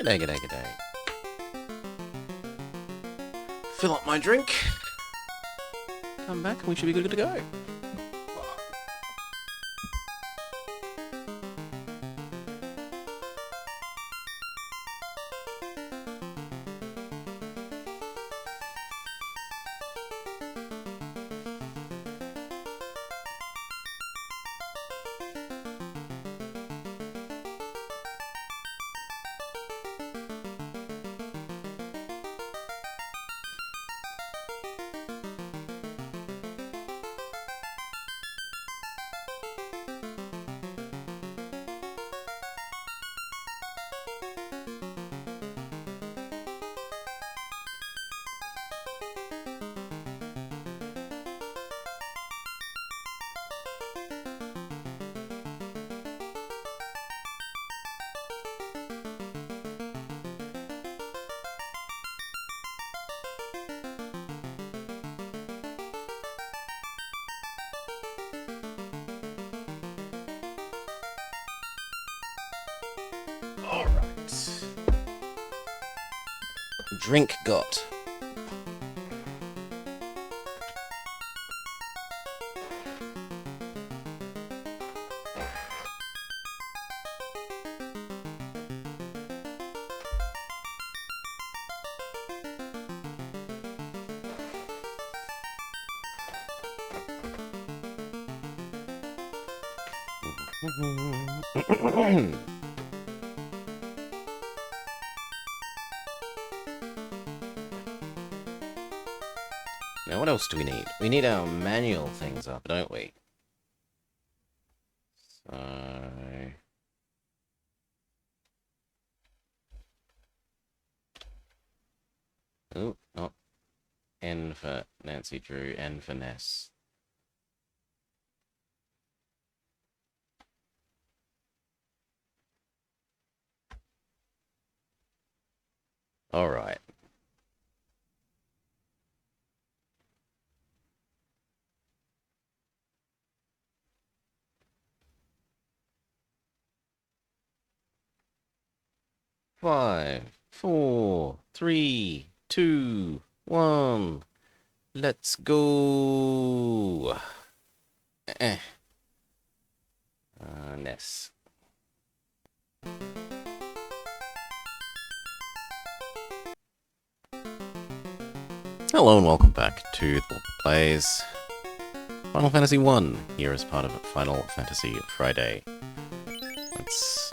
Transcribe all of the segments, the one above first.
G'day, g'day, g'day. Fill up my drink. Come back and we should be good to go. Alright. Drink got. Now, what else do we need? We need our manual things up, don't we? So... Oh, not N for Nancy Drew, N for Ness. Alright. Five, four, three, two, one. Let's go. Ness. Hello and welcome back to the Plays Final Fantasy 1 here as part of Final Fantasy Friday. Let's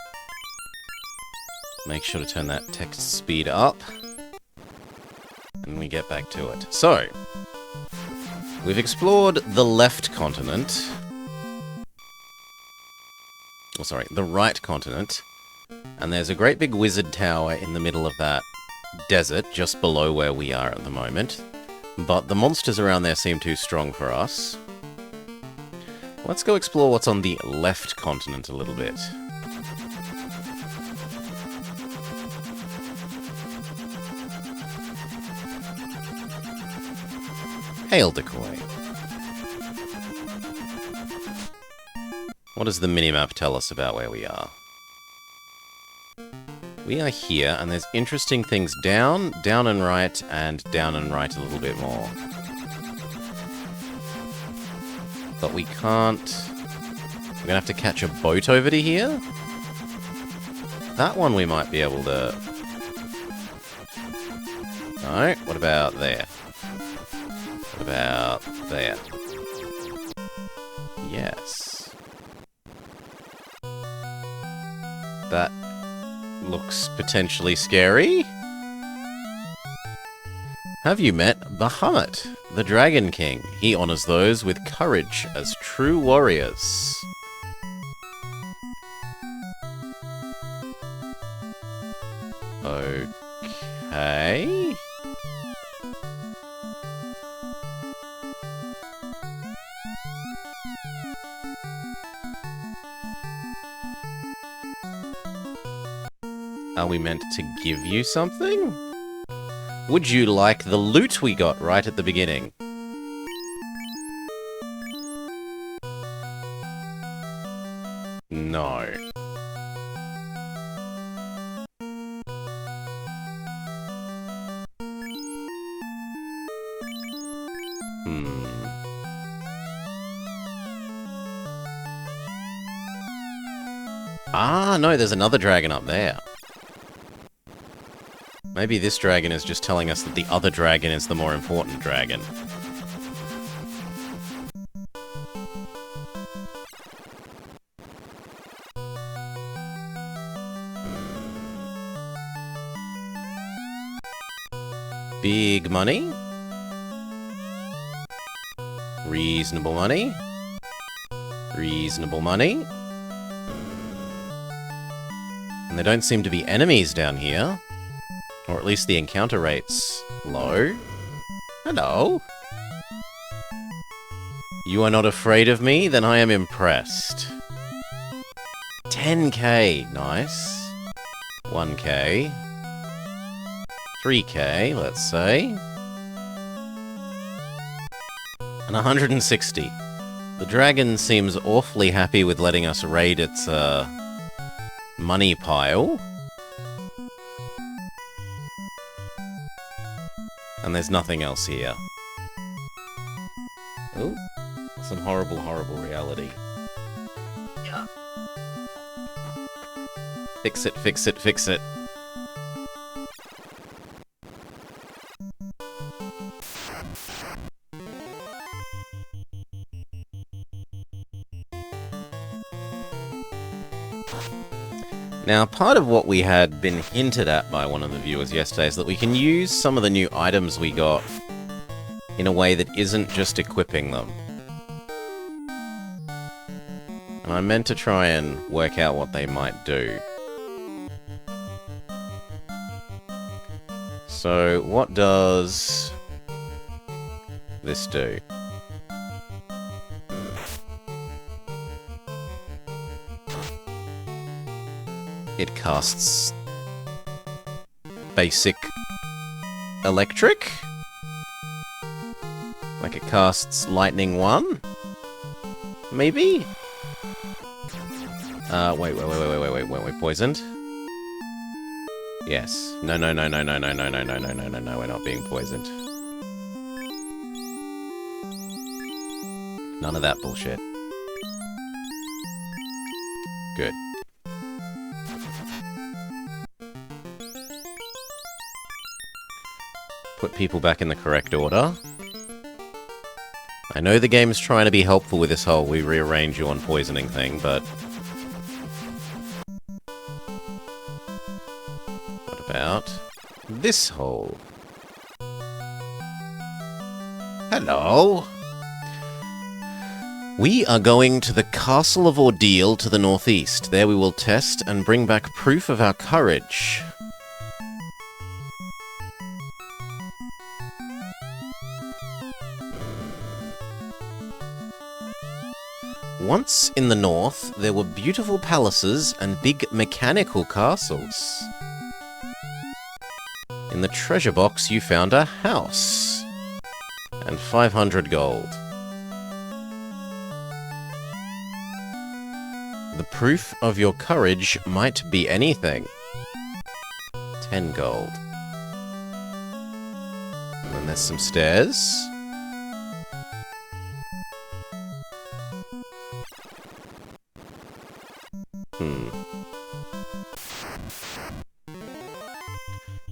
make sure to turn that text speed up and we get back to it. So, we've explored the left continent. Oh, sorry, the right continent. And there's a great big wizard tower in the middle of that desert, just below where we are at the moment. But the monsters around there seem too strong for us. Let's go explore what's on the left continent a little bit. Hail Decoy. What does the minimap tell us about where we are? We are here, and there's interesting things down, down and right a little bit more. But we can't... We're gonna have to catch a boat over to here? That one we might be able to... No, what about there? What about there? Yes. That looks potentially scary. Have you met Bahamut, the Dragon King? He honors those with courage as true warriors. Okay. Are we meant to give you something? Would you like the loot we got right at the beginning? No. Ah, no, there's another dragon up there. Maybe this dragon is just telling us that the other dragon is the more important dragon. Big money. Reasonable money. Reasonable money. And there don't seem to be enemies down here. Or at least the encounter rate's low. Hello. You are not afraid of me? Then I am impressed. 10k. Nice. 1k. 3k, let's say. And 160. The dragon seems awfully happy with letting us raid its, money pile. And there's nothing else here. Oh, some horrible, horrible reality. Yeah. Fix it, fix it, fix it. Now, part of what we had been hinted at by one of the viewers yesterday is that we can use some of the new items we got in a way that isn't just equipping them. And I meant to try and work out what they might do. So, what does this do? It casts basic electric? Like it casts lightning 1? Maybe? Wait, poisoned? Yes. No, we're not being poisoned. None of that bullshit. Good. Put people back in the correct order. I know the game's trying to be helpful with this whole we rearrange you on poisoning thing, but... what about this hole? Hello! We are going to the Castle of Ordeal to the northeast. There we will test and bring back proof of our courage. Once in the north, there were beautiful palaces and big mechanical castles. In the treasure box, you found a house. And 500 gold. The proof of your courage might be anything. 10 gold. And then there's some stairs.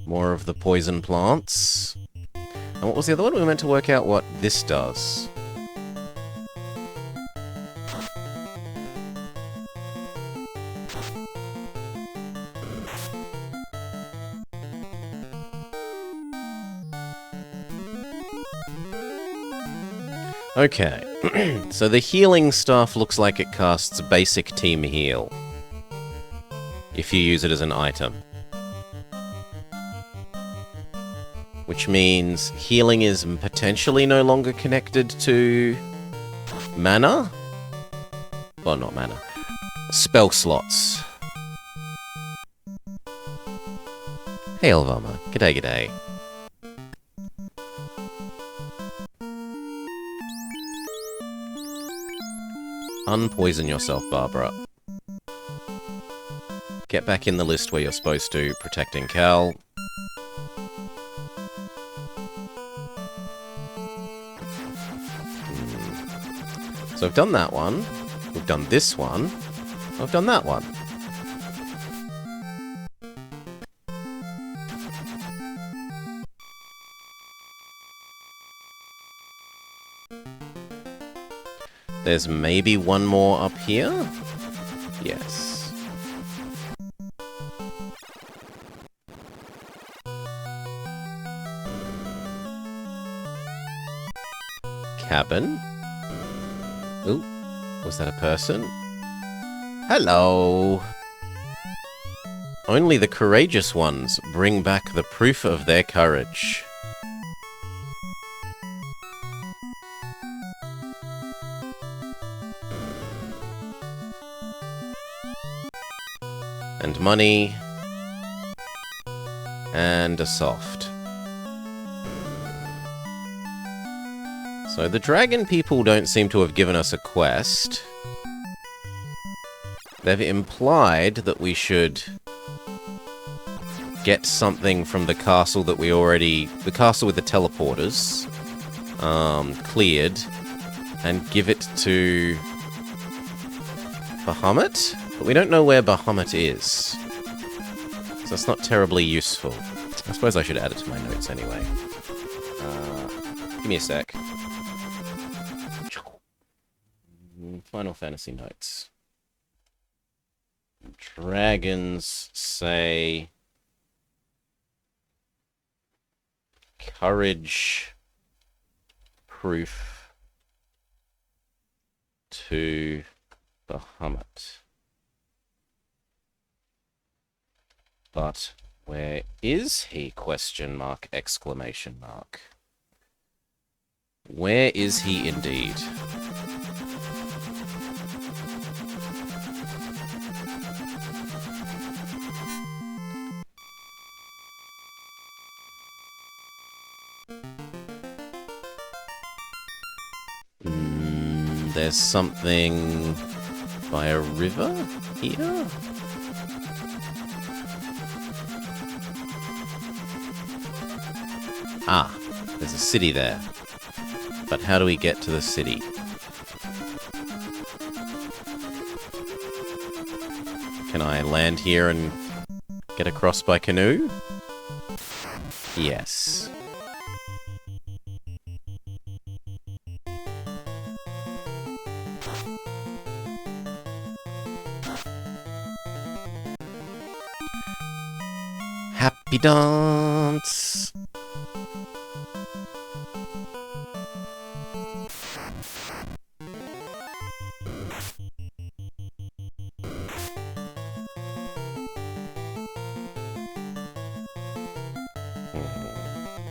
More of the poison plants. And what was the other one? We were meant to work out what this does. Okay, so the healing stuff looks like it casts basic team heal. If you use it as an item. Which means healing is potentially no longer connected to mana? Well, not mana. Spell slots. Hey, Elvama. G'day, g'day. Unpoison yourself, Barbara. Get back in the list where you're supposed to, protecting Cal. So I've done that one. We've done this one. I've done that one. There's maybe one more up here? Yes. Cabin. Ooh, was that a person? Hello! Only the courageous ones bring back the proof of their courage. And money. And a soft. So the dragon people don't seem to have given us a quest. They've implied that we should get something from the castle that we already... the castle with the teleporters. Cleared. And give it to... Bahamut? But we don't know where Bahamut is. So that's not terribly useful. I suppose I should add it to my notes anyway. Give me a sec. Final Fantasy notes. Dragons say... courage... proof... to... Bahamut. But where is he? Question mark, exclamation mark. Where is he indeed? There's something by a river here? Ah, there's a city there. But how do we get to the city? Can I land here and get across by canoe? Yes. Happy dance!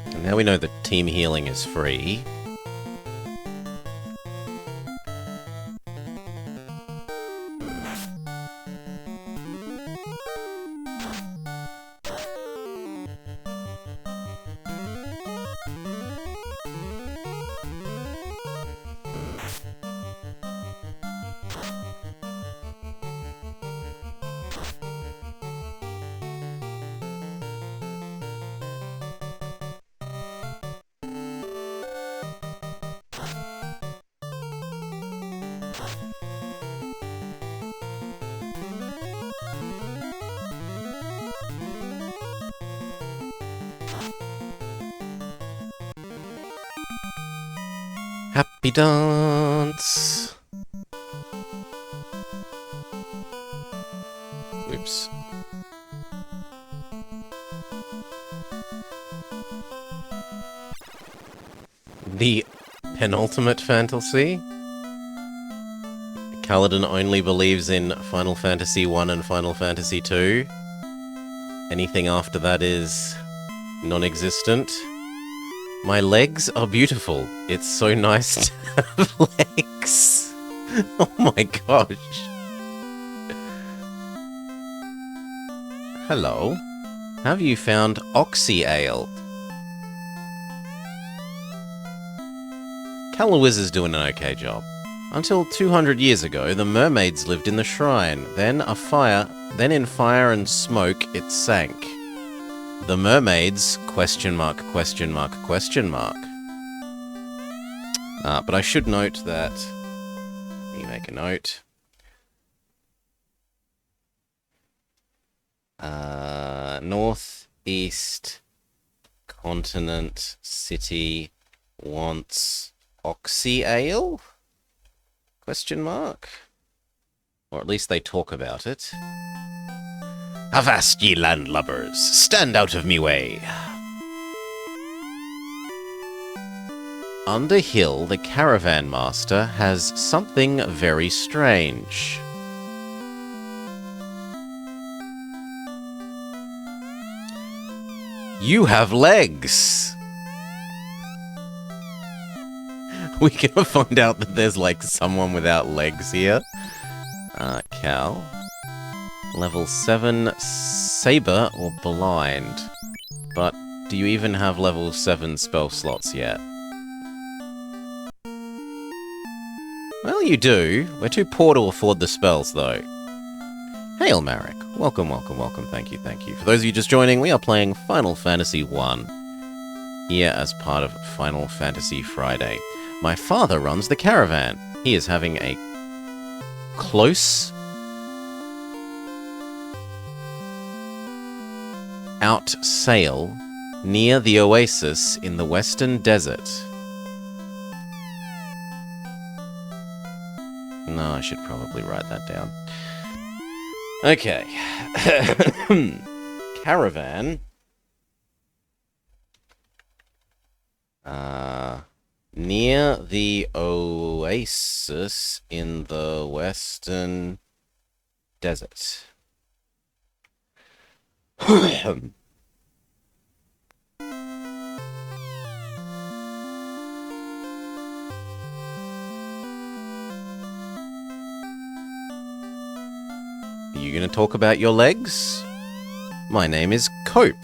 And now we know that team healing is free. Happy dance! Whoops. The penultimate fantasy? Kaladin only believes in Final Fantasy 1 and Final Fantasy 2. Anything after that is non-existent. My legs are beautiful. It's so nice to have legs. Oh my gosh. Hello. Have you found Oxy Ale? Calawiz is doing an okay job. Until 200 years ago, the mermaids lived in the shrine. Then in fire and smoke, it sank. The mermaids, question mark, question mark, question mark. But I should note that me make a note. Northeast continent city wants oxy ale? Question mark? Or at least they talk about it. Avast ye landlubbers, stand out of me way. Underhill, the caravan master, has something very strange. You have legs! We're gonna find out that there's, like, someone without legs here. Cal. Level 7, Saber or Blind. But do you even have level 7 spell slots yet? Well, you do. We're too poor to afford the spells, though. Hail, Marek. Welcome, welcome, welcome. Thank you, thank you. For those of you just joining, we are playing Final Fantasy 1 here as part of Final Fantasy Friday. My father runs the caravan. He is having a close out sail near the oasis in the western desert. No, I should probably write that down. Okay. Caravan. Near the oasis in the western desert. Are you going to talk about your legs? My name is Cope.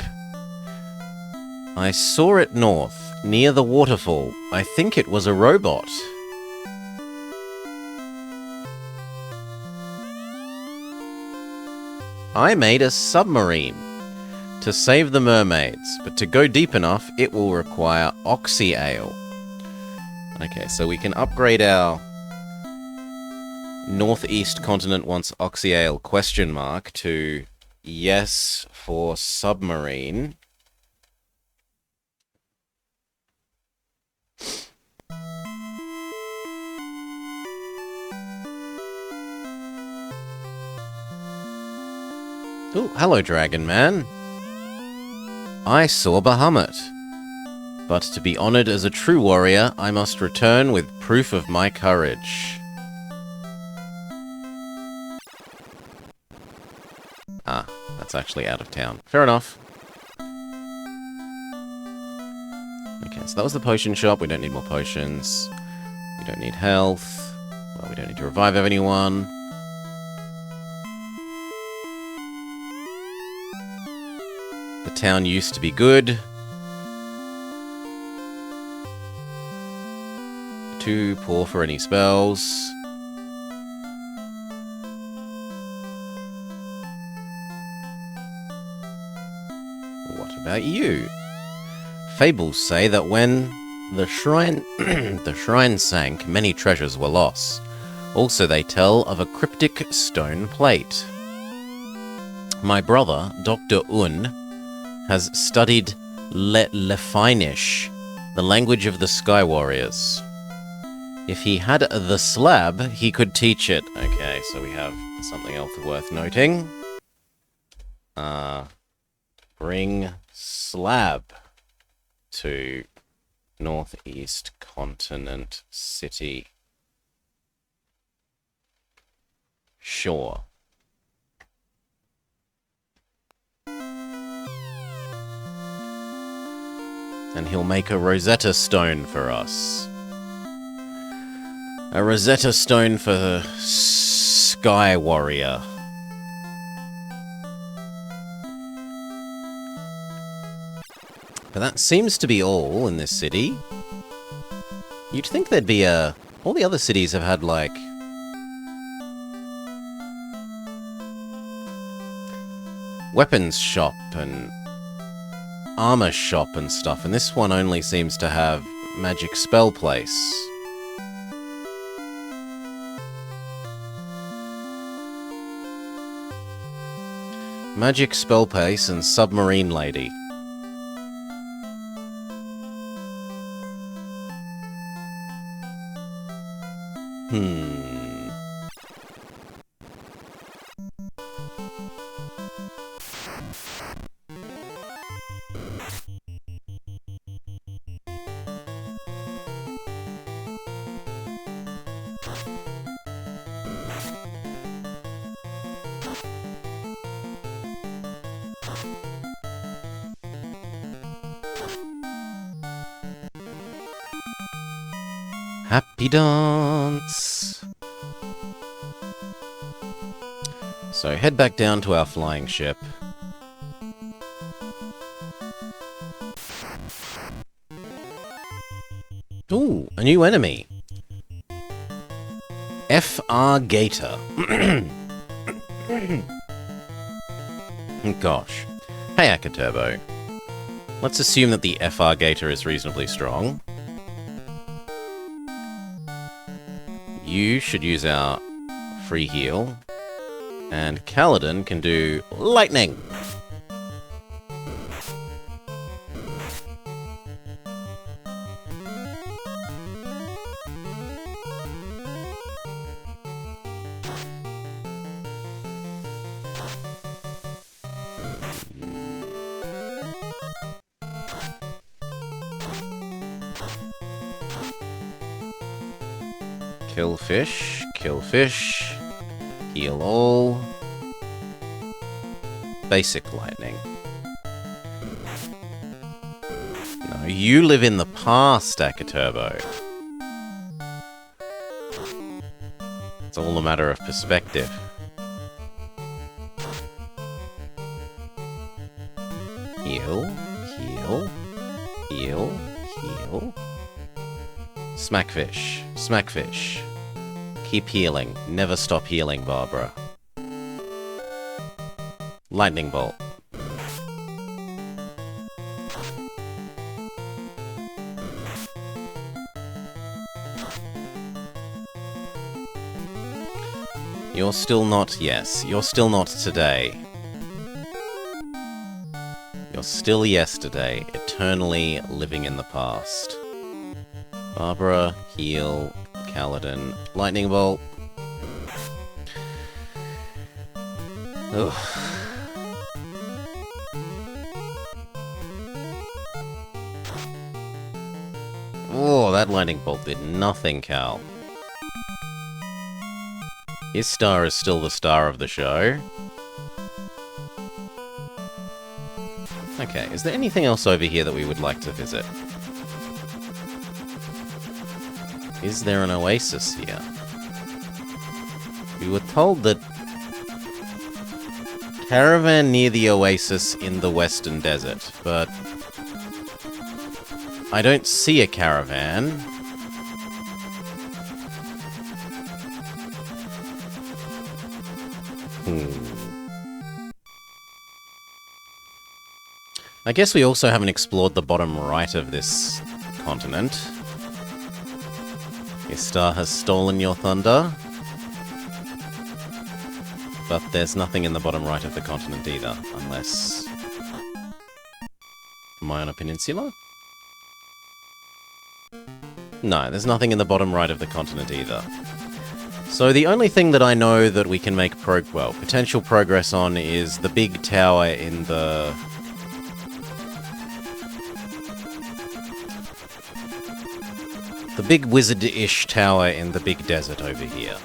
I saw it north, near the waterfall. I think it was a robot. I made a submarine to save the mermaids, but to go deep enough, it will require oxy ale. Okay, so we can upgrade our Northeast continent wants oxy ale question mark to yes for submarine. Oh, hello, Dragon Man. I saw Bahamut. But to be honored as a true warrior, I must return with proof of my courage. Ah, that's actually out of town. Fair enough. Okay, so that was the potion shop. We don't need more potions. We don't need health. Well, we don't need to revive anyone. The town used to be good. Too poor for any spells. What about you? Fables say that when the shrine sank, many treasures were lost. Also, they tell of a cryptic stone plate. My brother, Dr. Un, has studied Lefinish, the language of the Sky Warriors. If he had the slab, he could teach it. Okay, so we have something else worth noting. Bring slab to Northeast Continent City. Sure. And he'll make a Rosetta Stone for us. A Rosetta Stone for the Sky Warrior. But that seems to be all in this city. You'd think there'd be a... All the other cities have had, like... weapons shop and... armor shop and stuff, and this one only seems to have magic spell place. Magic Spell Pace and Submarine Lady. Happy dance! So head back down to our flying ship. Ooh, a new enemy. FR Gator. Gosh. Hey, Akaturbo. Let's assume that the FR Gator is reasonably strong. You should use our free heal. And Kaladin can do lightning. Kill fish, heal all. Basic lightning. No, you live in the past, Akaturbo. It's all a matter of perspective. Heal, heal, heal, heal. Smackfish, smackfish. Keep healing. Never stop healing, Barbara. Lightning bolt. You're still not, yes, you're still not today. You're still yesterday, eternally living in the past. Barbara, heal, Kaladin, lightning bolt. Ugh. Oh, that lightning bolt did nothing, Cal. His star is still the star of the show. Okay, is there anything else over here that we would like to visit? Is there an oasis here? We were told that caravan near the oasis in the Western Desert, but I don't see a caravan. I guess we also haven't explored the bottom right of this continent. Istar has stolen your thunder. But there's nothing in the bottom right of the continent either, unless... Am I on a peninsula? No, there's nothing in the bottom right of the continent either. So the only thing that I know that we can make potential progress on is the big tower in the... The big wizard-ish tower in the big desert over here.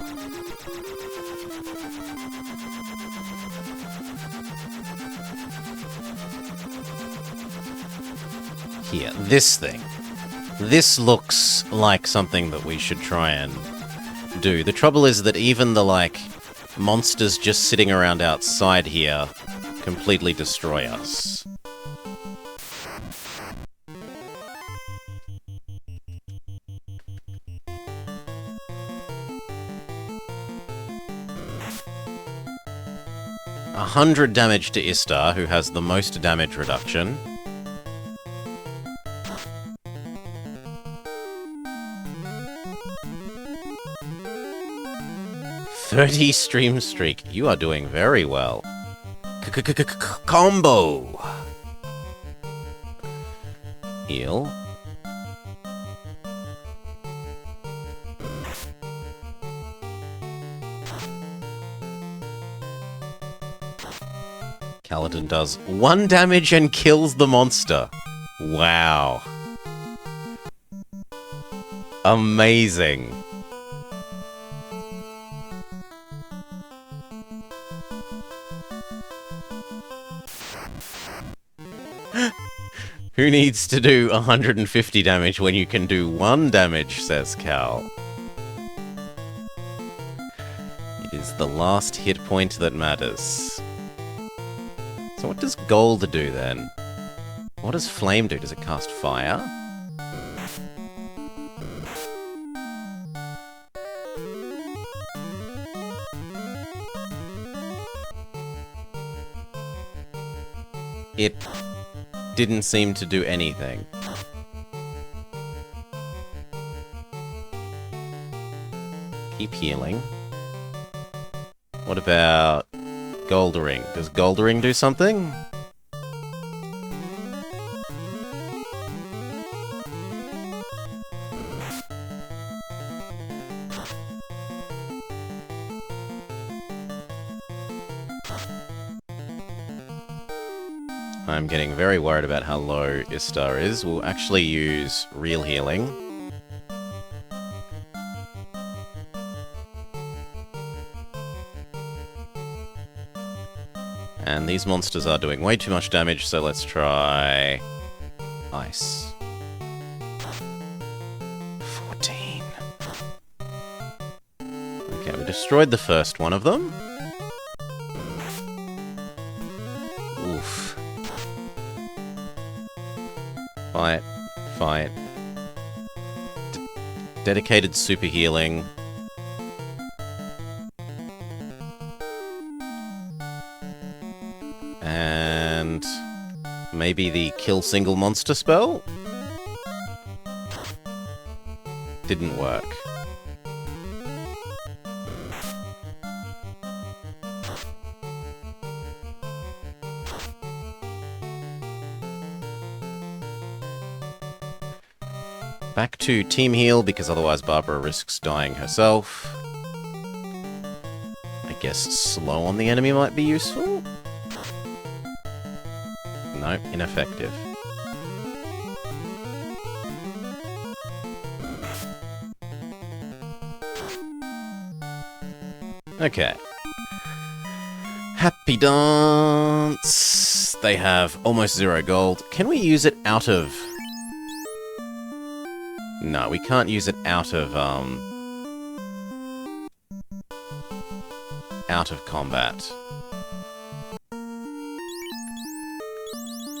Here, this thing. This looks like something that we should try and do. The trouble is that even the, monsters just sitting around outside here completely destroy us. A 100 damage to Istar, who has the most damage reduction. ...30 stream streak. You are doing very well. Combo! Heal. Kaladin does 1 damage and kills the monster. Wow. Amazing. Who needs to do 150 damage when you can do 1 damage, says Cal. It is the last hit point that matters. So what does gold do then? What does flame do? Does it cast fire? It didn't seem to do anything. Keep healing. What about Goldering? Does Goldering do something? I'm getting very worried about how low Istar is. We'll actually use real healing. And these monsters are doing way too much damage, so let's try ice. 14. Okay, we destroyed the first one of them. Oof. Fight. Fight. Dedicated super healing. And maybe the kill single monster spell? Didn't work. Back to team heal, because otherwise Barbara risks dying herself. I guess slow on the enemy might be useful? No, ineffective. Okay. Happy Dance! They have almost 0 gold. Can we use it out of... No, we can't use it out of combat.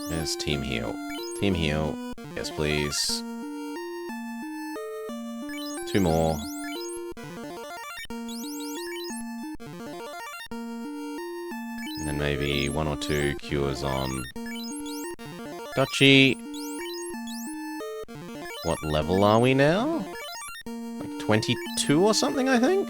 There's Team Heal. Team Heal. Yes, please. 2 more. And then maybe 1 or 2 cures on Dutchy. What level are we now? Like 22 or something, I think?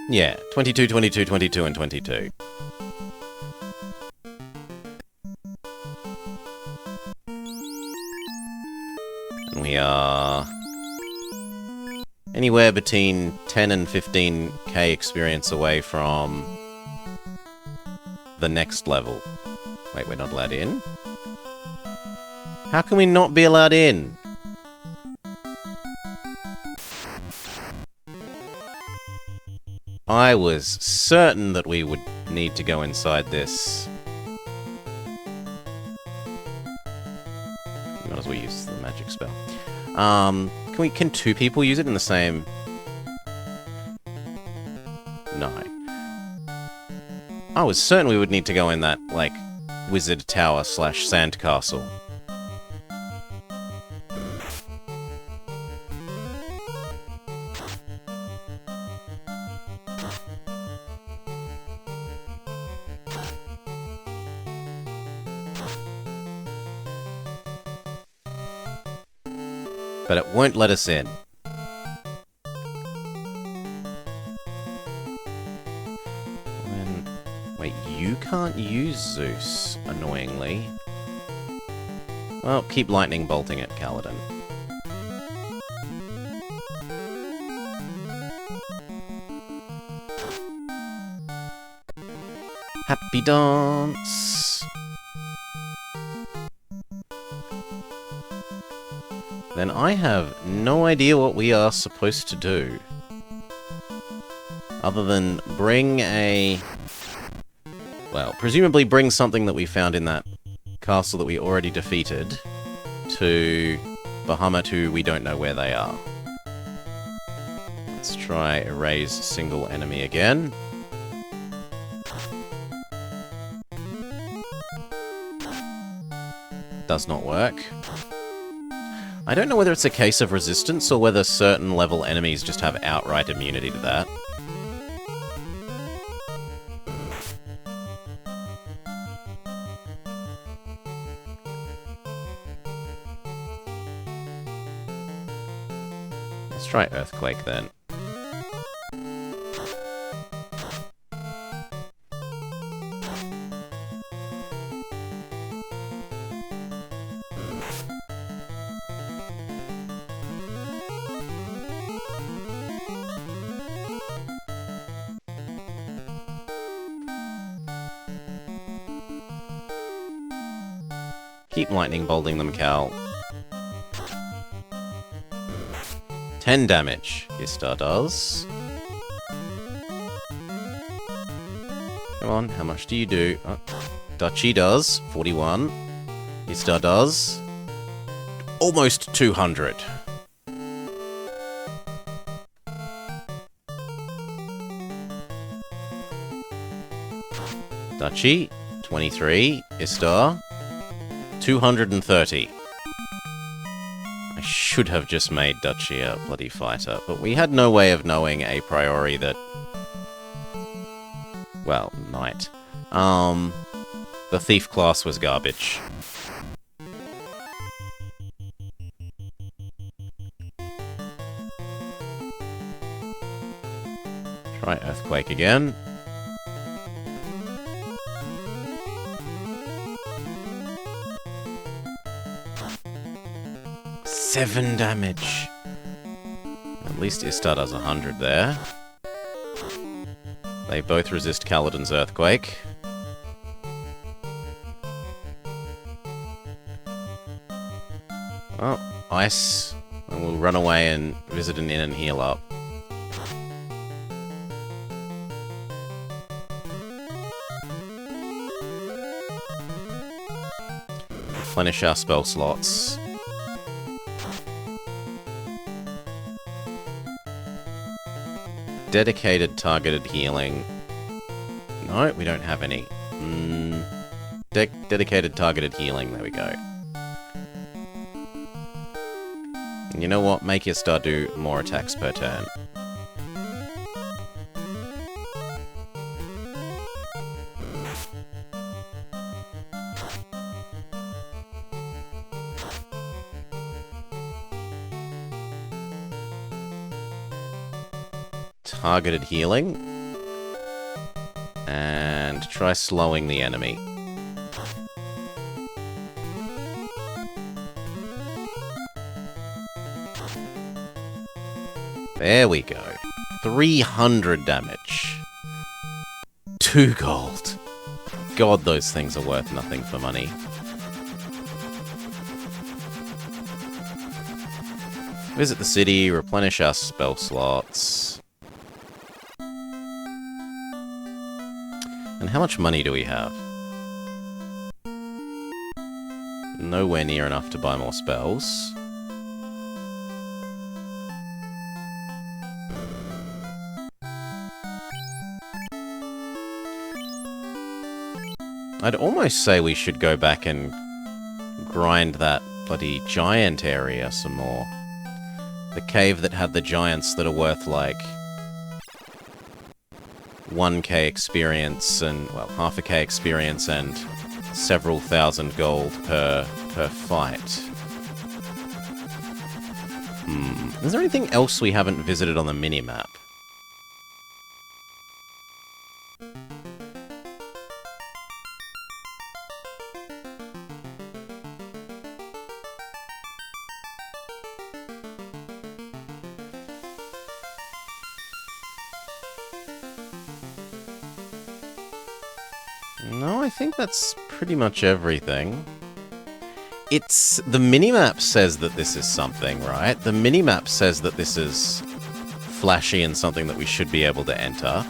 Yeah, 22, 22, 22, and 22. And we are anywhere between 10 and 15k experience away from the next level. Wait, we're not allowed in? How can we not be allowed in? I was certain that we would need to go inside this. Might as well use the magic spell. Can 2 people use it in the same... No. I was certain we would need to go in that, like, wizard tower / sandcastle. but it won't let us in. Wait, you can't use Zeus, annoyingly. Well, keep lightning bolting at Kaladin. Happy dance! Then I have no idea what we are supposed to do. Other than bring a... Well, presumably bring something that we found in that castle that we already defeated to Bahamut, who we don't know where they are. Let's try erase single enemy again. Does not work. I don't know whether it's a case of resistance or whether certain level enemies just have outright immunity to that. Let's try Earthquake then. Keep lightning bolting them, Cal. 10 damage, Istar does. Come on, how much do you do? Oh, Duchy does, 41. Istar does almost 200. Duchy, 23. Istar, 230. I should have just made Duchy a bloody fighter, but we had no way of knowing a priori that... Well, knight. The thief class was garbage. Try Earthquake again. Seven damage. At least Istar does 100 there. They both resist Kaladin's Earthquake. Oh, Ice. And we'll run away and visit an inn and heal up. Replenish our spell slots. Dedicated targeted healing. No, we don't have any. Dedicated targeted healing, there we go. And you know what? Make Istar do more attacks per turn. Targeted healing. And try slowing the enemy. There we go. 300 damage. 2 gold. God, those things are worth nothing for money. Visit the city, replenish our spell slots. And how much money do we have? Nowhere near enough to buy more spells. I'd almost say we should go back and grind that bloody giant area some more. The cave that had the giants that are worth like 1k experience and, well, half a k experience and several thousand gold per fight. Is there anything else we haven't visited on the minimap? No, I think that's pretty much everything. It's... the minimap says that this is something, right? The minimap says that this is flashy and something that we should be able to enter.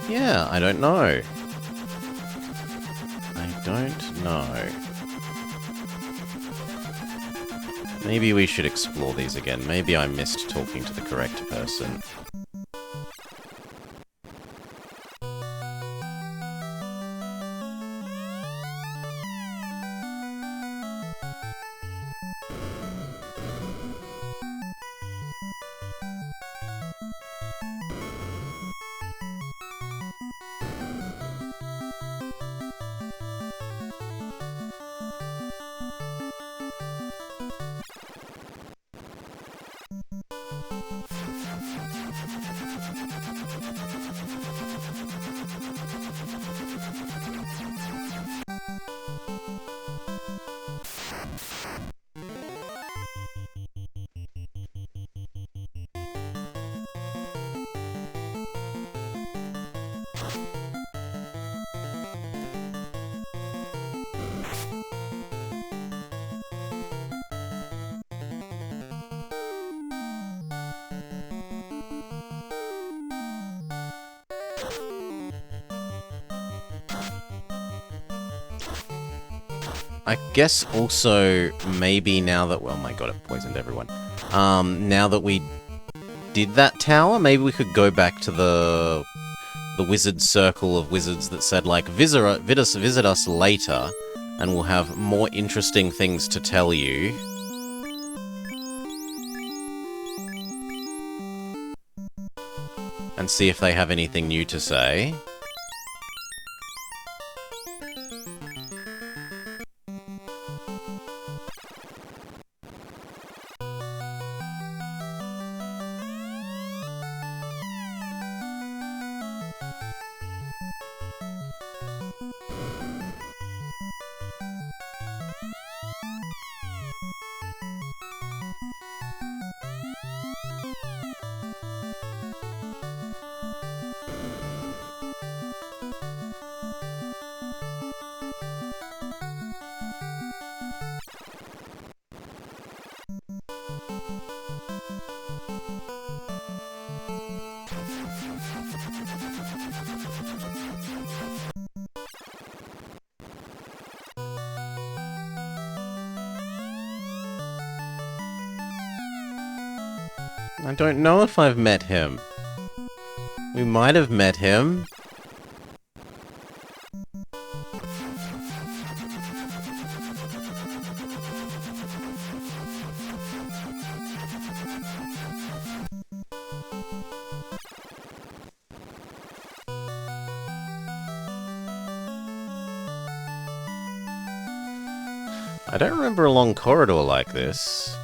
Yeah, I don't know. I don't know. Maybe we should explore these again. Maybe I missed talking to the correct person. I guess also, maybe now that... well, my god, it poisoned everyone. Now that we did that tower, maybe we could go back to the wizard circle of wizards that said, like, visit us later, and we'll have more interesting things to tell you. And see if they have anything new to say. I don't know if I've met him. We might have met him. I don't remember a long corridor like this.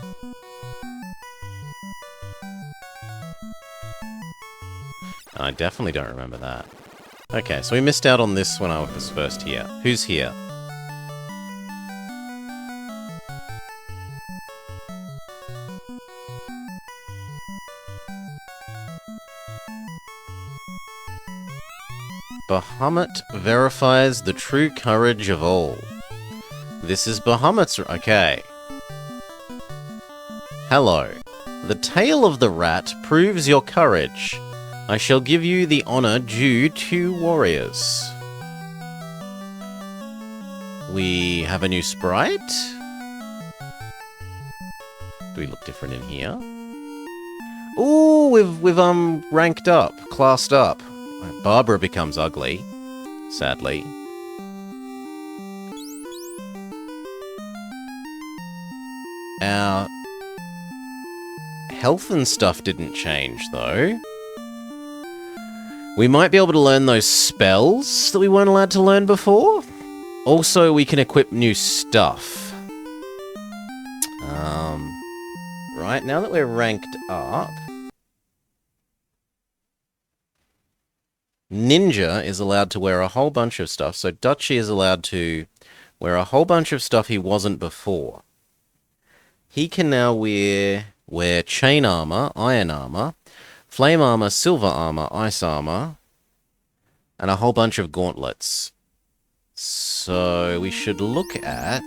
I definitely don't remember that. Okay, so we missed out on this when I was first here. Who's here? Bahamut verifies the true courage of all. This is Bahamut's... Okay. Hello. The tale of the rat proves your courage. I shall give you the honor due to warriors. We have a new sprite. Do we look different in here? Ooh, we've ranked up, classed up. Barbara becomes ugly, sadly. Our health and stuff didn't change, though. We might be able to learn those spells that we weren't allowed to learn before. Also, we can equip new stuff. Right, now that we're ranked up... Ninja is allowed to wear a whole bunch of stuff, so Dutchie is allowed to wear a whole bunch of stuff he wasn't before. He can now wear chain armor, iron armor, flame armor, silver armor, ice armor, and a whole bunch of gauntlets. So we should look at...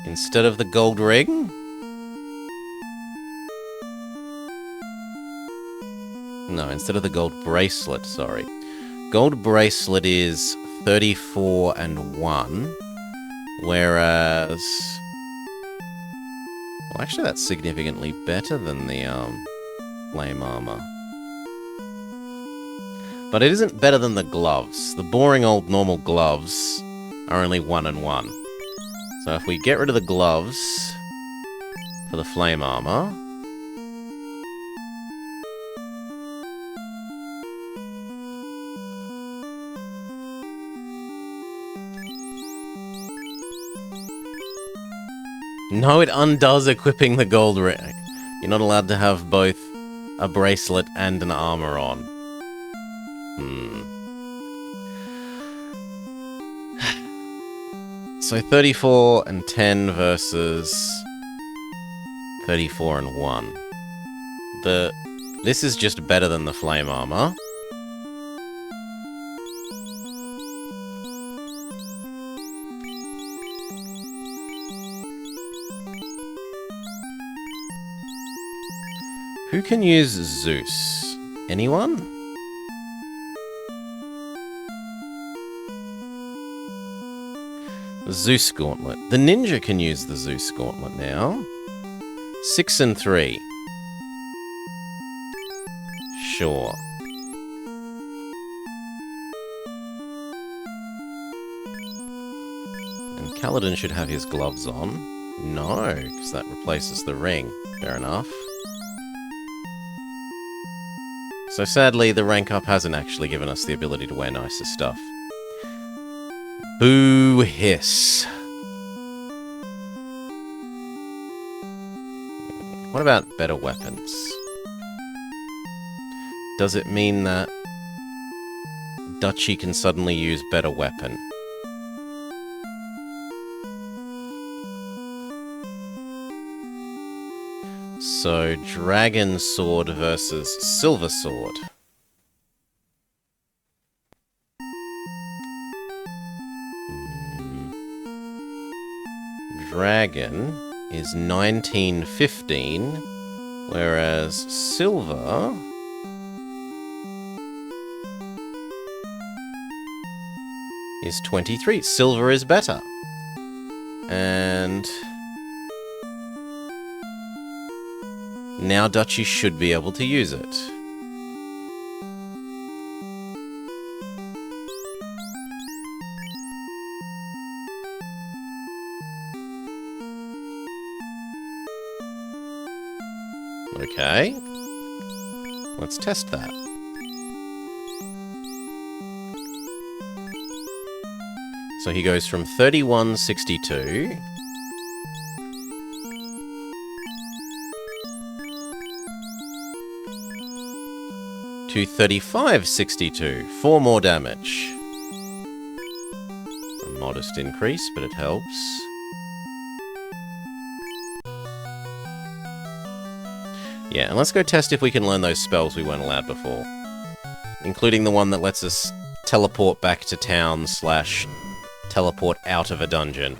Instead of the gold ring? No, instead of the gold bracelet, sorry. Gold bracelet is 34 and 1, whereas... Well, actually that's significantly better than the flame armor. But it isn't better than the gloves. The boring old normal gloves are only 1 and 1. So if we get rid of the gloves for the flame armor... No, it undoes equipping the gold ring. You're not allowed to have both a bracelet and an armor on. So 34 and 10 versus 34 and 1. This is just better than the flame armor. Who can use Zeus? Anyone? Zeus Gauntlet. The ninja can use the Zeus Gauntlet now. 6 and 3. Sure. And Kaladin should have his gloves on. No, because that replaces the ring. Fair enough. So sadly, the rank up hasn't actually given us the ability to wear nicer stuff. Boo hiss. What about better weapons? Does it mean that Dutchie can suddenly use better weapon? So, Dragon Sword versus Silver Sword. Dragon is 1915, whereas Silver is 23. Silver is better. And now Dutchie should be able to use it. Okay. Let's test that. So he goes from 3162 to 3562. 4 more damage. Modest increase, but it helps. Yeah, and let's go test if we can learn those spells we weren't allowed before. Including the one that lets us teleport back to town / teleport out of a dungeon.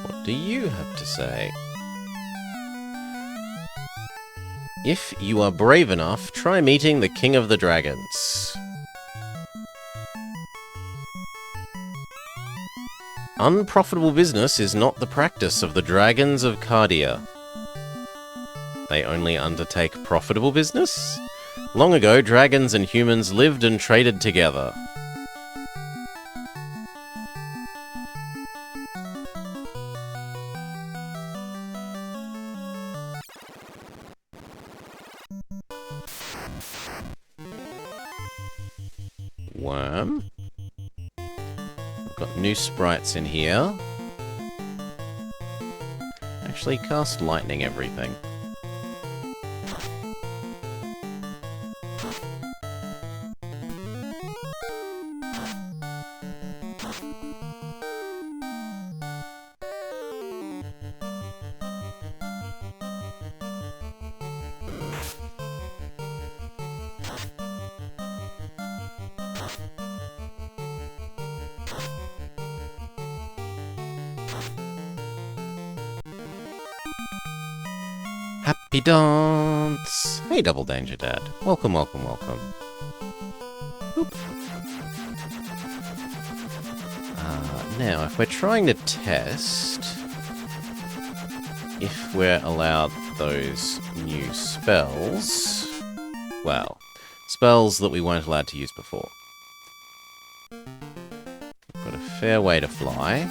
What do you have to say? If you are brave enough, try meeting the King of the Dragons. Unprofitable business is not the practice of the dragons of Cardia. They only undertake profitable business? Long ago, dragons and humans lived and traded together. Worm. We've got new sprites in here. Actually, cast lightning everything. Happy dance! Hey, Double Danger Dad. Welcome, welcome, welcome. Oop. Now, if we're trying to test if we're allowed those new spells, well, spells that we weren't allowed to use before. We've got a fair way to fly.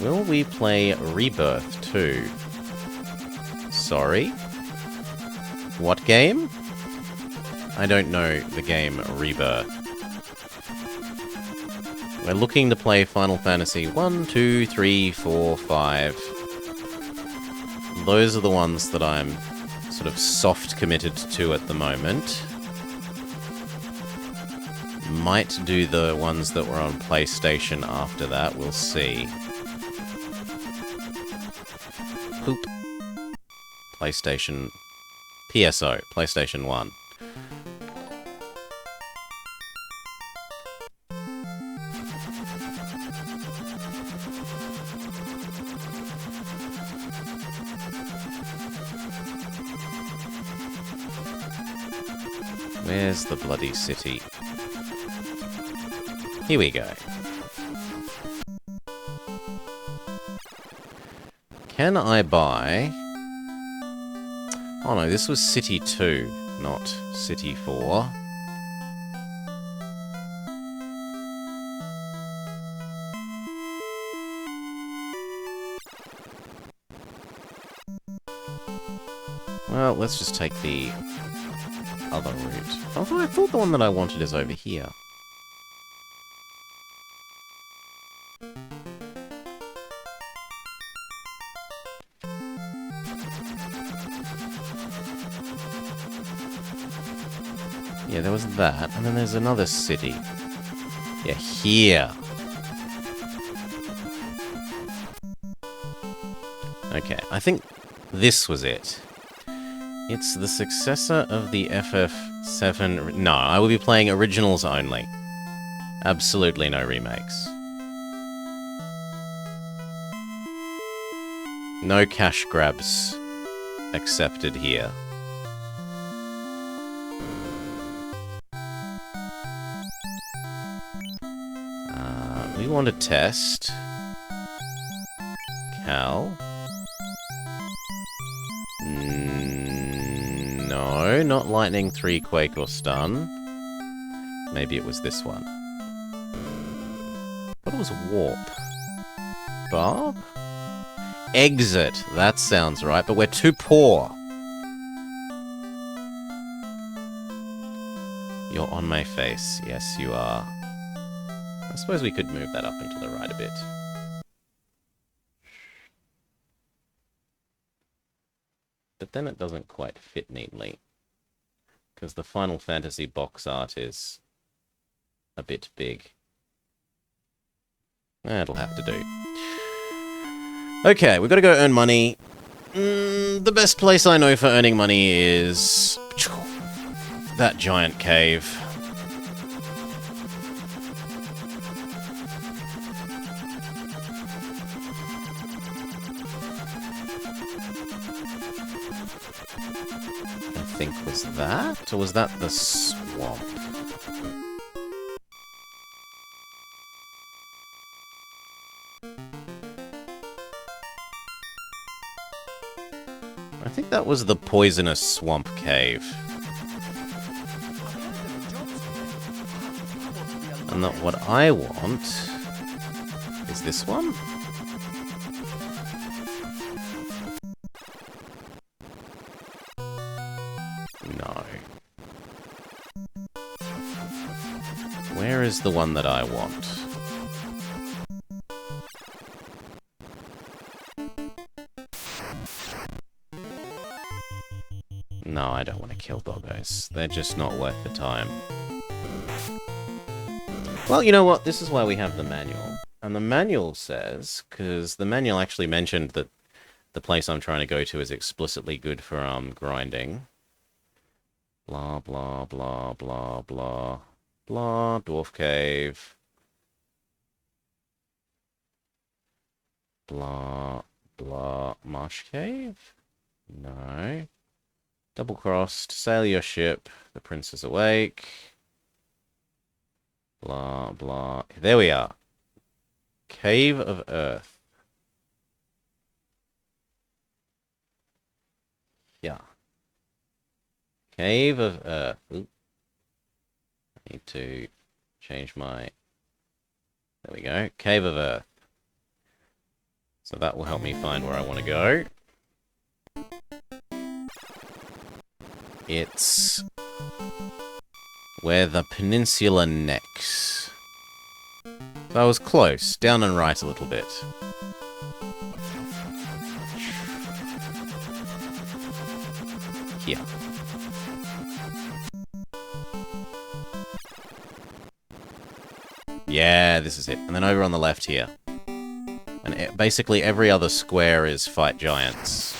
Will we play Rebirth too? Sorry? What game? I don't know the game Rebirth. We're looking to play Final Fantasy 1, 2, 3, 4, 5. Those are the ones that I'm sort of soft committed to at the moment. Might do the ones that were on PlayStation after that, we'll see. Boop. PlayStation... PSO, PlayStation 1. Where's the bloody city? Here we go. Can I buy... Oh no, this was City 2, not City 4. Well, let's just take the other route. Although I thought the one that I wanted is over here. Yeah, there was that, and then there's another city. Yeah, here. Okay, I think this was it. It's the successor of the FF1. No, I will be playing originals only. Absolutely no remakes. No cash grabs accepted here. We want to test Cal. No, not Lightning 3, Quake, or Stun. Maybe it was this one. But it was Warp. Barb? Exit. That sounds right, but we're too poor. You're on my face. Yes, you are. I suppose we could move that up and to the right a bit. But then it doesn't quite fit neatly. Because the Final Fantasy box art is a bit big. That'll have to do. Okay, we've got to go earn money. The best place I know for earning money is that giant cave. I think was that? Or was that the swamp? I think that was the poisonous swamp cave. And that what I want is this one? No. Where is the one that I want? No, I don't want to kill doggos. They're just not worth the time. Well, you know what? This is why we have the manual. And the manual says, because the manual actually mentioned that the place I'm trying to go to is explicitly good for grinding. Blah, blah, blah, blah, blah, blah, dwarf cave. Blah, blah, marsh cave? No. Double-crossed, sail your ship, the prince is awake. Blah, blah. There we are. Cave of Earth. Yeah. Cave of Earth. Oop. I need to change my... There we go. Cave of Earth. So that will help me find where I want to go. It's where the peninsula necks. So I was close. Down and right a little bit. Here. Yeah, this is it. And then over on the left here. And basically every other square is fight giants.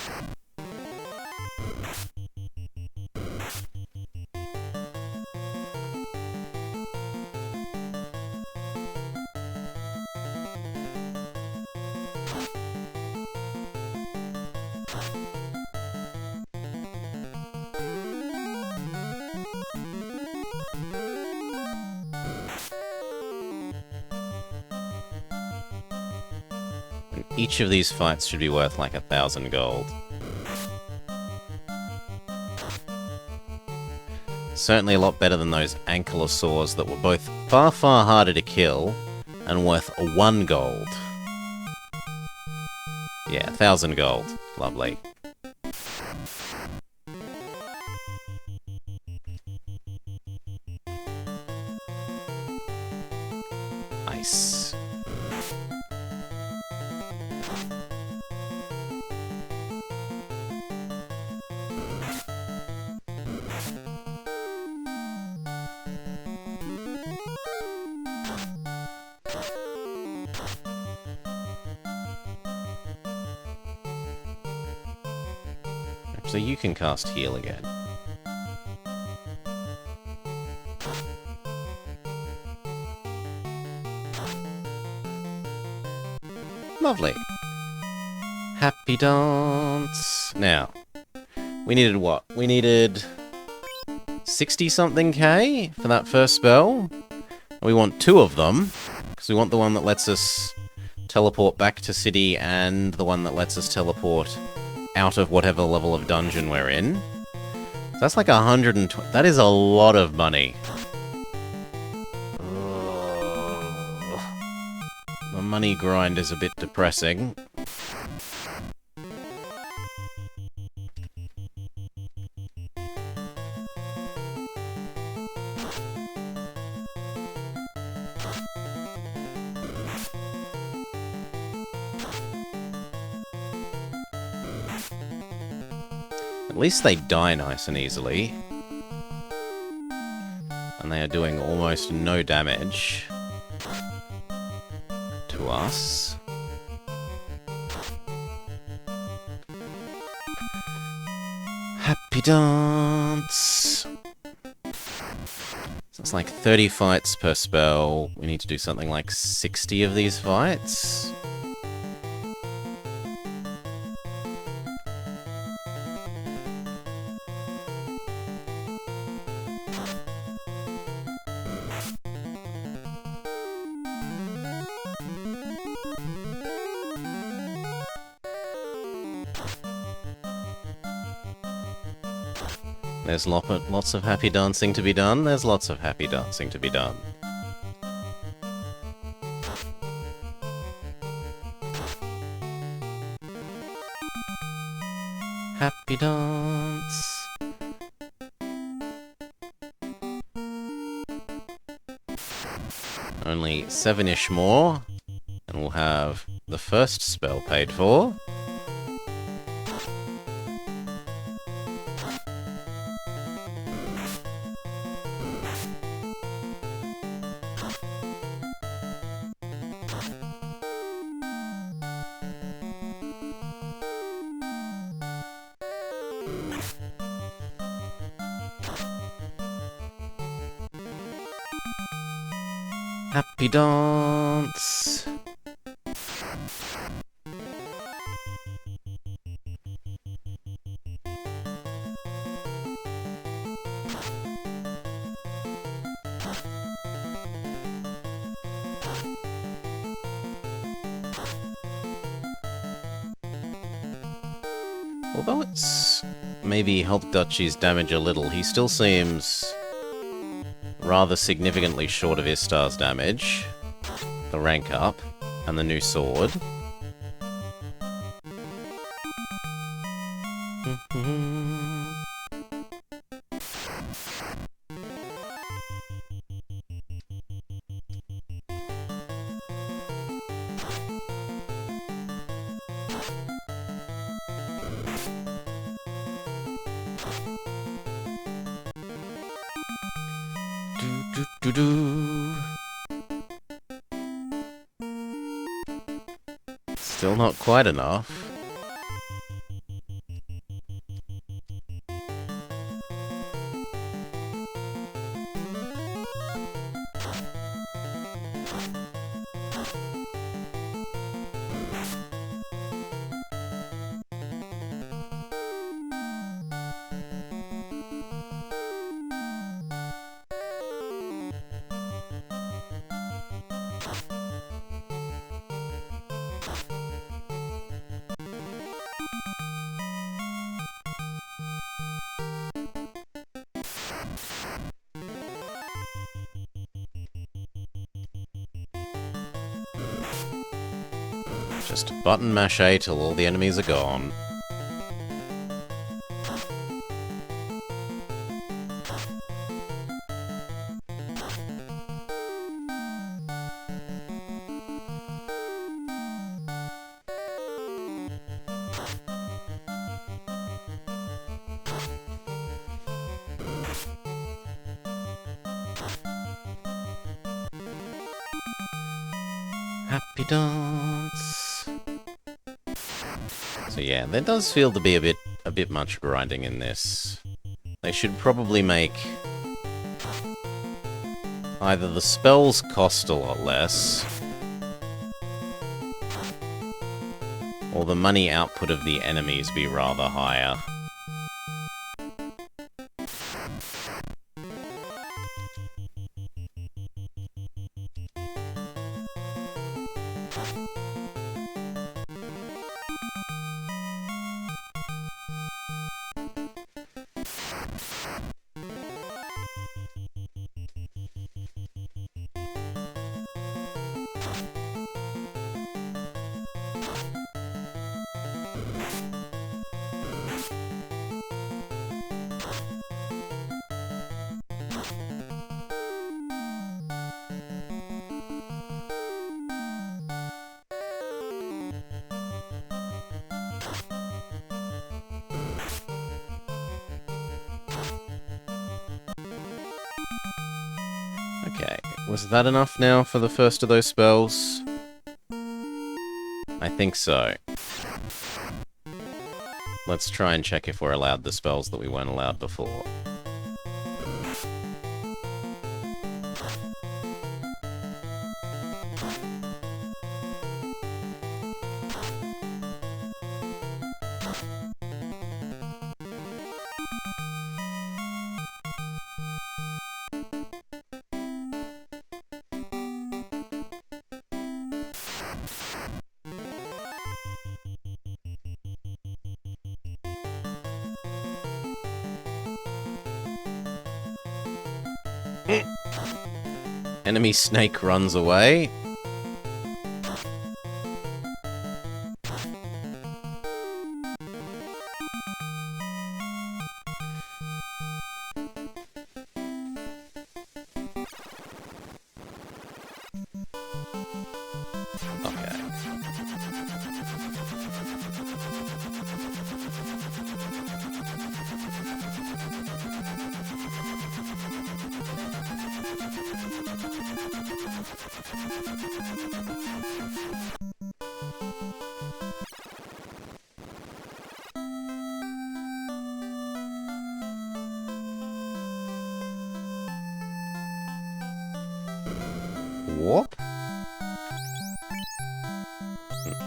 Each of these fights should be worth like 1,000 gold. Certainly a lot better than those ankylosaurs that were both far, far harder to kill and worth 1 gold. Yeah, 1,000 gold. Lovely. Nice. So you can cast heal again. Lovely. Happy dance. Now, we needed what? We needed 60-something K for that first spell. We want 2 of them, because we want the one that lets us teleport back to city and the one that lets us teleport out of whatever level of dungeon we're in. So that's like 120. That is a lot of money. The money grind is a bit depressing. At least they die nice and easily. And they are doing almost no damage to us. Happy dance! So it's like 30 fights per spell. We need to do something like 60 of these fights. There's lots of happy dancing to be done. There's lots of happy dancing to be done. Happy dance. Only 7-ish more, and we'll have the first spell paid for. Happy dance! Although it's maybe helped Dutchy's damage a little, he still seems rather significantly short of Istar's damage. The rank up, and the new sword. Still not quite enough. Just button mash A till all the enemies are gone. Happy dance. So yeah, there does feel to be a bit much grinding in this. They should probably make either the spells cost a lot less, or the money output of the enemies be rather higher. Okay, was that enough now for the first of those spells? I think so. Let's try and check if we're allowed the spells that we weren't allowed before. Enemy snake runs away. Warp?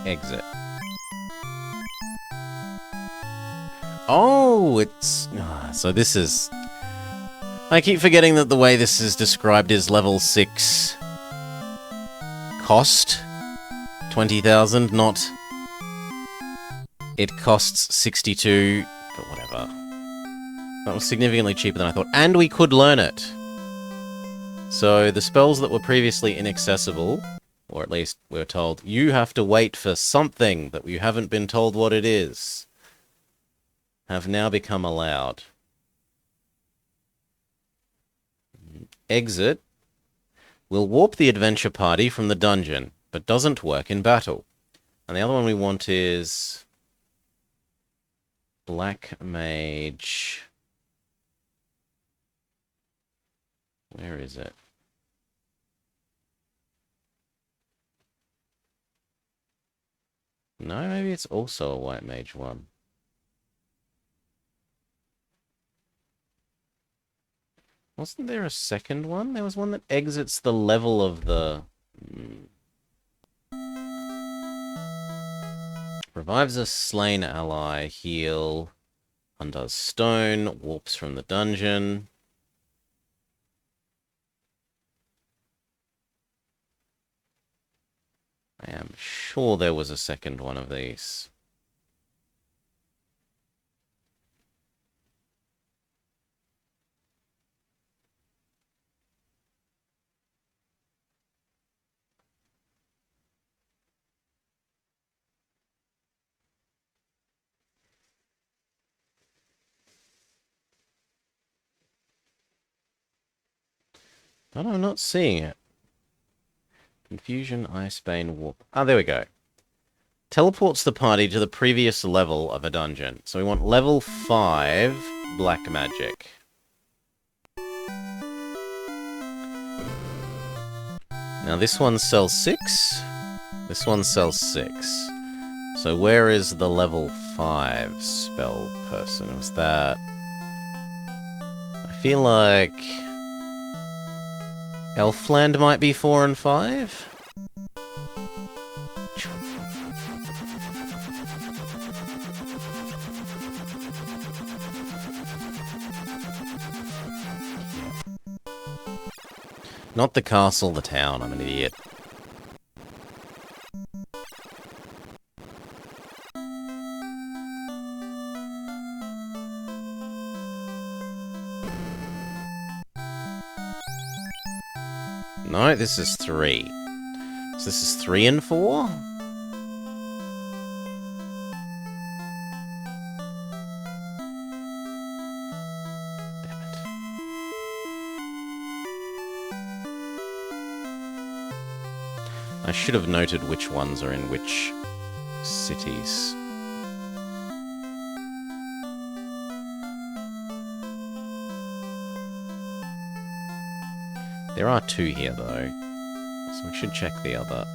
Exit. Oh, it's... so this is... I keep forgetting that the way this is described is level 6 cost 20,000, not it costs 62, but whatever. That was significantly cheaper than I thought, and we could learn it. So the spells that were previously inaccessible, or at least we were told, you have to wait for something that you haven't been told what it is, have now become allowed. Exit will warp the adventure party from the dungeon, but doesn't work in battle. And the other one we want is Black Mage. Where is it? No, maybe it's also a White Mage one. Wasn't there a second one? There was one that exits the level of the... Revives a slain ally, heal, undoes stone, warps from the dungeon. I am sure there was a second one of these. But I'm not seeing it. Confusion, Icebane, Warp. Ah, there we go. Teleports the party to the previous level of a dungeon. So we want level 5 Black Magic. Now this one sells 6. This one sells 6. So where is the level 5 spell person? Was that... I feel like... Elfland might be 4 and 5? Not the castle, the town. I'm an idiot. No, this is 3. So this is 3 and 4? I should have noted which ones are in which cities. There are 2 here, though. So we should check the other.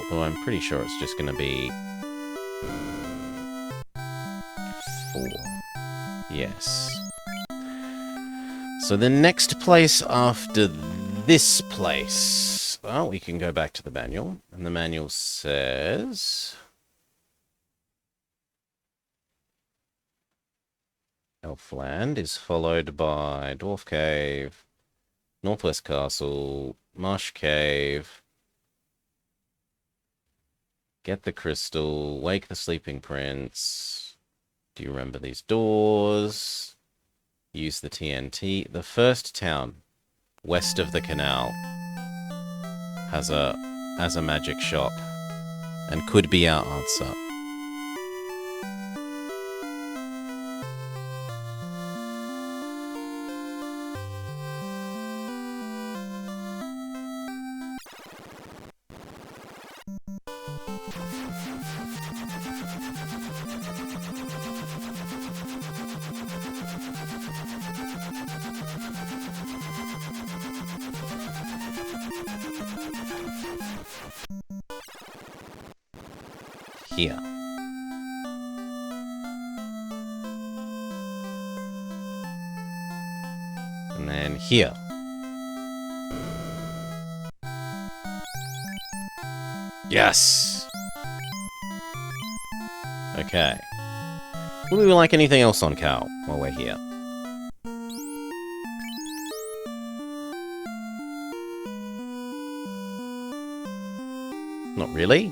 Although I'm pretty sure it's just going to be 4. Yes. So the next place after this place... Well, we can go back to the manual. And the manual says... Elfland is followed by Dwarf Cave, Northwest Castle, Marsh Cave, Get the Crystal, Wake the Sleeping Prince. Do you remember these doors? Use the TNT. The first town west of the canal has a magic shop and could be our answer. Here. And then here. Yes! Okay. Would we like anything else on Cal while we're here? Not really.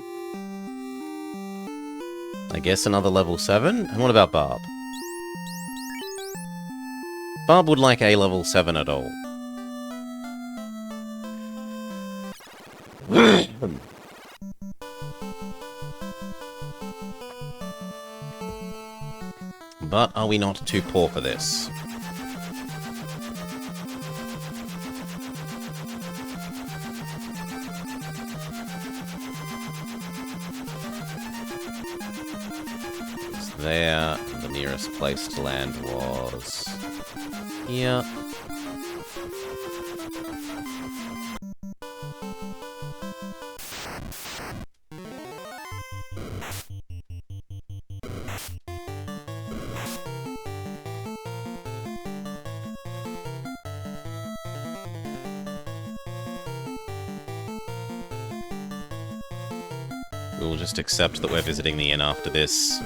I guess another level 7? And what about Barb? Barb would like a level 7 at all. But are we not too poor for this? There, the nearest place to land was here. We'll just accept that we're visiting the inn after this.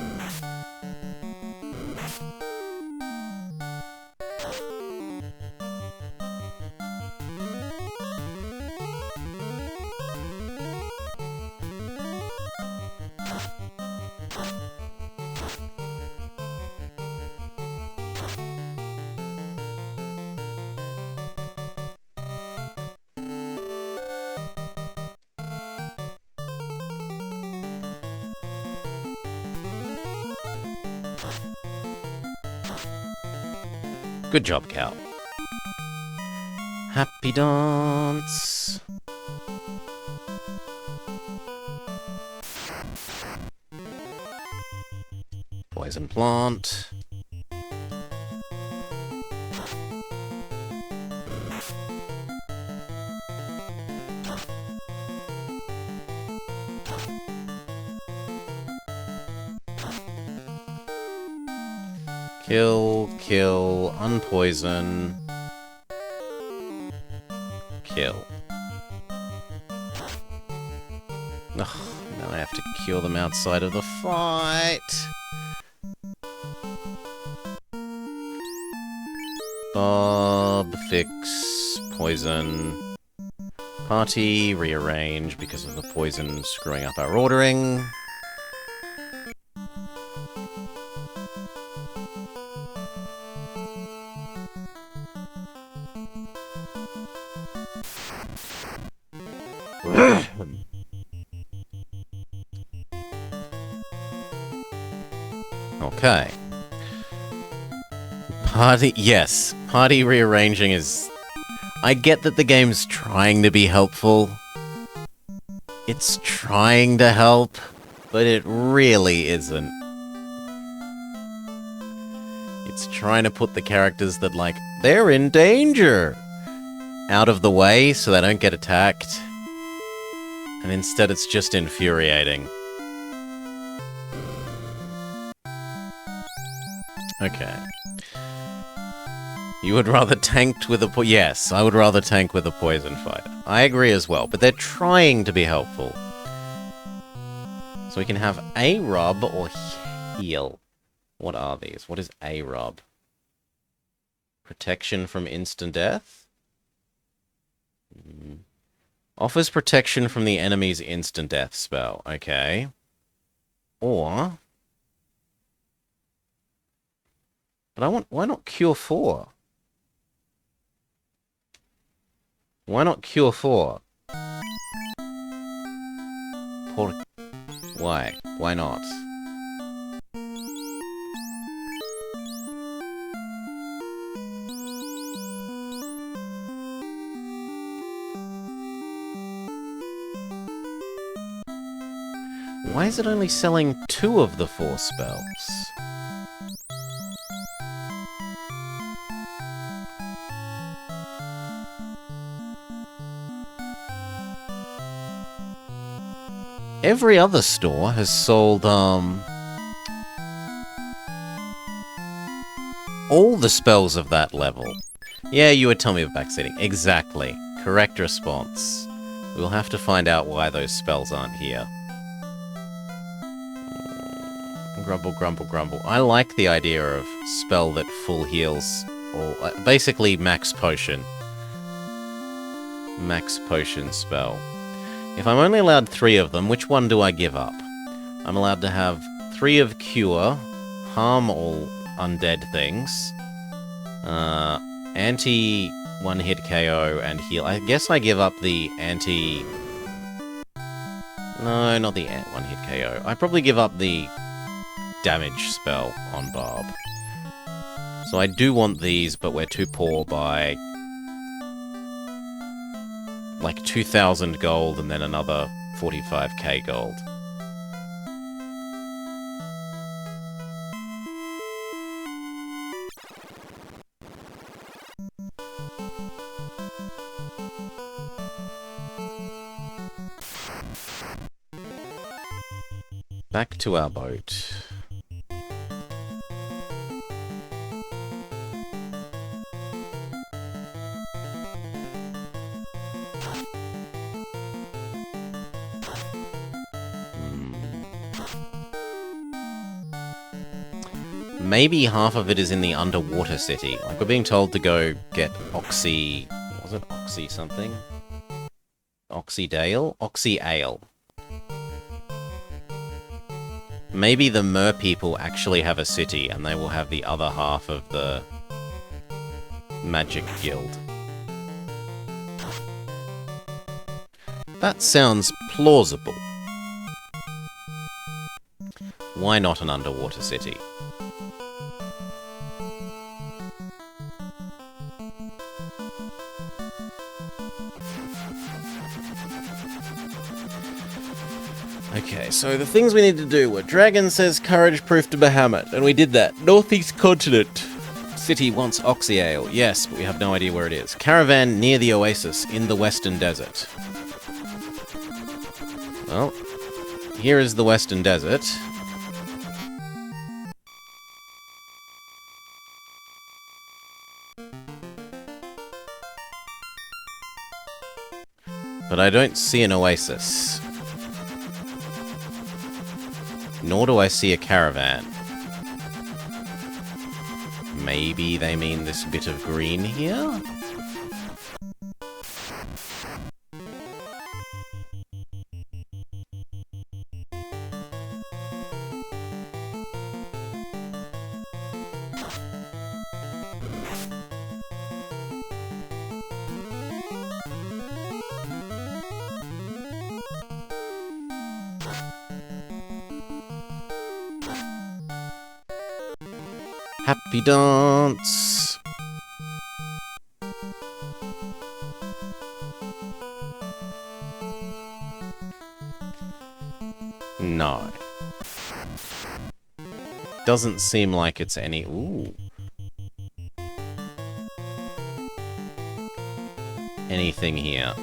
Good job, Cal. Happy dance. Poison plant. Kill, kill, unpoison. Kill. Ugh, now I have to cure them outside of the fight. Bob, fix, poison. Party, rearrange because of the poison screwing up our ordering. Okay. Party... Yes. Party rearranging is... I get that the game's trying to be helpful. It's trying to help, but it really isn't. It's trying to put the characters that, like, they're in danger! out of the way so they don't get attacked. And instead it's just infuriating. Okay. You would rather tanked with a yes, I would rather tank with a poison fighter. I agree as well, but they're trying to be helpful. So we can have a rub or heal. What are these? What is a rub? Protection from instant death? Offers protection from the enemy's instant death spell. Okay. Or... But I want... Why not Cure 4? Why not Cure 4? Why? Why not? Why is it only selling 2 of the 4 spells? Every other store has sold, all the spells of that level. Yeah, you would tell me of backseating. Exactly. Correct response. We'll have to find out why those spells aren't here. Grumble, grumble, grumble. I like the idea of spell that full heals, or basically max potion. Max potion spell. If I'm only allowed 3 of them, which one do I give up? I'm allowed to have 3 of Cure, harm all undead things, anti one-hit KO, and heal. I guess I give up the anti... No, not the one-hit KO. I probably give up the damage spell on Barb. So I do want these, but we're too poor by... like 2,000 gold and then another 45k gold. Back to our boat. Maybe half of it is in the underwater city. Like, we're being told to go get Oxy... Was it Oxy something? Oxydale? Oxy Ale. Maybe the Mer people actually have a city, and they will have the other half of the Magic Guild. That sounds plausible. Why not an underwater city? Okay, so the things we need to do were Dragon says courage proof to Bahamut, and we did that. Northeast continent. City wants Oxy Ale. Yes, but we have no idea where it is. Caravan near the oasis in the western desert. Well, here is the western desert. But I don't see an oasis. Nor do I see a caravan. Maybe they mean this bit of green here? Happy dance! No. Doesn't seem like it's any... Ooh. anything here.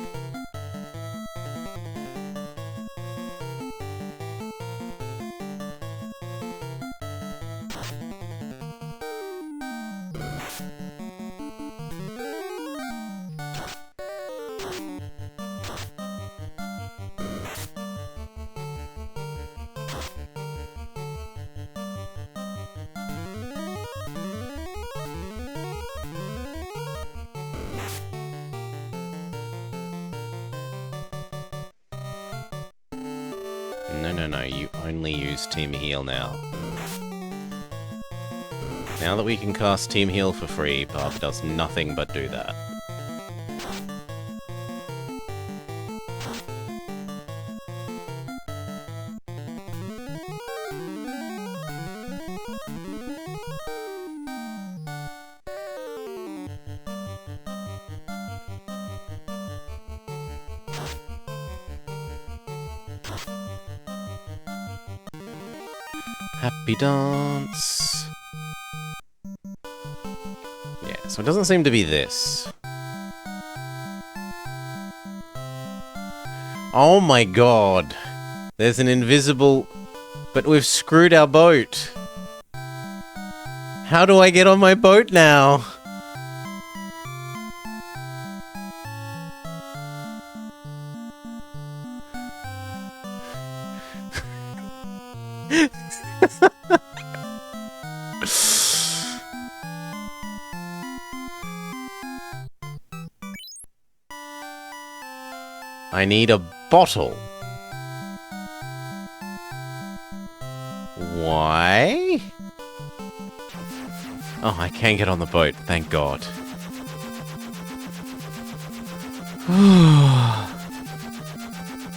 No, you only use Team Heal now. Now that we can cast Team Heal for free, Barb does nothing but do that. Happy dance. Yeah, so it doesn't seem to be this. Oh my god. There's an invisible... But we've screwed our boat. How do I get on my boat now? I need a bottle. Why? Oh, I can get on the boat, thank God.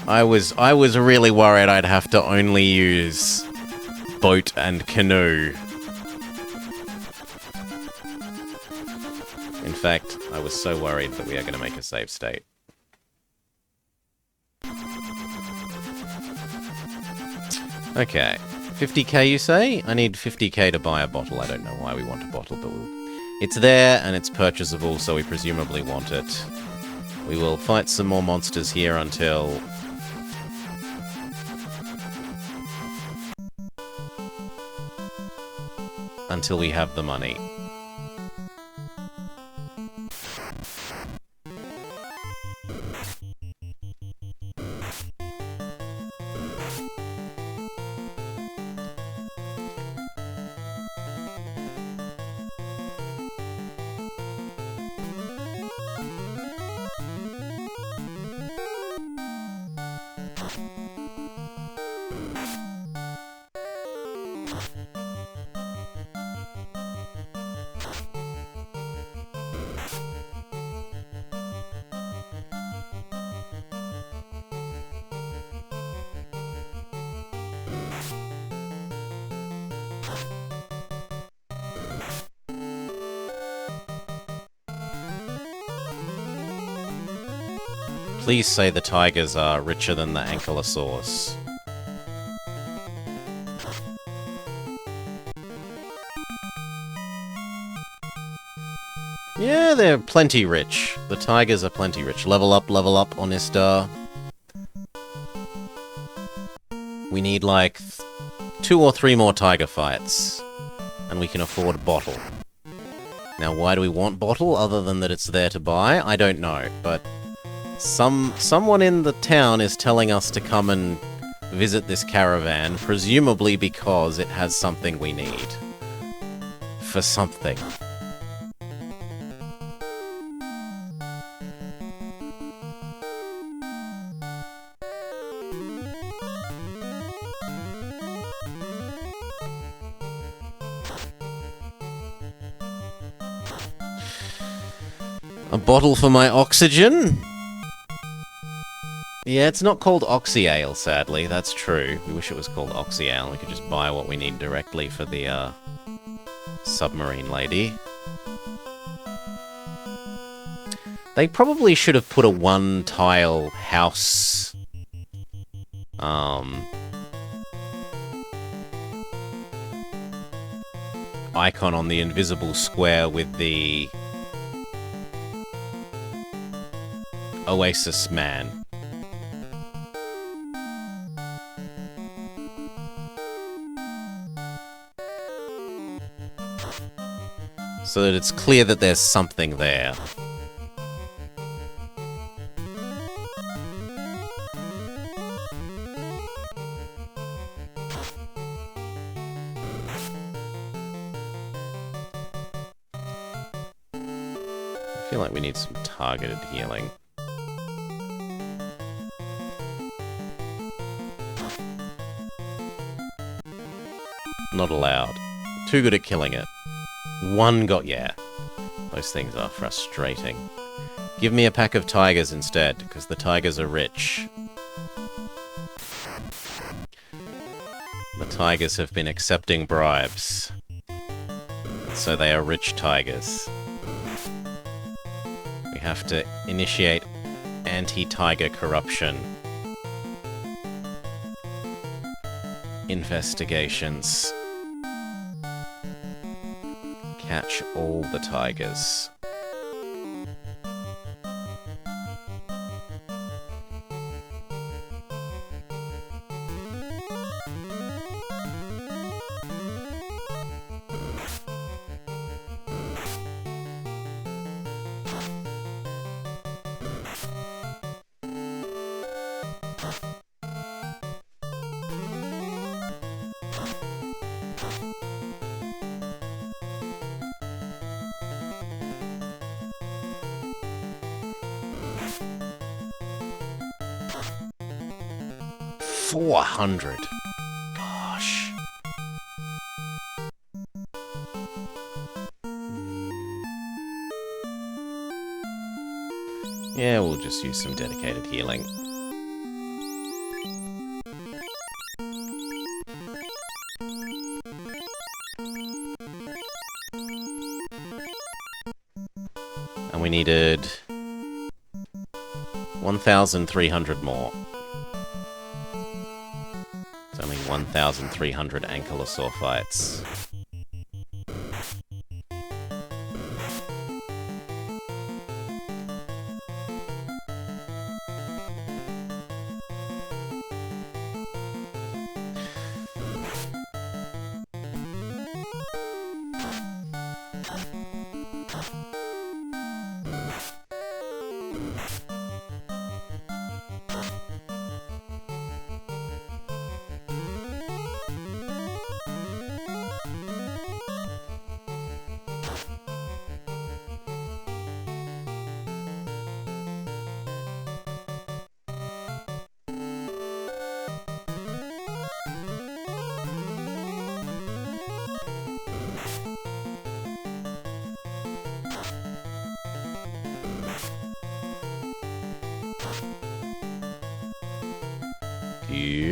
I was really worried I'd have to only use boat and canoe. In fact, I was so worried that we are going to make a save state. Okay, 50k you say? I need 50k to buy a bottle. I don't know why we want a bottle, but it's there and it's purchasable, so we presumably want it. We will fight some more monsters here until... until we have the money. Please say the tigers are richer than the ankylosaurs. Yeah, they're plenty rich. The tigers are plenty rich. Level up, Onistar. We need like 2 or 3 more tiger fights. And we can afford a bottle. Now, why do we want bottle other than that it's there to buy? I don't know, but... Someone in the town is telling us to come and visit this caravan, presumably because it has something we need. For something. A bottle for my oxygen? Yeah, it's not called Oxyale, sadly. That's true. We wish it was called Oxyale. We could just buy what we need directly for the, submarine lady. They probably should have put a one-tile house, icon on the invisible square with the... Oasis Man. So that it's clear that there's something there. I feel like we need some targeted healing. Not allowed. Too good at killing it. One got... yeah. Those things are frustrating. Give me a pack of tigers instead, because the tigers are rich. The tigers have been accepting bribes. So they are rich tigers. We have to initiate anti-tiger corruption investigations. Catch all the tigers. $400. Gosh. Yeah, we'll just use some dedicated healing. And we needed 1,300 more. It's only 1,300 ankylosaur fights.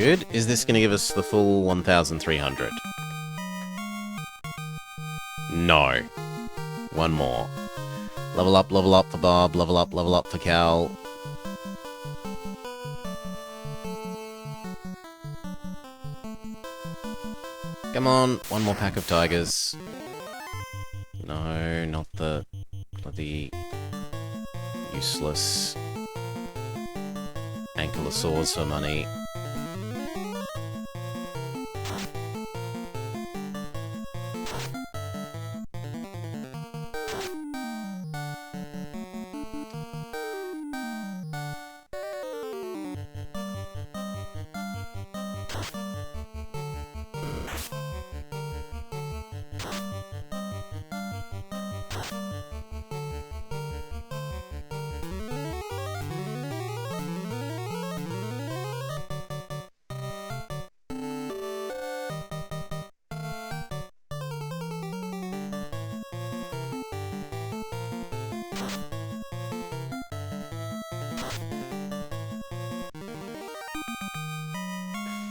Good. Is this going to give us the full 1,300? No. One more. Level up for Bob. Level up for Cal. Come on, one more pack of tigers. No, not the bloody useless ankylosaurs for money.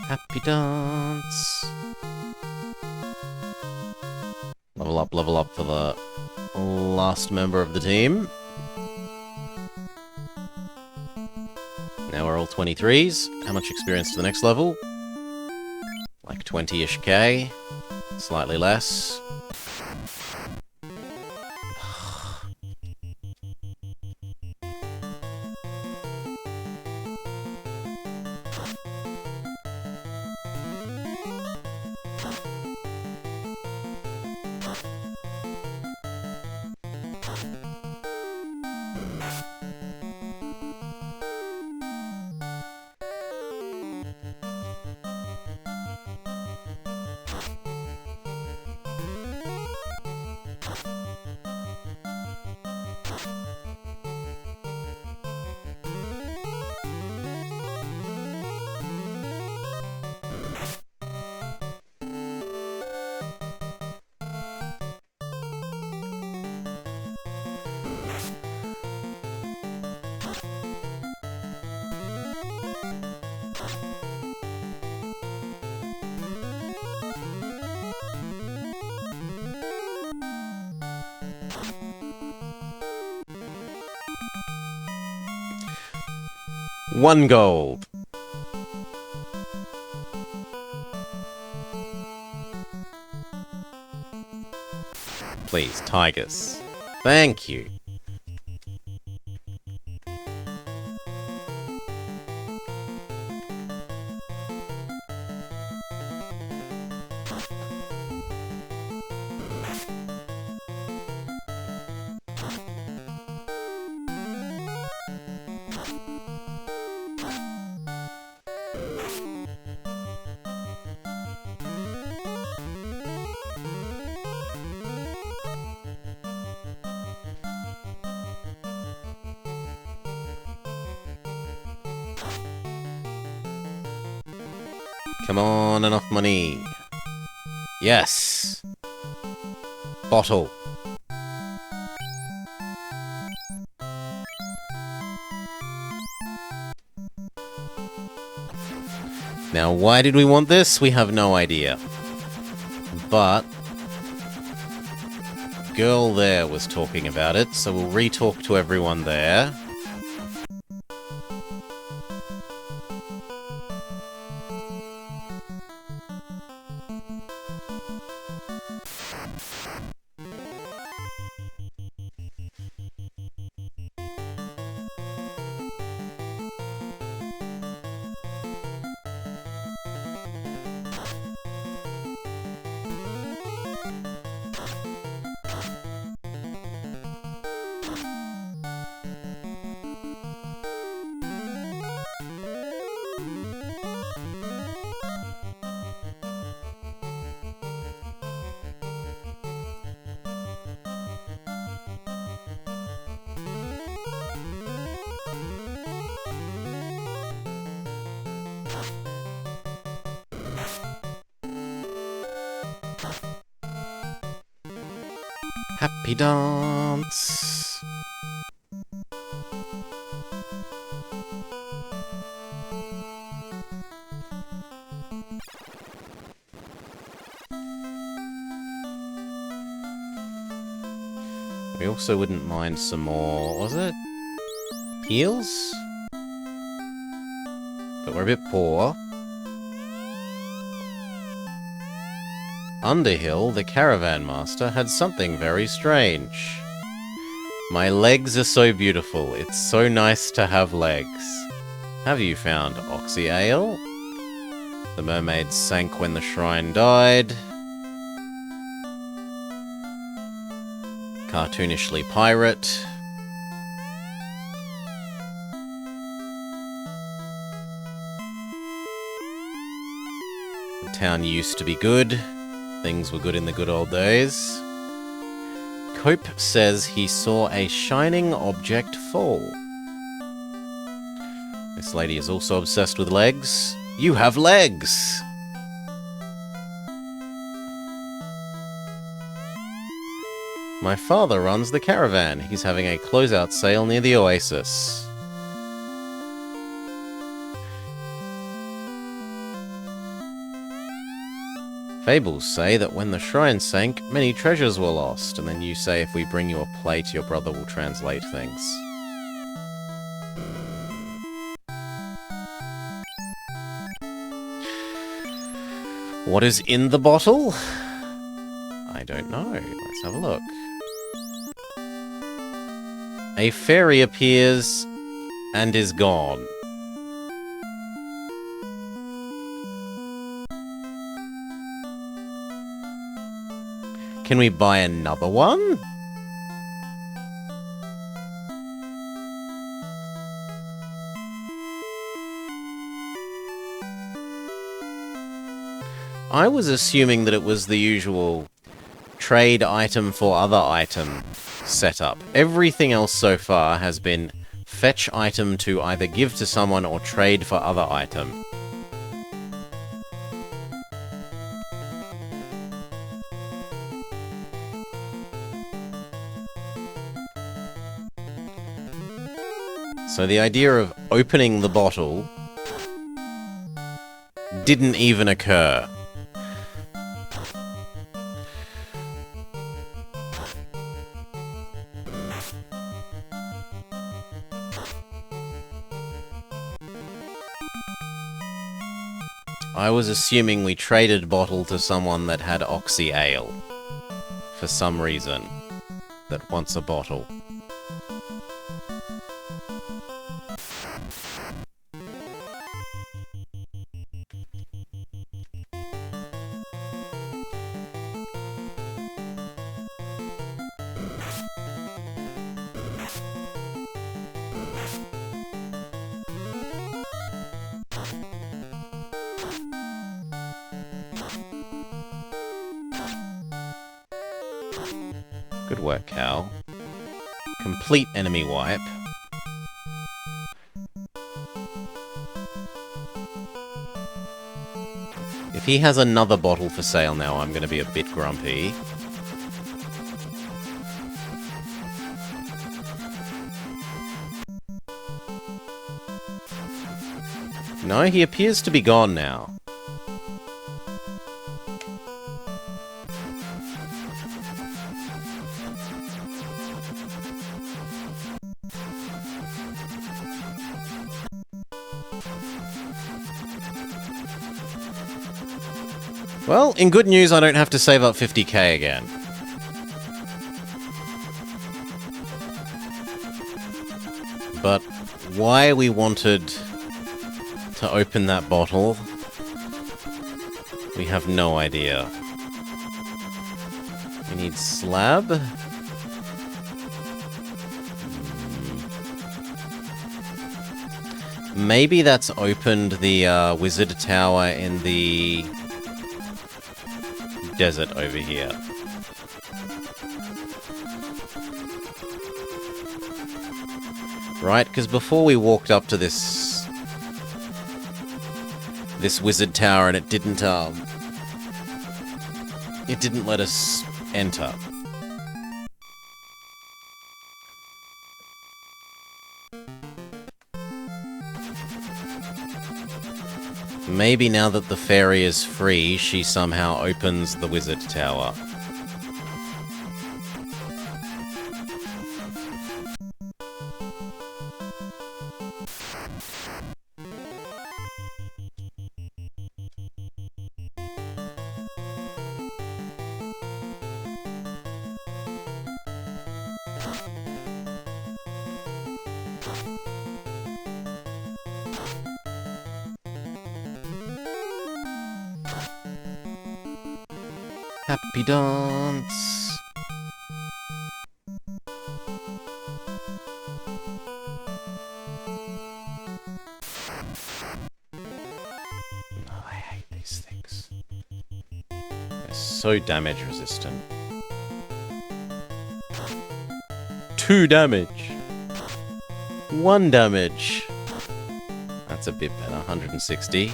Happy dance. Level up for the last member of the team. Now we're all 23s. How much experience to the next level? Like 20-ish K. Slightly less. One gold. Please, tigers. Thank you. Come on, enough money. Yes. Bottle. Now, why did we want this? We have no idea. But girl there was talking about it, so we'll re-talk to everyone there. Happy dance! We also wouldn't mind some more, was it? Peels? But we're a bit poor. Underhill, the caravan master, had something very strange. My legs are so beautiful. It's so nice to have legs. Have you found Oxy Ale? The mermaid sank when the shrine died. Cartoonishly pirate. The town used to be good. Things were good in the good old days. Cope says he saw a shining object fall. This lady is also obsessed with legs. You have legs! My father runs the caravan. He's having a closeout sale near the oasis. Fables say that when the shrine sank, many treasures were lost, and then you say if we bring you a plate, your brother will translate things. What is in the bottle? I don't know. Let's have a look. A fairy appears and is gone. Can we buy another one? I was assuming that it was the usual trade item for other item setup. Everything else so far has been fetch item to either give to someone or trade for other item. So the idea of opening the bottle didn't even occur. I was assuming we traded bottle to someone that had Oxy Ale. For some reason. That wants a bottle. Good work, Cal. Complete enemy wipe. If he has another bottle for sale now, I'm going to be a bit grumpy. No, he appears to be gone now. Well, in good news, I don't have to save up 50k again. But why we wanted to open that bottle, we have no idea. We need slab. Maybe that's opened the wizard tower in the desert over here. Right, because before we walked up to this wizard tower and it didn't let us enter. Maybe now that the fairy is free, she somehow opens the wizard tower. Happy dance. Oh, I hate these things. They're so damage resistant. 2 damage. 1 damage. That's a bit better. 160.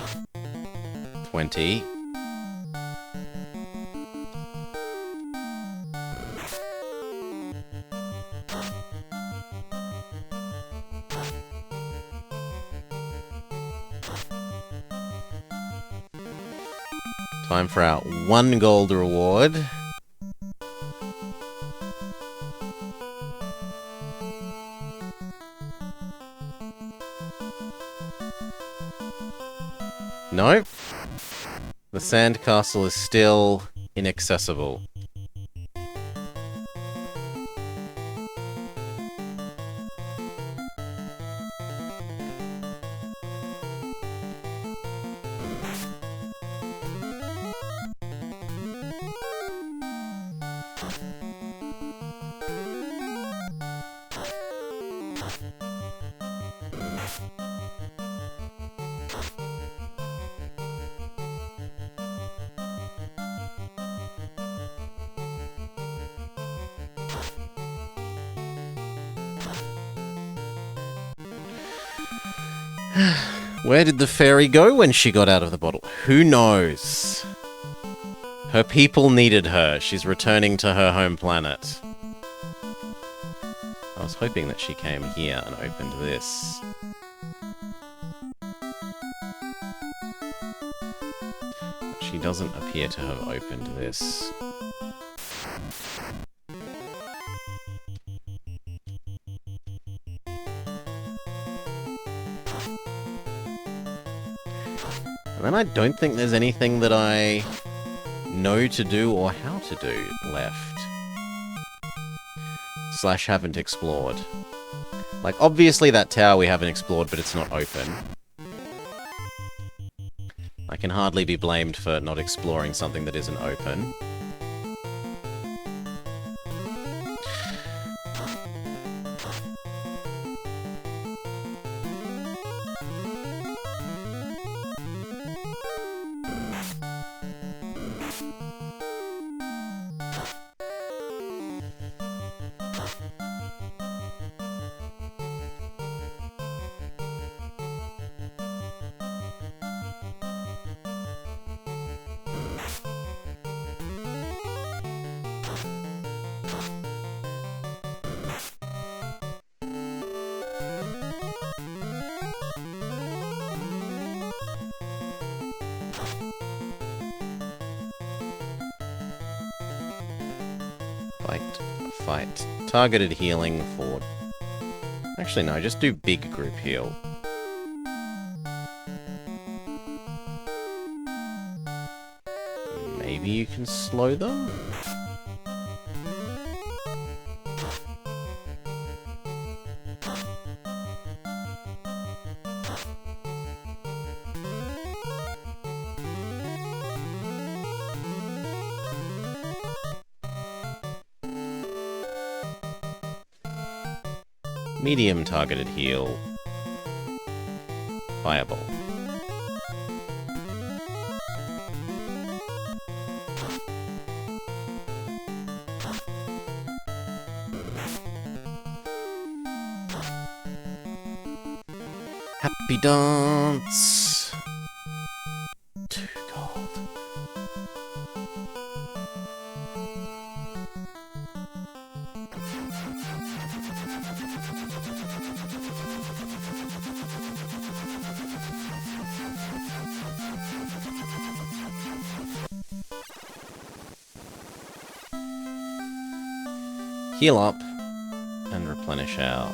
20. Time for our 1 gold reward. Nope. The sandcastle is still inaccessible. Where did the fairy go when she got out of the bottle? Who knows? Her people needed her. She's returning to her home planet. I was hoping that she came here and opened this. But she doesn't appear to have opened this. And then I don't think there's anything that I know to do or how to do left. Slash haven't explored. Like, obviously that tower we haven't explored, but it's not open. I can hardly be blamed for not exploring something that isn't open. Fight. Targeted healing for... Actually, no, just do big group heal. Maybe you can slow them? Medium targeted heal. Fireball. Happy dance! 2 gold. Heal up and replenish our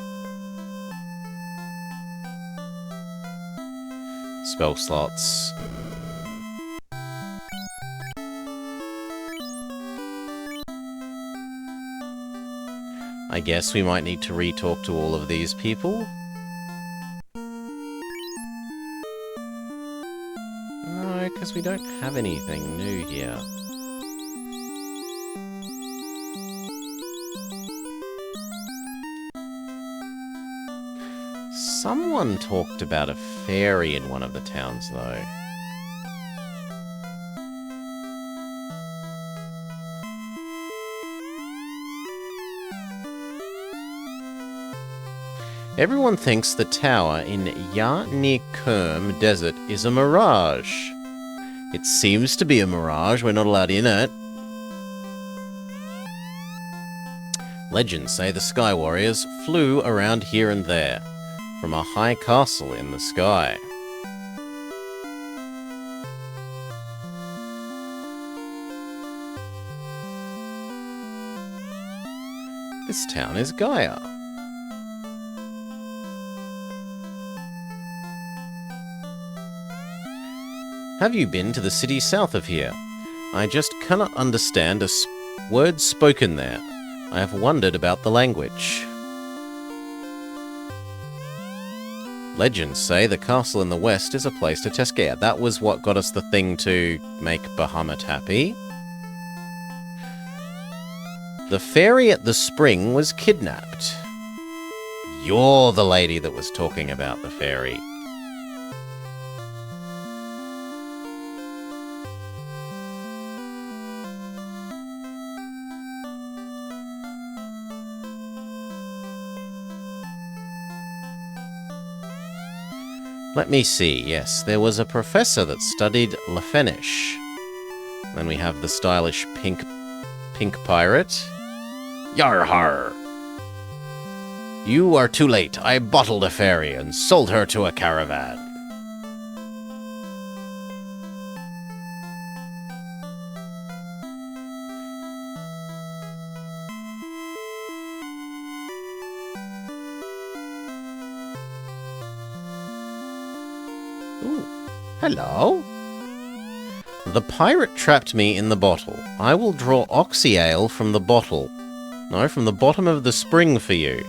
spell slots. I guess we might need to re-talk to all of these people. No, because we don't have anything new here. Someone talked about a fairy in one of the towns, though. Everyone thinks the tower in Yarnikerm Desert is a mirage. It seems to be a mirage. We're not allowed in it. Legends say the Sky Warriors flew around here and there, from a high castle in the sky. This town is Gaia. Have you been to the city south of here? I just cannot understand a word spoken there. I have wondered about the language. Legends say the castle in the west is a place to test gear. That was what got us the thing to make Bahamut happy. The fairy at the spring was kidnapped. You're the lady that was talking about the fairy. Let me see. Yes, there was a professor that studied Lefenish. Then we have the stylish pink pirate. Yar har! You are too late. I bottled a fairy and sold her to a caravan. Ooh. Hello? The pirate trapped me in the bottle. I will draw oxy ale from the bottle. No, from the bottom of the spring for you.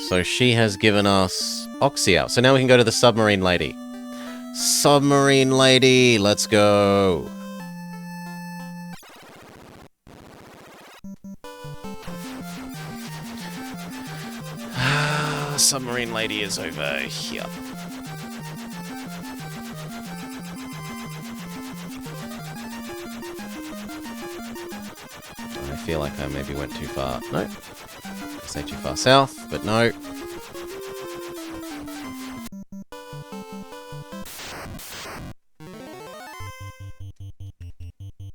So she has given us oxy ale. So now we can go to the submarine lady. Submarine lady, let's go. Submarine lady is over here. I feel like I maybe went too far. No. I say too far south, but no.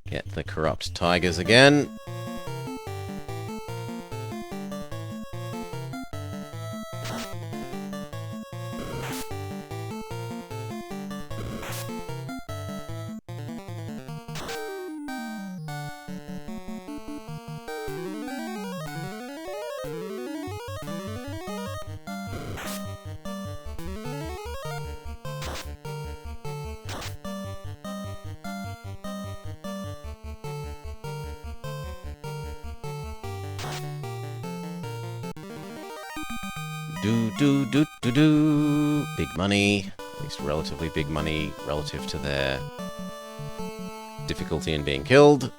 Get the corrupt tigers again. Do. Big money. At least relatively big money relative to their difficulty in being killed.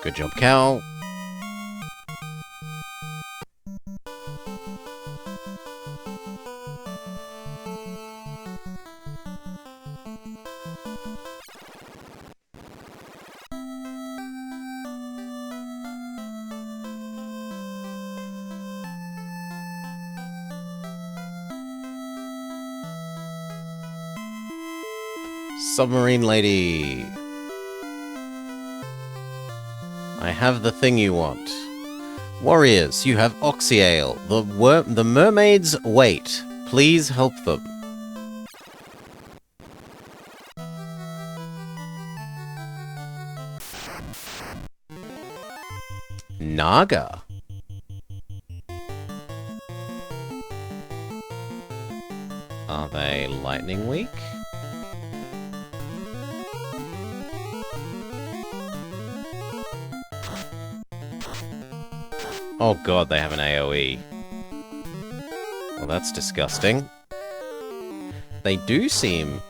Good job, Cal. Submarine lady. I have the thing you want. Warriors, you have oxy ale. The mermaids wait. Please help them. Naga. Are they lightning weak? Oh god, they have an AoE. Well, that's disgusting. They do seem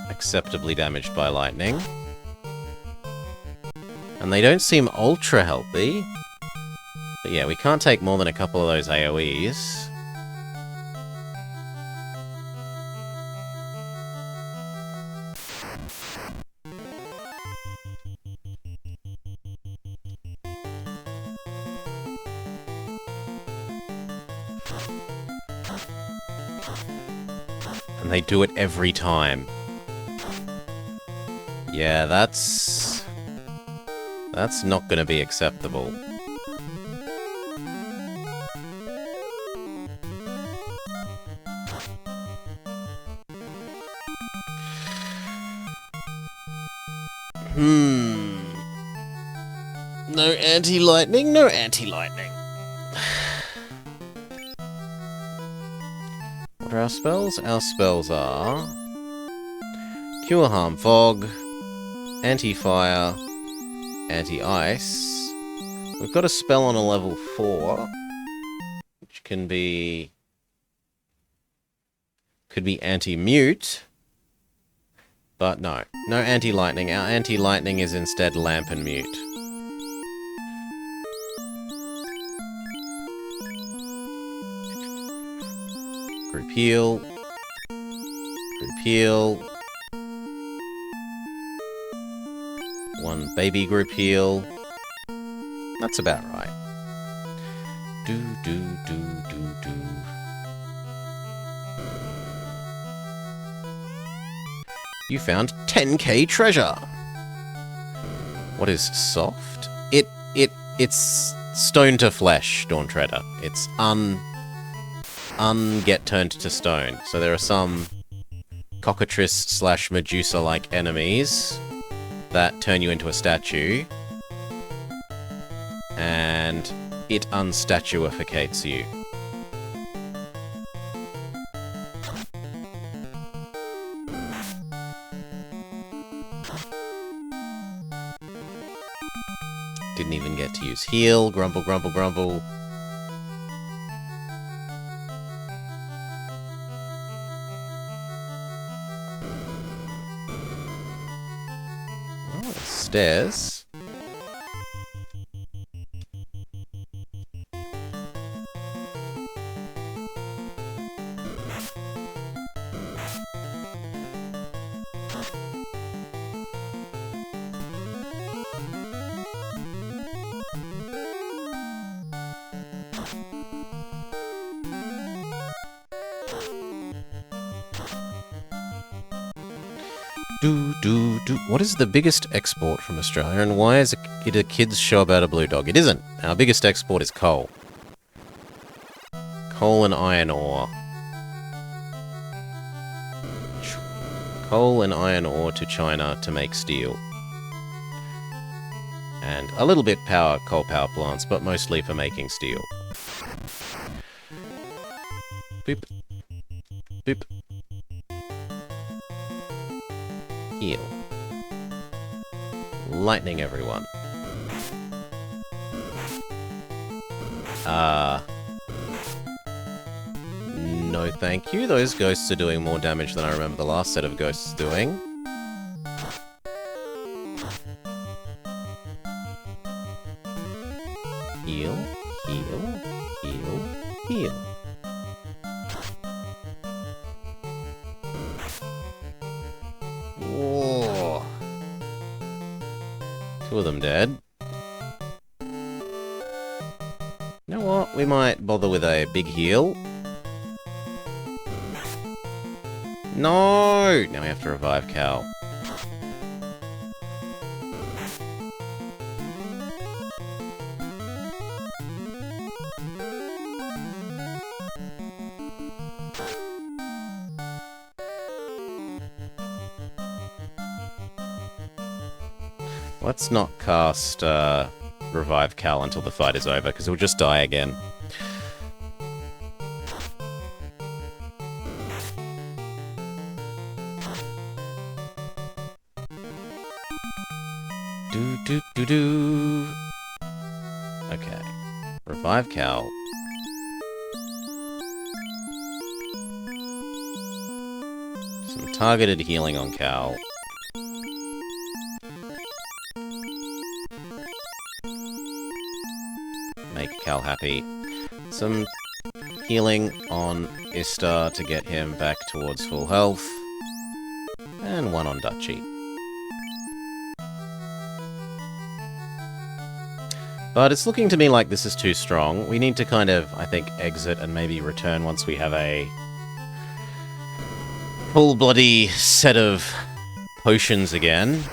acceptably damaged by lightning. And they don't seem ultra healthy. But yeah, we can't take more than a couple of those AoEs. And they do it every time. Yeah, that's not gonna be acceptable. No anti-lightning, no anti-lightning. What are our spells? Our spells are Cure Harm Fog, Anti-Fire, Anti-Ice. We've got a spell on a level 4, which could be Anti-Mute. But no. No anti-lightning. Our anti-lightning is instead lamp and mute. Group heal. Group heal. One baby group heal. That's about right. Do, do, do, do, do. You found 10k treasure! What is soft? It's stone to flesh, Dawn Treader. It's get turned to stone. So there are some cockatrice slash Medusa-like enemies that turn you into a statue, and it unstatuificates you. Didn't even get to use heal. Grumble, grumble, grumble. Oh, stairs. What is the biggest export from Australia, and why is it a kids' show about a blue dog? It isn't. Our biggest export is coal. Coal and iron ore. Coal and iron ore to China to make steel. And a little bit coal power plants, but mostly for making steel. Boop. Boop. Heal. Lightning, everyone. No thank you. Those ghosts are doing more damage than I remember the last set of ghosts doing. Heal, heal, heal, heal. Whoa. Two of them dead. You know what? We might bother with a big heal. No! Now we have to revive Cal. Let's not cast Revive Cal until the fight is over, because he'll just die again. Do. Okay. Revive Cal. Some targeted healing on Cal. Make Cal happy. Some healing on Istar to get him back towards full health. And one on Dutchy. But it's looking to me like this is too strong. We need to kind of, I think, exit and maybe return once we have a full bloody set of potions again.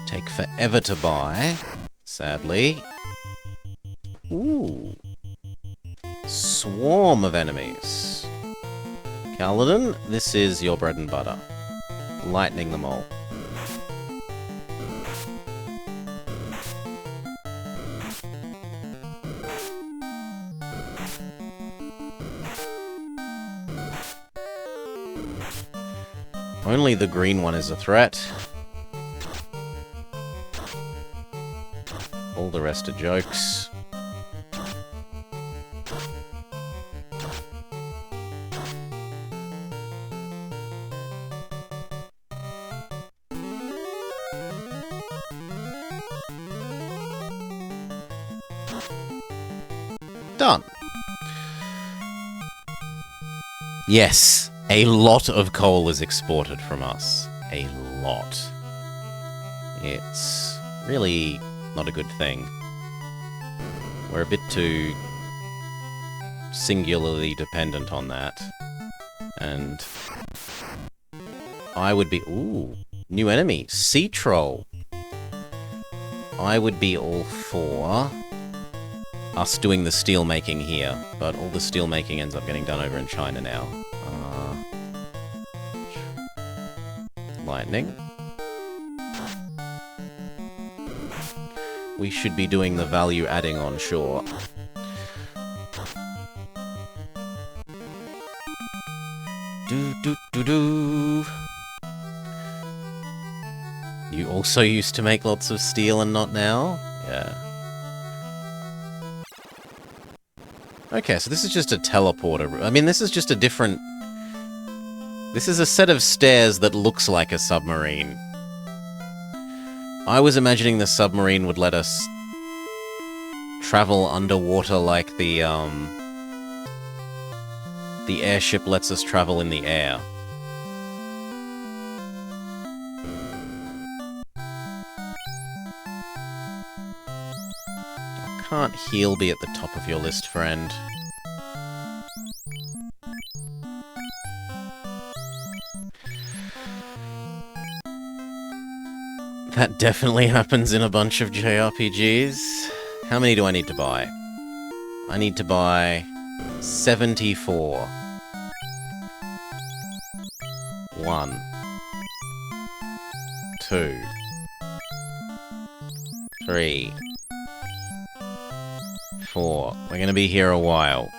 Take forever to buy, sadly. Ooh. Swarm of enemies. Kaladin, this is your bread and butter. Lightning them all. Only the green one is a threat. All the rest are jokes. Done. Yes, a lot of coal is exported from us. A lot. It's really not a good thing. We're a bit too singularly dependent on that. And I would be... Ooh, new enemy. Sea Troll. I would be all for us doing the steel making here, but all the steel making ends up getting done over in China now. Lightning. We should be doing the value adding on shore. Do. You also used to make lots of steel and not now? Yeah. Okay, so this is just a teleporter. I mean, this is just a different... This is a set of stairs that looks like a submarine. I was imagining the submarine would let us travel underwater like the airship lets us travel in the air. Can't heal be at the top of your list, friend? That definitely happens in a bunch of JRPGs. How many do I need to buy? I need to buy 74. 1. 2. 3. 4. We're gonna be here a while.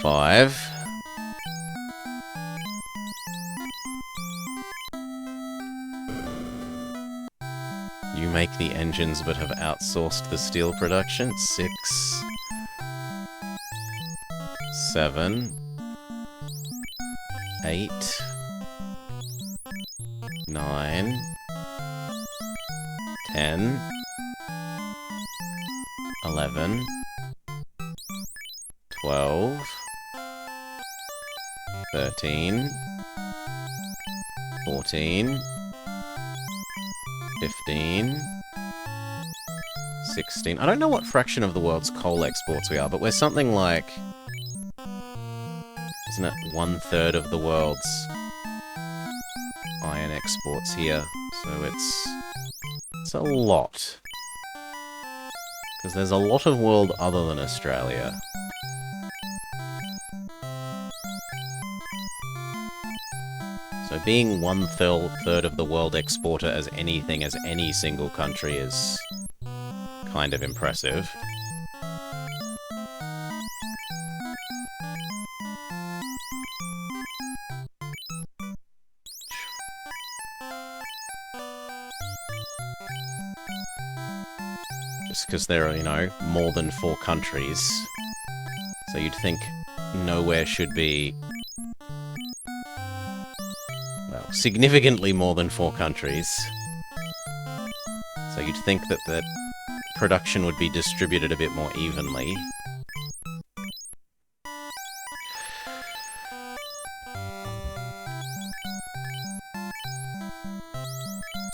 5. You make the engines but have outsourced the steel production. 6. 7. 8. 9. 10. 11, 12, 13, 14, 15, 16. I don't know what fraction of the world's coal exports we are, but we're something like... Isn't it 1/3 of the world's iron exports here? So it's a lot. Because there's a lot of world other than Australia. So being 1/3 of the world exporter as anything as any single country is kind of impressive. Just because there are, you know, more than 4 countries. So you'd think nowhere should be... Well, significantly more than 4 countries. So you'd think that the production would be distributed a bit more evenly.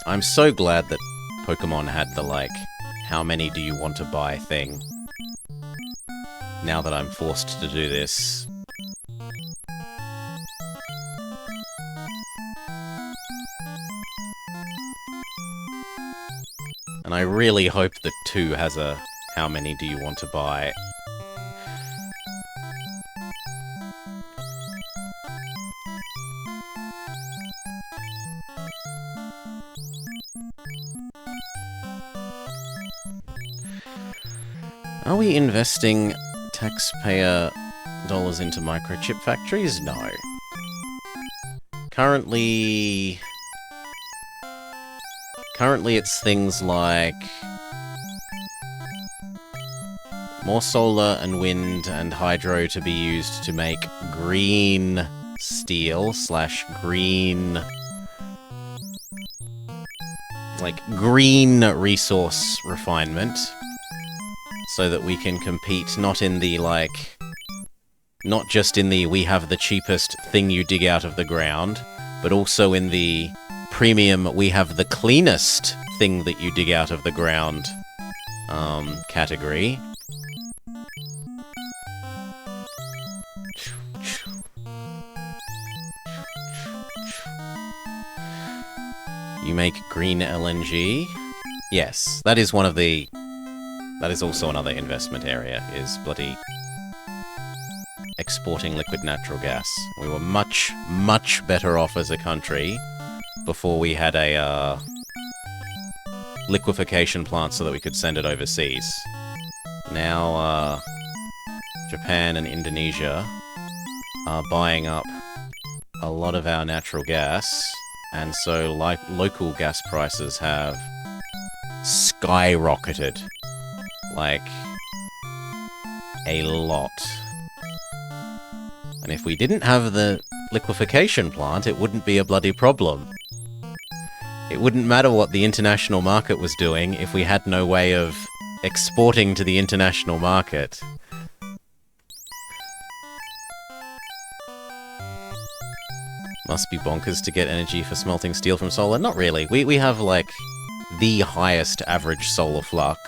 I'm so glad that Pokemon had the, like, how many do you want to buy thing. Now that I'm forced to do this. And I really hope that 2 has a how many do you want to buy. Are we investing taxpayer dollars into microchip factories? No. Currently it's things like more solar and wind and hydro to be used to make green steel / green... like, green resource refinement. So that we can compete not in the, like... not just in the we have the cheapest thing you dig out of the ground, but also in the premium we have the cleanest thing that you dig out of the ground category. You make green LNG. Yes, that is one of the... that is also another investment area, is bloody exporting liquid natural gas. We were much, much better off as a country before we had a liquefaction plant so that we could send it overseas. Now, Japan and Indonesia are buying up a lot of our natural gas, and so local gas prices have skyrocketed. Like, a lot. And if we didn't have the liquefaction plant, it wouldn't be a bloody problem. It wouldn't matter what the international market was doing if we had no way of exporting to the international market. Must be bonkers to get energy for smelting steel from solar. Not really. We have, like, the highest average solar flux.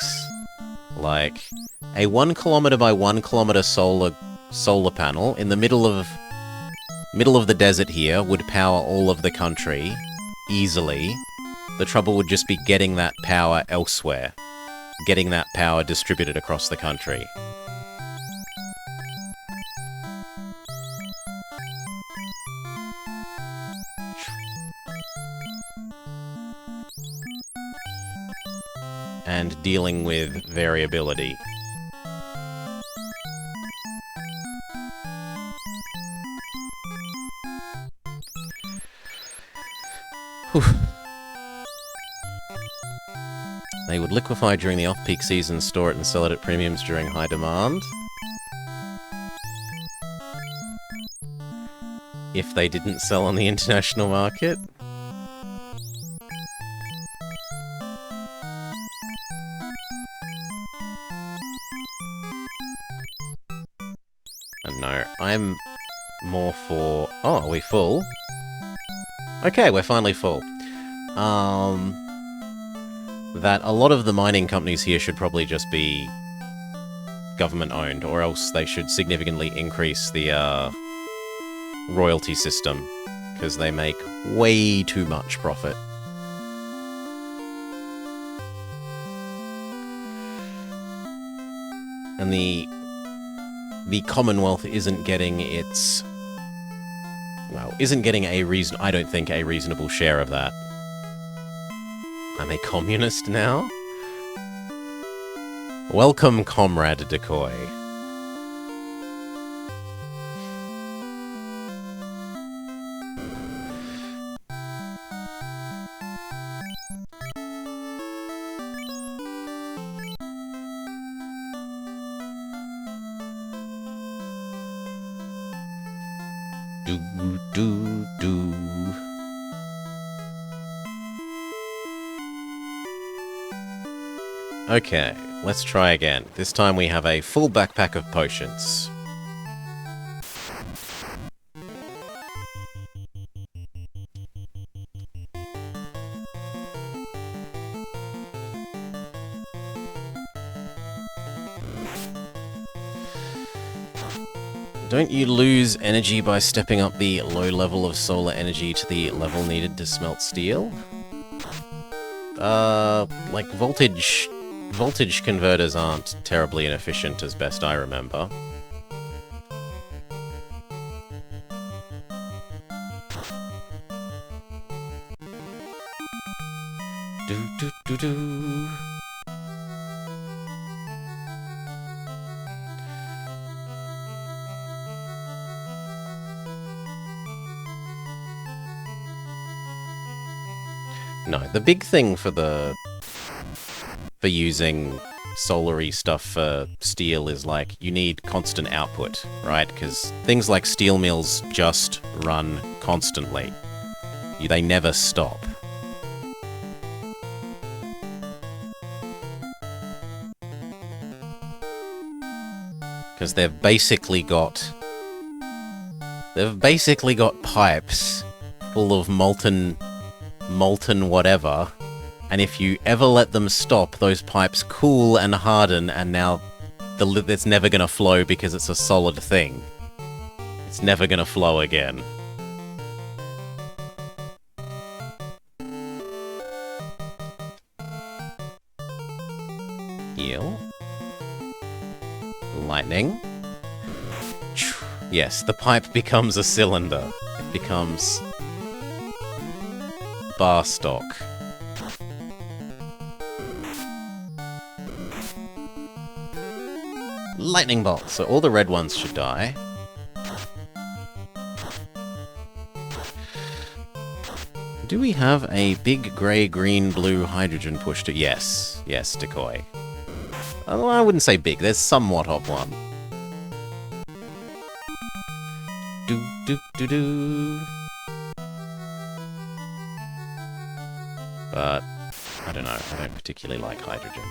Like, a 1 kilometer by 1 kilometer solar panel in the middle of the desert here would power all of the country easily. The trouble would just be getting that power elsewhere. Getting that power distributed across the country. And dealing with variability. Whew. They would liquefy during the off-peak season, store it and sell it at premiums during high demand. If they didn't sell on the international market. No, I'm more for... Oh, are we full? Okay, we're finally full. That a lot of the mining companies here should probably just be government-owned, or else they should significantly increase the royalty system, because they make way too much profit. And the Commonwealth isn't getting its... well, isn't getting I don't think, a reasonable share of that. I'm a communist now? Welcome, Comrade Decoy. Do. Okay, let's try again. This time we have a full backpack of potions. Don't you lose energy by stepping up the low level of solar energy to the level needed to smelt steel? Like voltage converters aren't terribly inefficient as best I remember. Do. No, the big thing for using solar-y stuff for steel is like you need constant output, right? Because things like steel mills just run constantly. They never stop. Because they've basically got pipes full of molten whatever, and if you ever let them stop, those pipes cool and harden, and now it's never gonna flow because it's a solid thing. It's never gonna flow again. Heal. Lightning. Yes, the pipe becomes a cylinder. It becomes bar stock. Lightning bolt. So all the red ones should die. Do we have a big grey, green, blue hydrogen push to... Yes. Yes, decoy. Oh, I wouldn't say big. There's somewhat of one. Do. But, I don't know. I don't particularly like hydrogen.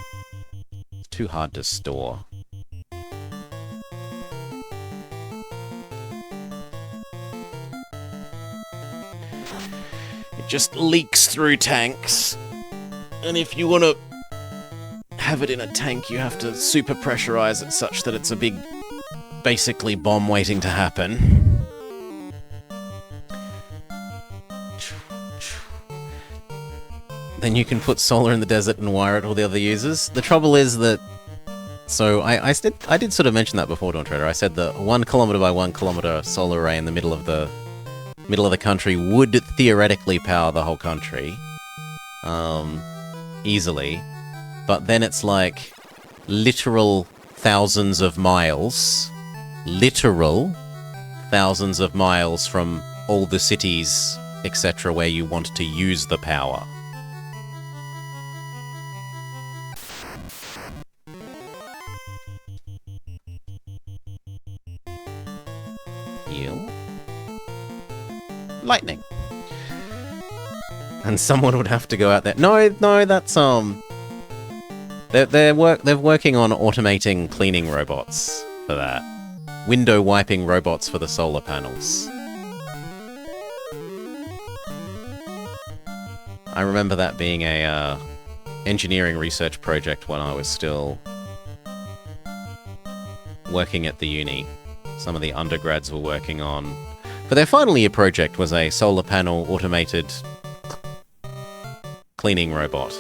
It's too hard to store. It just leaks through tanks. And if you want to have it in a tank, you have to super pressurize it such that it's a big, basically, bomb waiting to happen. Then you can put solar in the desert and wire it to all the other users. The trouble is that... So, I did sort of mention that before, Dawn Trader. I said the 1 kilometer by 1 kilometer solar array in the middle of the country would theoretically power the whole country. Easily. But then it's like literal thousands of miles. Literal thousands of miles from all the cities, etc., where you want to use the power. Heal. Lightning. And someone would have to go out there. No, that's they're working on automating cleaning robots for that. Window wiping robots for the solar panels. I remember that being a engineering research project when I was still working at the uni. Some of the undergrads were working on. For their final year project was a solar panel automated cleaning robot.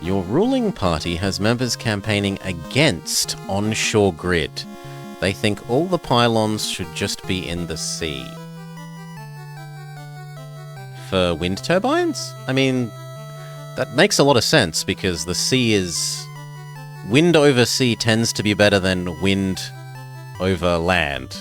Your ruling party has members campaigning against onshore grid. They think all the pylons should just be in the sea. For wind turbines? I mean, that makes a lot of sense because the sea is... Wind over sea tends to be better than wind over land.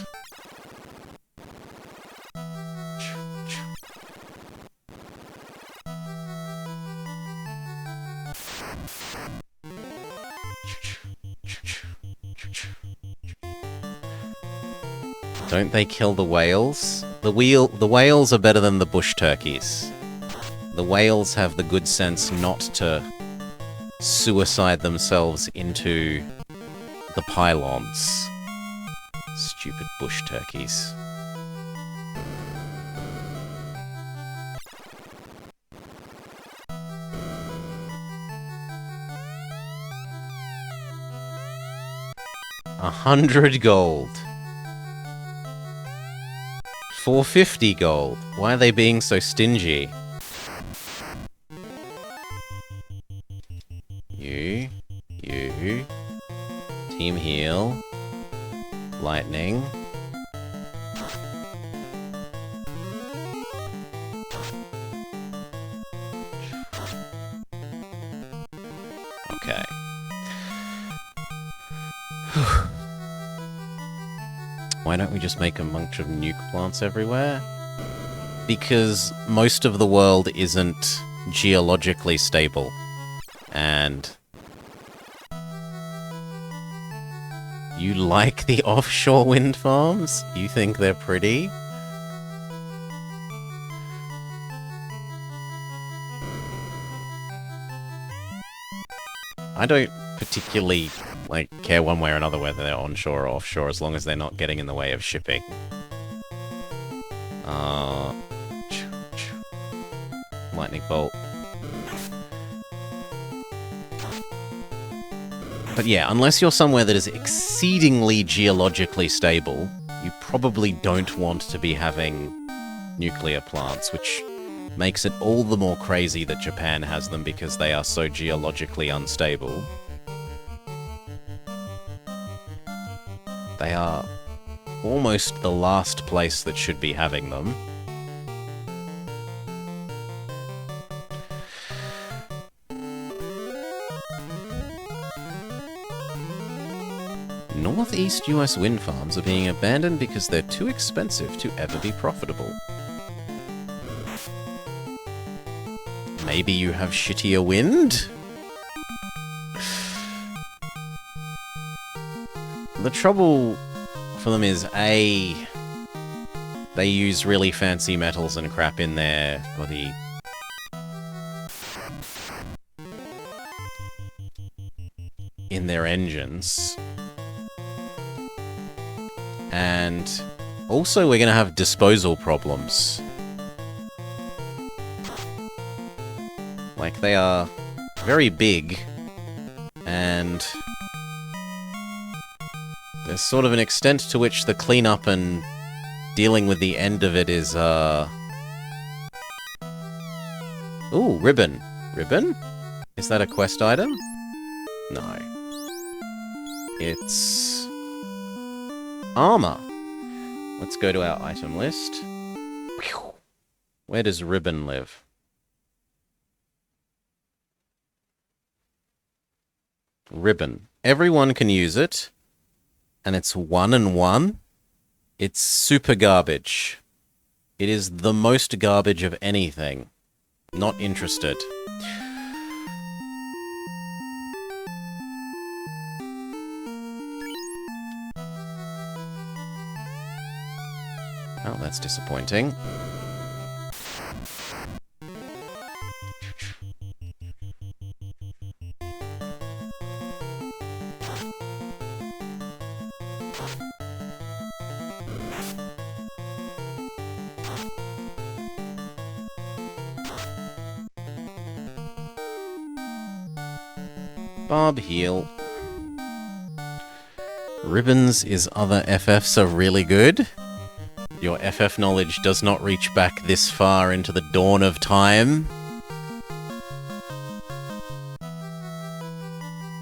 Don't they kill the whales? The whales are better than the bush turkeys. The whales have the good sense not to suicide themselves into the pylons. Stupid bush turkeys. $100 gold. 450 gold. Why are they being so stingy? You. Team heal. Lightning. Okay. Why don't we just make a bunch of nuke plants everywhere? Because most of the world isn't geologically stable. And you like the offshore wind farms? You think they're pretty? I don't particularly care one way or another whether they're onshore or offshore, as long as they're not getting in the way of shipping. Lightning bolt. But yeah, unless you're somewhere that is exceedingly geologically stable, you probably don't want to be having nuclear plants, which makes it all the more crazy that Japan has them because they are so geologically unstable. They are almost the last place that should be having them. Northeast US wind farms are being abandoned because they're too expensive to ever be profitable. Maybe you have shittier wind? The trouble for them is, A, they use really fancy metals and crap in their bloody... in their engines. And also we're going to have disposal problems. Like, they are very big, and there's sort of an extent to which the cleanup and dealing with the end of it is, Ooh, ribbon. Ribbon? Is that a quest item? No. It's... armor. Let's go to our item list. Where does ribbon live? Ribbon. Everyone can use it, and it's 1 and 1. It's super garbage. It is the most garbage of anything. Not interested. Oh, that's disappointing. Bob heal. Ribbons is other FFs are really good. Your FF knowledge does not reach back this far into the dawn of time.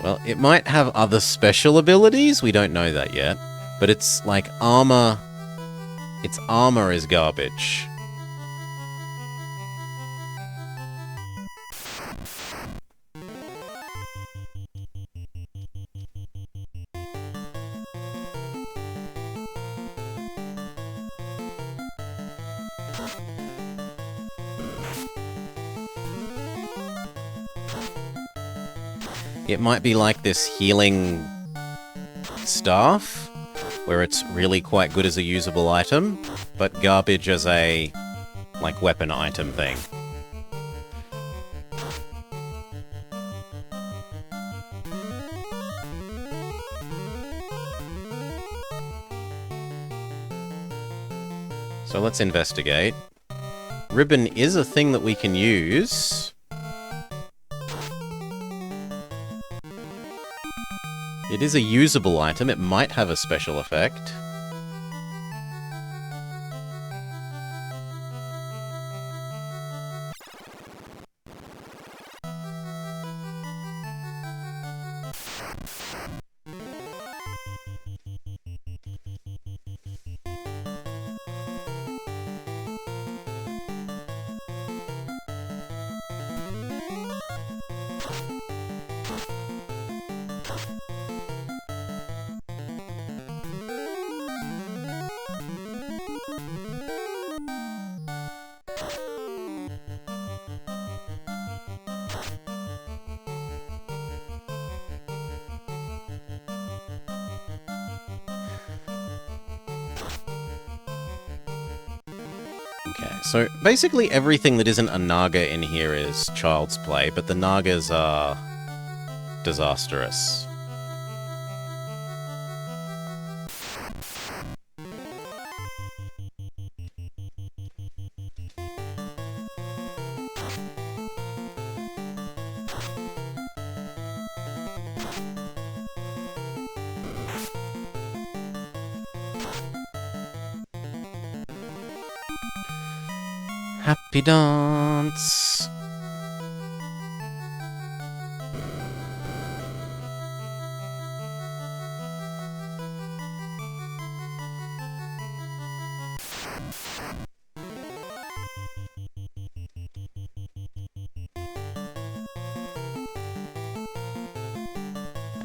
Well, it might have other special abilities, we don't know that yet. But it's like armor... its armor is garbage. It might be like this healing staff, where it's really quite good as a usable item, but garbage as a, like, weapon item thing. So let's investigate. Ribbon is a thing that we can use. It is a usable item, it might have a special effect. Okay, so basically everything that isn't a Naga in here is child's play, but the Nagas are disastrous. Happy dance!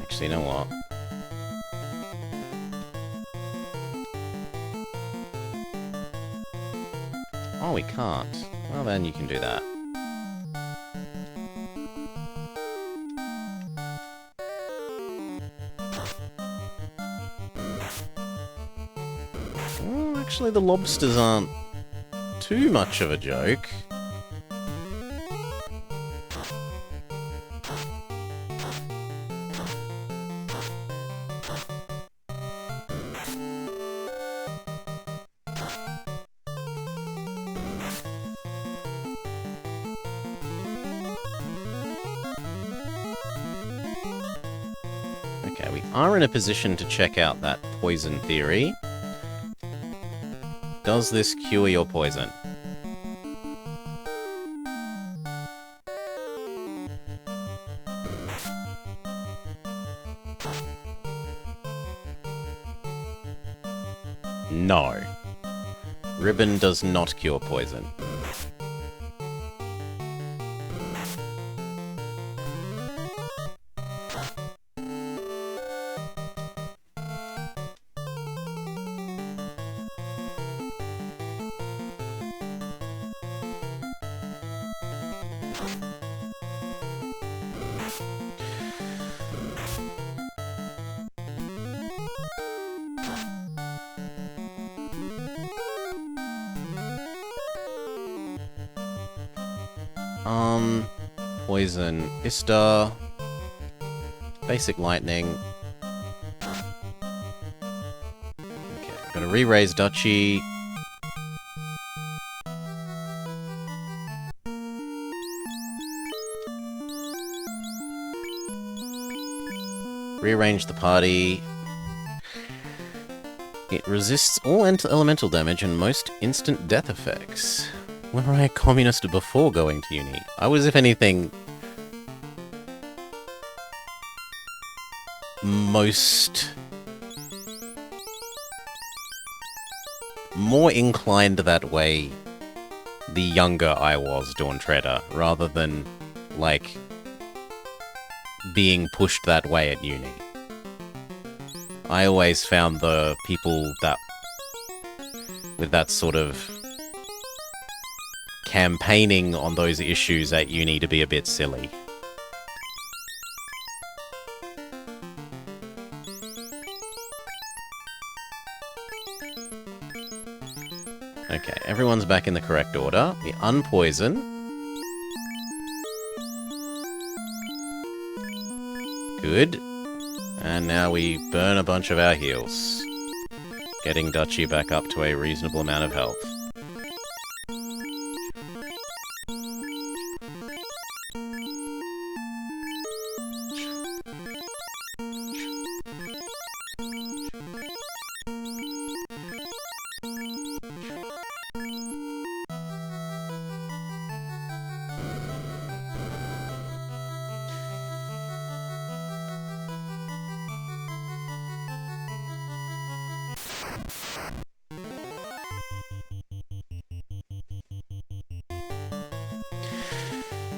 Actually, you know what? Oh, we can't. Well, then you can do that. Well, actually, the lobsters aren't too much of a joke. Okay, we are in a position to check out that poison theory. Does this cure your poison? No. Ribbon does not cure poison. Poison, Ista, basic lightning. Okay, gotta re-raise Duchy. Rearrange the party. It resists all elemental damage and most instant death effects. Were I a communist before going to uni? I was, if anything, more inclined that way the younger I was, Dawn Treader, rather than, like, being pushed that way at uni. I always found the people that, with that sort of campaigning on those issues at uni to be a bit silly. Okay, everyone's back in the correct order. We unpoison. Good. And now we burn a bunch of our heals, getting Duchy back up to a reasonable amount of health.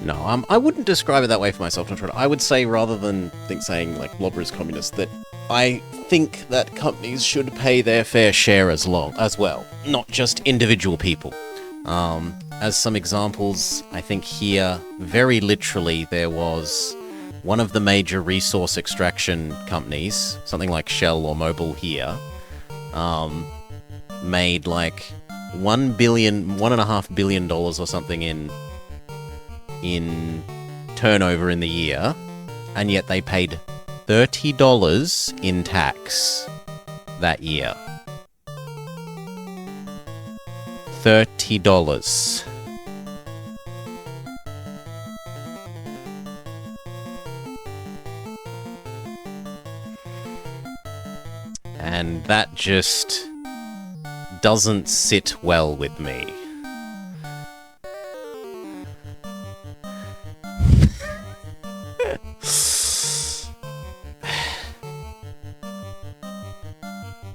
No, I wouldn't describe it that way for myself. I would say, rather than saying like Blobber is communist, that I think that companies should pay their fair share as well, not just individual people. As some examples, I think here, very literally, there was one of the major resource extraction companies, something like Shell or Mobil here, made like $1.5 billion or something in turnover in the year, and yet they paid $30 in tax that year. $30. And that just doesn't sit well with me.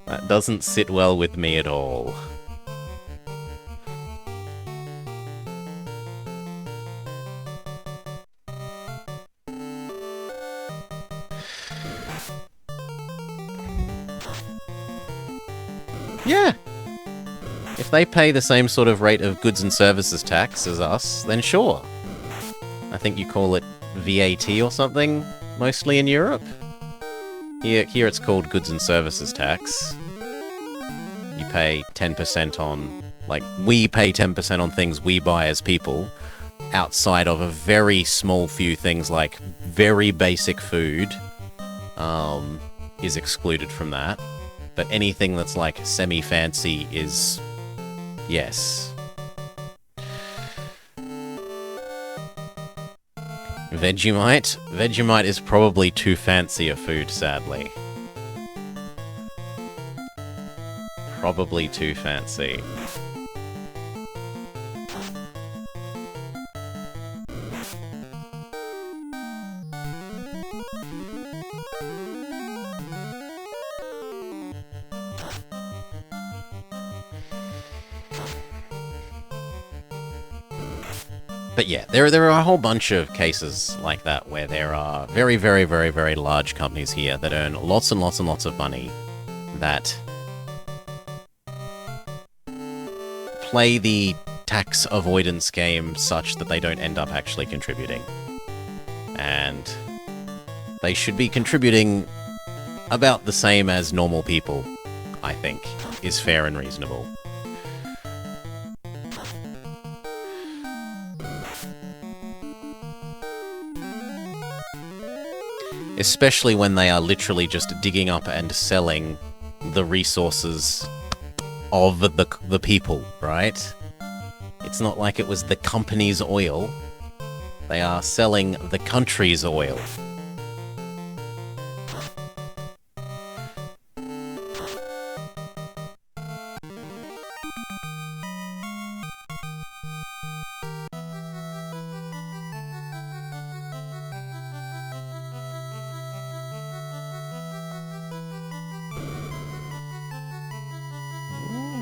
That doesn't sit well with me at all. Yeah. If they pay the same sort of rate of goods and services tax as us, then sure. I think you call it VAT or something, mostly in Europe. Here it's called goods and services tax. You pay 10% on... Like, we pay 10% on things we buy as people, outside of a very small few things like very basic food is excluded from that. But anything that's like semi-fancy is... yes. Vegemite? Vegemite is probably too fancy a food, sadly. Probably too fancy. But yeah, there are a whole bunch of cases like that where there are very, very, very, very large companies here that earn lots and lots and lots of money that play the tax avoidance game such that they don't end up actually contributing. And they should be contributing about the same as normal people, I think, is fair and reasonable. Especially when they are literally just digging up and selling the resources of the people, right? It's not like it was the company's oil. They are selling the country's oil.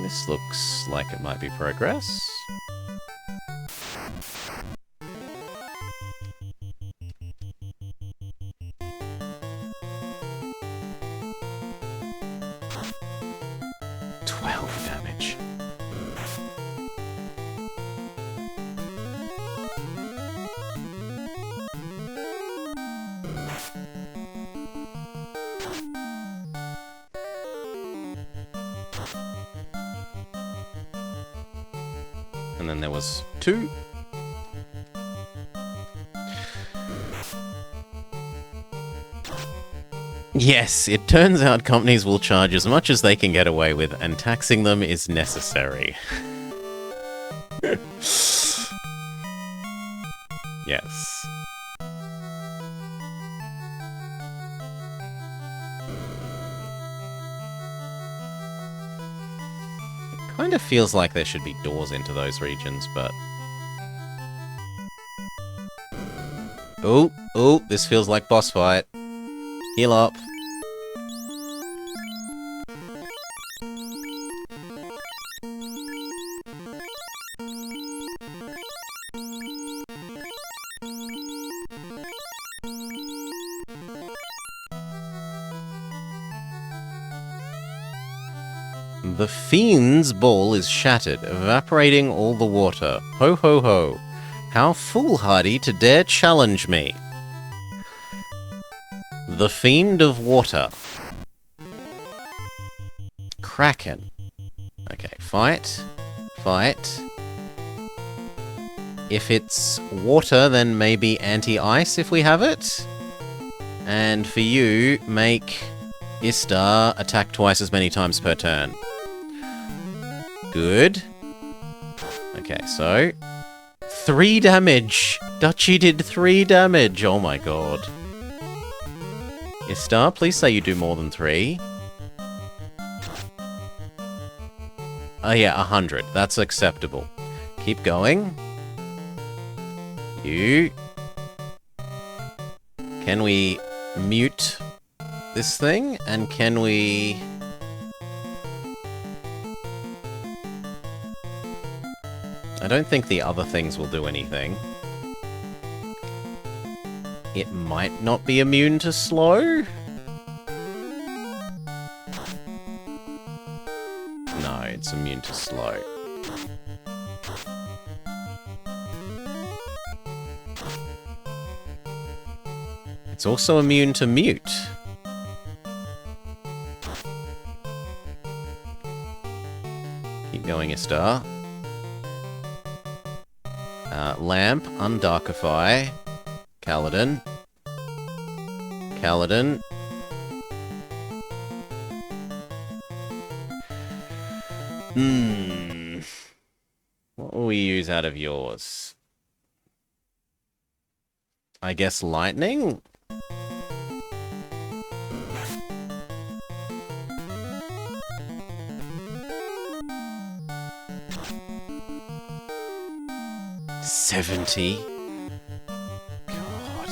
This looks like it might be progress. Damage. And then there was 2. Yes, it turns out companies will charge as much as they can get away with, and taxing them is necessary. Yes. Kind of feels like there should be doors into those regions, but... Oh, this feels like boss fight. Heal up. The fiend's ball is shattered, evaporating all the water. Ho ho ho. How foolhardy to dare challenge me. The fiend of water. Kraken. Okay, fight. Fight. If it's water, then maybe anti-ice if we have it. And for you, make Istar attack twice as many times per turn. Good. Okay, so 3 damage! Dutchy did 3 damage! Oh my god. Istar, please say you do more than 3. Oh yeah, 100. That's acceptable. Keep going. You... Can we mute this thing? And can we... I don't think the other things will do anything. It might not be immune to slow? No, it's immune to slow. It's also immune to mute. Keep going, Istar. Lamp, Undarkify, Kaladin. Kaladin. What will we use out of yours? I guess lightning? $70? God.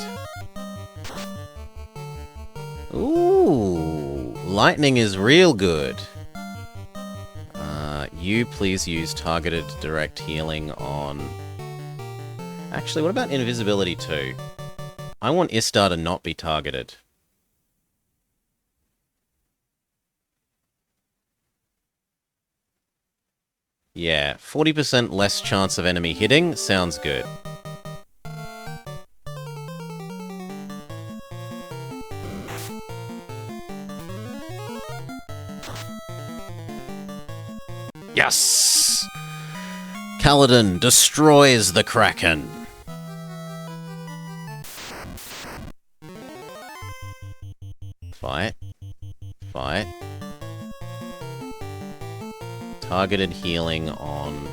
Ooh, lightning is real good. You please use targeted direct healing on... Actually, what about invisibility too? I want Istar to not be targeted. Yeah, 40% less chance of enemy hitting. Sounds good. Yes! Kaladin destroys the Kraken. Fight. Fight. Targeted healing on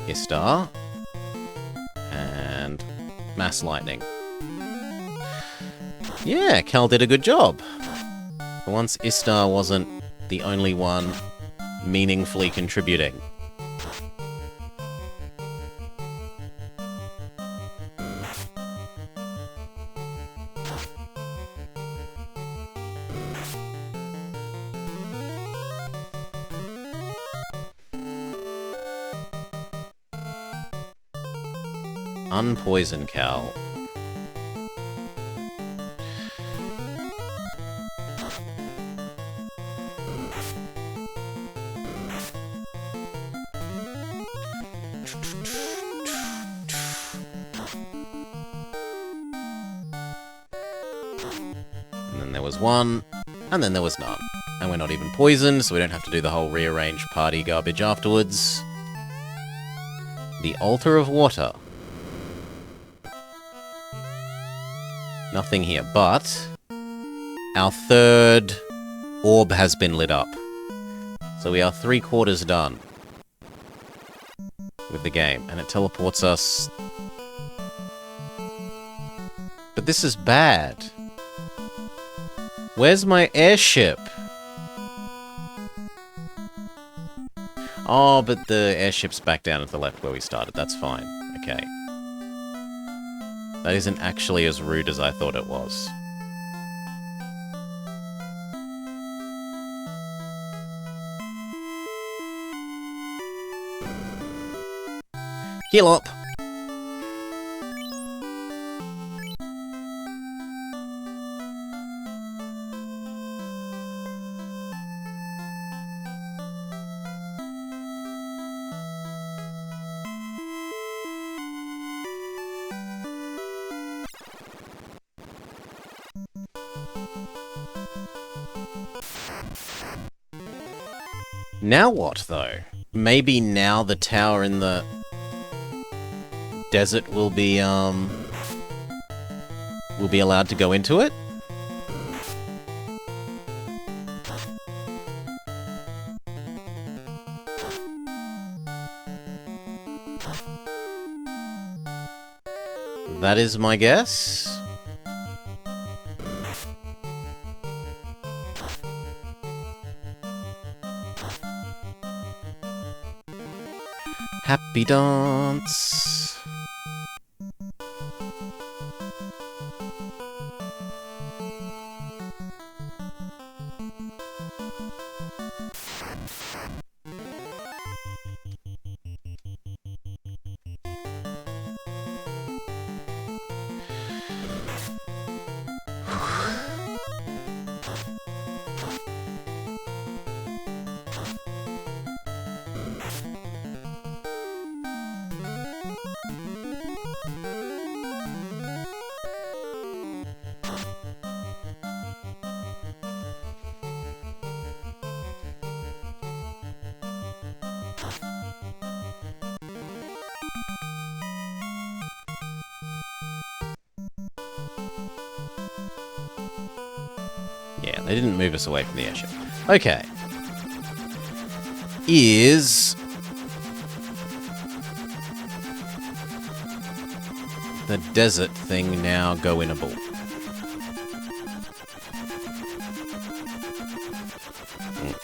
Istar. And Mass Lightning. Yeah, Cal did a good job. For once, Istar wasn't the only one meaningfully contributing. Unpoison Cal. And then there was one, and then there was none. And we're not even poisoned, so we don't have to do the whole rearrange party garbage afterwards. The Altar of Water. Nothing here, but our third orb has been lit up. So we are 3/4 done with the game, and it teleports us. But this is bad. Where's my airship? Oh, but the airship's back down at the left where we started. That's fine. Okay. That isn't actually as rude as I thought it was. Heal up! Now what, though? Maybe now the tower in the desert will be allowed to go into it? That is my guess. Happy dance. Yeah, they didn't move us away from the airship. Okay. Is the desert thing now go-inable?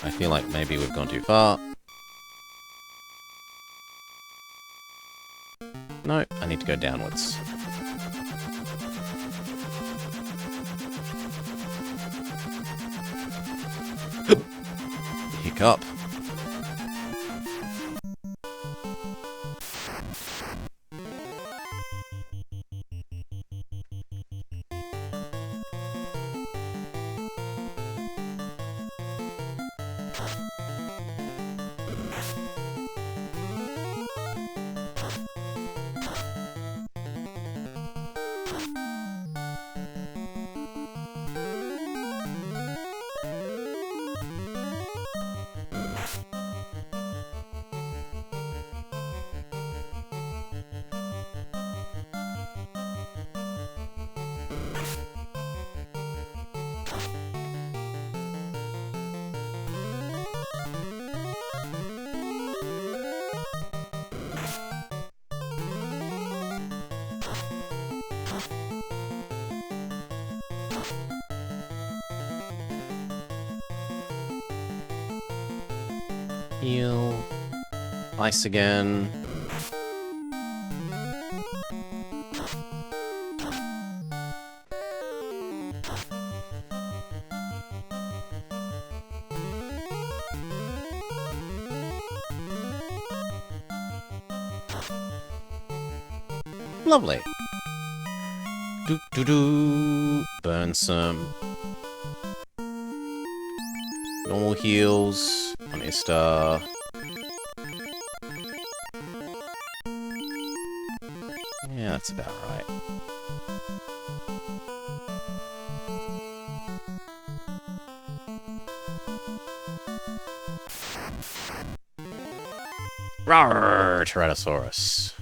I feel like maybe we've gone too far. No, I need to go downwards. Hiccup. Heal. Ice again. Lovely. Do. Burn some. Normal heals on Istar. Yeah, that's about right. Rawr, Tyrannosaurus.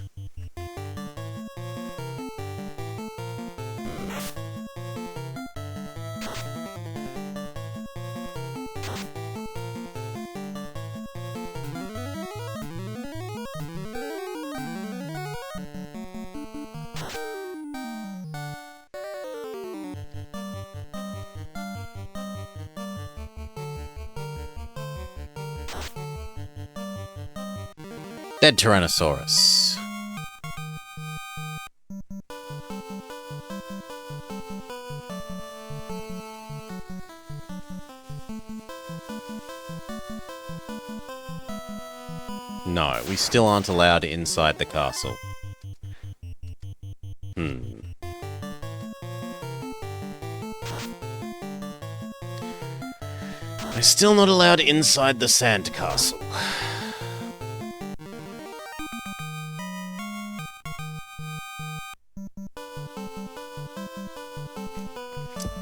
Dead Tyrannosaurus. No, we still aren't allowed inside the castle. We're still not allowed inside the sand castle.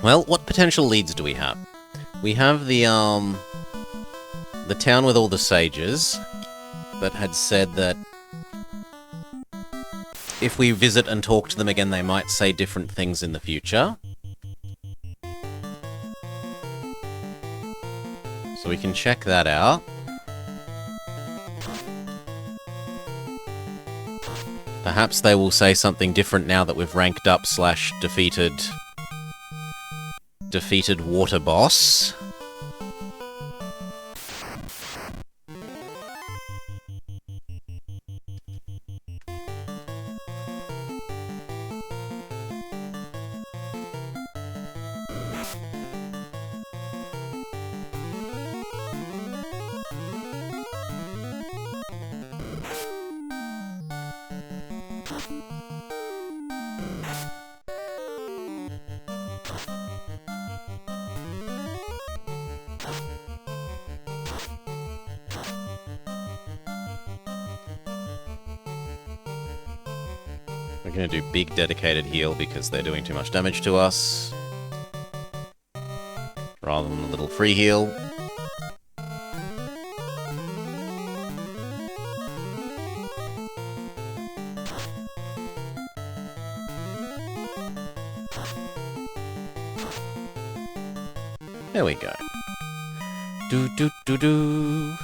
Well, what potential leads do we have? We have the the town with all the sages that had said that if we visit and talk to them again, they might say different things in the future. So we can check that out. Perhaps they will say something different now that we've ranked up / defeated water boss. We're going to do big dedicated heal because they're doing too much damage to us. Rather than a little free heal. There we go. Do do do do.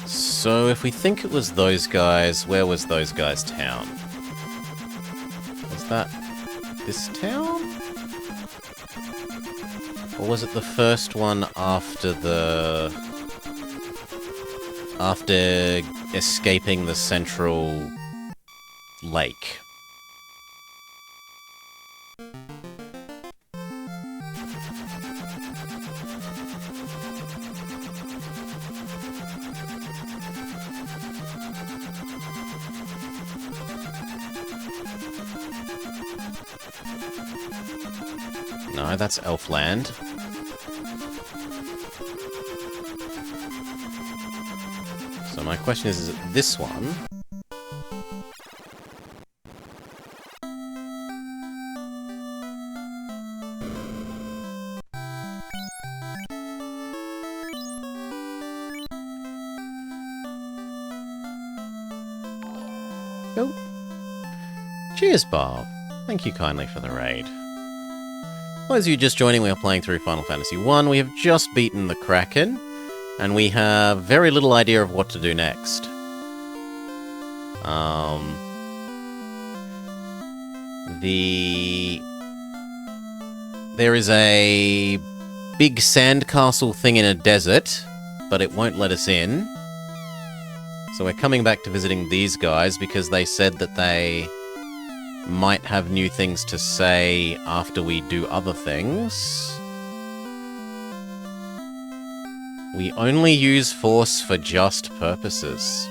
So, if we think it was those guys, where was those guys' town? Was that this town? Or was it the first one after escaping the central lake? No, that's Elfland. So my question is it this one? Nope. Cheers, Bob. Thank you kindly for the raid. For those of you just joining, we are playing through Final Fantasy 1. We have just beaten the Kraken, and we have very little idea of what to do next. There is a big sandcastle thing in a desert, but it won't let us in. So we're coming back to visiting these guys because they said that they might have new things to say after we do other things. We only use force for just purposes.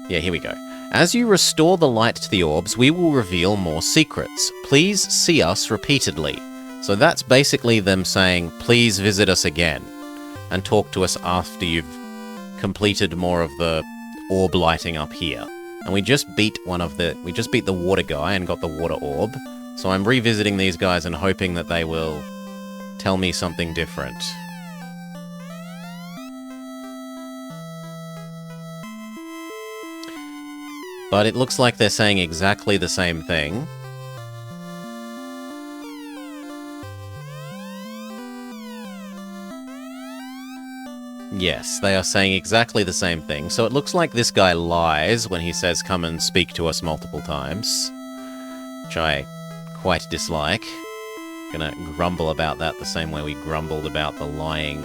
Yeah, here we go. As you restore the light to the orbs, we will reveal more secrets. Please see us repeatedly. So that's basically them saying, please visit us again, and talk to us after you've completed more of the orb lighting up here. And we just beat the water guy and got the water orb. So I'm revisiting these guys and hoping that they will tell me something different. But it looks like they're saying exactly the same thing. Yes, they are saying exactly the same thing. So it looks like this guy lies when he says come and speak to us multiple times. Which I quite dislike. Gonna grumble about that the same way we grumbled about the lying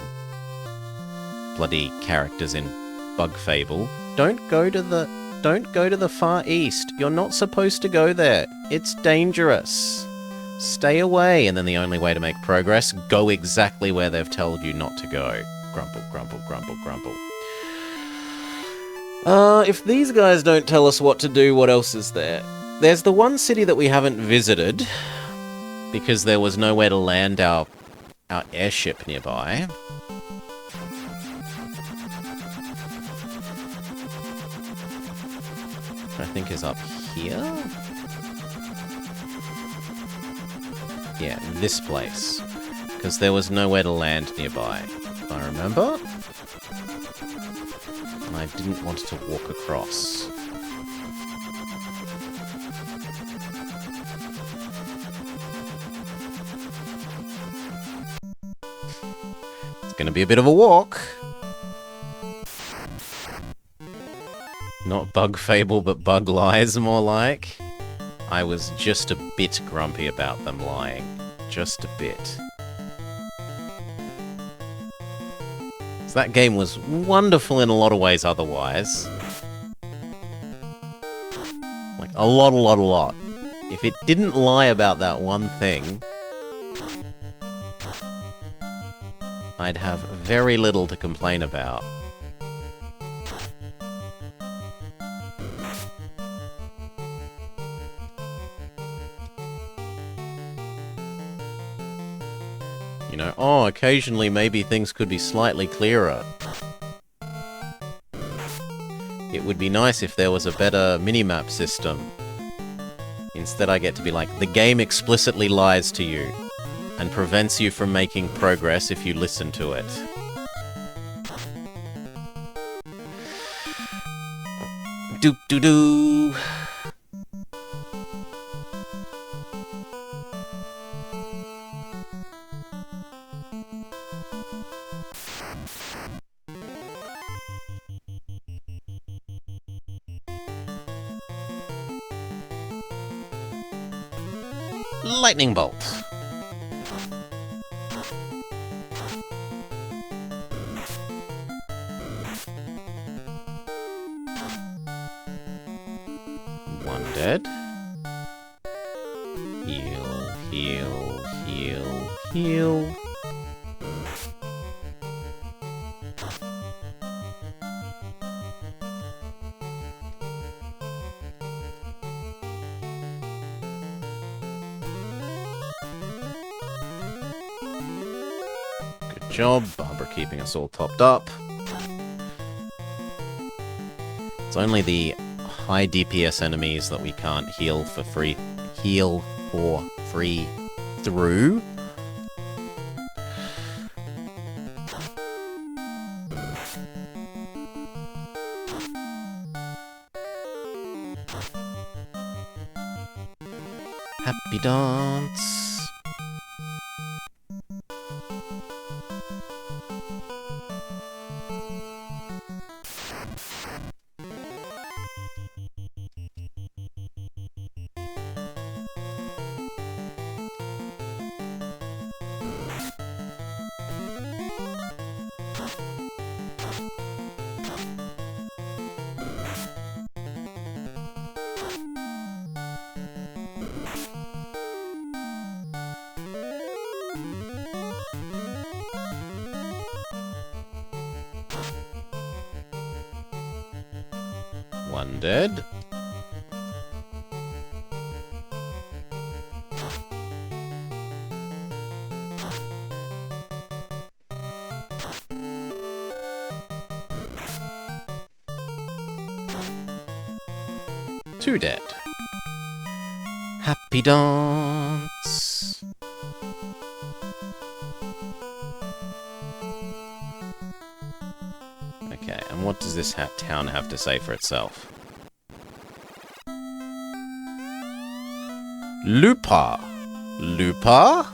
bloody characters in Bug Fable. Don't go to the Far East. You're not supposed to go there. It's dangerous. Stay away. And then the only way to make progress, go exactly where they've told you not to go. Grumble, grumble, grumble, grumble. If these guys don't tell us what to do, what else is there? There's the one city that we haven't visited, because there was nowhere to land our which I think is up here? Yeah, this place. Because there was nowhere to land nearby, if I remember. And I didn't want to walk across. It's gonna be a bit of a walk. Not bug fable, but bug lies, more like. I was just a bit grumpy about them lying. Just a bit. So that game was wonderful in a lot of ways otherwise. Like, a lot. If it didn't lie about that one thing, I'd have very little to complain about. You know, oh, occasionally maybe things could be slightly clearer. It would be nice if there was a better minimap system. Instead I get to be like, the game explicitly lies to you and prevents you from making progress if you listen to it. Doo-doo-doo! Lightning bolt. One dead. Heal, heal, heal, heal. Job, Barbara keeping us all topped up. It's only the high DPS enemies that we can't heal for free through. Happy dance. One dead. Two dead. Happy dance. Okay, and what does this town have to say for itself? Lupa. Lupa?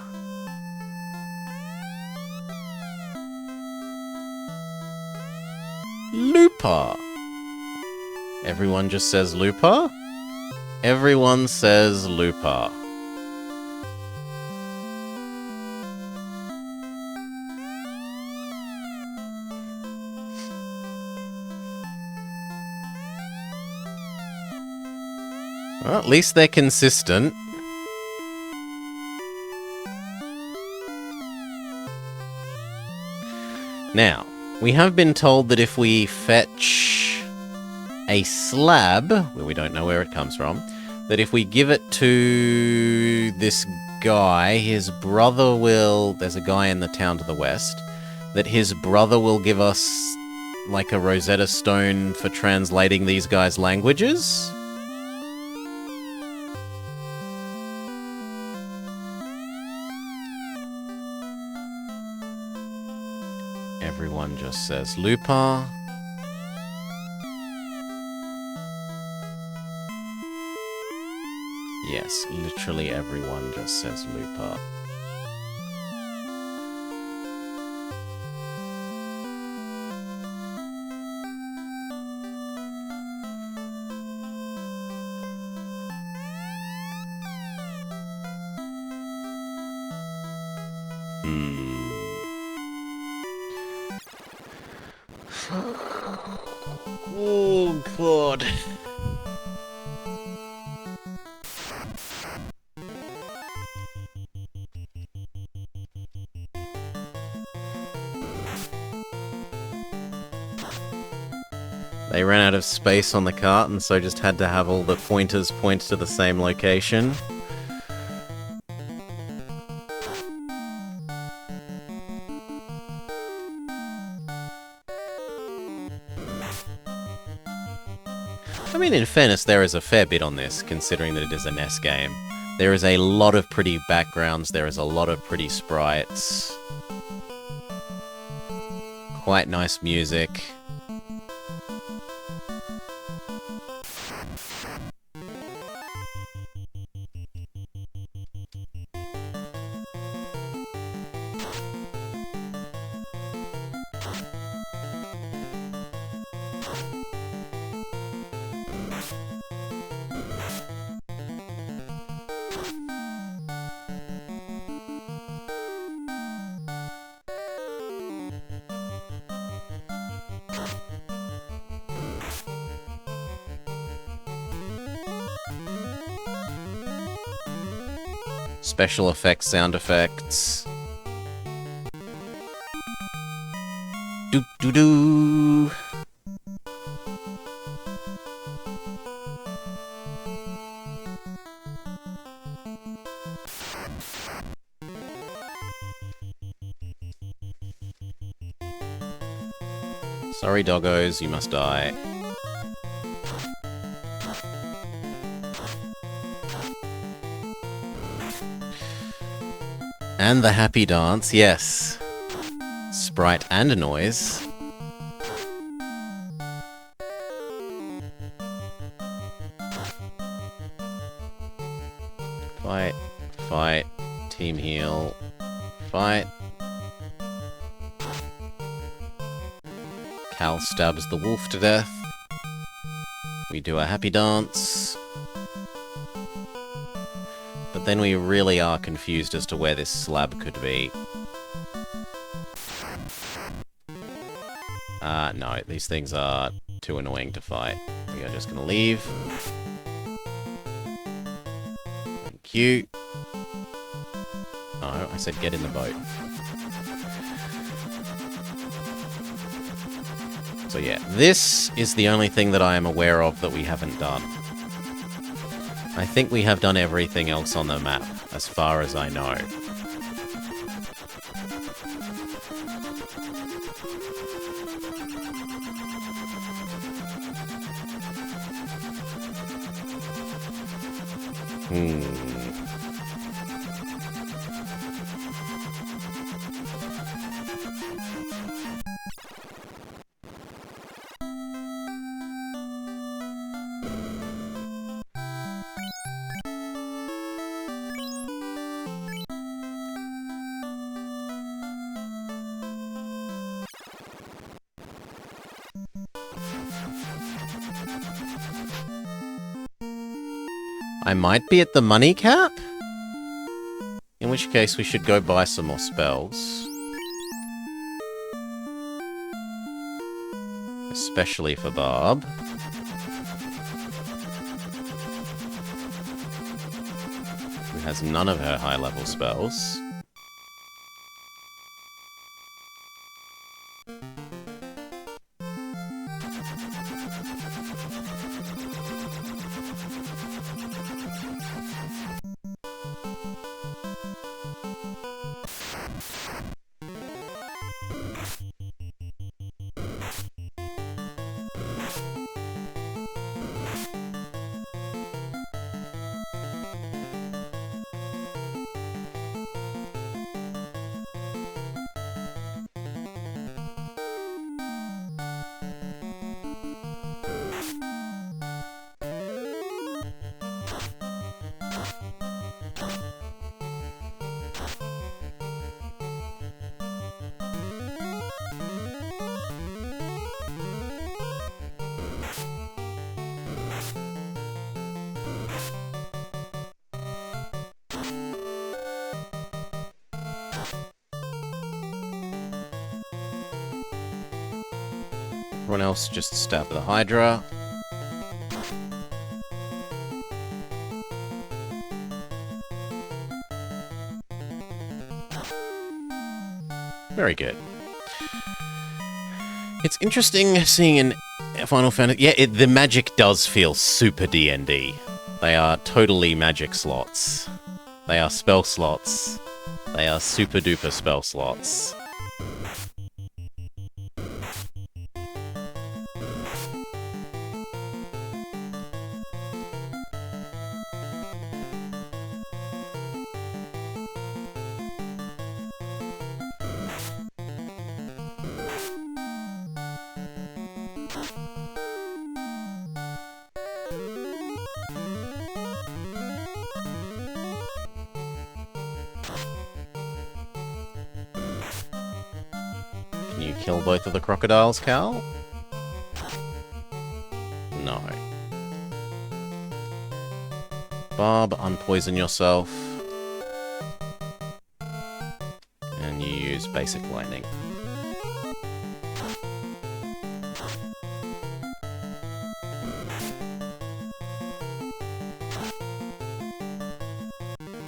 Lupa. Everyone just says Lupa? Everyone says Lupa. Well, at least they're consistent. Now, we have been told that if we fetch a slab, where we don't know where it comes from, that if we give it to this guy, his brother will... There's a guy in the town to the west, that his brother will give us, like, a Rosetta Stone for translating these guys' languages. Everyone just says Lupin. Yes, literally everyone just says Lupin. Oh, God. They ran out of space on the cart and so just had to have all the pointers point to the same location. I mean, in fairness, there is a fair bit on this, considering that it is an NES game. There is a lot of pretty backgrounds, there is a lot of pretty sprites. Quite nice music. Special effects, sound effects. Doo doo doo. Sorry, doggos, you must die. And the happy dance, yes. Sprite and noise. Fight, fight, team heal, fight. Cal stabs the wolf to death. We do a happy dance. But then we really are confused as to where this slab could be. No, these things are too annoying to fight. We are just gonna leave. Thank you. Oh, I said get in the boat. So yeah, this is the only thing that I am aware of that we haven't done. I think we have done everything else on the map, as far as I know. I might be at the money cap? In which case we should go buy some more spells. Especially for Barb. Who has none of her high-level spells. Everyone else just stab the Hydra. Very good. It's interesting seeing in Final Fantasy... Yeah, the magic does feel super D&D. They are totally magic slots. They are spell slots. They are super duper spell slots. Can you kill both of the crocodiles, Cal? No. Barb, unpoison yourself. And you use basic lightning.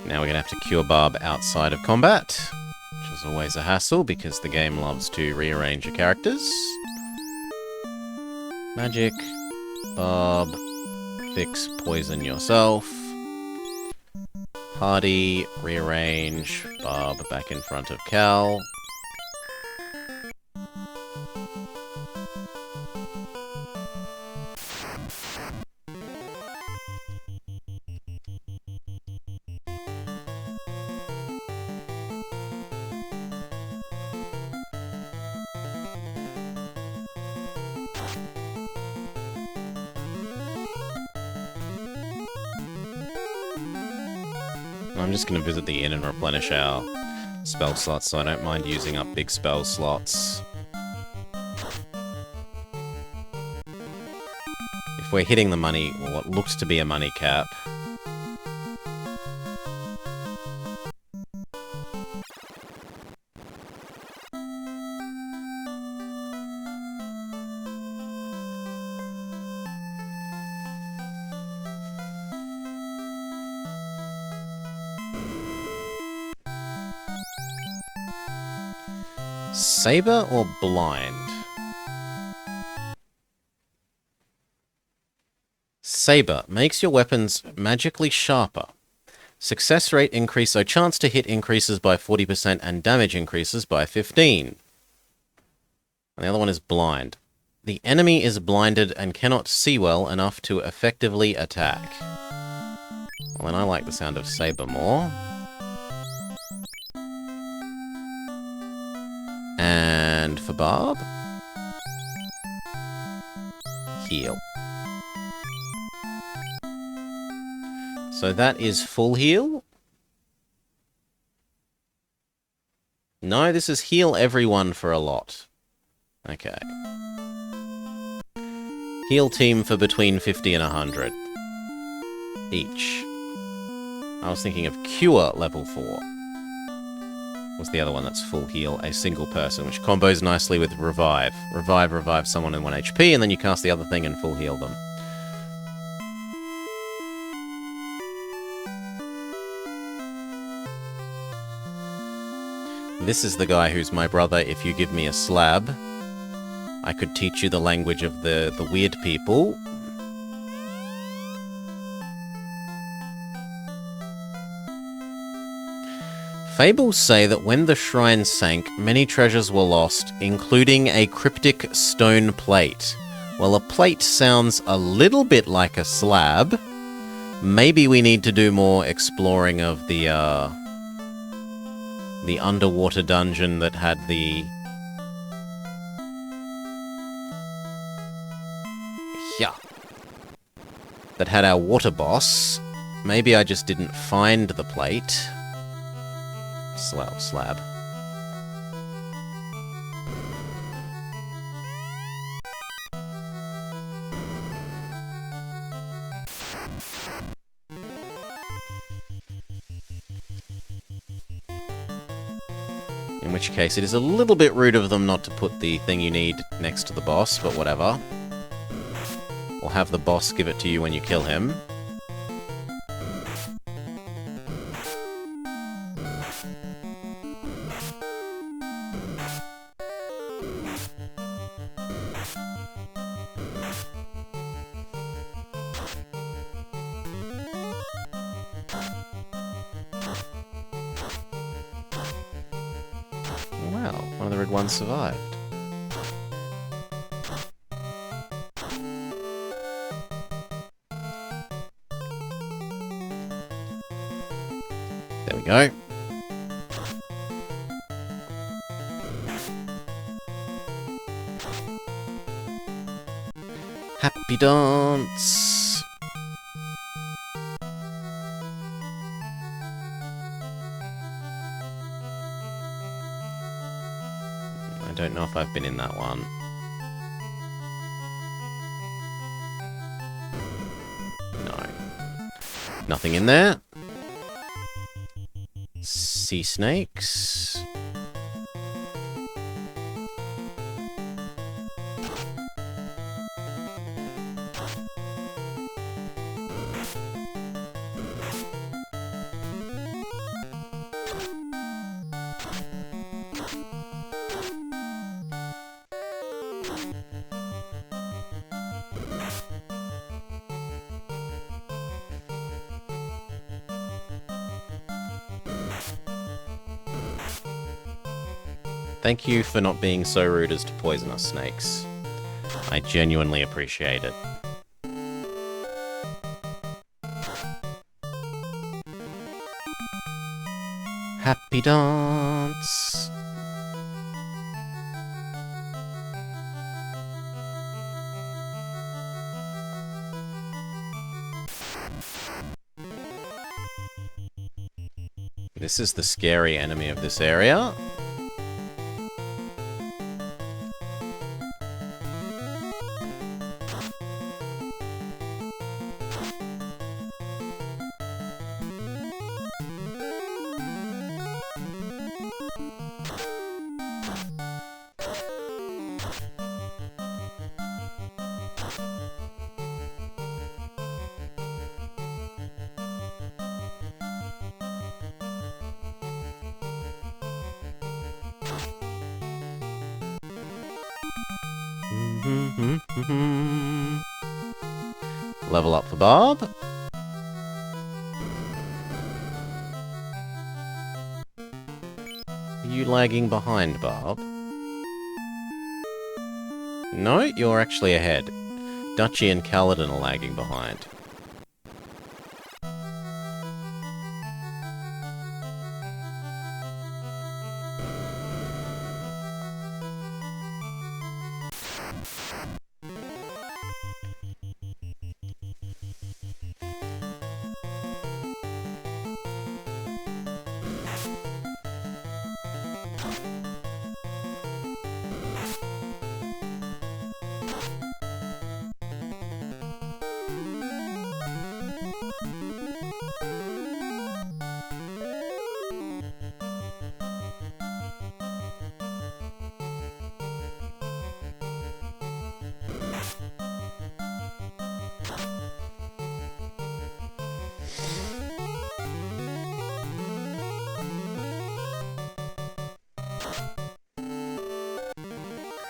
Now we're gonna have to cure Barb outside of combat. Which is always a hassle, because the game loves to rearrange your characters. Magic. Barb. Fix poison yourself. Party. Rearrange. Barb back in front of Cal. I'm just going to visit the inn and replenish our spell slots, so I don't mind using up big spell slots. If we're hitting the money, or what looks to be a money cap... Saber or blind? Saber makes your weapons magically sharper. Success rate increase, so chance to hit increases by 40% and damage increases by 15%. And the other one is blind. The enemy is blinded and cannot see well enough to effectively attack. Well, then I like the sound of Saber more. And for Barb, heal. So that is full heal? No, this is heal everyone for a lot. Okay. Heal team for between 50 and 100 each. I was thinking of cure level 4. Was the other one that's full heal, a single person, which combos nicely with revive. Revive someone in 1 HP, and then you cast the other thing and full heal them. This is the guy who's my brother. If you give me a slab, I could teach you the language of the weird people. Fables say that when the shrine sank, many treasures were lost, including a cryptic stone plate. Well, a plate sounds a little bit like a slab. Maybe we need to do more exploring of the underwater dungeon that had the... Yeah. That had our water boss. Maybe I just didn't find the plate. Slab. In which case it is a little bit rude of them not to put the thing you need next to the boss, but whatever. We'll have the boss give it to you when you kill him. Wow, one of the red ones survived. There we go. Happy dance! I don't know if I've been in that one. No. Nothing in there. Sea snakes. Thank you for not being so rude as to poison us, snakes. I genuinely appreciate it. Happy dance! This is the scary enemy of this area. Level up for Bob. Are you lagging behind, Bob? No, you're actually ahead. Dutchy and Kaladin are lagging behind.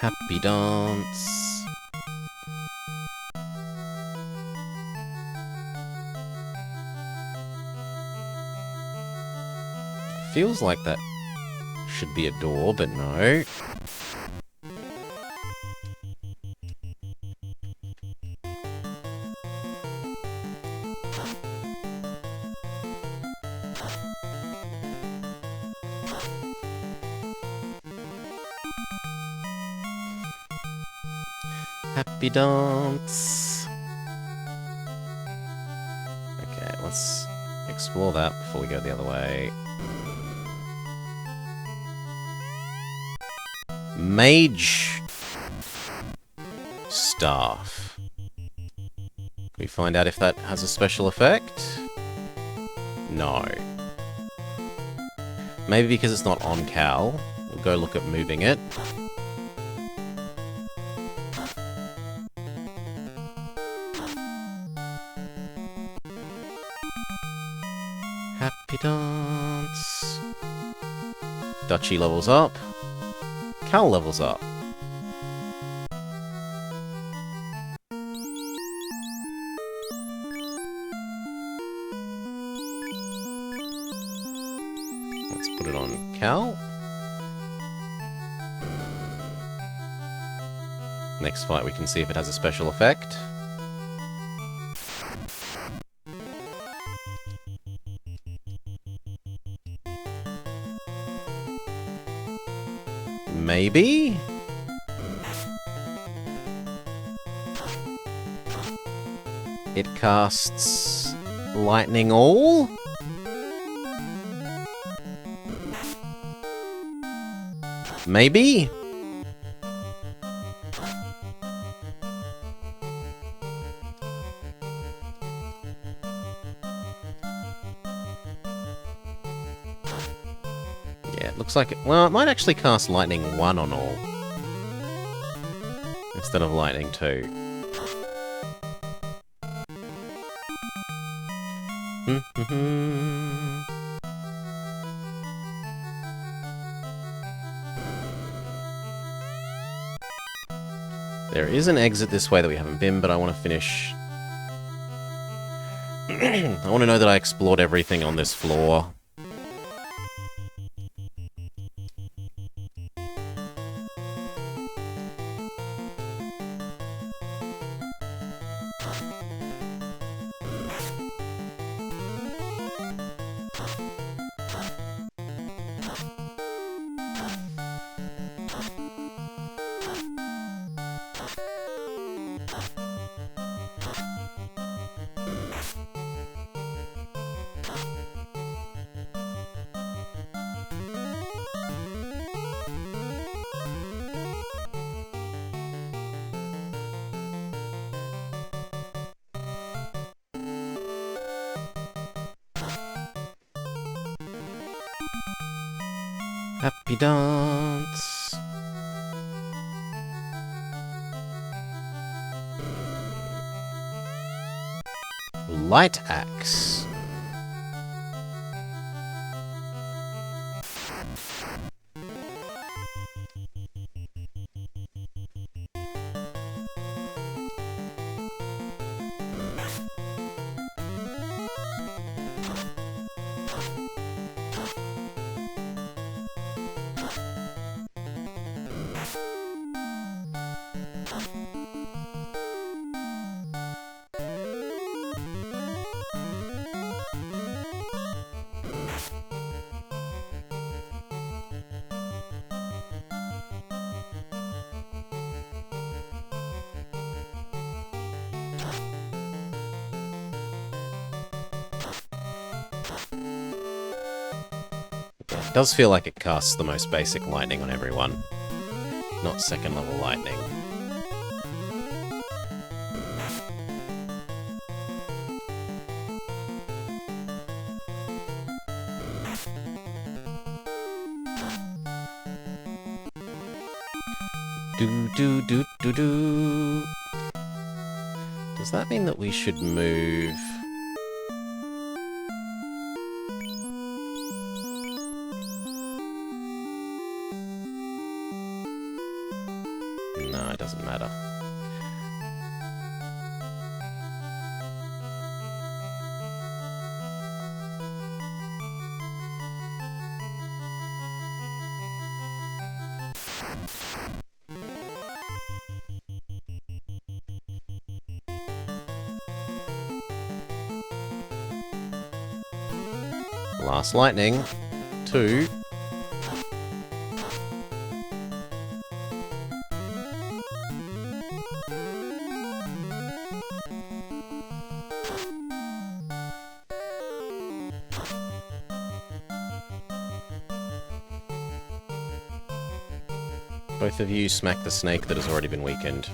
Happy dance. Feels like that should be a door, but no. Happy dance. Okay, let's explore that before we go the other way. Mage staff. Can we find out if that has a special effect? No. Maybe because it's not on Cal, We'll go look at moving it. Happy dance. Dutchie levels up. Cal levels up. Let's put it on Cal. Next fight we can see if it has a special effect. Maybe? It casts Lightning All? Maybe? Yeah, it looks like it... Well, it might actually cast Lightning 1 on all. Instead of Lightning 2. There is an exit this way that we haven't been, but I want to finish... I want to know that I explored everything on this floor. Happy dance. Light axe. It does feel like it casts the most basic lightning on everyone. Not second level lightning. Do. Does that mean that we should move... No, it doesn't matter. Last lightning. 2. Both of you smack the snake that has already been weakened.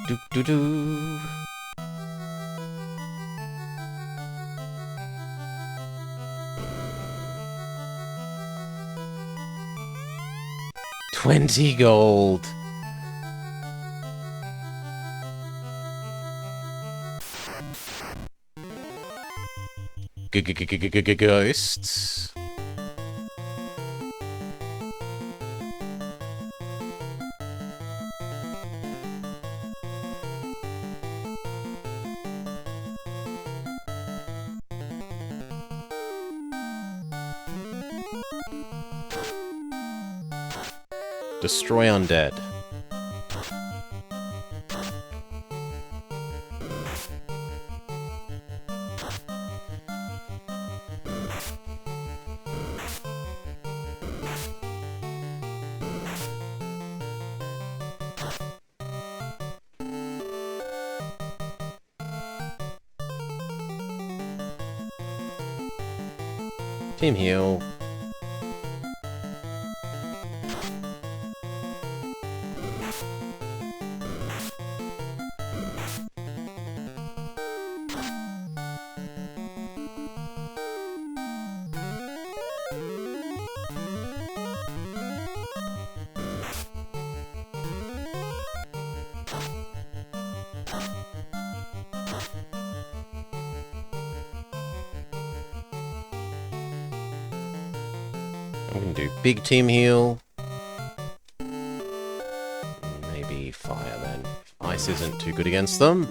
Do do do. $20 gold. Ghosts. Destroy undead. Team heal. I'm gonna do big team heal. Maybe fire then. Ice isn't too good against them.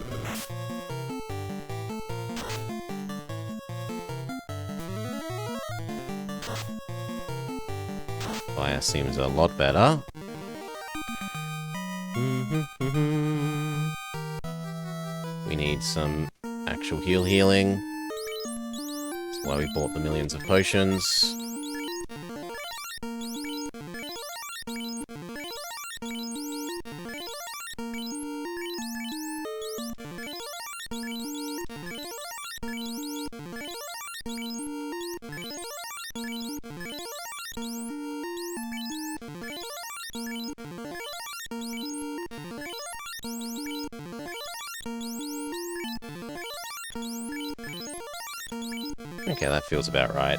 Fire seems a lot better. We need some actual healing. That's why we bought the millions of potions. Okay, that feels about right.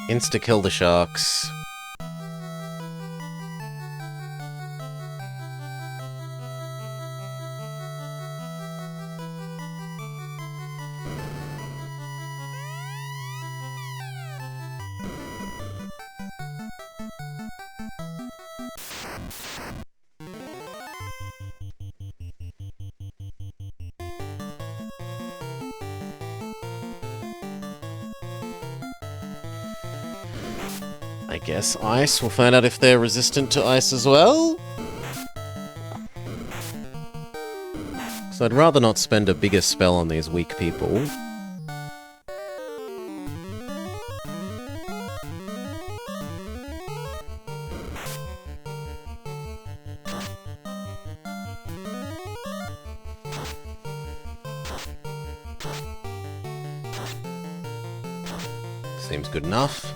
Insta-kill the sharks. I guess ice. We'll find out if they're resistant to ice as well. So I'd rather not spend a bigger spell on these weak people. Seems good enough.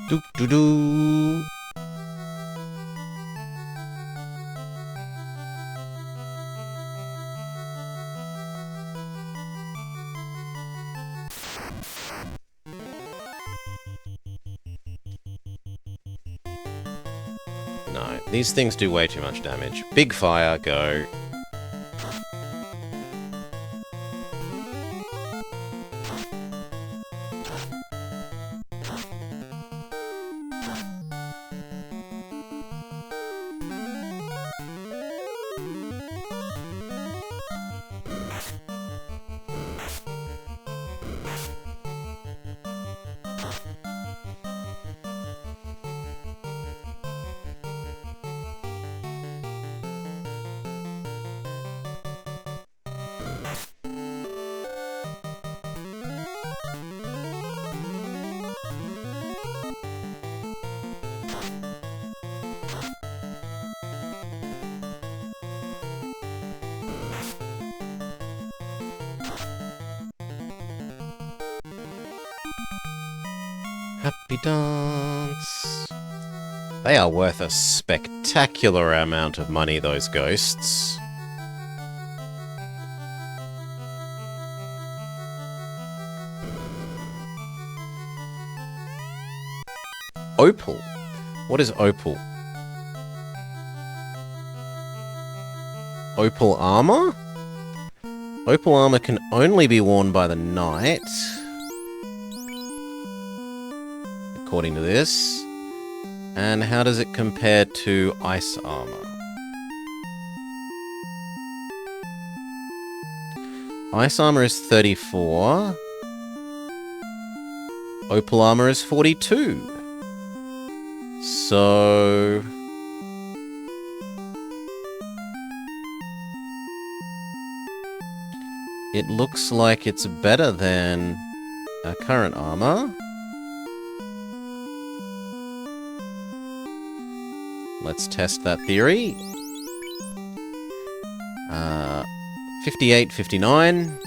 Do do do. No, these things do way too much damage. Big fire, go. Happy dance. They are worth a spectacular amount of money, those ghosts. Opal. What is opal? Opal armor? Opal armor can only be worn by the knight, according to this. And how does it compare to ice armor? Ice armor is 34. Opal armor is 42. So... it looks like it's better than our current armor. Let's test that theory. 58, 59.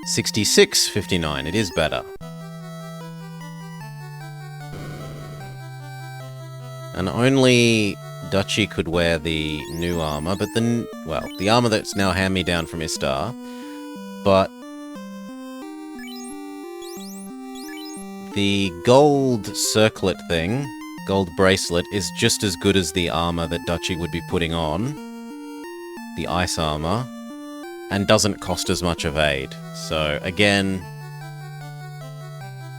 $66.59. It is better. And only Duchy could wear the new armor, but the armor that's now hand-me-down from Istar. But the gold circlet thing, gold bracelet, is just as good as the armor that Duchy would be putting on, the ice armor, and doesn't cost as much of aid. So, again,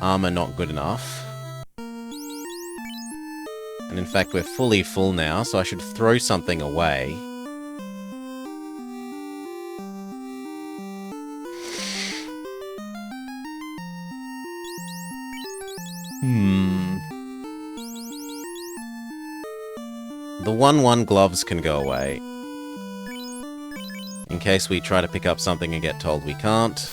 armor not good enough. And in fact, we're fully full now, so I should throw something away. The 1/1 gloves can go away. In case we try to pick up something and get told we can't.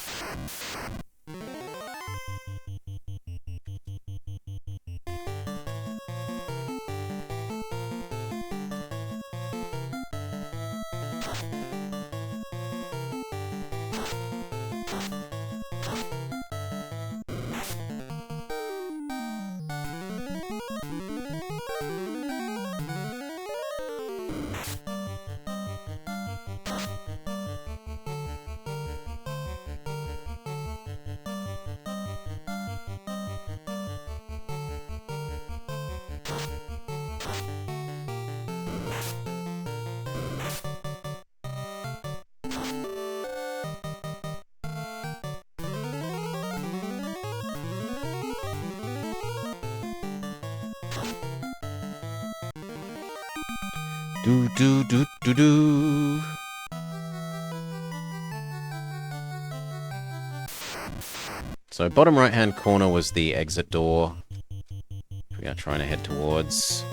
Do do do do do. So bottom right hand corner was the exit door. We are trying to head towards.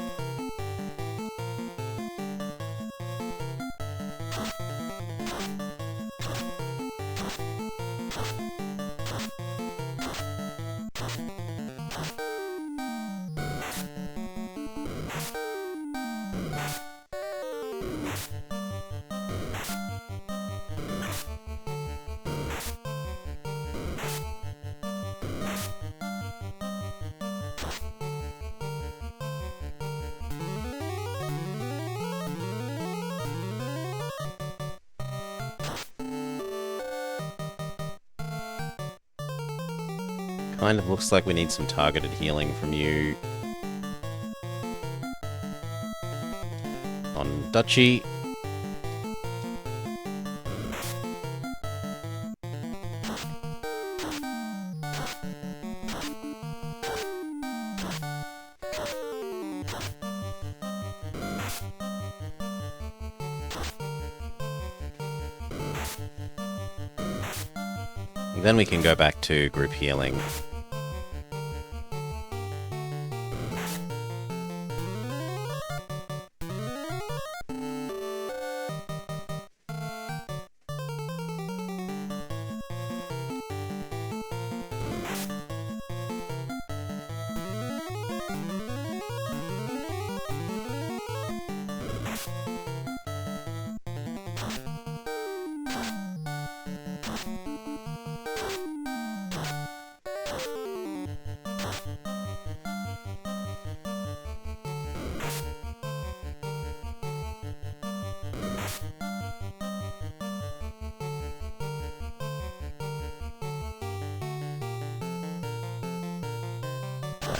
Kind of looks like we need some targeted healing from you. On Duchy. Then we can go back to group healing.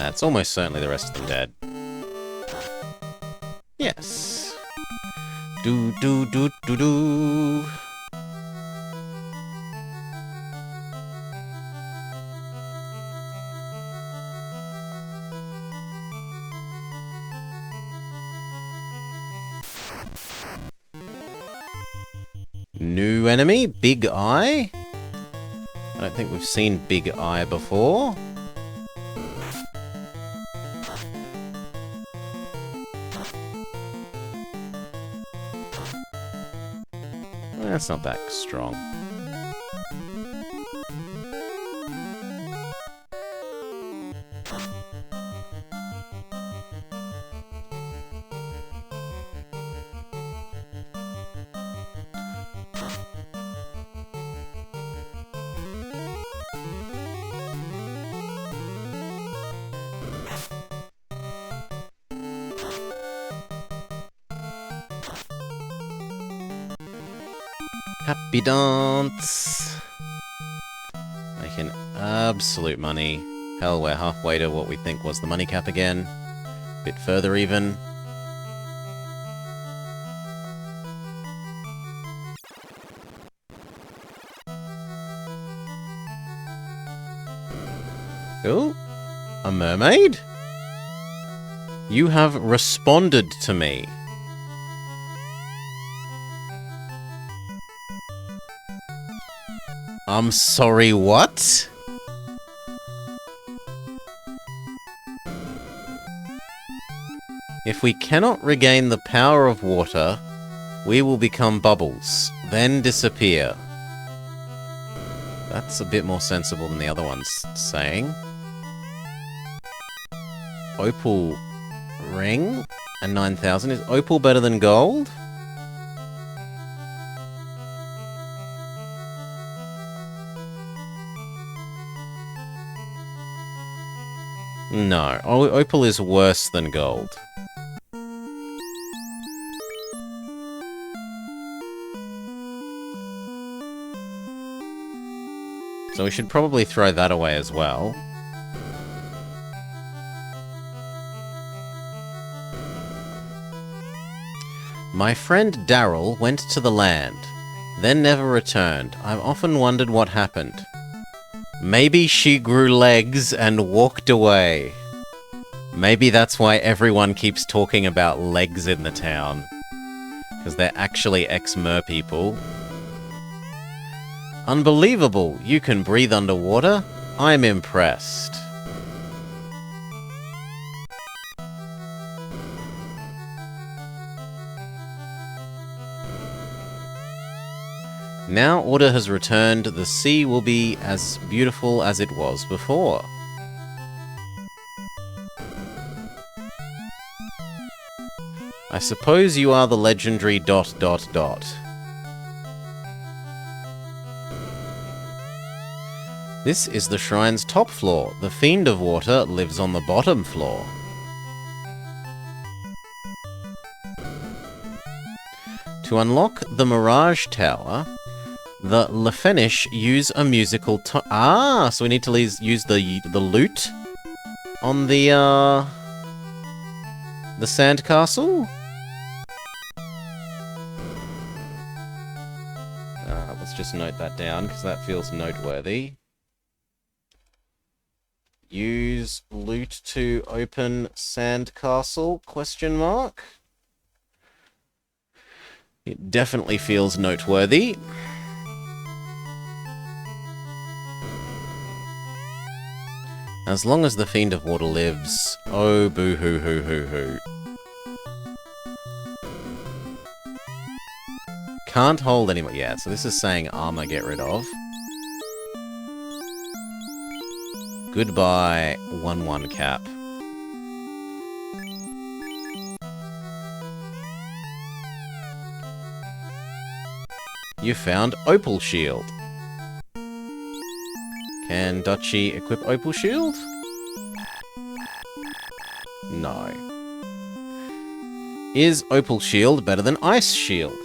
It's almost certainly the rest of them dead. Yes. Do do do do do. New enemy, Big Eye. I don't think we've seen Big Eye before. That's not that strong. Happy dance! Making absolute money. Hell, we're halfway to what we think was the money cap again. Bit further even. Ooh, a mermaid? You have responded to me. I'm sorry, what? If we cannot regain the power of water, we will become bubbles, then disappear. That's a bit more sensible than the other one's saying. Opal ring and 9,000. Is opal better than gold? No, opal is worse than gold. So we should probably throw that away as well. My friend Daryl went to the land, then never returned. I've often wondered what happened. Maybe she grew legs and walked away. Maybe that's why everyone keeps talking about legs in the town. Because they're actually ex-mer people. Unbelievable! You can breathe underwater? I'm impressed. Now order has returned, the sea will be as beautiful as it was before. I suppose you are the legendary ... This is the shrine's top floor. The Fiend of Water lives on the bottom floor. To unlock the Mirage Tower, the Lefenish use a musical so we need to use the lute on the sandcastle? Let's just note that down, because that feels noteworthy. Use lute to open sandcastle, question mark? It definitely feels noteworthy. As long as the Fiend of Water lives. Oh, boo-hoo-hoo-hoo-hoo. Can't hold anymore. Yeah, so this is saying armor get rid of. Goodbye, 1-1 cap. You found Opal Shield. Can Duchy equip Opal Shield? No. Is Opal Shield better than Ice Shield?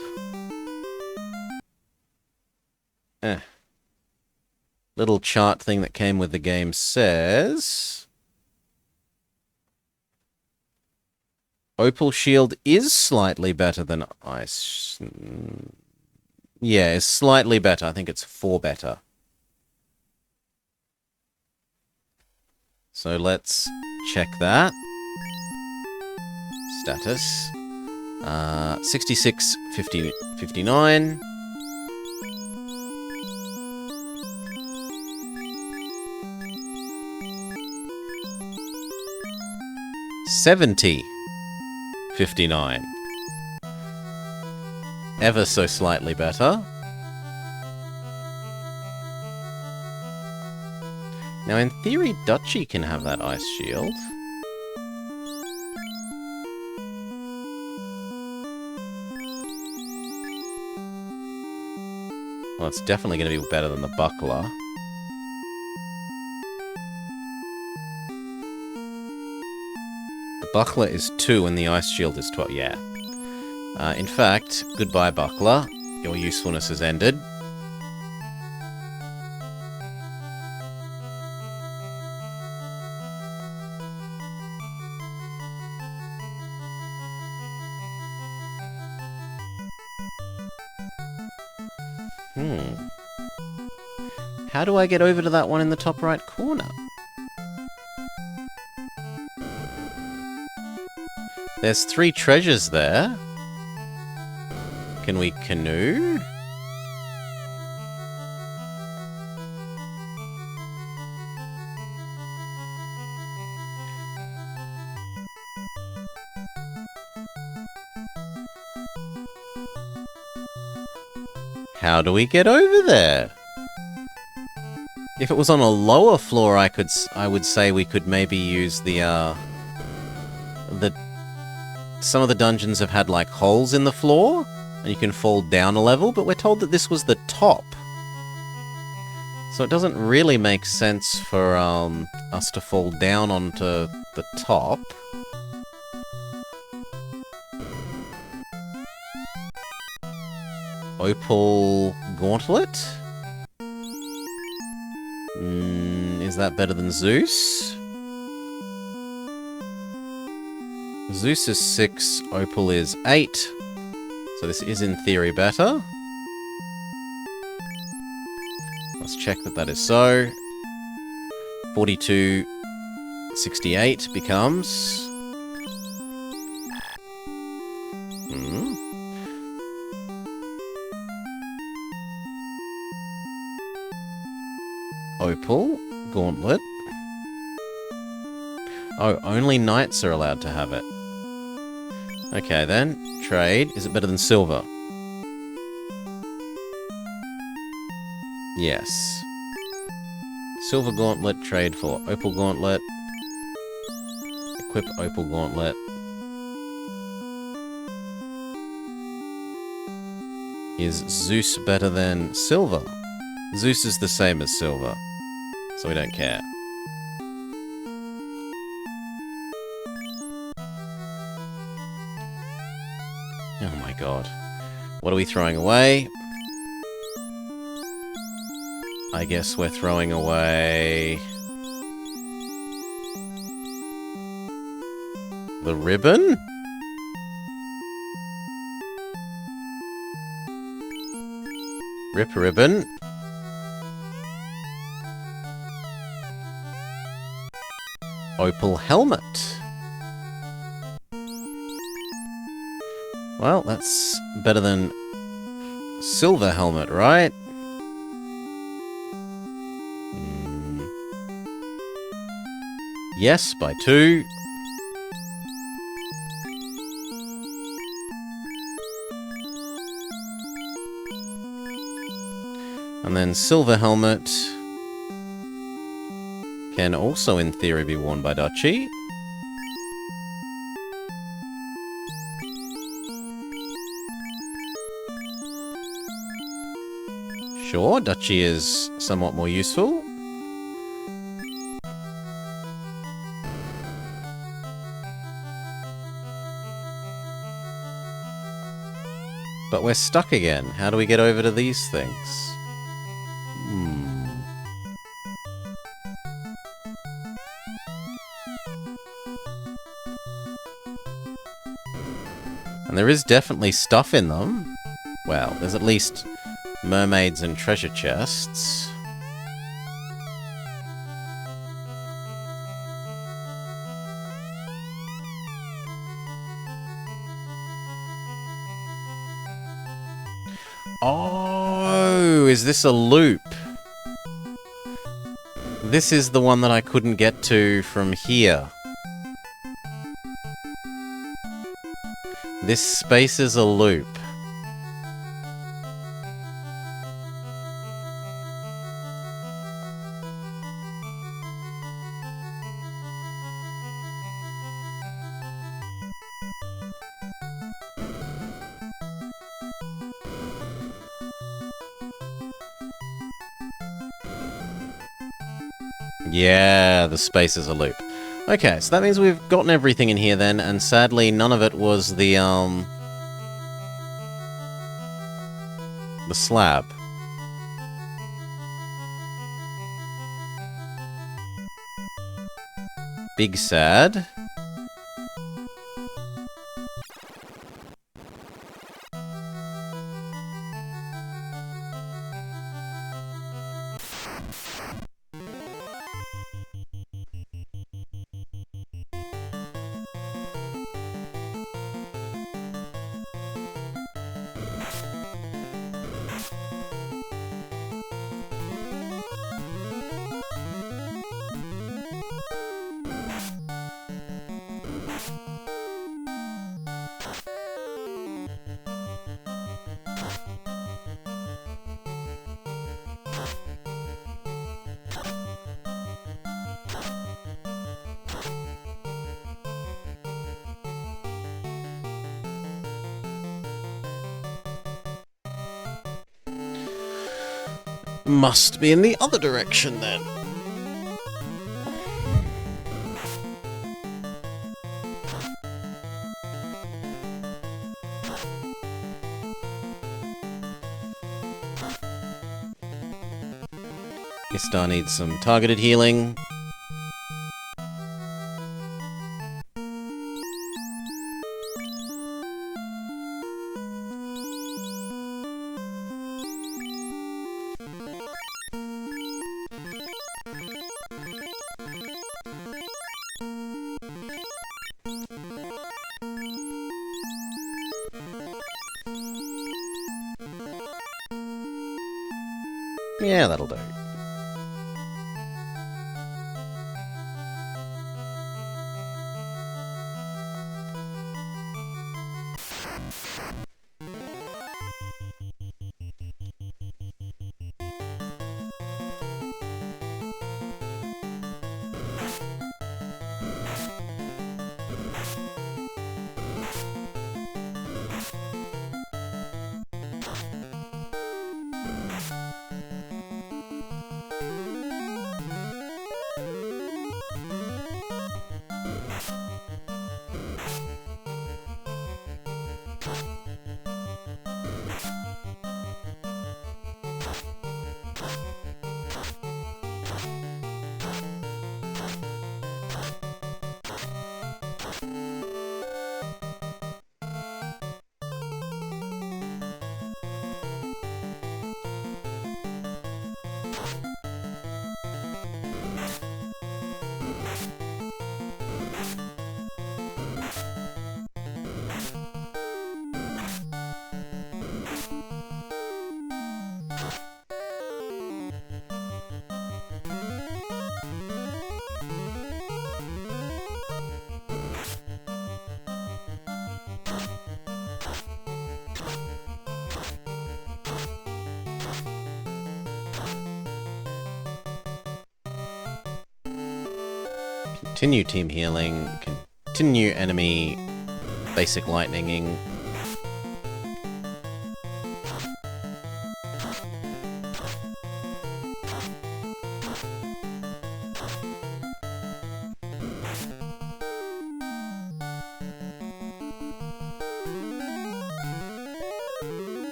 Little chart thing that came with the game says... Opal Shield is slightly better than Ice... Yeah, it's slightly better. I think it's 4 better. So let's check that. Status. 66, 50, 59. $70, 59. Ever so slightly better. Now, in theory, Duchy can have that Ice Shield. Well, it's definitely going to be better than the Buckler. The Buckler is 2 and the Ice Shield is 12. Yeah. In fact, goodbye, Buckler. Your usefulness has ended. How do I get over to that one in the top right corner? There's 3 treasures there. Can we canoe? How do we get over there? If it was on a lower floor, I would say we could maybe use some of the dungeons have had like holes in the floor and you can fall down a level, but we're told that this was the top. So it doesn't really make sense for us to fall down onto the top. Opal Gauntlet? Is that better than Zeus? Zeus is 6, Opal is 8. So this is in theory better. Let's check that that is so. 42, 68 becomes... Opal Gauntlet. Oh, only knights are allowed to have it. Okay then, trade. Is it better than silver? Yes. Silver Gauntlet, trade for Opal Gauntlet. Equip Opal Gauntlet. Is Zeus better than silver? Zeus is the same as silver, so we don't care. Oh my god. What are we throwing away? I guess we're throwing away... the ribbon? Rip ribbon. Opal helmet. Well, that's better than silver helmet, right? Yes, by 2. And then silver helmet can also, in theory, be worn by Duchy. Sure, Duchy is somewhat more useful. But we're stuck again. How do we get over to these things? And there is definitely stuff in them. Well, there's at least mermaids and treasure chests. Oh, is this a loop? This is the one that I couldn't get to from here. This space is a loop. Yeah, the space is a loop. Okay, so that means we've gotten everything in here then, and sadly none of it was the slab. Big sad. Must be in the other direction then. Istar needs some targeted healing. Yeah, that'll do. Continue team healing, continue enemy basic lightninging.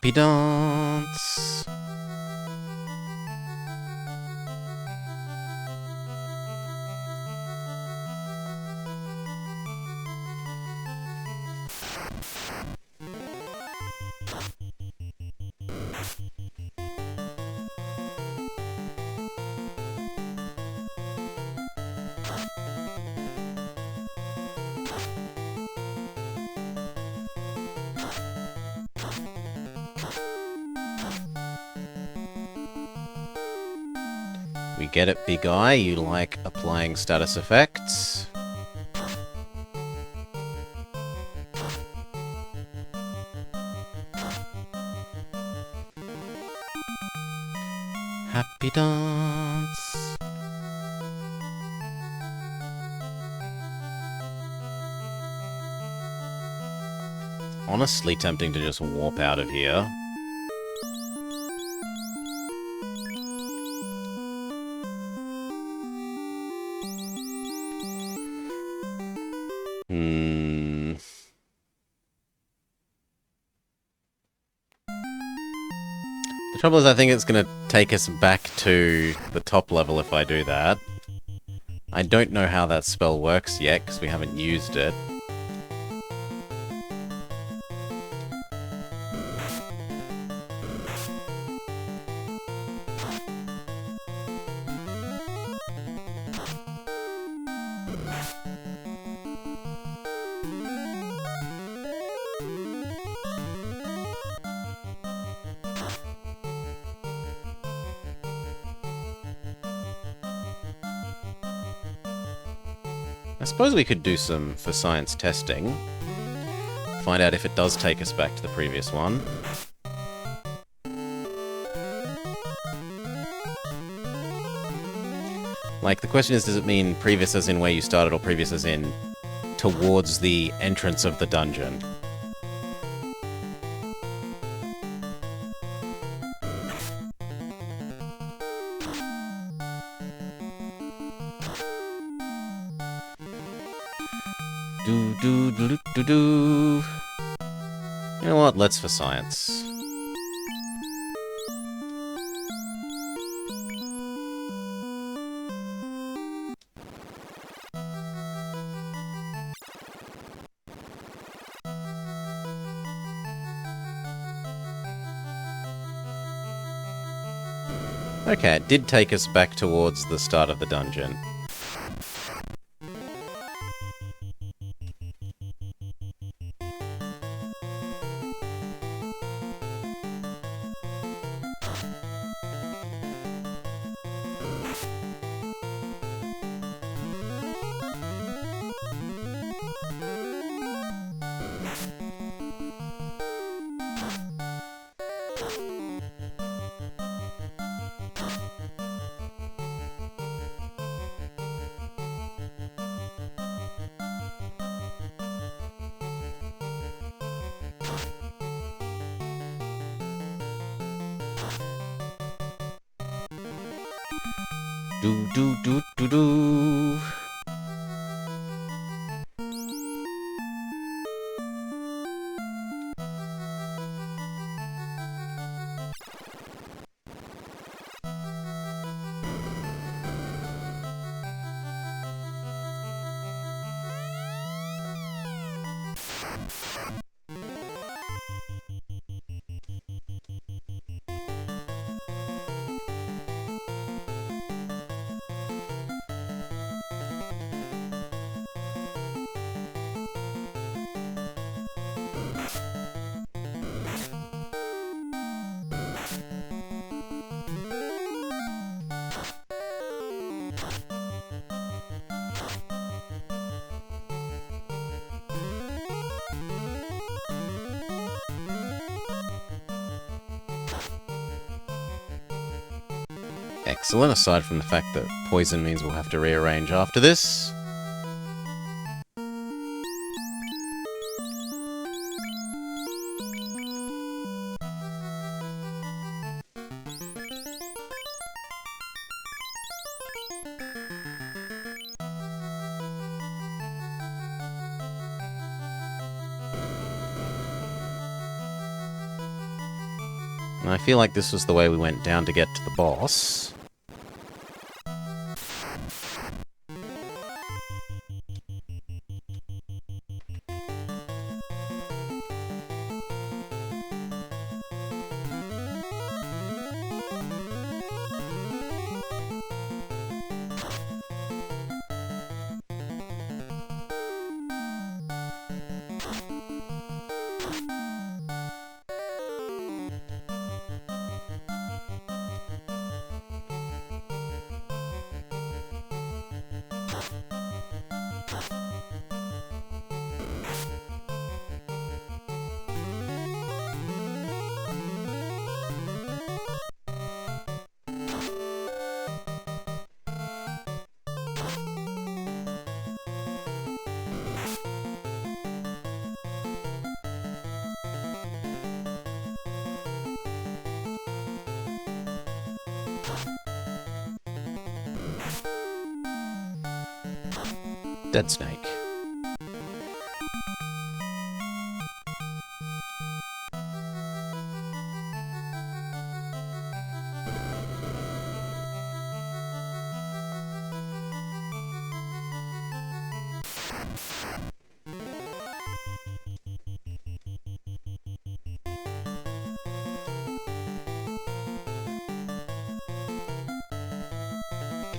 Happy dance! We get it, big eye. You like applying status effects. Happy dance. Honestly tempting to just warp out of here. The trouble is I think it's going to take us back to the top level if I do that. I don't know how that spell works yet because we haven't used it. I suppose we could do some for science testing. Find out if it does take us back to the previous one. Like, the question is, does it mean previous as in where you started, or previous as in towards the entrance of the dungeon? Do. You know what? Let's for science. Okay, it did take us back towards the start of the dungeon. Do. Excellent, aside from the fact that poison means we'll have to rearrange after this. And I feel like this was the way we went down to get to the boss. Dead snake.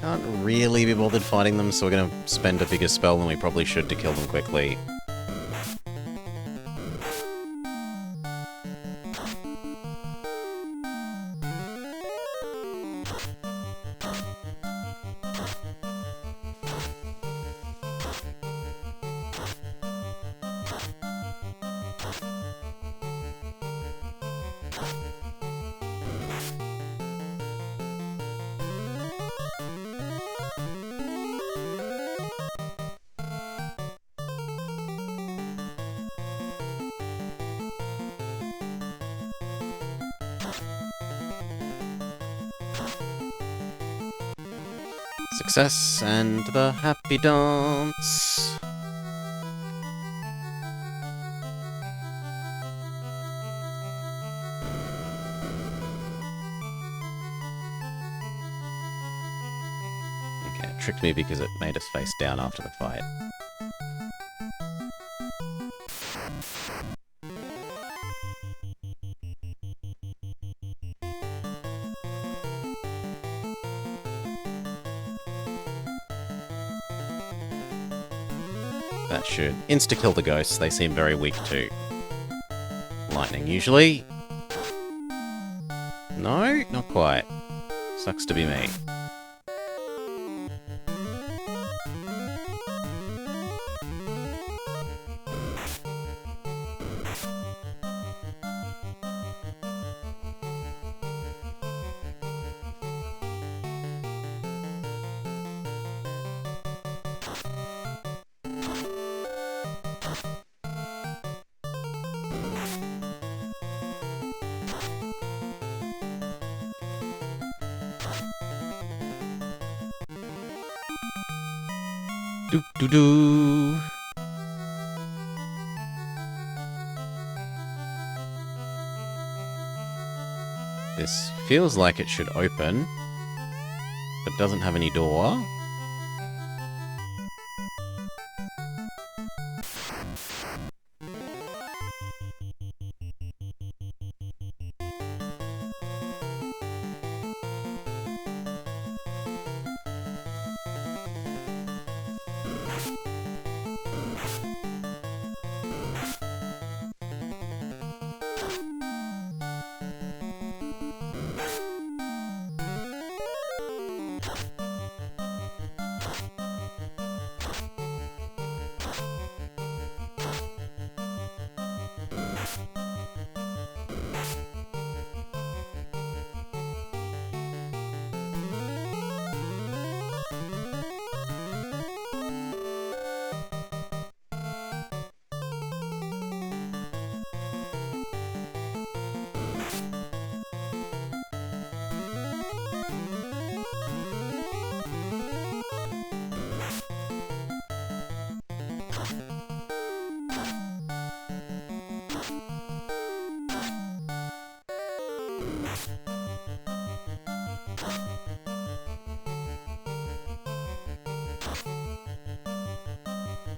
Can't really be bothered fighting them, so we're going to spend a bigger spell than we probably should to kill them quickly. Success and the happy dance. Okay, it tricked me because it made us face down after the fight. That should insta-kill the ghosts. They seem very weak to lightning, usually. No, not quite. Sucks to be me. Do-do-do. This feels like it should open, but doesn't have any door.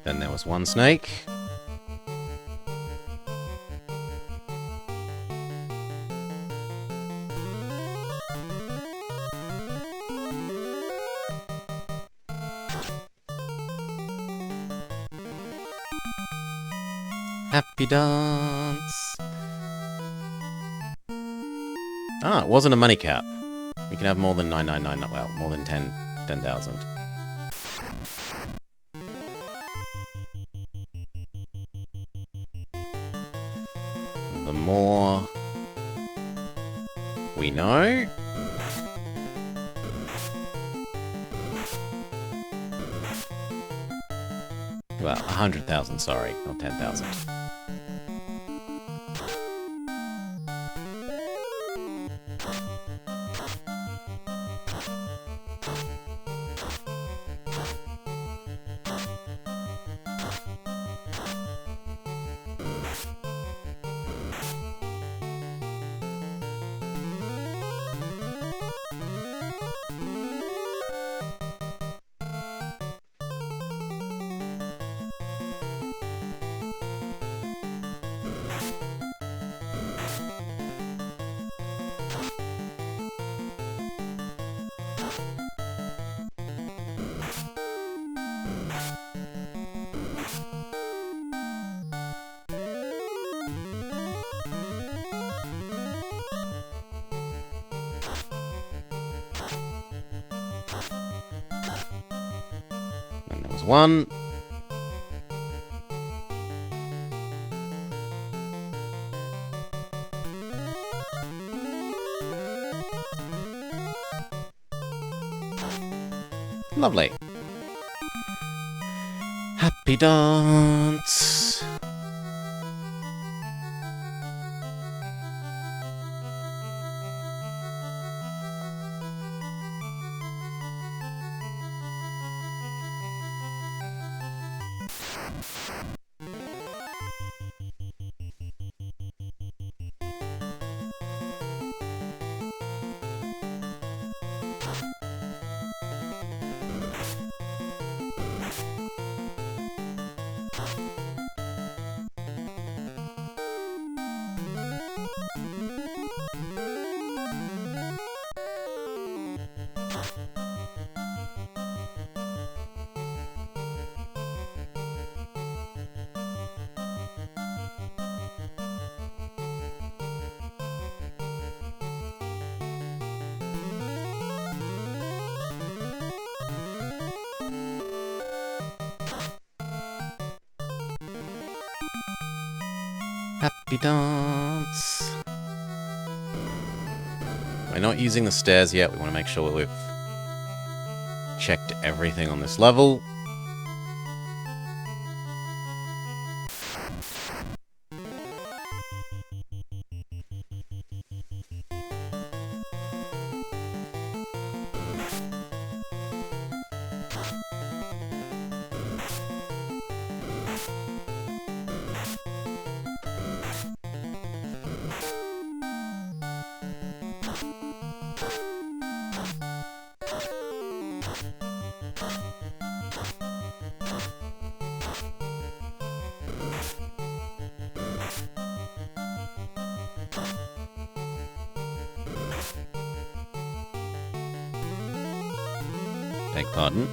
Then there was one snake. Happy dance. Ah, it wasn't a money cap. We can have more than 999, well, more than 10,000. The more we know. Well, 100,000, sorry, not 10,000. And there was one. Lovely. Happy dance. Happy dance. We're not using the stairs yet. We want to make sure we've checked everything on this level. Beg pardon.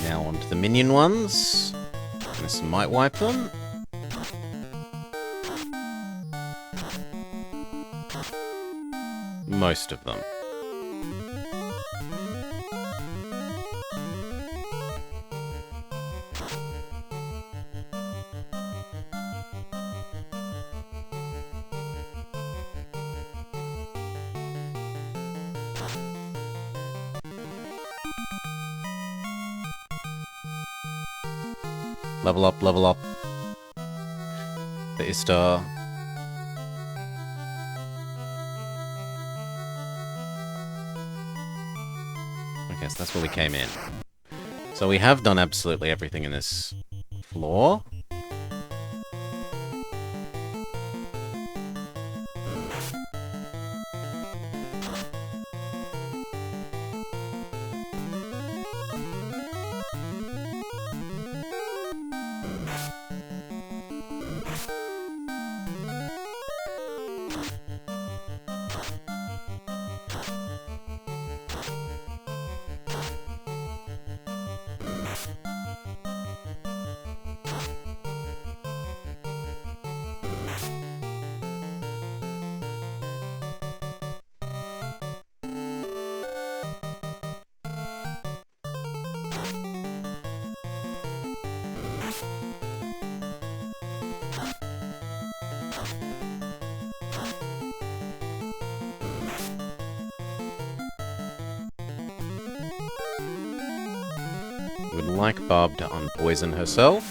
Now onto the minion ones. This might wipe them. Most of them. Level up, level up. The Istar. Okay, so that's where we came in. So we have done absolutely everything in this floor. Would like Barb to unpoison herself.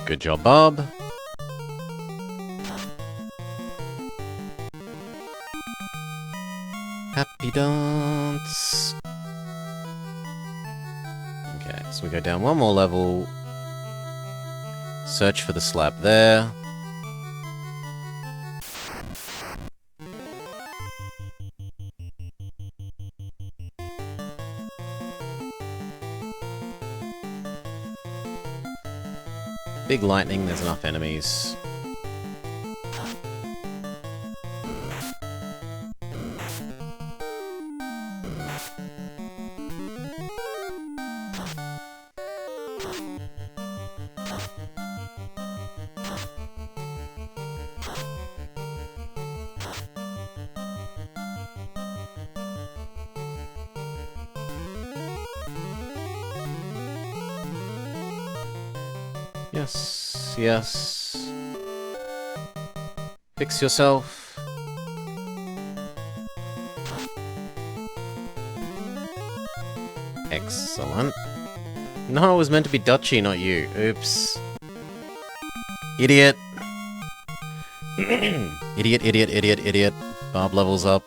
Good job, Barb. Happy dance. Okay, so we go down one more level. Search for the slab there. Big lightning, there's enough enemies. Yes, yes. Fix yourself. Excellent. No, it was meant to be Dutchy, not you. Oops. Idiot. Idiot, idiot, idiot, idiot. Barb levels up.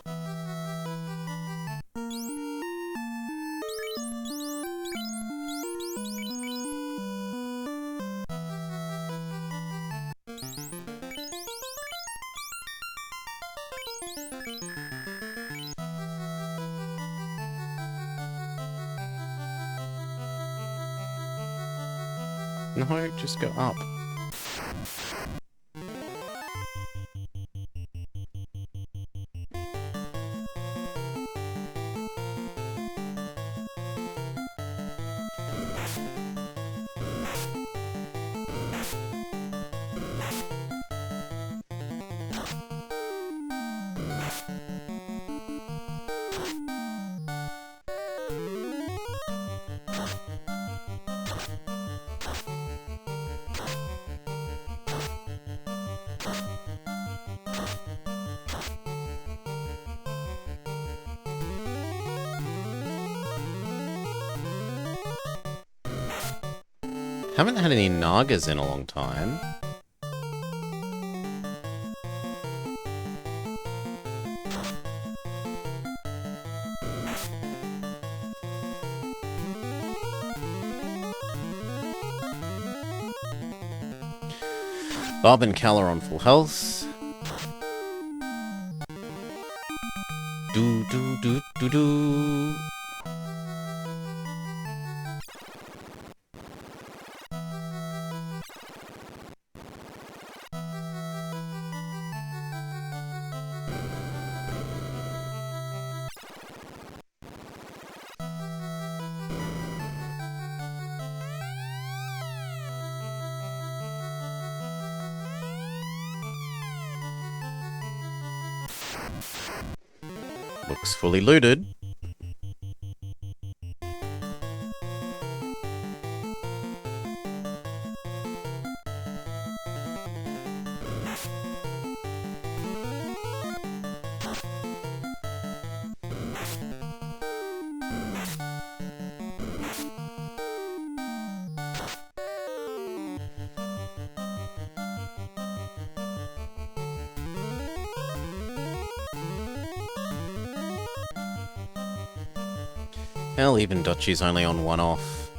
No, just go up. Haven't had any Nagas in a long time. Barb and Cal are on full health. Do do do do do. Looks fully looted. Hell, even Dutchy's only on 1 off.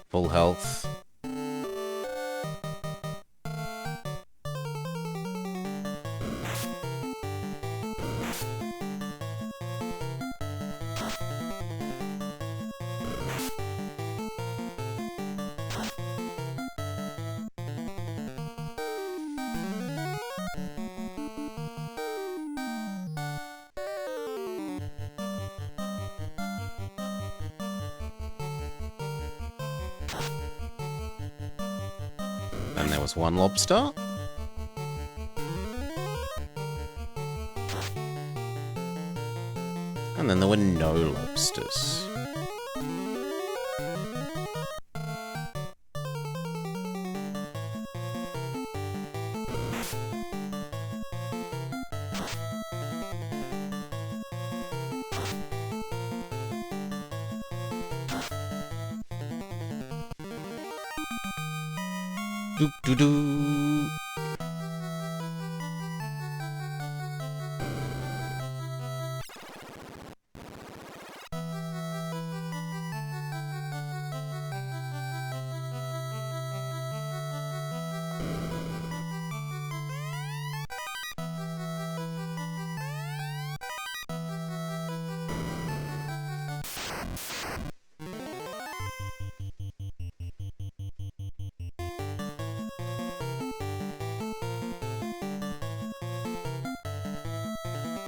Full health. And there was 1 lobster. And then there were no lobsters. Doo-doo-doo.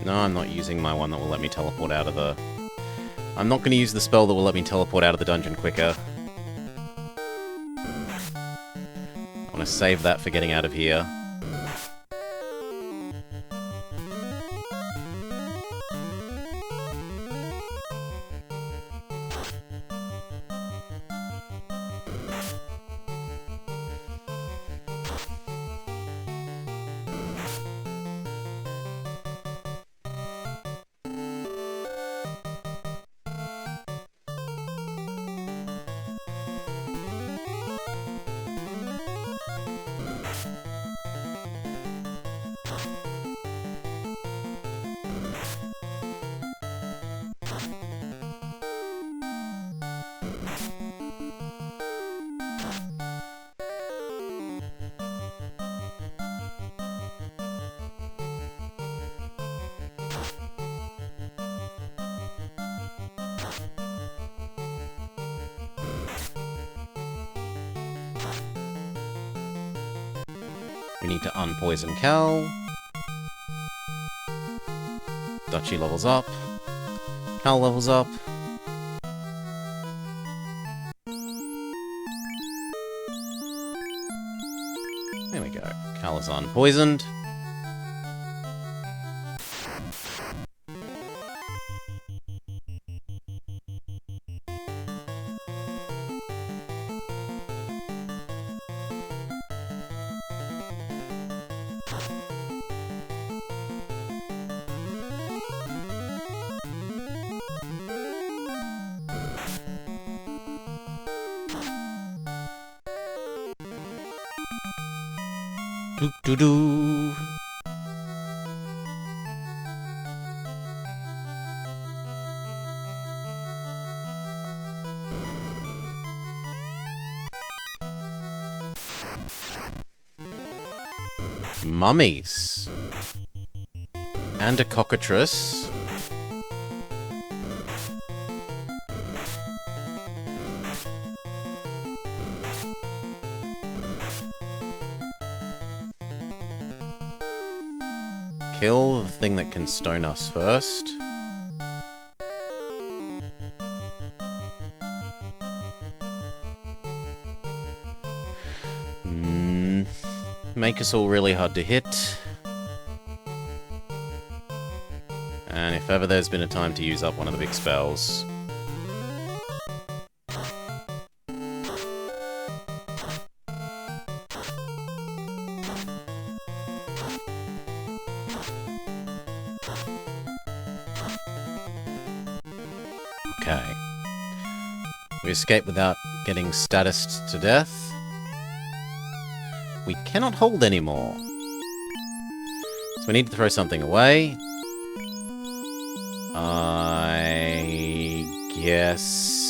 No, I'm not using my one that will let me teleport out of the... I'm not going to use the spell that will let me teleport out of the dungeon quicker. I want to save that for getting out of here. We need to unpoison Cal. Dutchy levels up. Cal levels up. There we go. Cal is unpoisoned. Doo-doo-doo. Mummies. And a cockatrice. Kill the thing that can stone us first. Make us all really hard to hit. ever there's been a time to use up one of the big spells. Okay. We escape without getting statused to death. We cannot hold anymore. So we need to throw something away. I guess...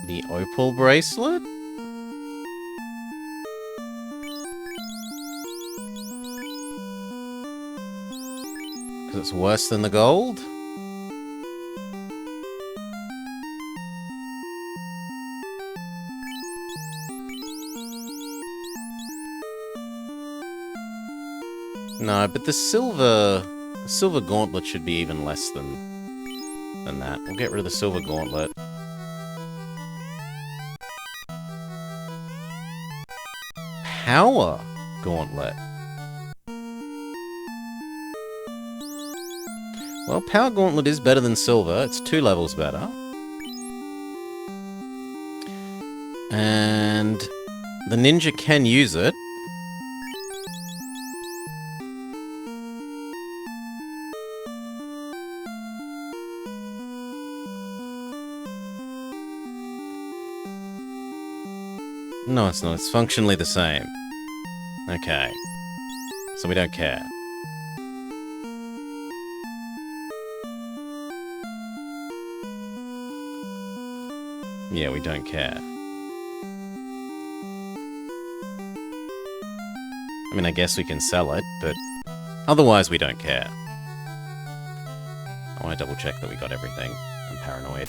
the opal bracelet? Because it's worse than the gold? No, but the silver gauntlet should be even less than that. We'll get rid of the silver gauntlet. Power gauntlet. Well, power gauntlet is better than silver. It's 2 levels better. And the ninja can use it. No, it's not. It's functionally the same. Okay. So we don't care. Yeah, we don't care. I mean, I guess we can sell it, but otherwise we don't care. I want to double check that we got everything. I'm paranoid.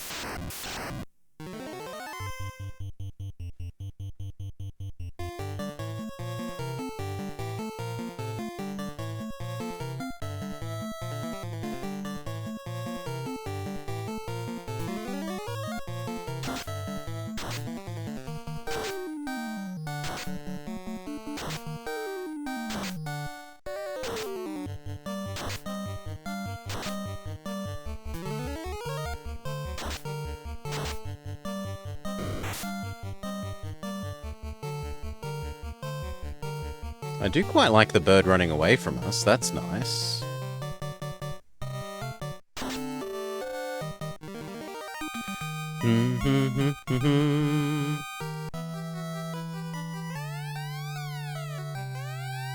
I do quite like the bird running away from us. That's nice.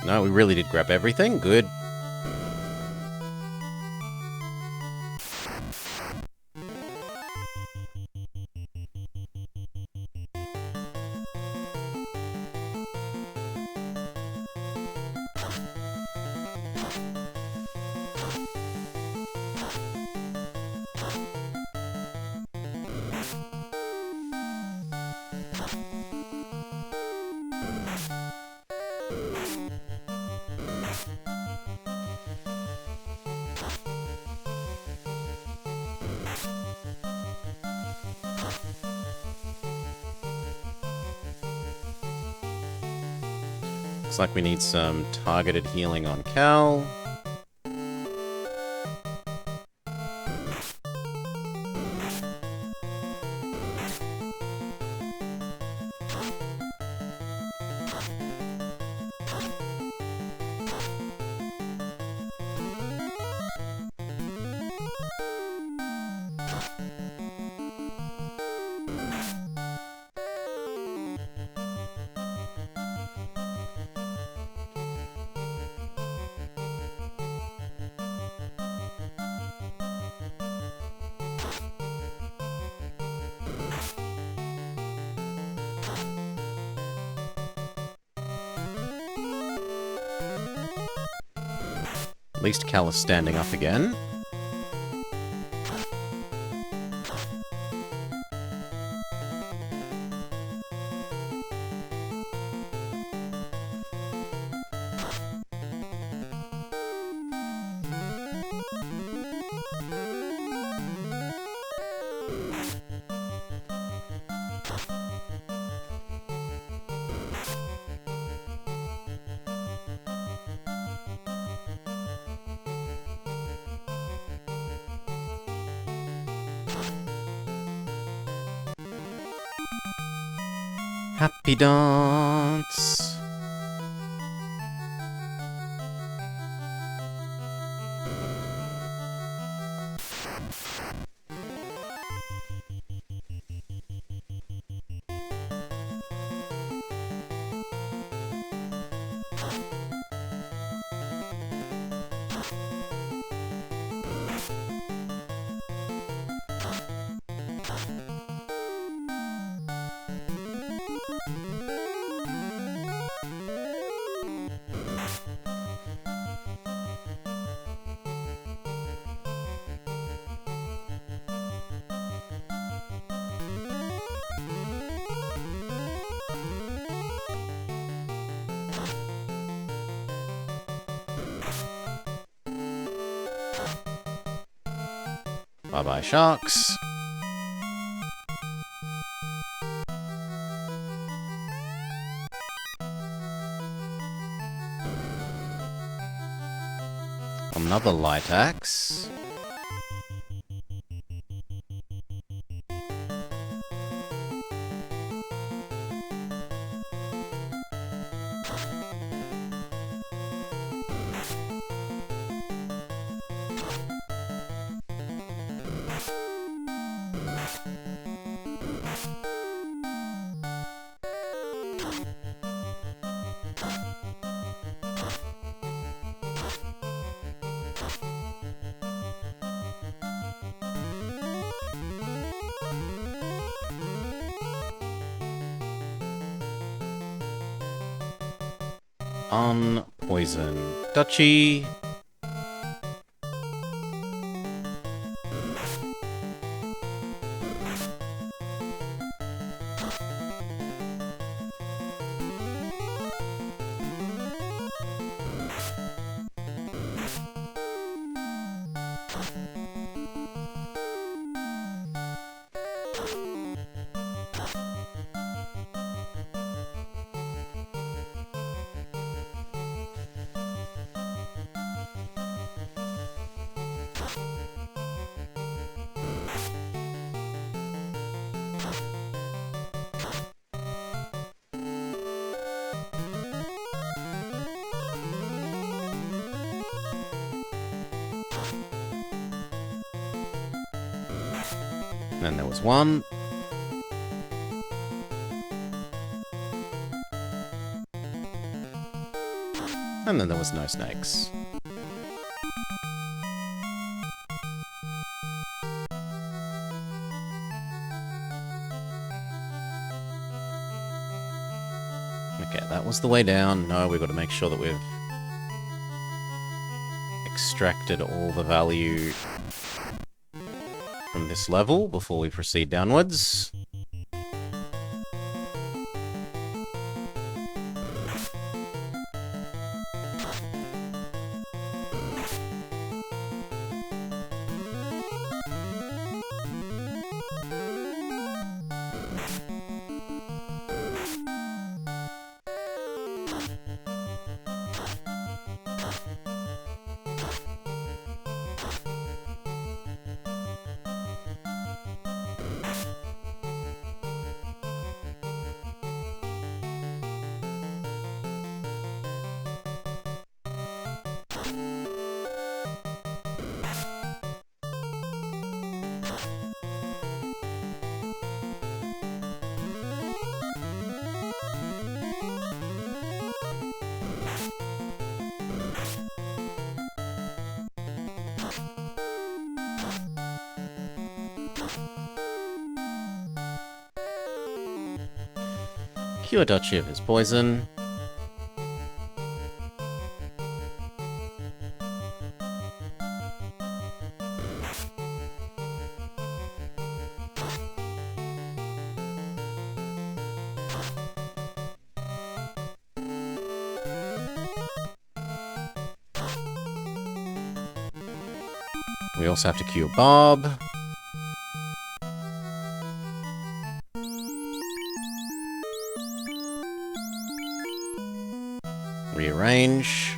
No, we really did grab everything. Good. Looks like we need some targeted healing on Cal. At least Cal is standing up again. Happy dance! Bye-bye, sharks. Another light axe. Unpoison. Duchy. Then there was one. And then there was no snakes. Okay, that was the way down. No, we've got to make sure that we've extracted all the value from this level before we proceed downwards. Cure Duchy of his poison. We also have to cure Bob. Rearrange.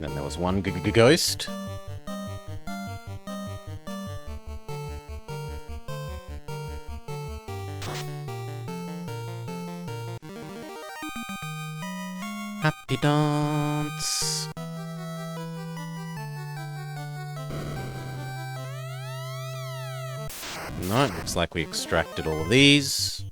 Then there was one ghost. Happy dance. No, it looks like we extracted all of these.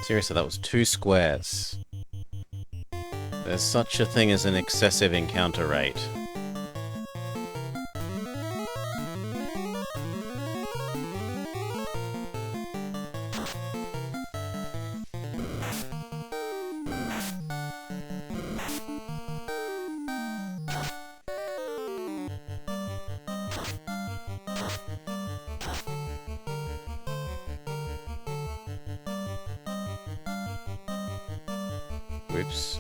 Seriously, that was 2 squares. There's such a thing as an excessive encounter rate. Whoops.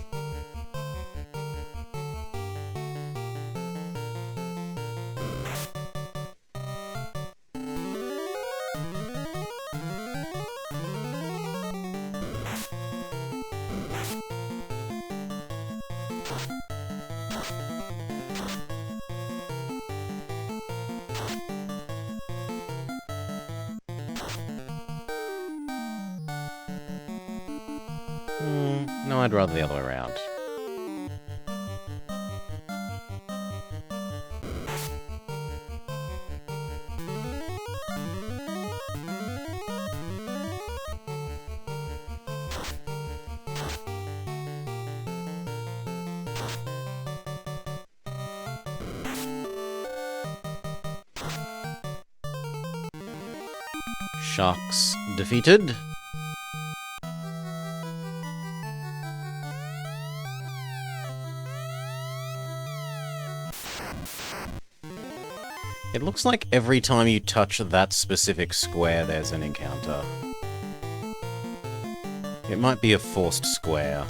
No, I'd rather the other way around. Sharks defeated. It looks like every time you touch that specific square, there's an encounter. It might be a forced square.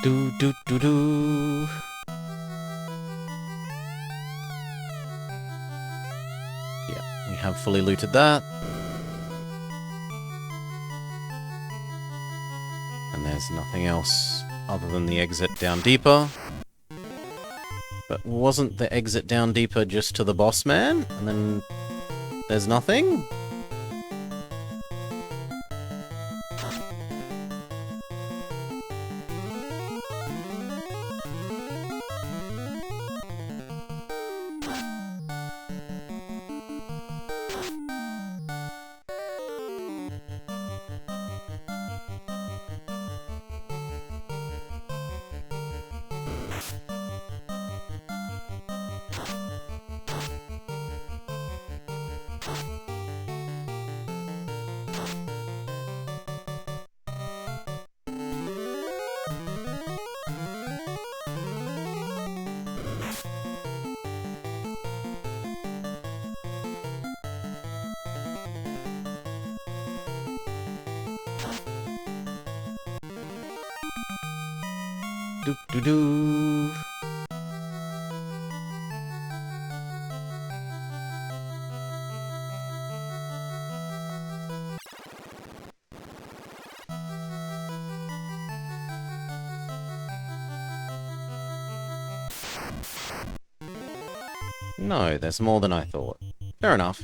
Do do do do. Yeah, we have fully looted that. And there's nothing else other than the exit down deeper. But wasn't the exit down deeper just to the boss man? And then there's nothing? Do do do. No, there's more than I thought. Fair enough.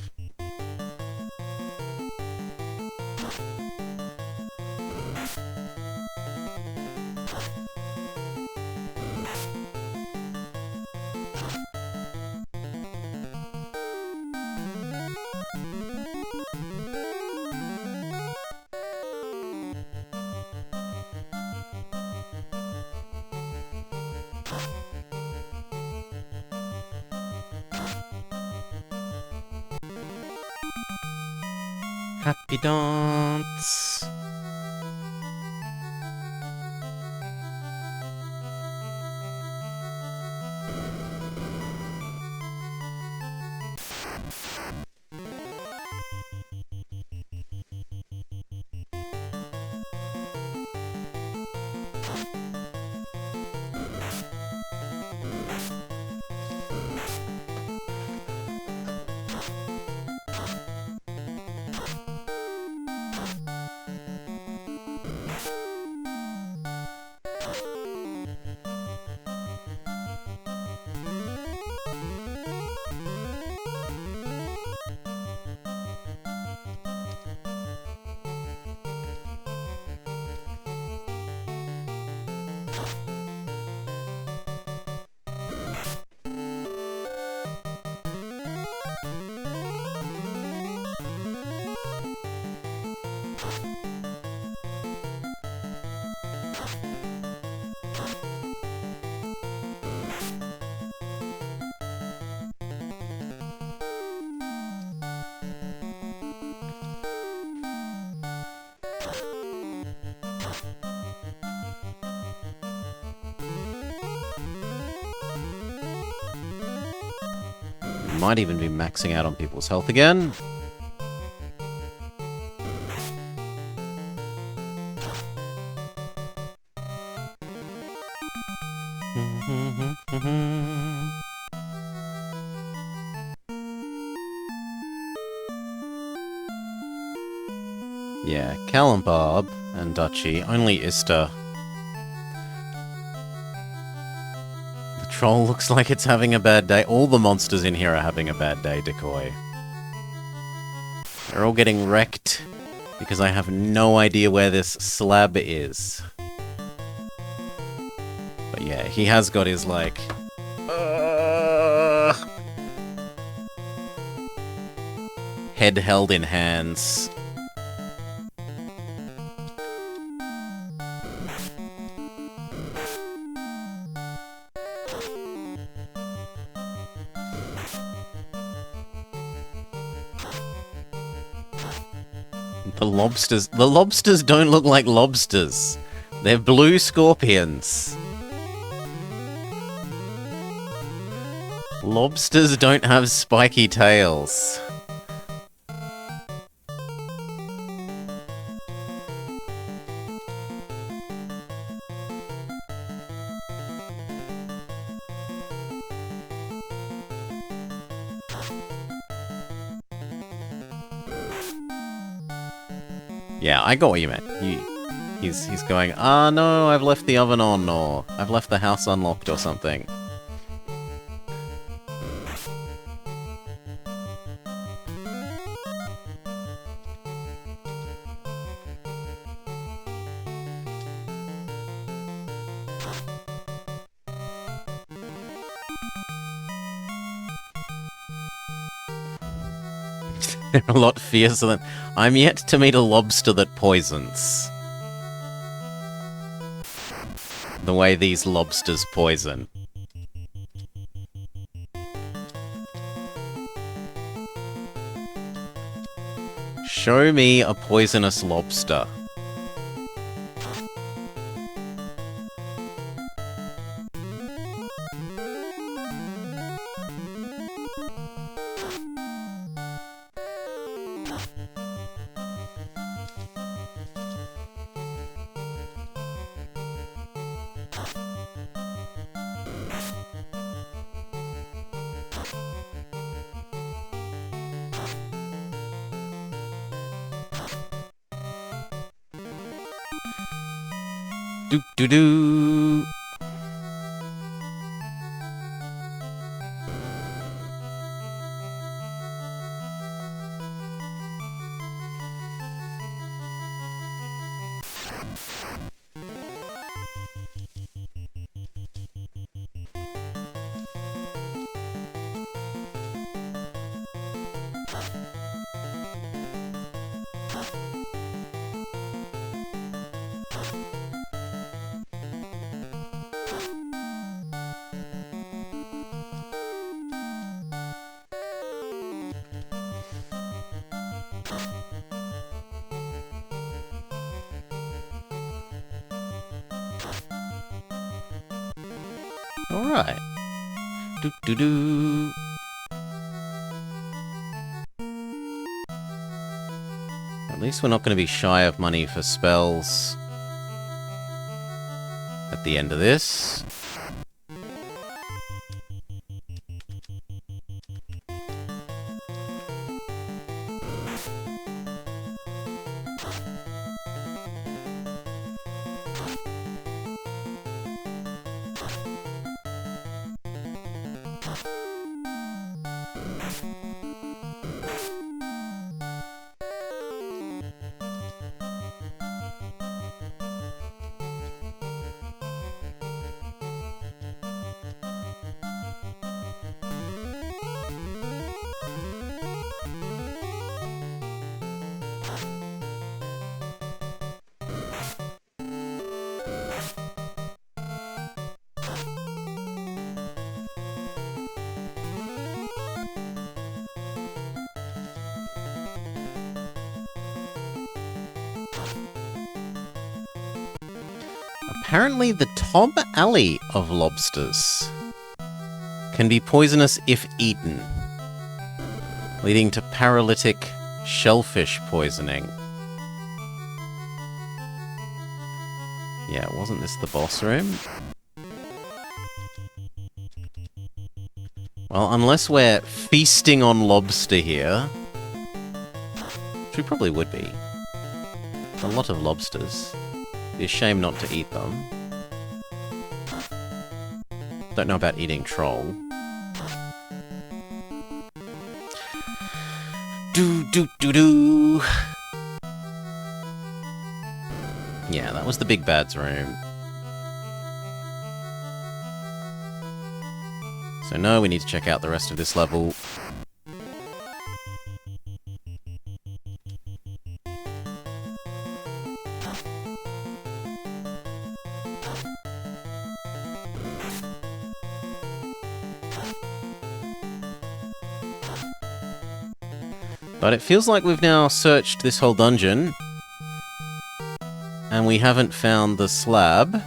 Happy dance! Might even be maxing out on people's health again. Yeah, Cal and Barb and Dutchy, only Ista. The troll looks like it's having a bad day. All the monsters in here are having a bad day, Decoy. They're all getting wrecked because I have no idea where this slab is. But yeah, he has got his, like... head held in hands. The lobsters don't look like lobsters. They're blue scorpions. Lobsters don't have spiky tails. Yeah, I got what you meant. He's going, ah no, I've left the oven on, or I've left the house unlocked or something. They're a lot fiercer than... I'm yet to meet a lobster that poisons. The way these lobsters poison. Show me a poisonous lobster. Do-do-do! Alright. Do-do-do. At least we're not going to be shy of money for spells at the end of this. Apparently the top alley of lobsters can be poisonous if eaten, leading to paralytic shellfish poisoning. Yeah, wasn't this the boss room? Well, unless we're feasting on lobster here, which we probably would be. A lot of lobsters. It'd be a shame not to eat them. Don't know about eating troll. Do. Yeah, that was the big bad's room. So no, we need to check out the rest of this level. But it feels like we've now searched this whole dungeon, and we haven't found the slab.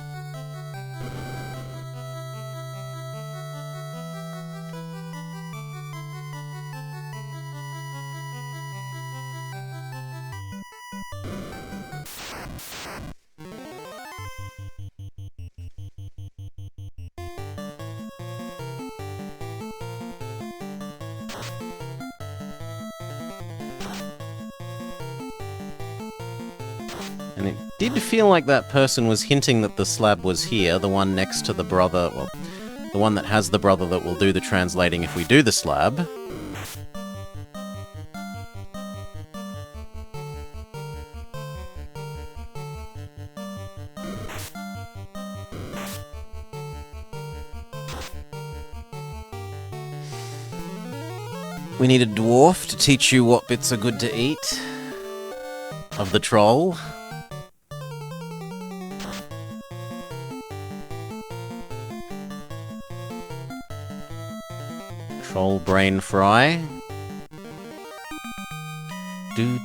And it did feel like that person was hinting that the slab was here, the one next to the brother, well, the one that has the brother that will do the translating if we do the slab. We need a dwarf to teach you what bits are good to eat of the troll. Troll brain fry. Do.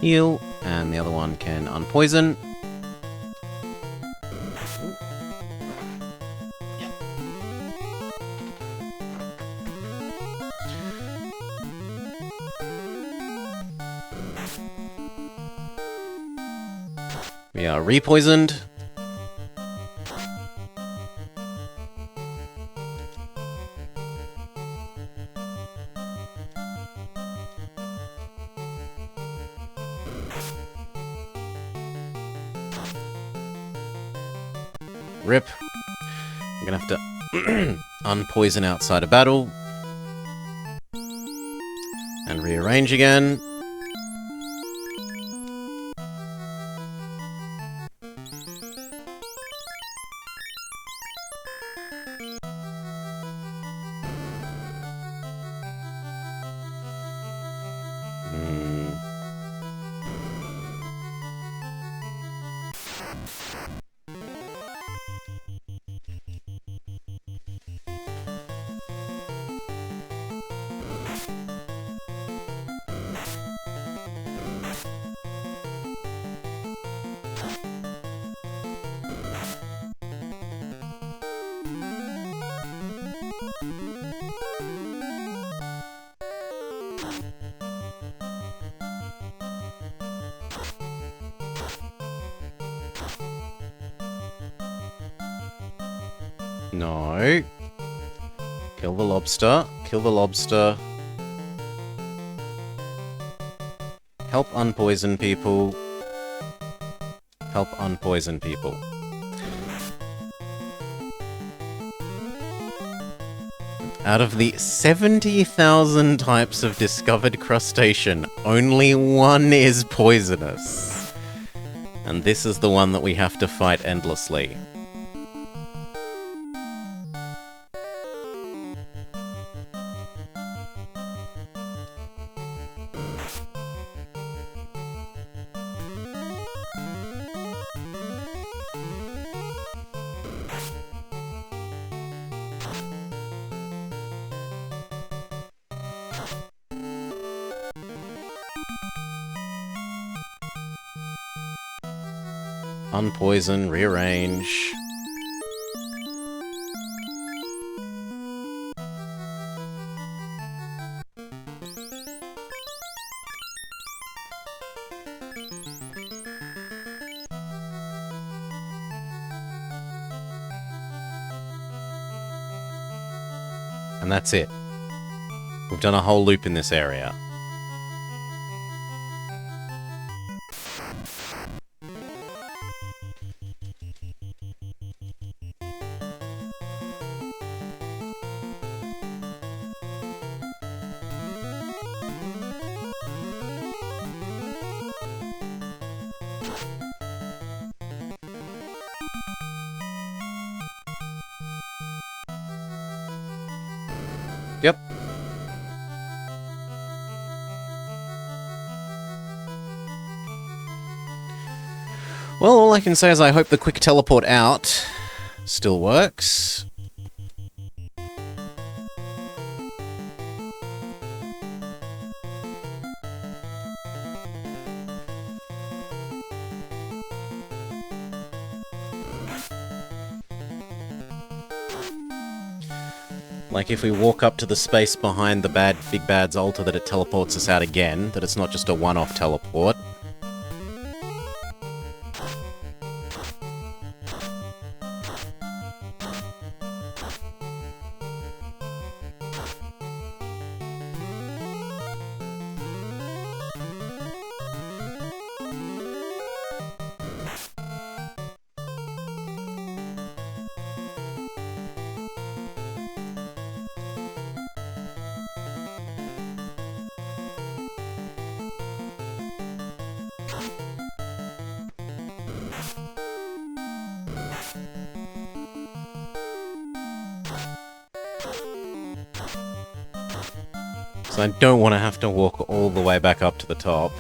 heal, and the other one can unpoison. We are repoisoned. Rip. I'm gonna have to unpoison outside of battle. And rearrange again. No. Kill the lobster. Kill the lobster. Help unpoison people. Help unpoison people. Out of the 70,000 types of discovered crustacean, only one is poisonous. And this is the one that we have to fight endlessly. Unpoison, rearrange. And that's it. We've done a whole loop in this area. Yep. Well, all I can say is I hope the quick teleport out still works. Like if we walk up to the space behind the big bad's altar that it teleports us out again, that it's not just a one-off teleport. So I don't want to have to walk all the way back up to the top.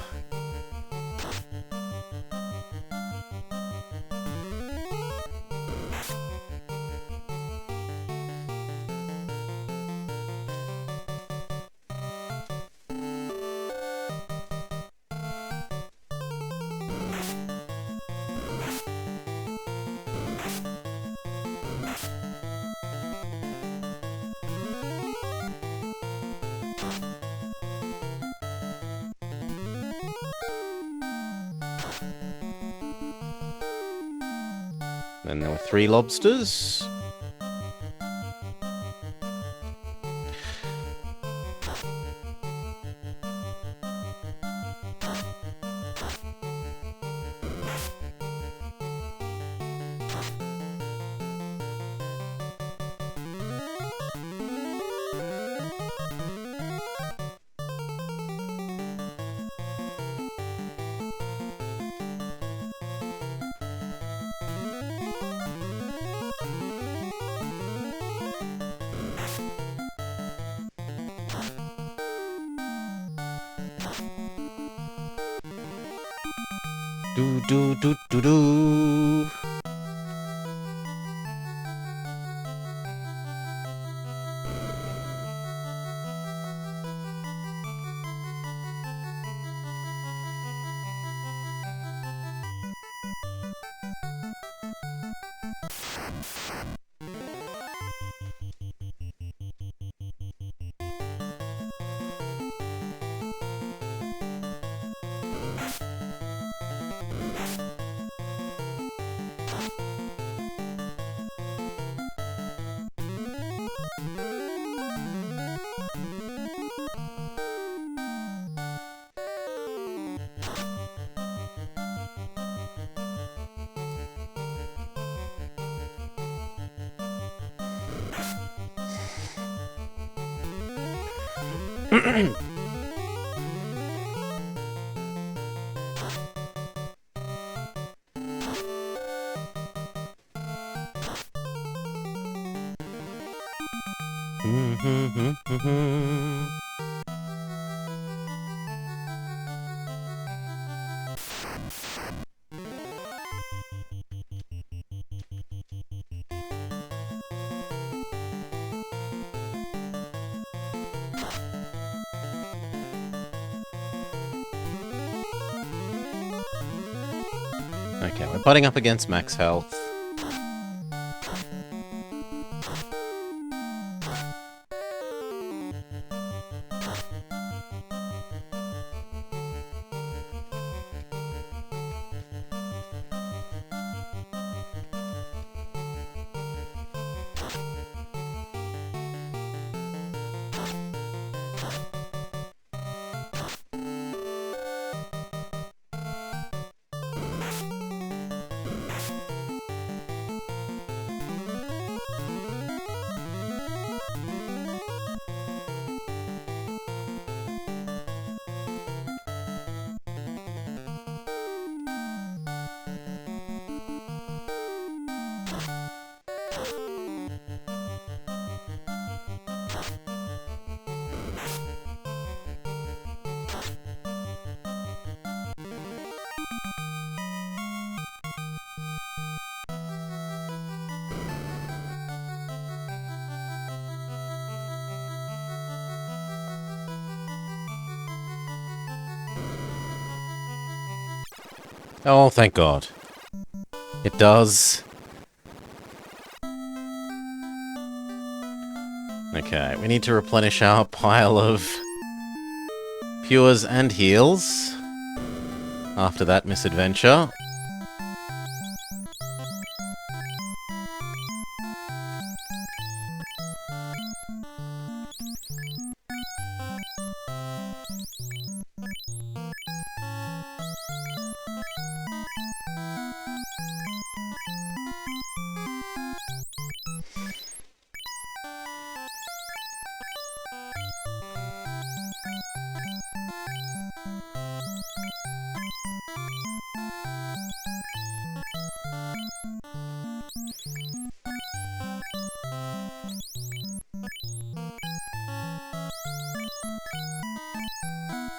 Then there were 3 lobsters. Do do do do do. Okay, we're butting up against max health. Oh, thank God. It does. Okay, we need to replenish our pile of pures and heals after that misadventure.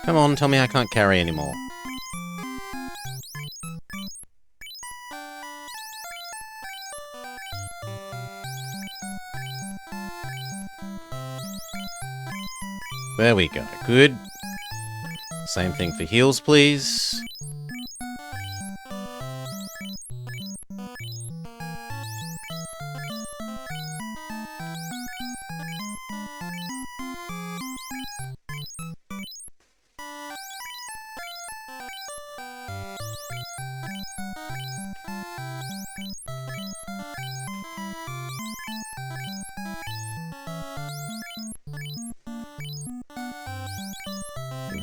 Come on, tell me I can't carry anymore. There we go. Good. Same thing for heals, please.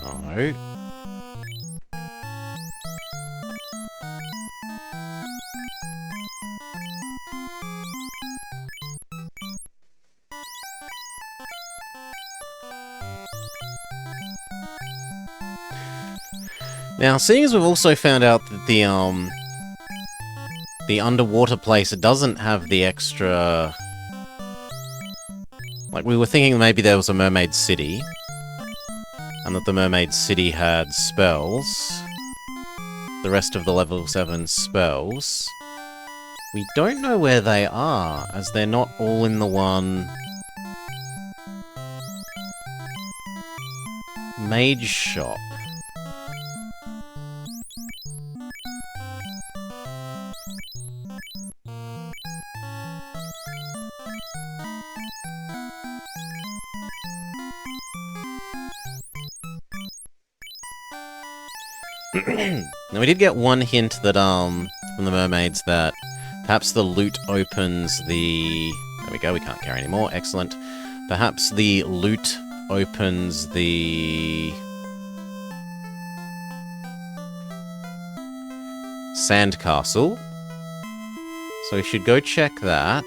No. Now, seeing as we've also found out that the underwater place doesn't have the extra... Like, we were thinking maybe there was a mermaid city, and that the mermaid city had spells. The rest of the level 7 spells. We don't know where they are, as they're not all in the one... mage shop. Now, we did get one hint that, from the mermaids that perhaps the loot opens the... There we go, we can't carry anymore. Excellent. Perhaps the loot opens the... sandcastle. So we should go check that.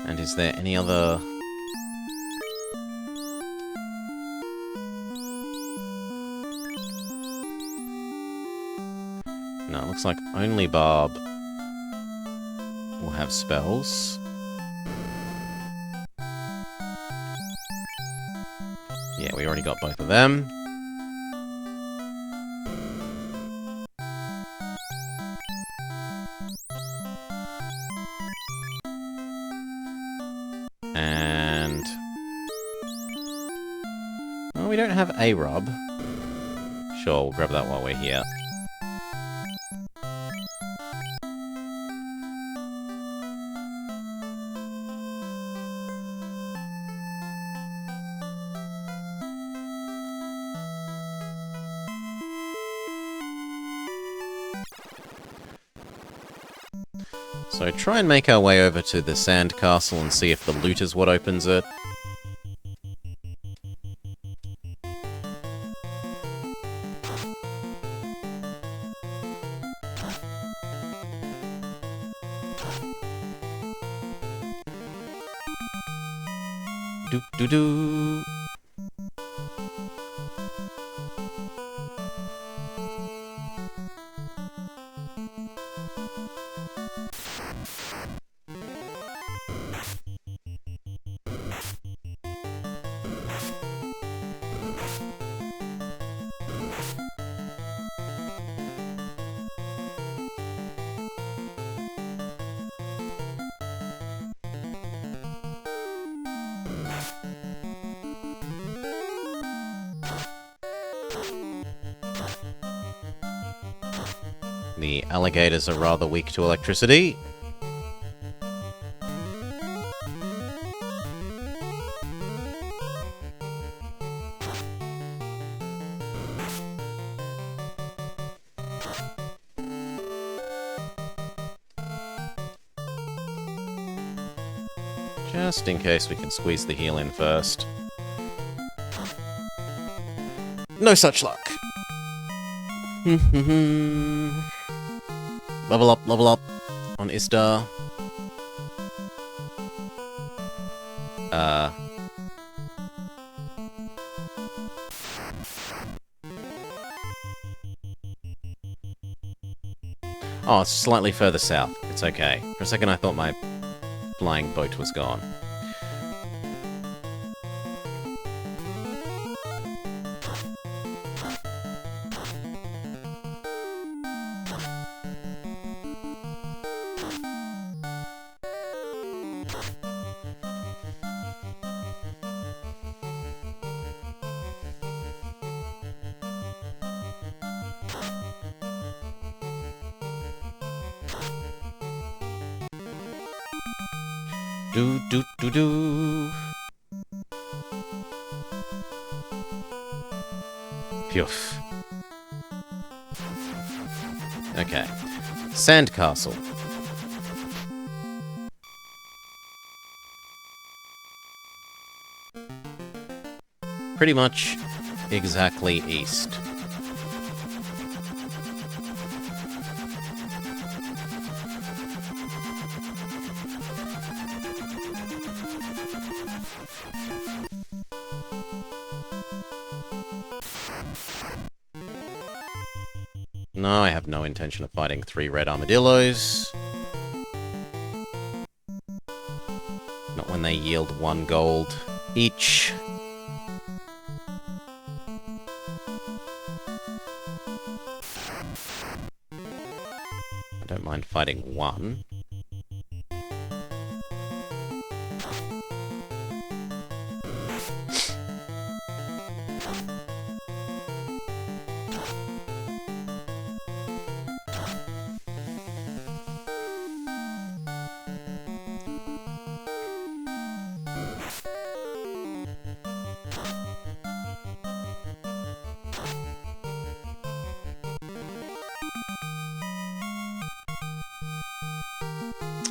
And is there any other... No, it looks like only Barb will have spells. Yeah, we already got both of them. And... well, we don't have a rub. Sure, we'll grab that while we're here. So try and make our way over to the sandcastle and see if the loot is what opens it. Doo-doo-doo. The alligators are rather weak to electricity. Just in case we can squeeze the heal in first. No such luck. Level up on Istar. Oh, it's slightly further south. It's okay. For a second I thought my flying boat was gone. Do do do do. Phew. Okay. Sandcastle. Pretty much exactly east. No, I have no intention of fighting 3 red armadillos. Not when they yield 1 gold each. I don't mind fighting 1.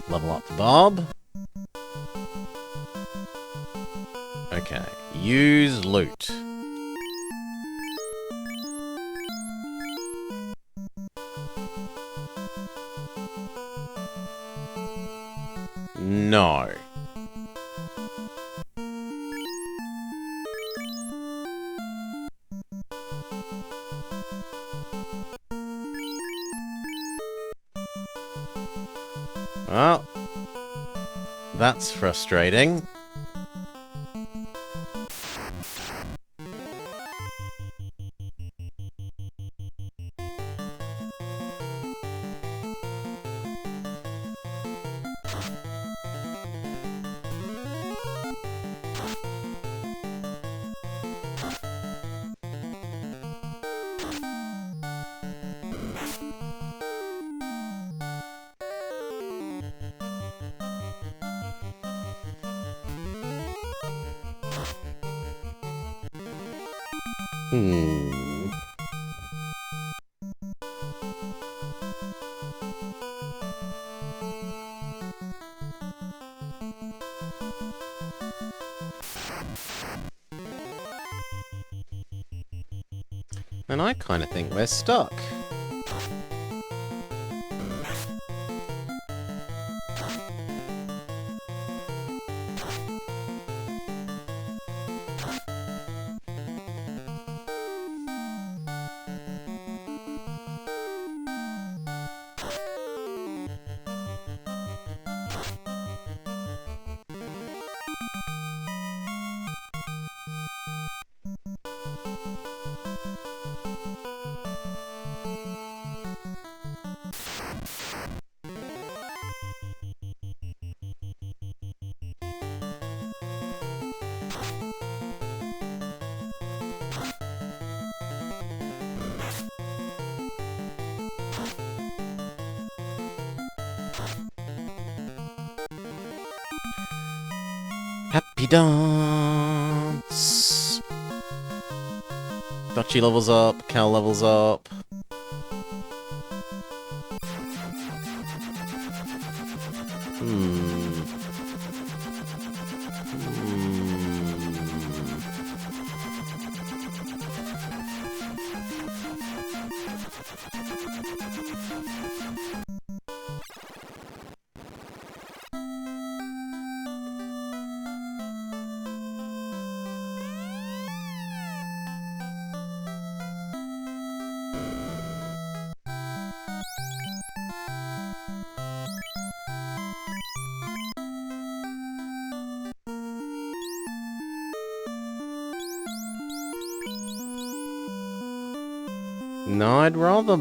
Level up Bob. Okay. Use loot. No. Well, that's frustrating. And I kind of think we're stuck. Happy dance! Dutchy levels up, Cal levels up. No, I'd rather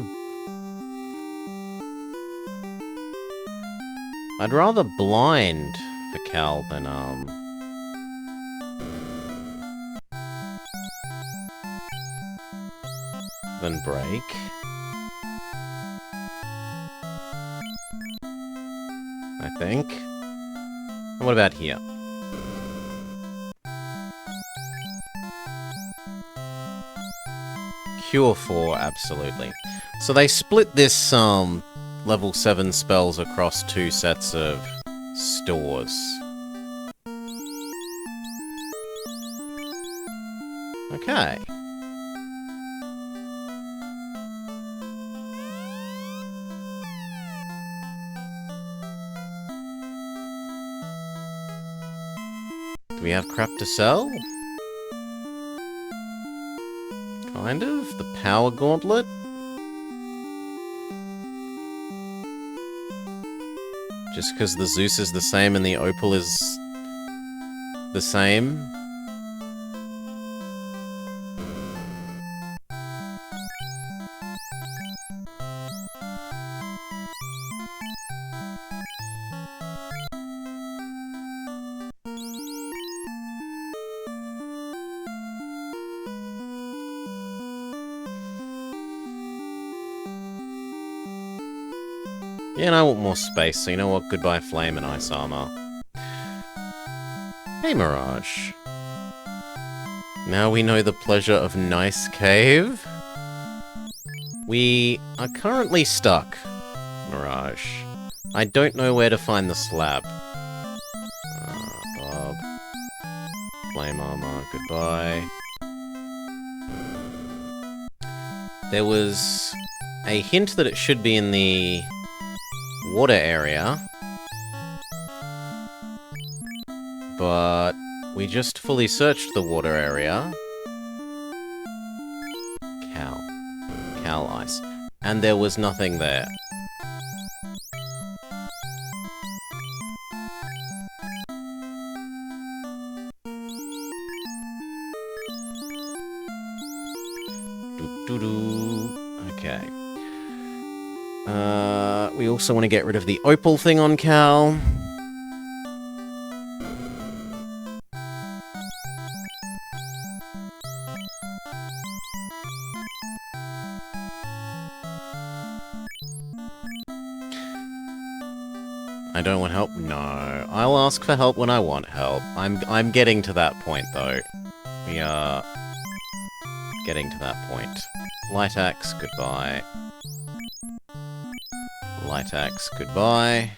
blind for Cal than break. I think. And what about here? Pure 4, absolutely. So they split this level 7 spells across 2 sets of stores. Okay. Do we have crap to sell? Kind of. The power gauntlet? Just because the Zeus is the same and the Opal is the same? Yeah, and I want more space, so you know what? Goodbye Flame and Ice Armor. Hey, Mirage. Now we know the pleasure of Nice Cave. We are currently stuck, Mirage. I don't know where to find the slab. Bob. Flame Armor, goodbye. There was a hint that it should be in the water area, but we just fully searched the water area. Cal Ice. And there was nothing there. Okay. We also want to get rid of the opal thing on Cal. I don't want help? No. I'll ask for help when I want help. I'm getting to that point, though. We are getting to that point. Light Axe, goodbye. Light Axe, goodbye.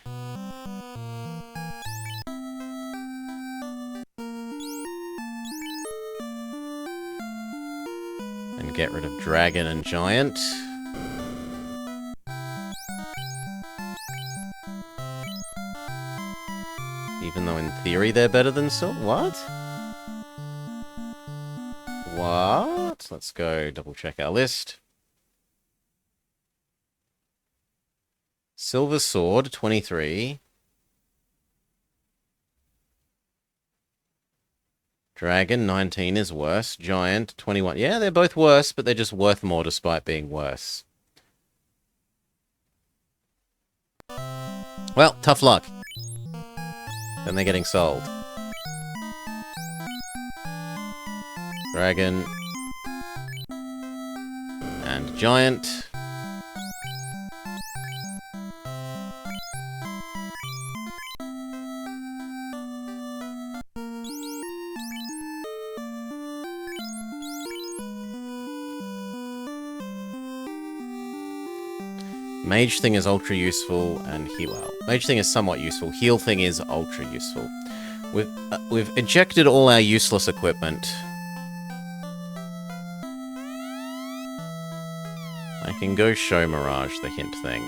And get rid of Dragon and Giant. Even though in theory they're better than Silver. What? What? Let's go double check our list. Silver Sword, 23. Dragon, 19 is worse. Giant, 21. Yeah, they're both worse, but they're just worth more despite being worse. Well, tough luck. Then they're getting sold. Dragon. And Giant. Mage thing is ultra useful, and well, Mage thing is somewhat useful. Heal thing is ultra useful. We've ejected all our useless equipment. I can go show Mirage the hint thing.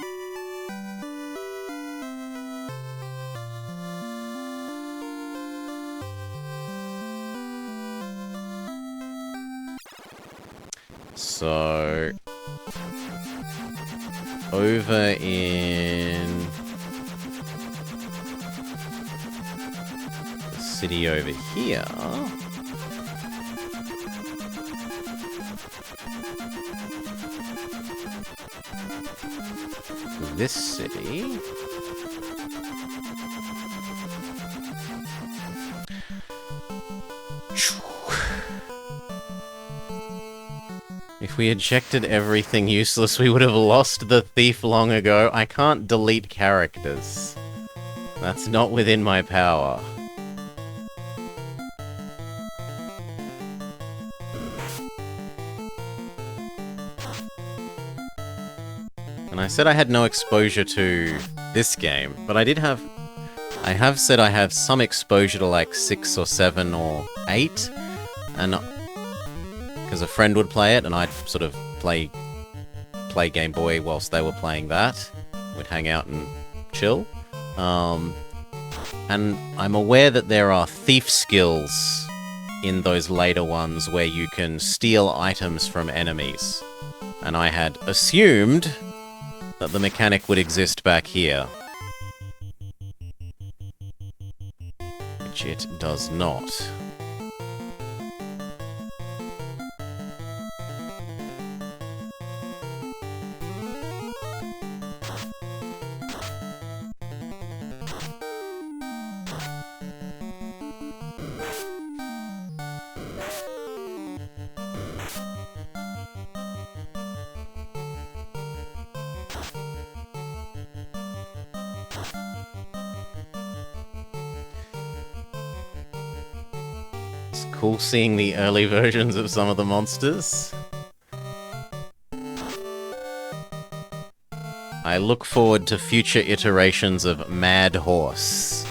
So over in the city over here, this city, if we ejected everything useless, we would have lost the thief long ago. I can't delete characters. That's not within my power. And I said I had no exposure to this game, but I have said I have some exposure to like 6 or 7 or 8, and because a friend would play it, and I'd sort of play Game Boy whilst they were playing that. We'd hang out and chill. And I'm aware that there are thief skills in those later ones where you can steal items from enemies. And I had assumed that the mechanic would exist back here. Which it does not. Cool seeing the early versions of some of the monsters. I look forward to future iterations of Mad Horse.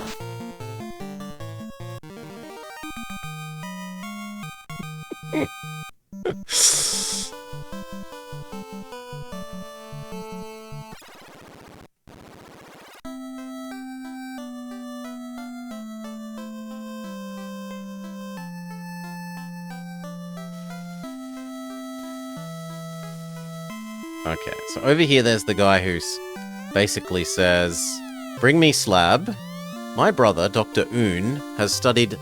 Okay, so over here there's the guy who basically says, "Bring me slab. My brother, Dr. Un, has studied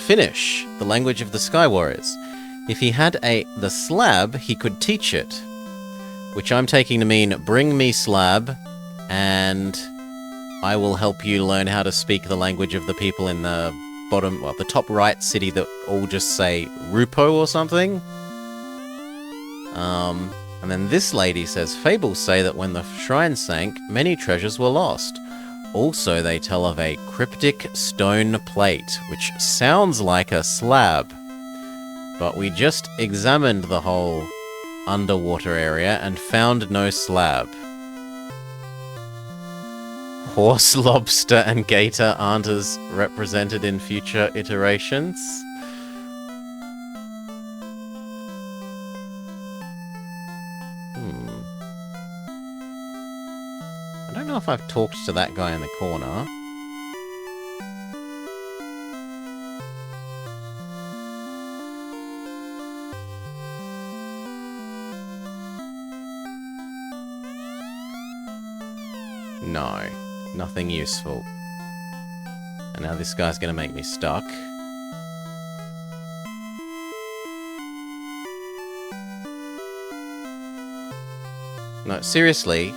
Finnish, the language of the Sky Warriors. If he had the slab, he could teach it." Which I'm taking to mean, bring me slab, and I will help you learn how to speak the language of the people in the the top right city that all just say Rupo or something. And then this lady says, "Fables say that when the shrine sank, many treasures were lost. Also, they tell of a cryptic stone plate, which sounds like a slab. But we just examined the whole underwater area and found no slab. Horse, lobster, and gator aren't as represented in future iterations." I don't know if I've talked to that guy in the corner. No, nothing useful. And now this guy's gonna make me stuck. No, seriously.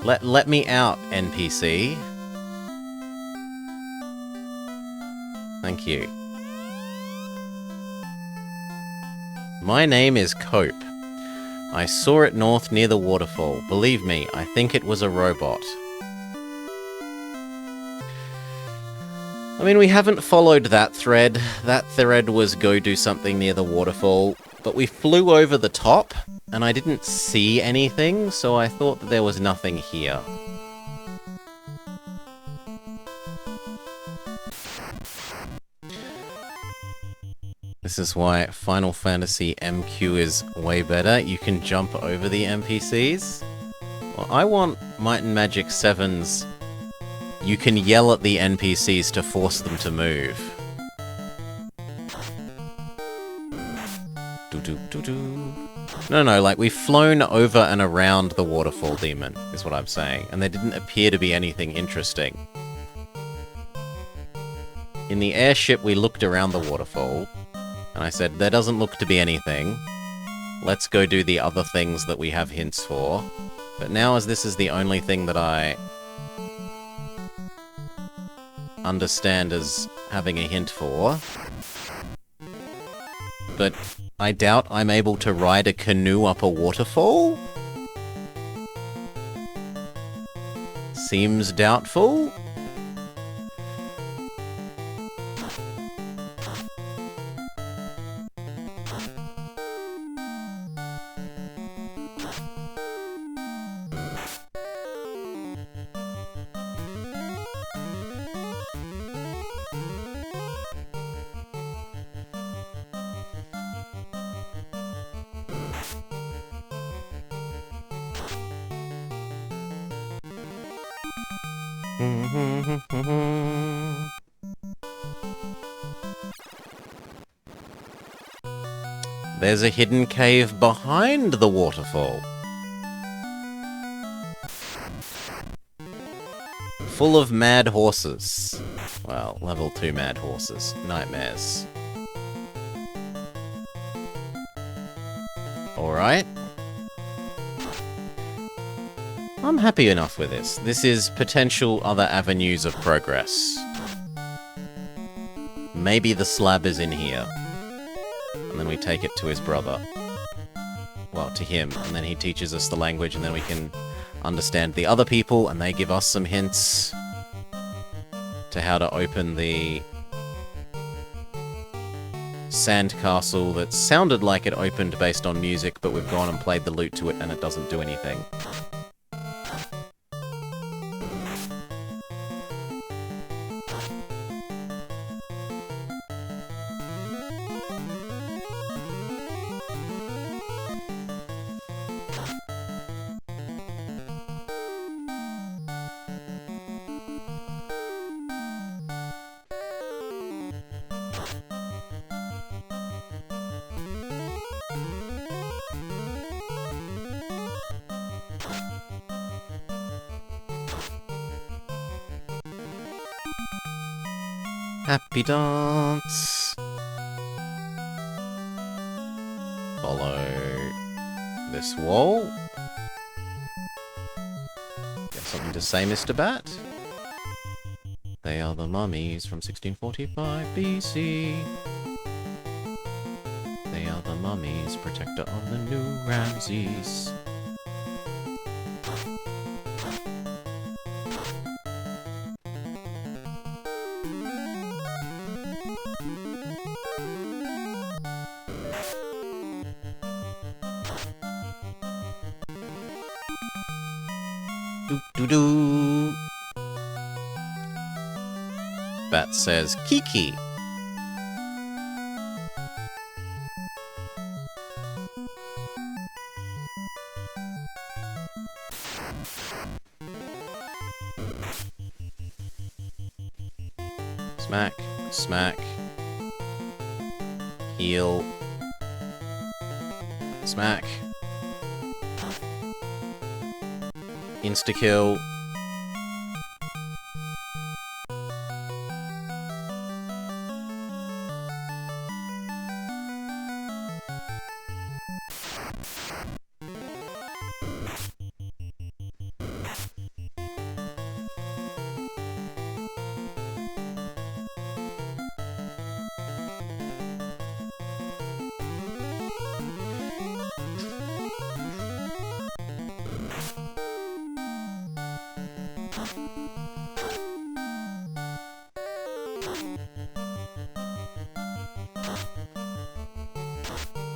Let me out, NPC. Thank you. My name is Cope. I saw it north near the waterfall. Believe me, I think it was a robot. I mean, we haven't followed that thread. That thread was go do something near the waterfall, but we flew over the top, and I didn't see anything, so I thought that there was nothing here. This is why Final Fantasy MQ is way better. You can jump over the NPCs. Well, I want Might and Magic 7's... You can yell at the NPCs to force them to move. No, like, we've flown over and around the waterfall demon, is what I'm saying, and there didn't appear to be anything interesting. In the airship, we looked around the waterfall, and I said, there doesn't look to be anything. Let's go do the other things that we have hints for. But now, as this is the only thing that I understand as having a hint for, but I doubt I'm able to ride a canoe up a waterfall? Seems doubtful. There's a hidden cave behind the waterfall. Full of mad horses. Well, level 2 mad horses. Nightmares. Alright. I'm happy enough with this. This is potential other avenues of progress. Maybe the slab is in here. And then we take it to his brother. Well, to him. And then he teaches us the language, and then we can understand the other people, and they give us some hints to how to open the sandcastle that sounded like it opened based on music, but we've gone and played the lute to it and it doesn't do anything. Happy dance. Follow this wall. Got something to say, Mr. Bat? They are the mummies from 1645 BC. They are the mummies, protector of the new Ramses. Doo-doo-doo. Bat says, Kiki. Smack, smack. Heal. Smack. Insta-kill.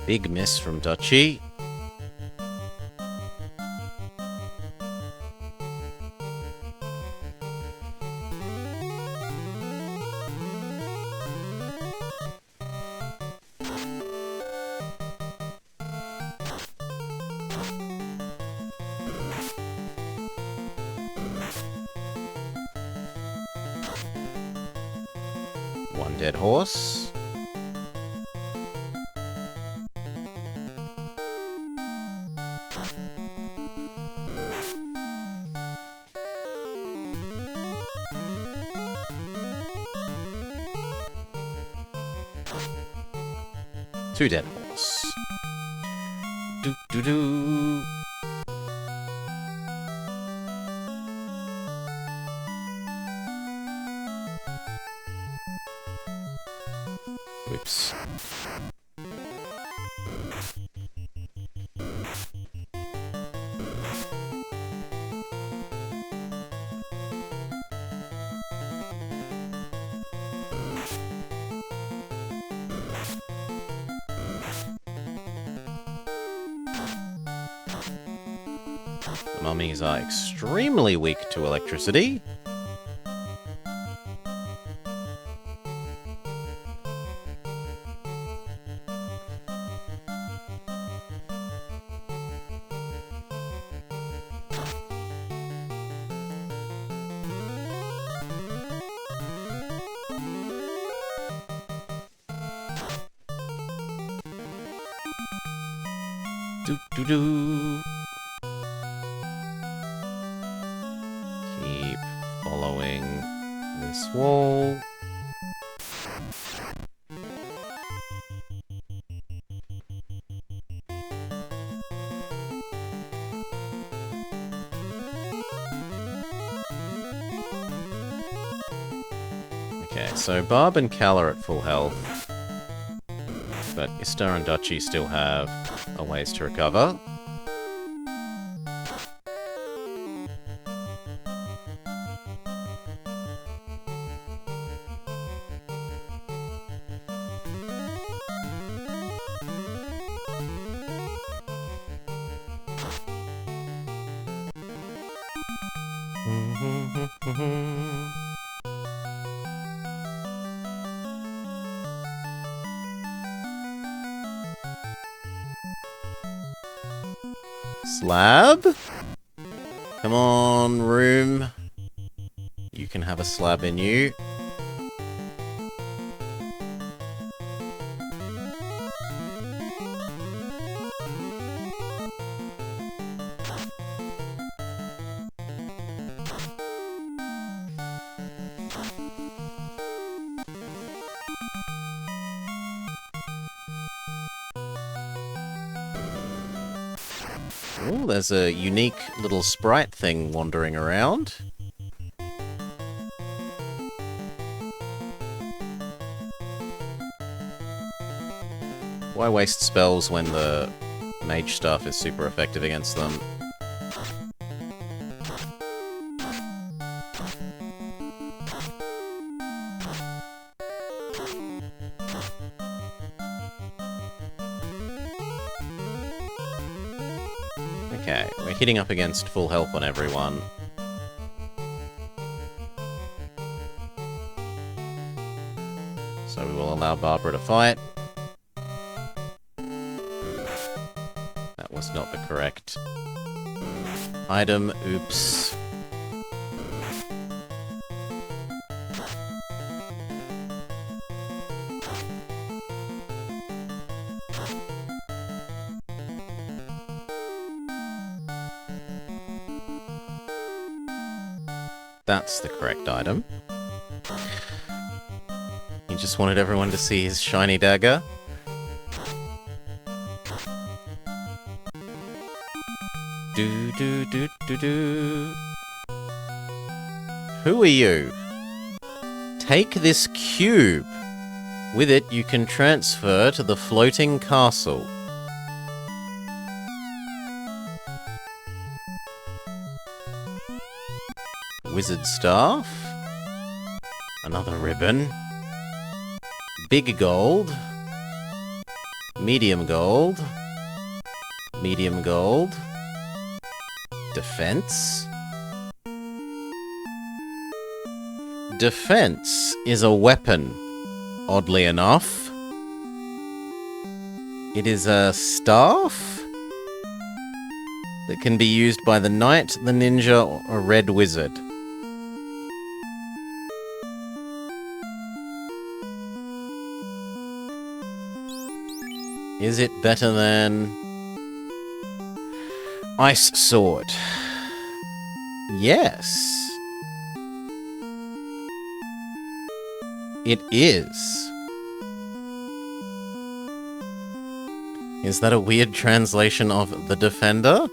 Big miss from Dutchie. One dead horse. Two dead horse. Do-do-do. Whoops. Mummies are extremely weak to electricity. Do-do-do. Keep following this wall. Okay, so Barb and Cal are at full health. But Istar and Dutchy still have a ways to recover. Slab? Come on, room. You can have a slab in you. Oh, there's a unique little sprite thing wandering around. Why waste spells when the mage staff is super effective against them? Okay, we're hitting up against full health on everyone. So we will allow Barbara to fight. That was not the correct item. Oops. That's the correct item. He just wanted everyone to see his shiny dagger. Do do do do do. Who are you? Take this cube. With it, you can transfer to the floating castle. Wizard staff. Another ribbon. Big gold. Medium gold. Medium gold. Defense. Defense is a weapon, oddly enough. It is a staff that can be used by the knight, the ninja, or a red wizard. Is it better than Ice Sword? Yes. It is. Is that a weird translation of the Defender?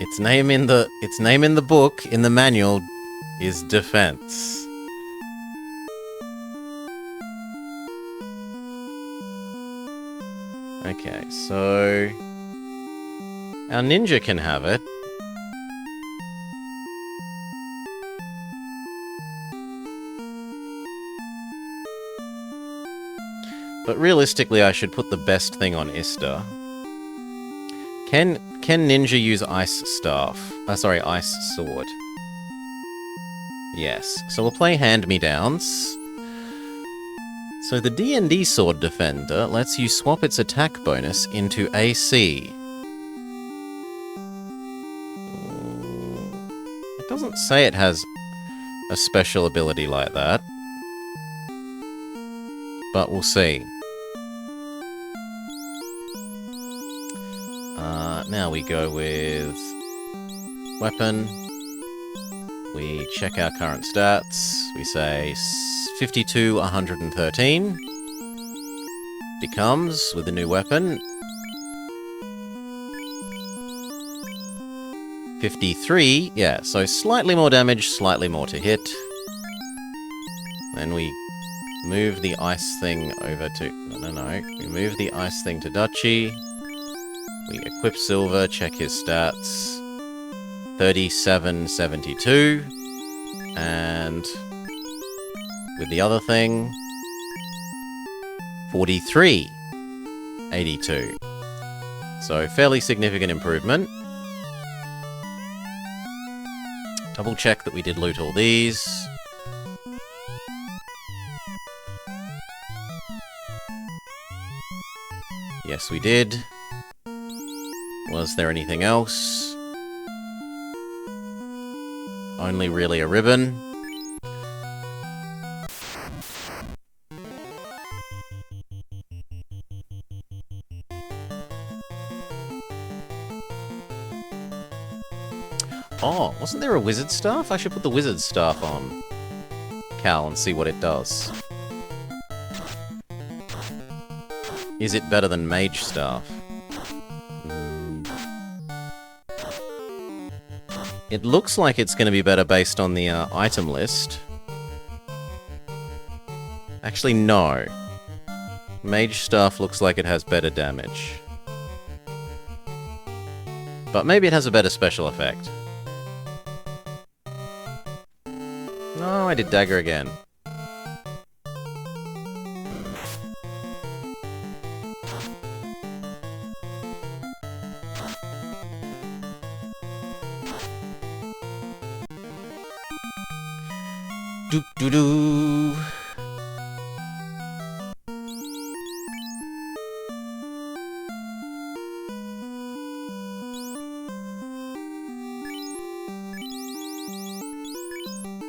Its name in the book, in the manual, is Defense. Okay, so our ninja can have it. But realistically, I should put the best thing on Ista. Can ninja use ice staff? Sorry, ice sword. Yes. So we'll play hand-me-downs. So the D&D Sword Defender lets you swap its attack bonus into AC. It doesn't say it has a special ability like that. But we'll see. Now we go with weapon. We check our current stats. We say 52, 113 becomes, with the new weapon, 53. Yeah, so slightly more damage, slightly more to hit. Then we move the ice thing over to... No. We move the ice thing to Dutchy. We equip Silver, check his stats. 3772. And with the other thing, 4382. So fairly significant improvement. Double check that we did loot all these. Yes, we did. Was there anything else? Only really a ribbon. Oh, wasn't there a wizard staff? I should put the wizard staff on Cal and see what it does. Is it better than mage staff? It looks like it's going to be better based on the item list. Actually, no. Mage staff looks like it has better damage. But maybe it has a better special effect. No, I did dagger again. Doo-doo-doo.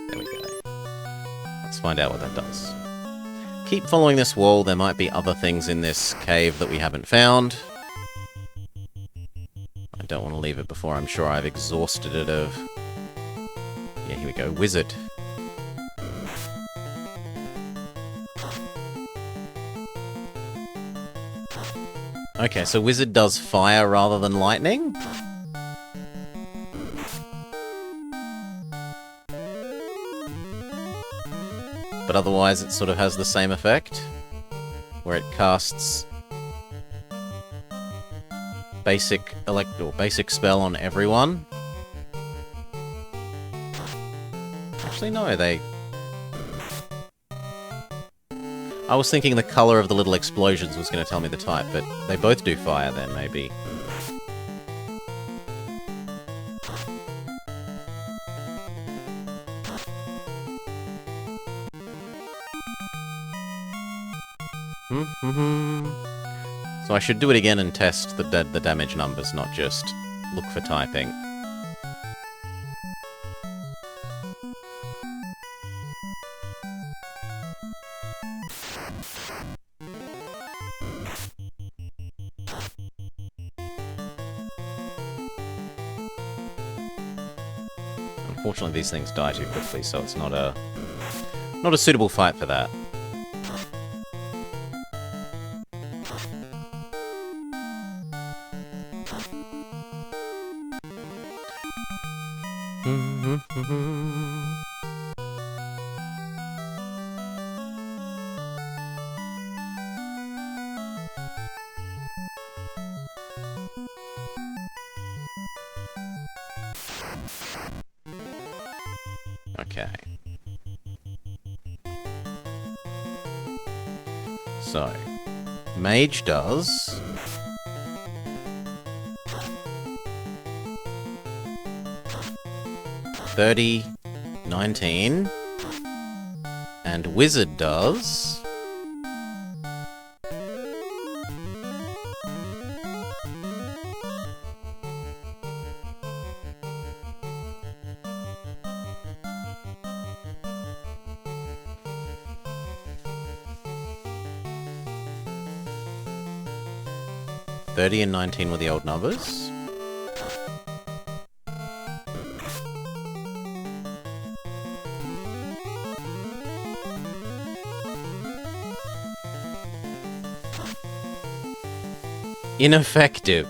There we go. Let's find out what that does. Keep following this wall. There might be other things in this cave that we haven't found. I don't want to leave it before I'm sure I've exhausted it of... Yeah, here we go. Wizard. Okay, so wizard does fire rather than lightning? But otherwise it sort of has the same effect, where it casts basic basic spell on everyone. Actually, no, they... I was thinking the colour of the little explosions was going to tell me the type, but they both do fire then, maybe. So I should do it again and test the damage numbers, not just look for typing. Unfortunately, these things die too quickly, so it's not a suitable fight for that. Okay. So, mage does 30, 19, and wizard does 30 and 19 were the old numbers. Ineffective.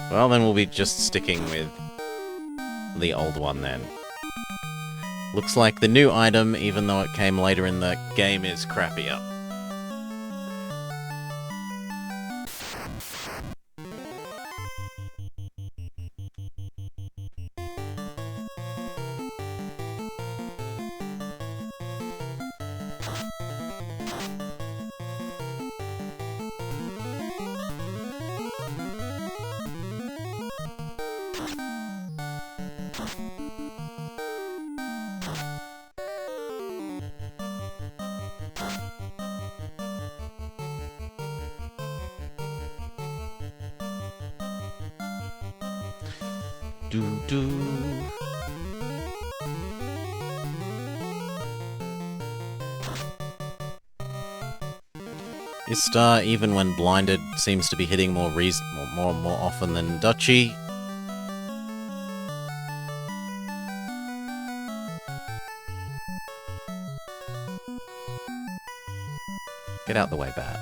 Well, then we'll be just sticking with the old one then. Looks like the new item, even though it came later in the game, is crappier. This star, even when blinded, seems to be hitting more often than Duchy. Get out the way, Bat.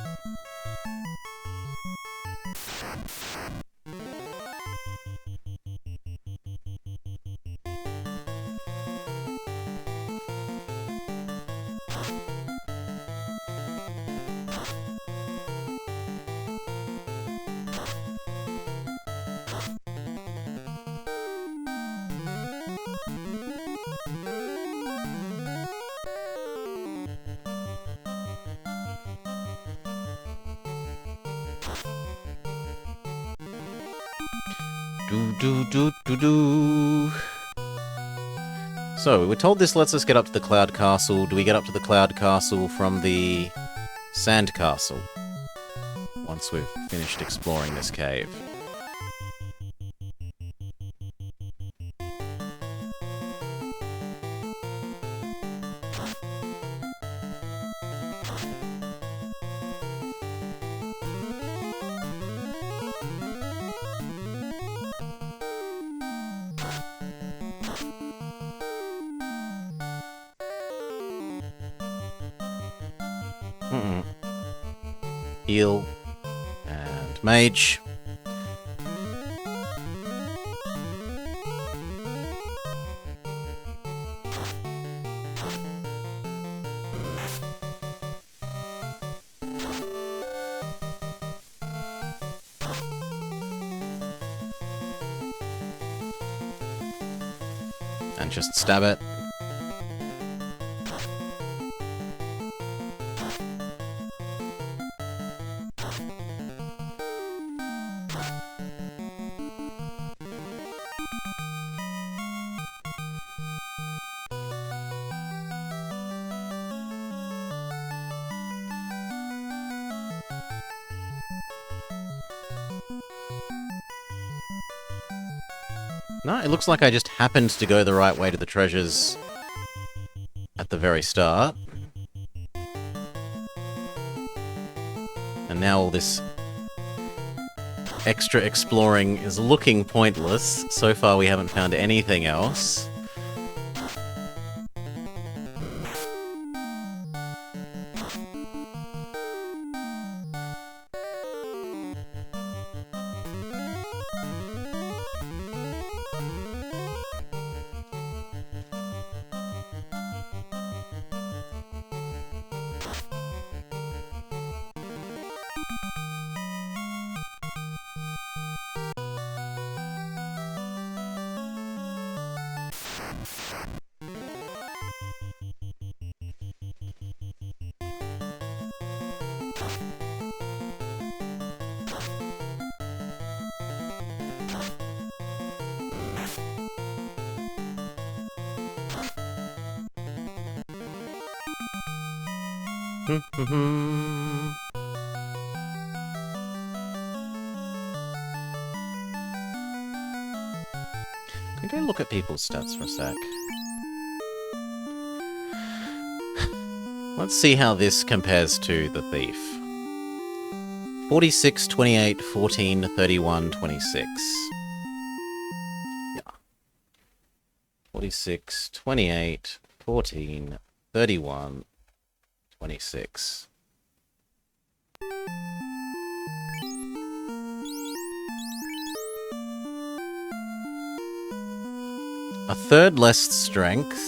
So, we were told this lets us get up to the Cloud Castle. Do we get up to the Cloud Castle from the Sand Castle? Once we've finished exploring this cave. Heal and Mage. And just stab it. No, it looks like I just happened to go the right way to the treasures at the very start. And now all this extra exploring is looking pointless. So far we haven't found anything else. Can we go look at people's stats for a sec? Let's see how this compares to the Thief. 46, 28, 14, 31, 26. Yeah. 46, 28, 14, 31, 26. A third less strength.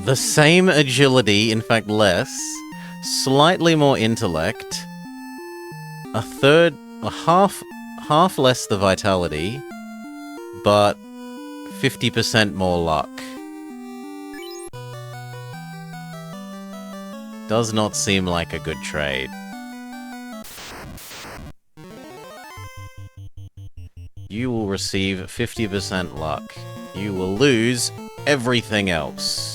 The same agility, in fact less. Slightly more intellect. A half less the vitality, but 50% more luck. Does not seem like a good trade. You will receive 50% luck. You will lose everything else.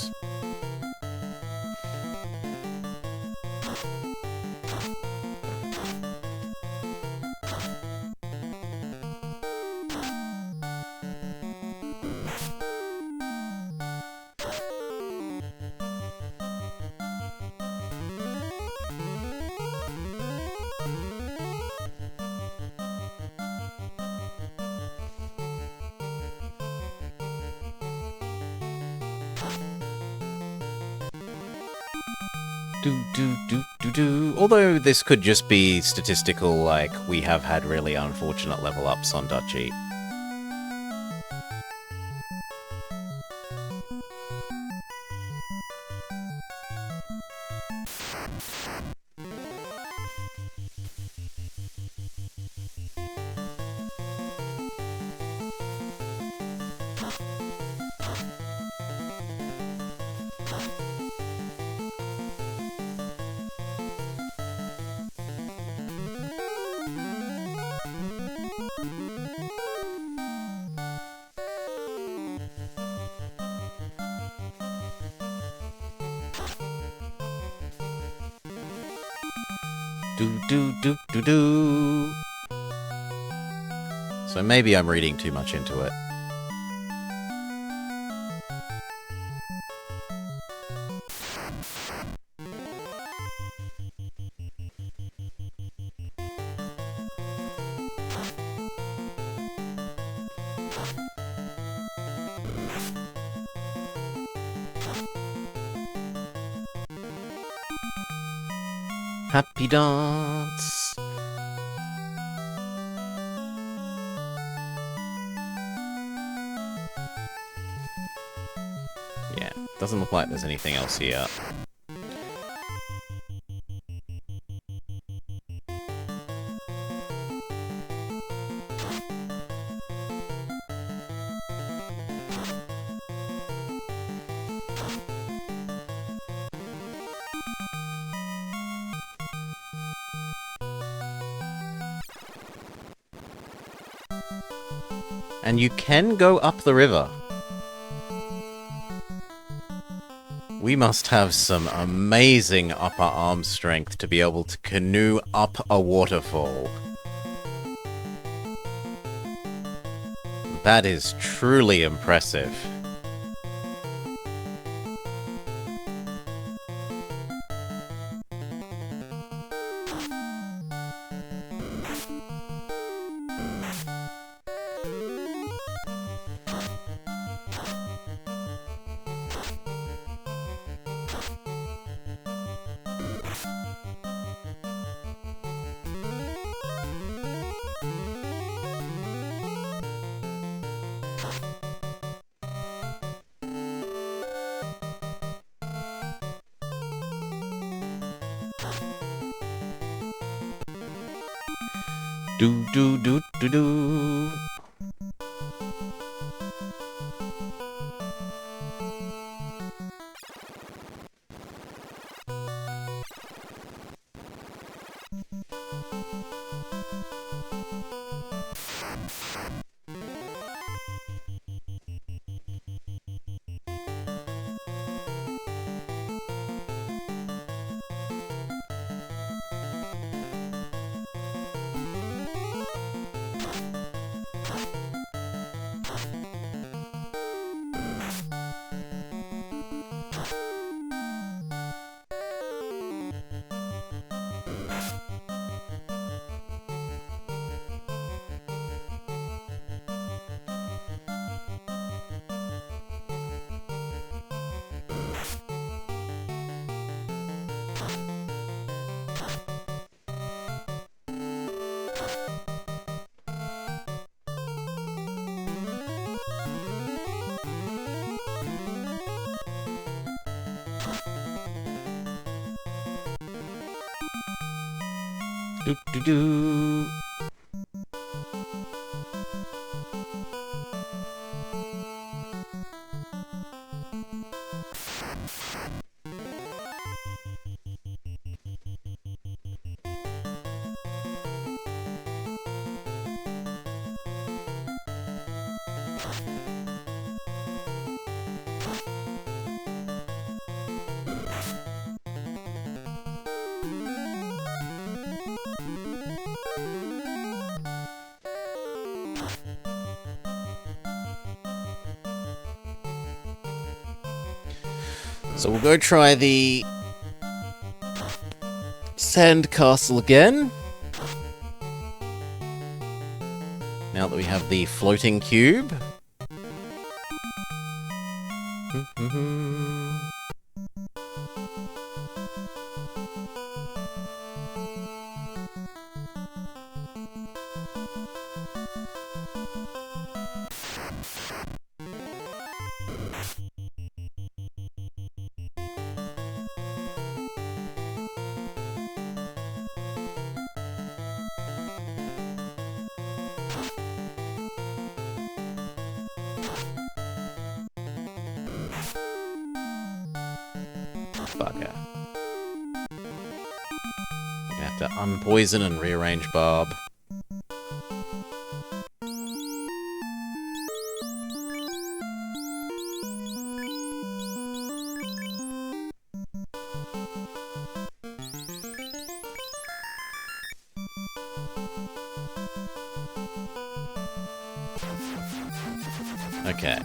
Although this could just be statistical, like, we have had really unfortunate level ups on Duchy. So maybe I'm reading too much into it. Happy dance! Yeah, doesn't look like there's anything else here. And you can go up the river. We must have some amazing upper arm strength to be able to canoe up a waterfall. That is truly impressive. Do. Do do do. So we'll go try the sand castle again. Now that we have the floating cube. Bugger. I'm gonna have to unpoison and rearrange Barb. Okay.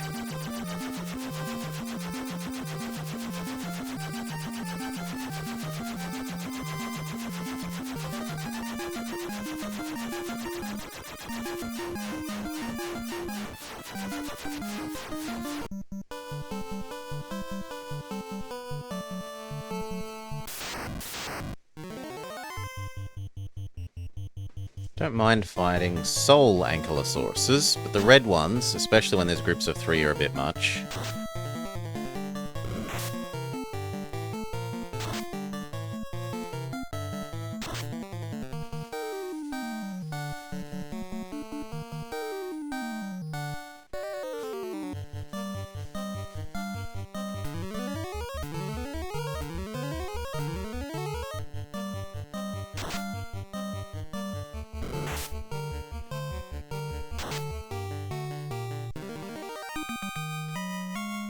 Don't mind fighting soul ankylosauruses, but the red ones, especially when there's groups of 3, are a bit much.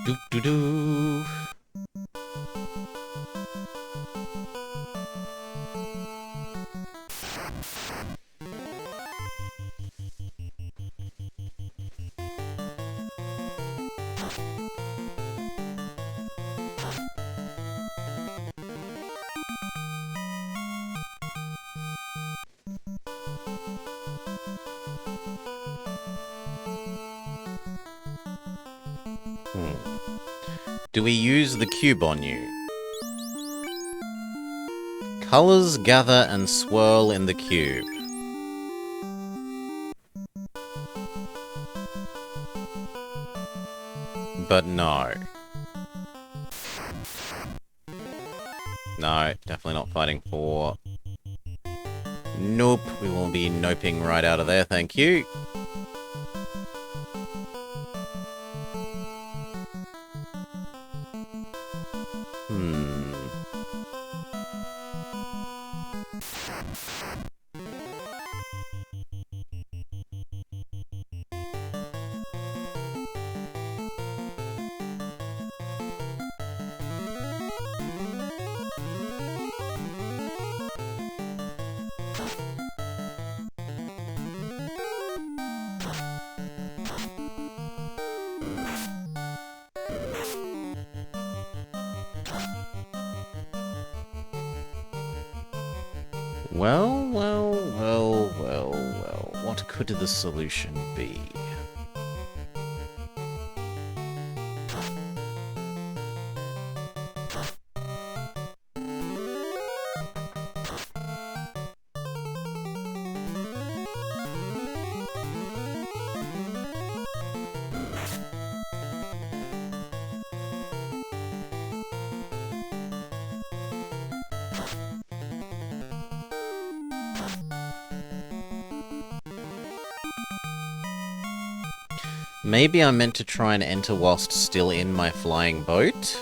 Do do do. Do we use the cube on you? Colors gather and swirl in the cube. But no. No, definitely not fighting for. Nope, we will be noping right out of there, thank you. Well, what could the solution be? Maybe I'm meant to try and enter whilst still in my flying boat?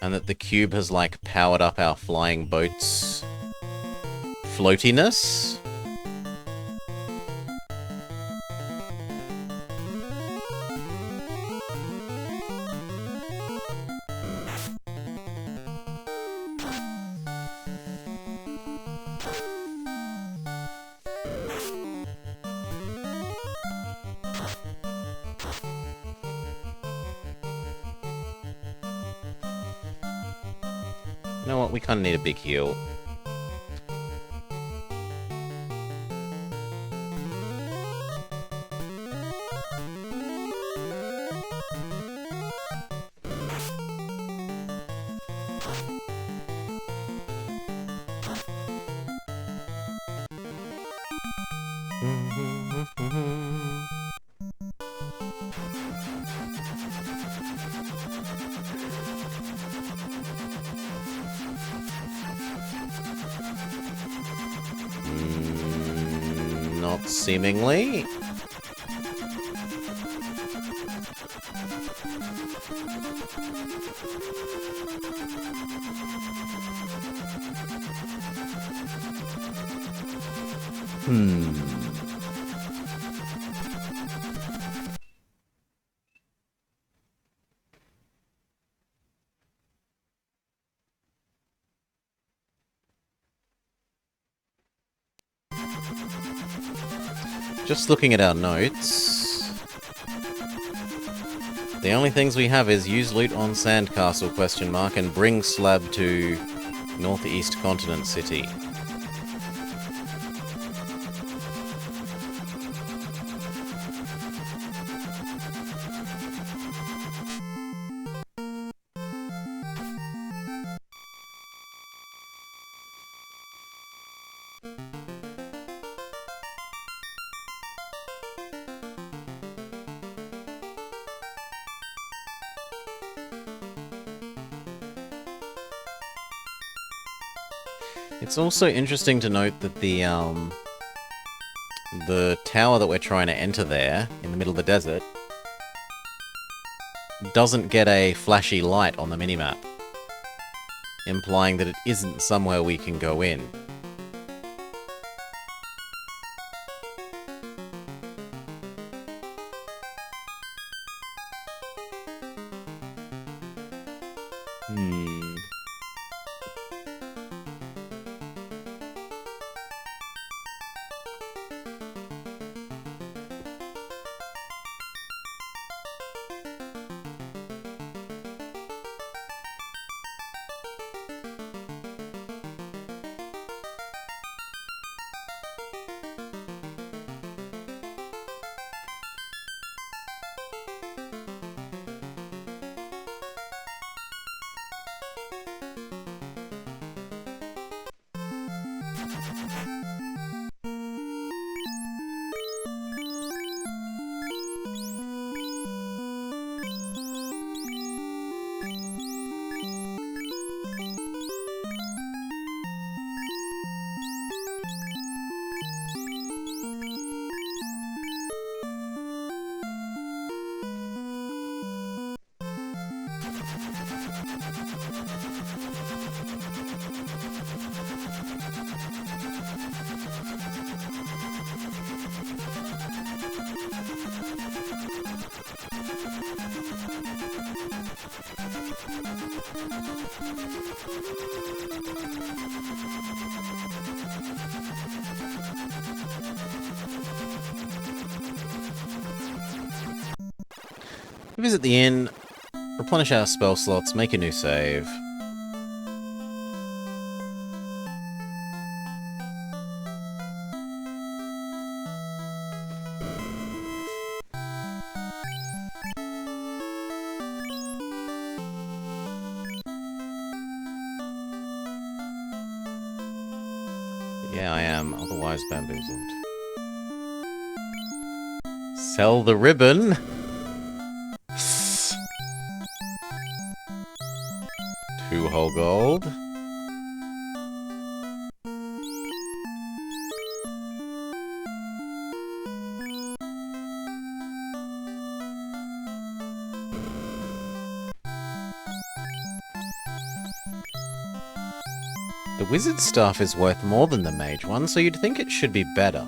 And that the cube has, like, powered up our flying boat's floatiness? You know what, we kind of need a big heal. Not seemingly. Just looking at our notes, the only things we have is use loot on Sandcastle question mark and bring slab to Northeast Continent City. It's also interesting to note that the tower that we're trying to enter there, in the middle of the desert, doesn't get a flashy light on the minimap, implying that it isn't somewhere we can go in. Visit the inn, replenish our spell slots, make a new save. Yeah, I am, otherwise bamboozled. Sell the ribbon! 2 whole gold. The wizard staff is worth more than the mage one, so you'd think it should be better.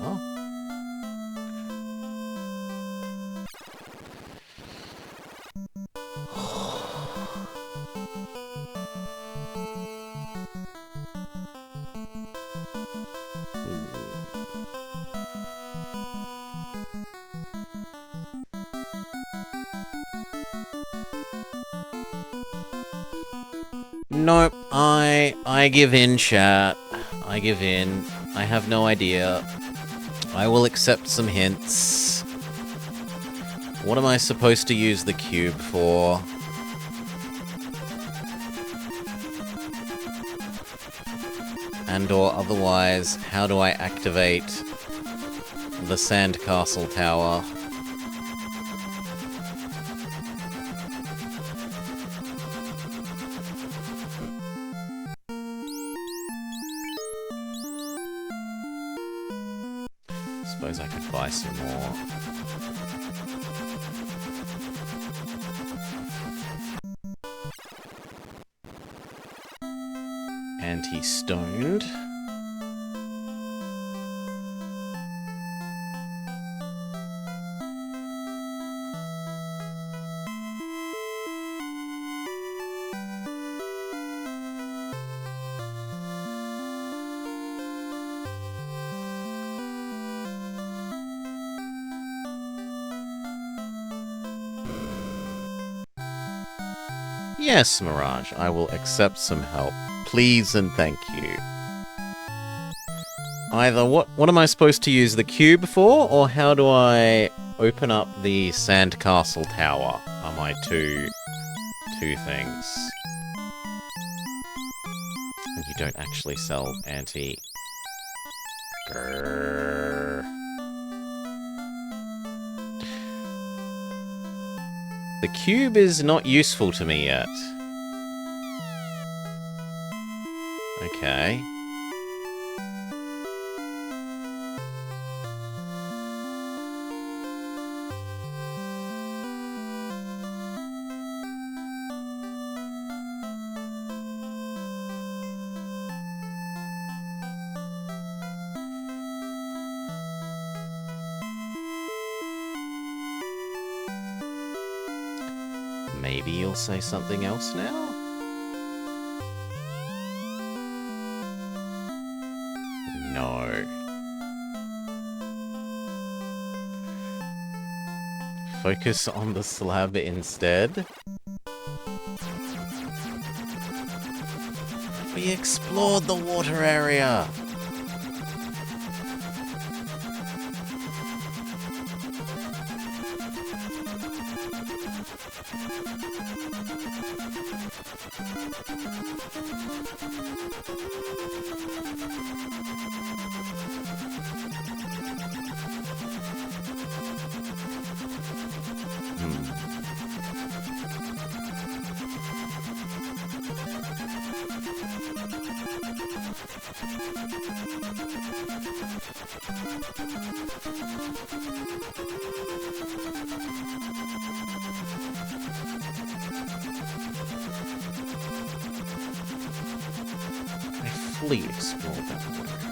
Nope, I give in, chat. I give in. I have no idea. I will accept some hints. What am I supposed to use the cube for? And or otherwise, how do I activate the sandcastle tower? Suppose I could buy some more. Anti-stoned. Yes, Mirage, I will accept some help. Please and thank you. Either what am I supposed to use the cube for, or how do I open up the sandcastle tower? Are my two things. And you don't actually sell anti... Grrr. The cube is not useful to me yet. Okay. Maybe you'll say something else now? No. Focus on the slab instead? We explored the water area! Fully explored that water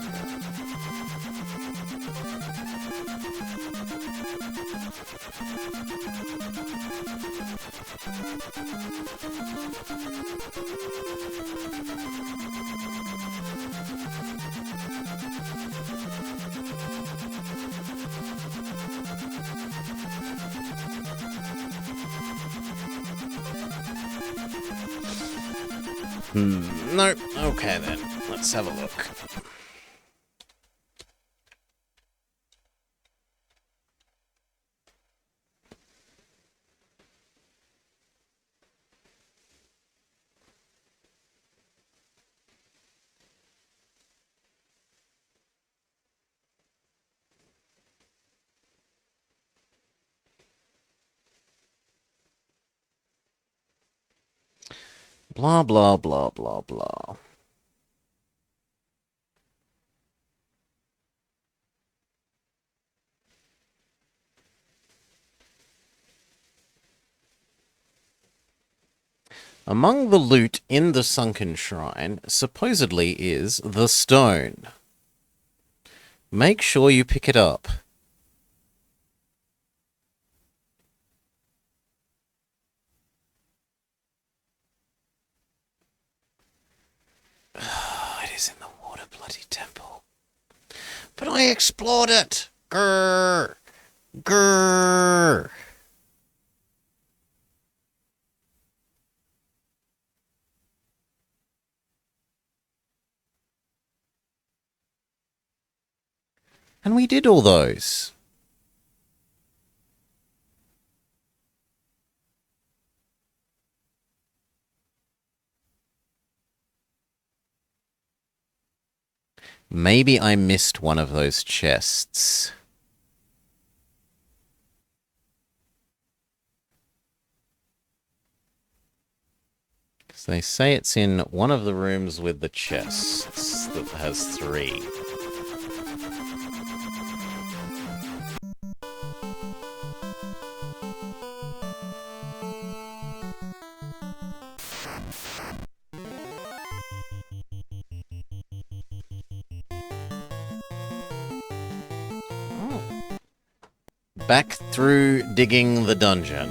Nope. Okay then. Let's have a look. Blah, blah, blah, blah, blah. Among the loot in the sunken shrine, supposedly is the stone. Make sure you pick it up. It is in the water bloody temple. But I explored it! Grrr! Grrr! And we did all those. Maybe I missed one of those chests. Because they say it's in one of the rooms with the chests that has 3. Back through digging the dungeon.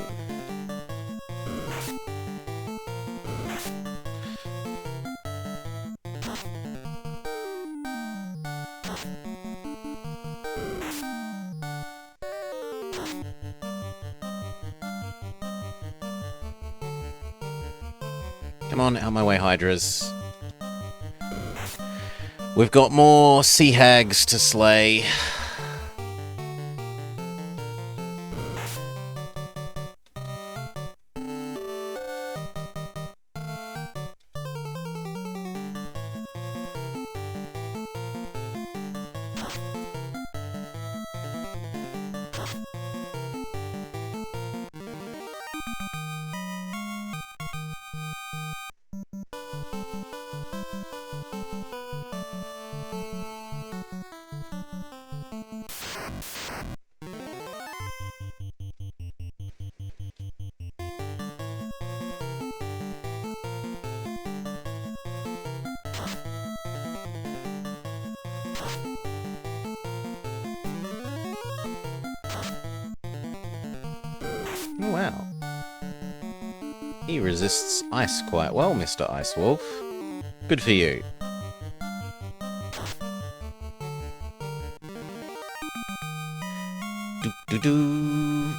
Come on, out my way, Hydras. We've got more sea hags to slay. Oh, wow. He resists ice quite well, Mr. Ice Wolf. Good for you. Do-do-do.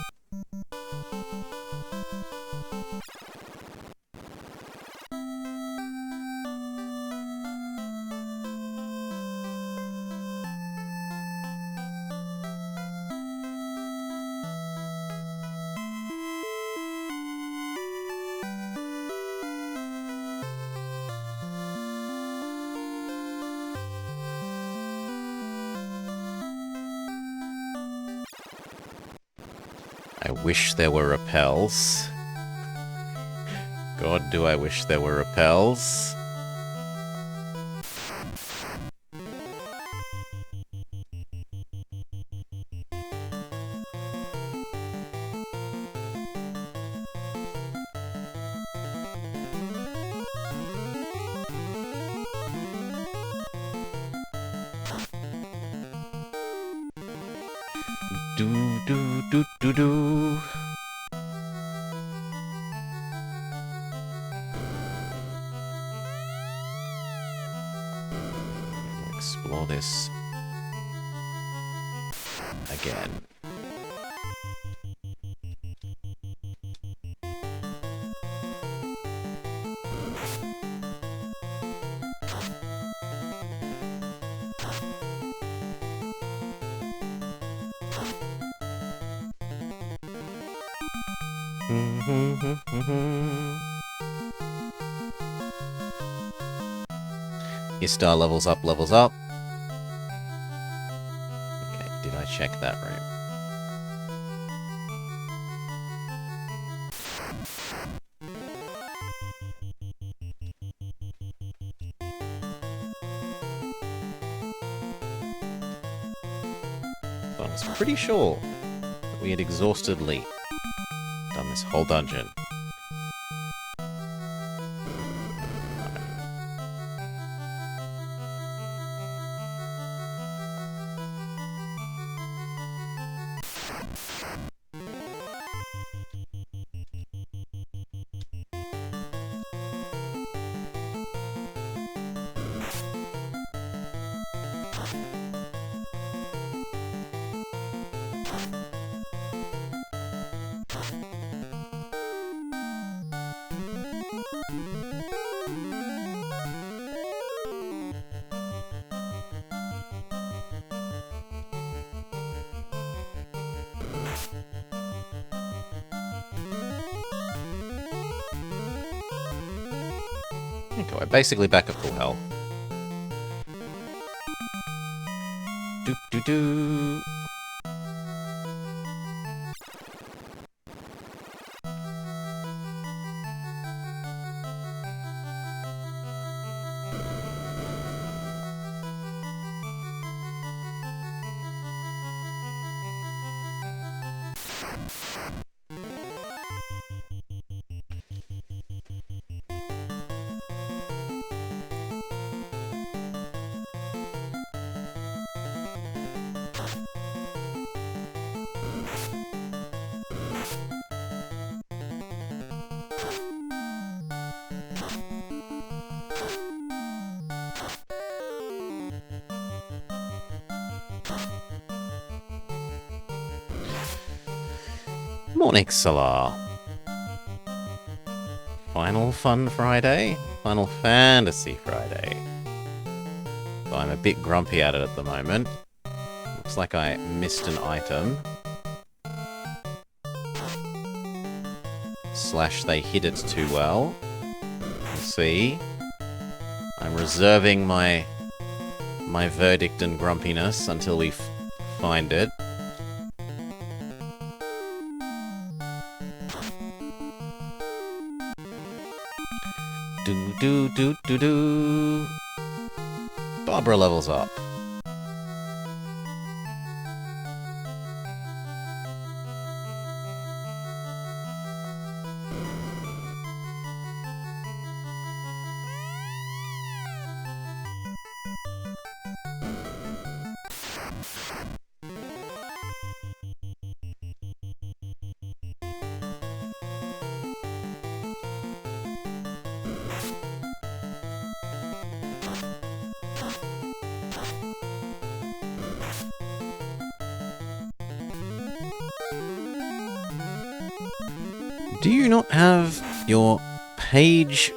I wish there were repels. God, do I wish there were repels. Do-do-do-do-do. Explore this again. Your star levels up, levels up. Okay, did I check that room? So I was pretty sure that we had exhaustedly done this whole dungeon. Okay, we're basically back at full health. Do. Morning, Salah. Final Fun Friday? Final Fantasy Friday. So I'm a bit grumpy at it at the moment. Looks like I missed an item. / they hid it too well. We'll see. I'm reserving my verdict and grumpiness until we find it. Do. Barbara levels up. Do you not have your page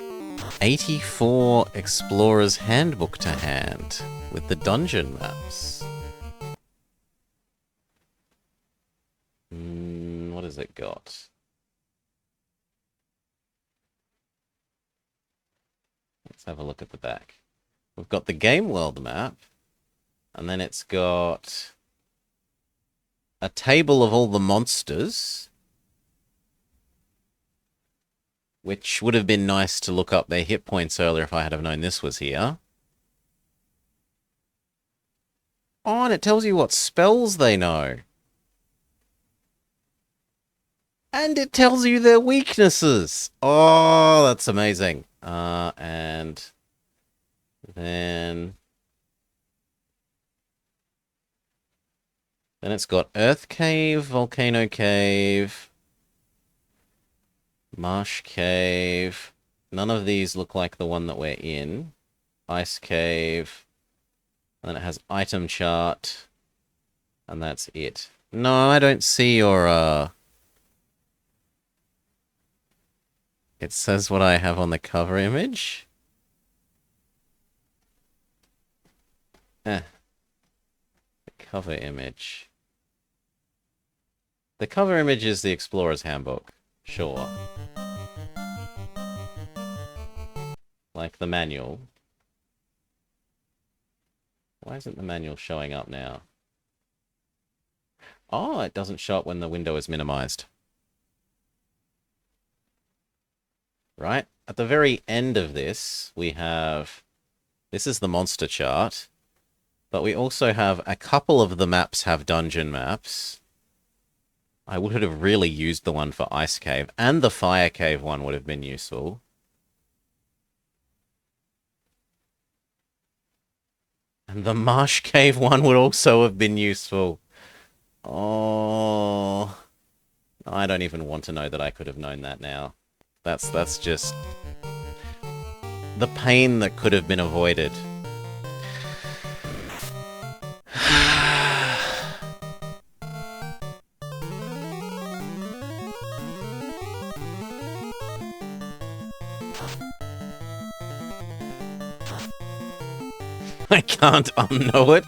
84 Explorer's Handbook to hand with the dungeon maps? What has it got? Let's have a look at the back. We've got the Game World map, and then it's got a table of all the monsters, which would have been nice to look up their hit points earlier if I had have known this was here. Oh, and it tells you what spells they know. And it tells you their weaknesses. Oh, that's amazing. And then it's got Earth Cave, Volcano Cave, Marsh Cave. None of these look like the one that we're in. Ice Cave. And then it has item chart. And that's it. No, I don't see your, It says what I have on the cover image. The cover image. The cover image is the Explorer's Handbook. Sure. Like the manual. Why isn't the manual showing up now? Oh, it doesn't show up when the window is minimized. Right? At the very end of this, we have... This is the monster chart. But we also have a couple of the maps have dungeon maps. I would have really used the one for Ice Cave, and the Fire Cave one would have been useful. And the Marsh Cave one would also have been useful. Oh... I don't even want to know that I could have known that now. That's just... the pain that could have been avoided. I can't unknow it.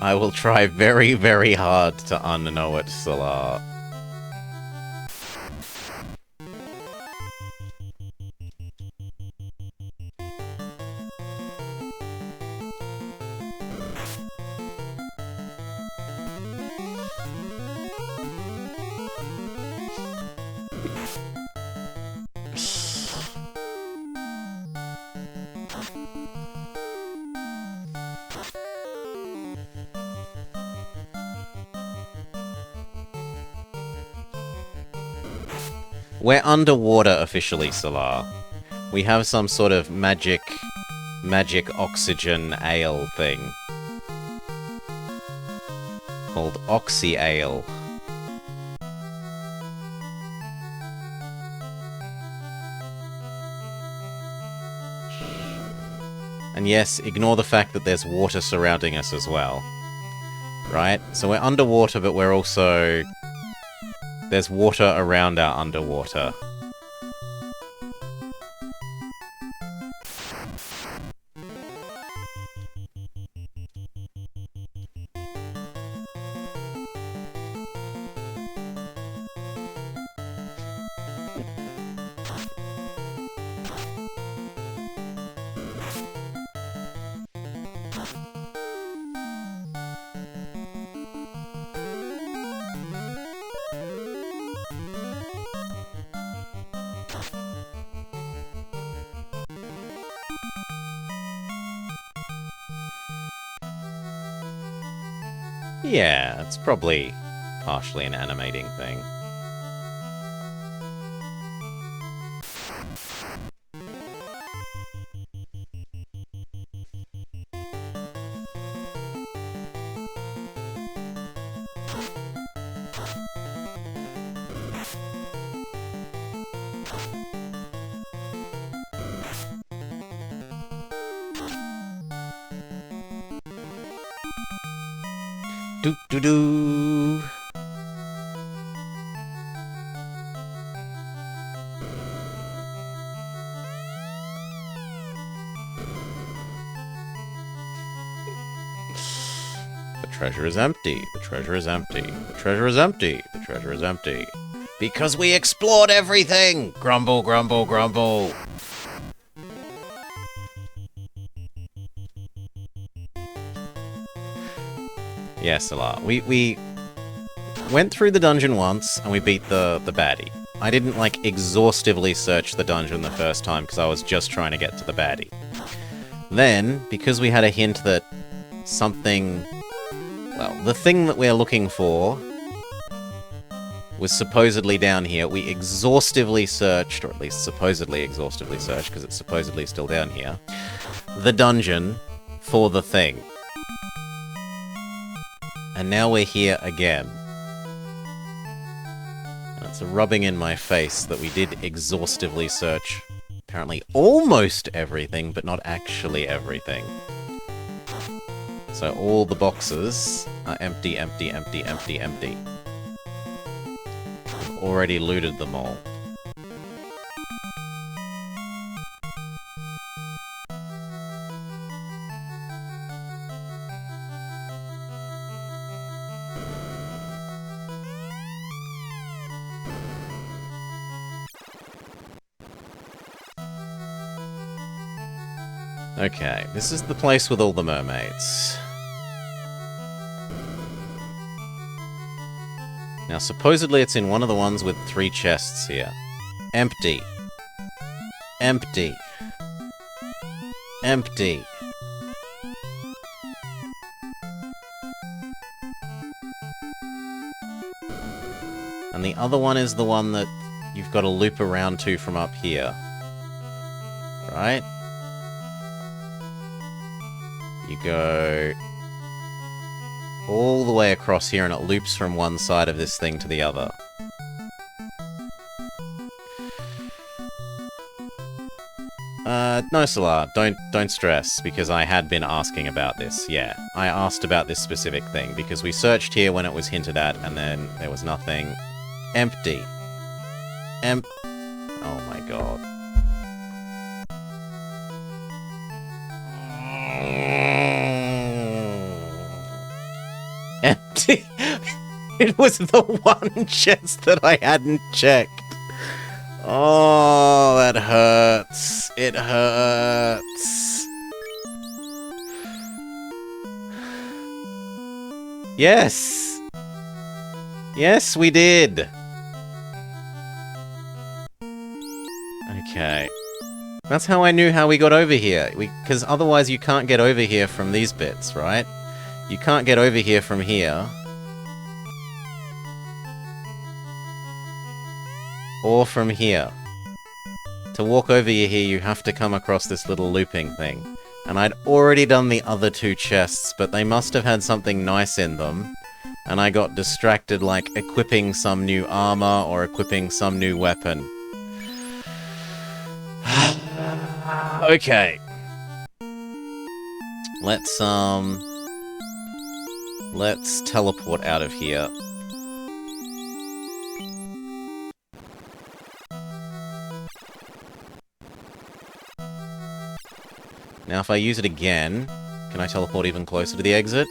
I will try very, very hard to unknow it, Salah. We're underwater officially, Solar. We have some sort of magic oxygen ale thing. Called Oxy Ale. And yes, ignore the fact that there's water surrounding us as well. Right? So we're underwater, but we're also... There's water around our underwater. Yeah, it's probably partially an animating thing. Do-do-do! The treasure is empty. The treasure is empty. The treasure is empty. The treasure is empty. Because we explored everything! Grumble, grumble, grumble! Yes, a lot. We went through the dungeon once, and we beat the baddie. I didn't, like, exhaustively search the dungeon the first time, because I was just trying to get to the baddie. Then, because we had a hint that something... Well, the thing that we're looking for was supposedly down here, we exhaustively searched, or at least supposedly exhaustively searched, because it's supposedly still down here, the dungeon for the thing. And now we're here again. And it's rubbing in my face that we did exhaustively search apparently almost everything, but not actually everything. So all the boxes are empty, empty, empty, empty, empty. We've already looted them all. Okay, this is the place with all the mermaids. Now, supposedly it's in one of the ones with 3 chests here. Empty. Empty. Empty. And the other one is the one that you've got to loop around to from up here. Right? You go all the way across here and it loops from one side of this thing to the other. No, Solar, don't stress, because I had been asking about this, yeah. I asked about this specific thing, because we searched here when it was hinted at, and then there was nothing. Empty. Oh my god. Empty. It was the one chest that I hadn't checked. Oh, that hurts. It hurts. Yes. Yes, we did. Okay. That's how I knew how we got over here. Because otherwise you can't get over here from these bits, right? You can't get over here from here. Or from here. To walk over here, you have to come across this little looping thing. And I'd already done the other two chests, but they must have had something nice in them. And I got distracted, like, equipping some new armor or equipping some new weapon. Okay. Let's teleport out of here. Now, if I use it again, can I teleport even closer to the exit?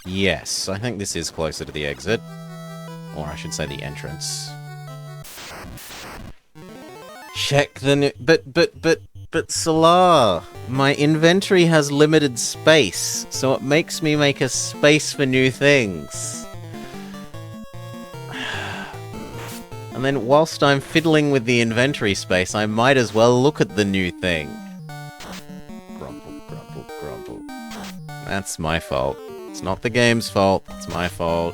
Yes, I think this is closer to the exit. Or I should say the entrance. Check the But Solar, my inventory has limited space, so it makes me make a space for new things. And then whilst I'm fiddling with the inventory space, I might as well look at the new thing. Grumble, grumble, grumble. That's my fault. It's not the game's fault, it's my fault.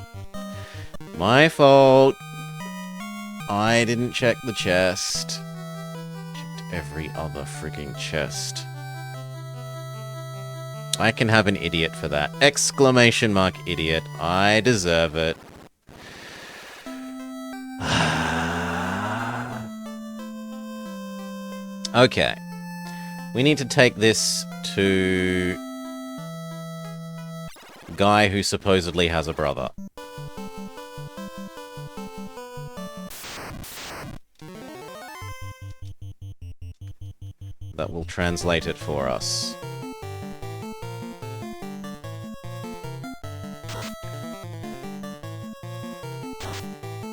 My fault. I didn't check the chest. Every other frigging chest. I can have an idiot for that. Exclamation mark idiot. I deserve it. Okay. We need to take this to... guy who supposedly has a brother. That will translate it for us.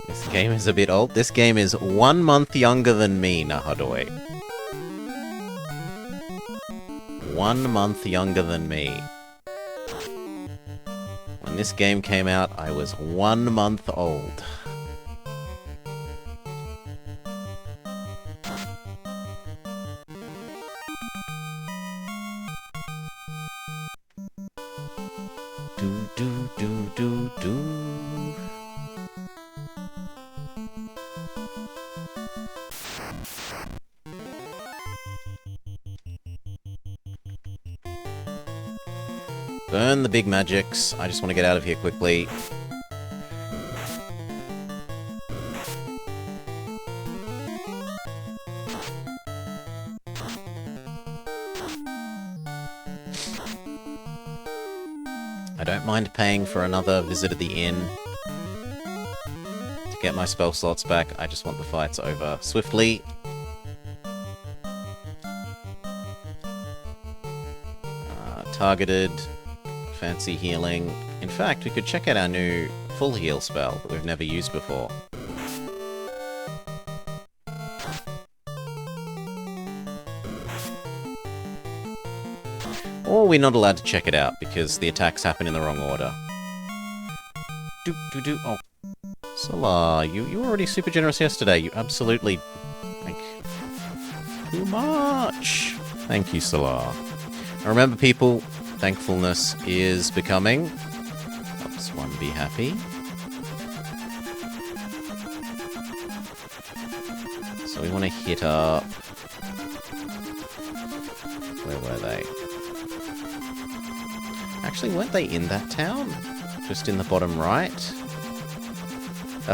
This game is a bit old. This game is 1 month younger than me, Nahadoi. 1 month younger than me. When this game came out, I was 1 month old. Burn the big magics. I just want to get out of here quickly. I don't mind paying for another visit at the inn to get my spell slots back. I just want the fights over swiftly. Targeted. Fancy healing. In fact, we could check out our new full heal spell that we've never used before. Or we're not allowed to check it out because the attacks happen in the wrong order. Oh. Solar, you were already super generous yesterday. You absolutely... Thank you. Too much. Thank you, Solar. Now remember, people, thankfulness is becoming. Helps one be happy. So we want to hit up... Where were they? Actually, weren't they in that town? Just in the bottom right?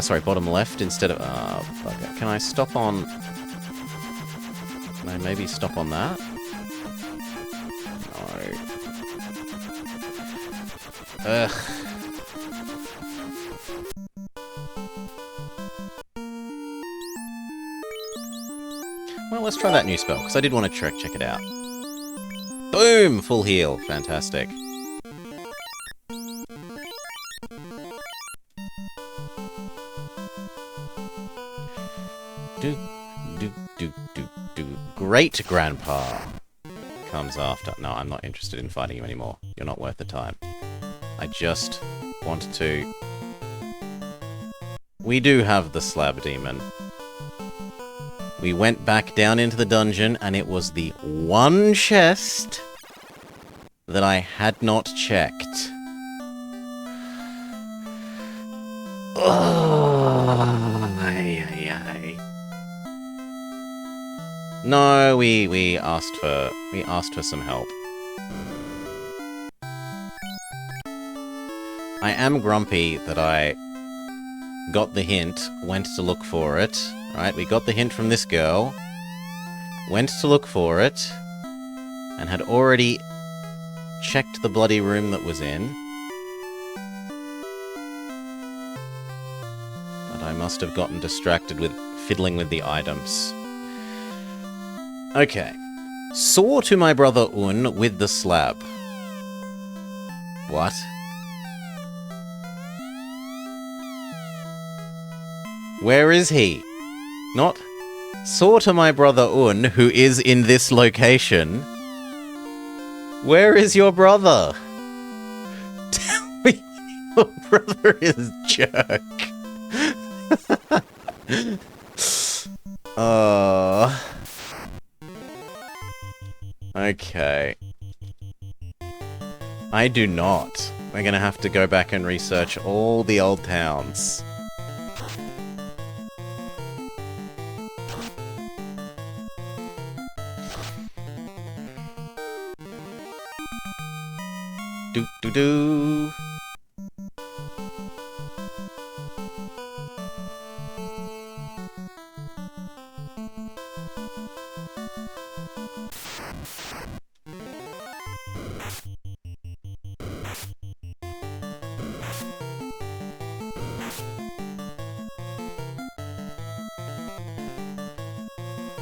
Sorry, bottom left instead of... bugger. Can I stop on... Can I maybe stop on that? No. Ugh. Well, let's try that new spell, because I did want to check it out. Boom! Full heal. Fantastic. Great Grandpa. comes after. No, I'm not interested in fighting you anymore. You're not worth the time. I just want to... We do have the slab demon. We went back down into the dungeon, and it was the one chest that I had not checked. Oh, No, we asked for some help. I am grumpy that I got the hint, went to look for it. Right, we got the hint from this girl, went to look for it, and had already checked the bloody room that was in. But I must have gotten distracted with fiddling with the items. Okay. Saw to my brother Un with the slab. What? Where is he? Not saw to my brother Un, who is in this location. Where is your brother? Tell me your brother is jerk. Okay. I do not. We're gonna have to go back and research all the old towns. Do-do-do.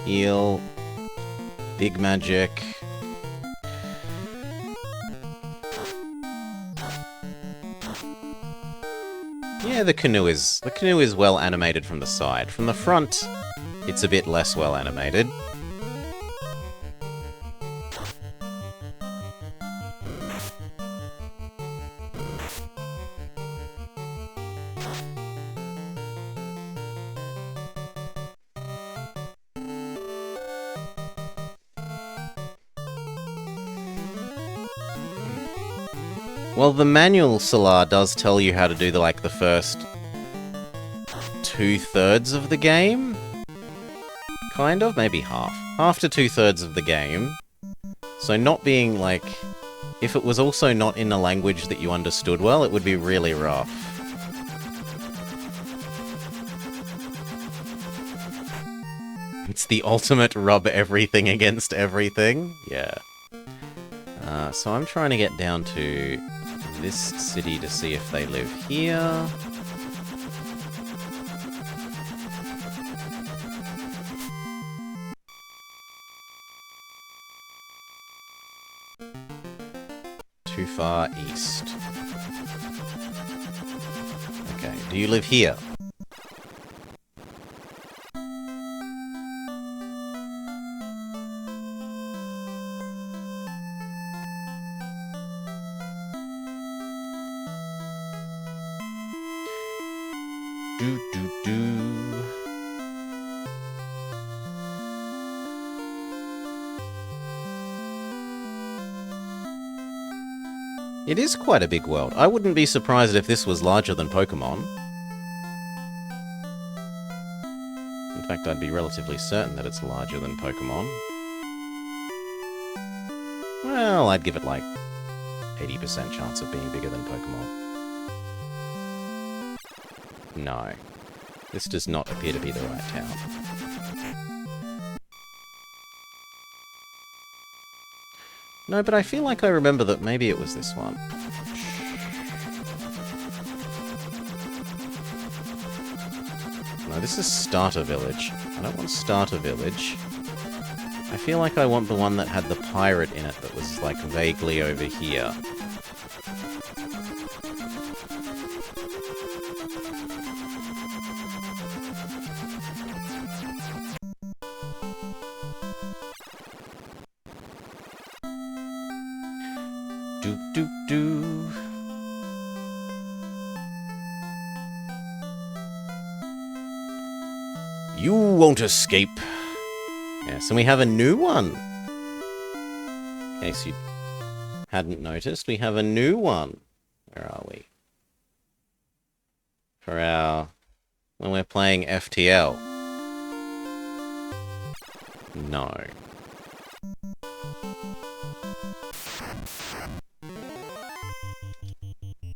Heal. Big magic. Yeah, the canoe is well animated from the side. From the front, it's a bit less well animated. Well, the manual, Solar, does tell you how to do the first 2/3 of the game? Kind of? Maybe half. Half to 2/3 of the game. So not being, if it was also not in a language that you understood well, it would be really rough. It's the ultimate rub everything against everything? Yeah. So I'm trying to get down to this city to see if they live here. Too far east. Okay, do you live here? It is quite a big world. I wouldn't be surprised if this was larger than Pokemon. In fact, I'd be relatively certain that it's larger than Pokemon. Well, I'd give it 80% chance of being bigger than Pokemon. No. This does not appear to be the right town. No, but I feel like I remember that maybe it was this one. No, this is Starter Village. I don't want Starter Village. I feel like I want the one that had the pirate in it that was, vaguely over here. Do do do. You won't escape. Yes, and we have a new one. In case you hadn't noticed, we have a new one. Where are we? For our... when we're playing FTL. No.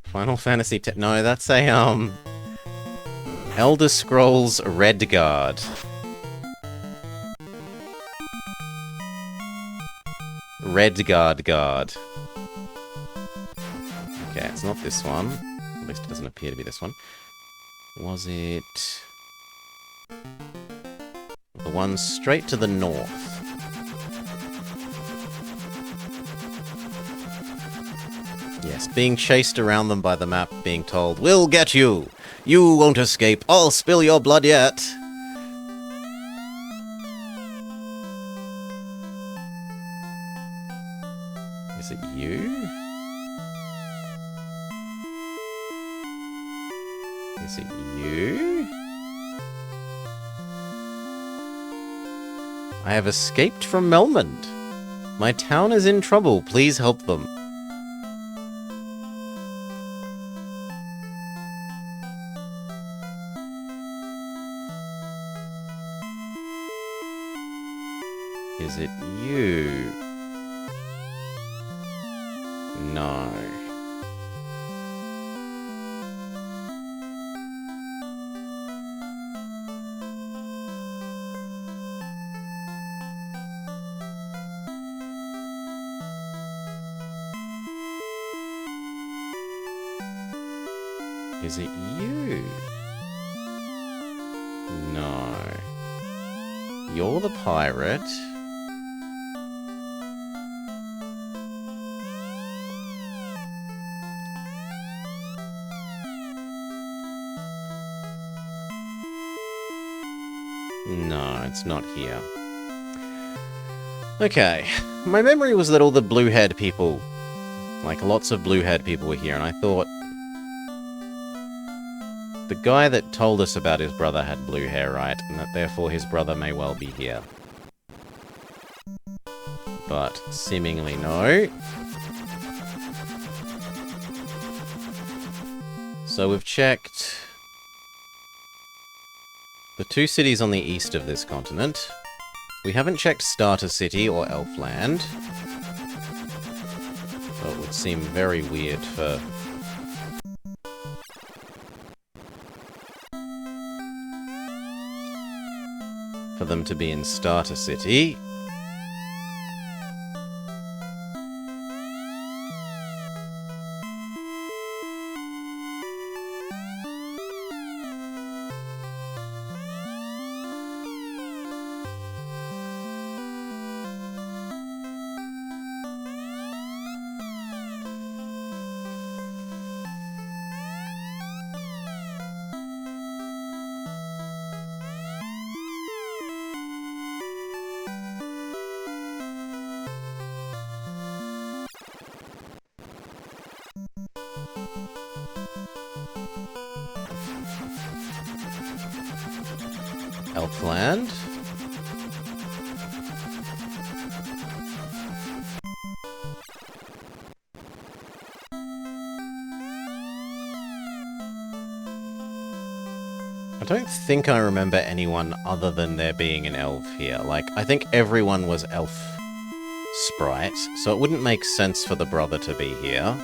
Final Fantasy no, that's a, Elder Scrolls Redguard. Redguard Guard. Okay, it's not this one. At least it doesn't appear to be this one. Was it... the one straight to the north? Yes, being chased around them by the map, being told, "We'll get you! You won't escape! I'll spill your blood yet!" Is it you? Is it you? I have escaped from Melmond. My town is in trouble. Please help them. Is it you? No. Is it you? No. You're the pirate. No, it's not here. Okay. My memory was that all the blue-haired people, like lots of blue-haired people were here, and I thought the guy that told us about his brother had blue hair, right? And that therefore his brother may well be here. But seemingly no. So we've checked the two cities on the east of this continent. We haven't checked Starter City or Elfland. So it would seem very weird for them to be in Starter City. Elfland. I don't think I remember anyone other than there being an elf here. Like, I think everyone was elf sprites, so it wouldn't make sense for the brother to be here.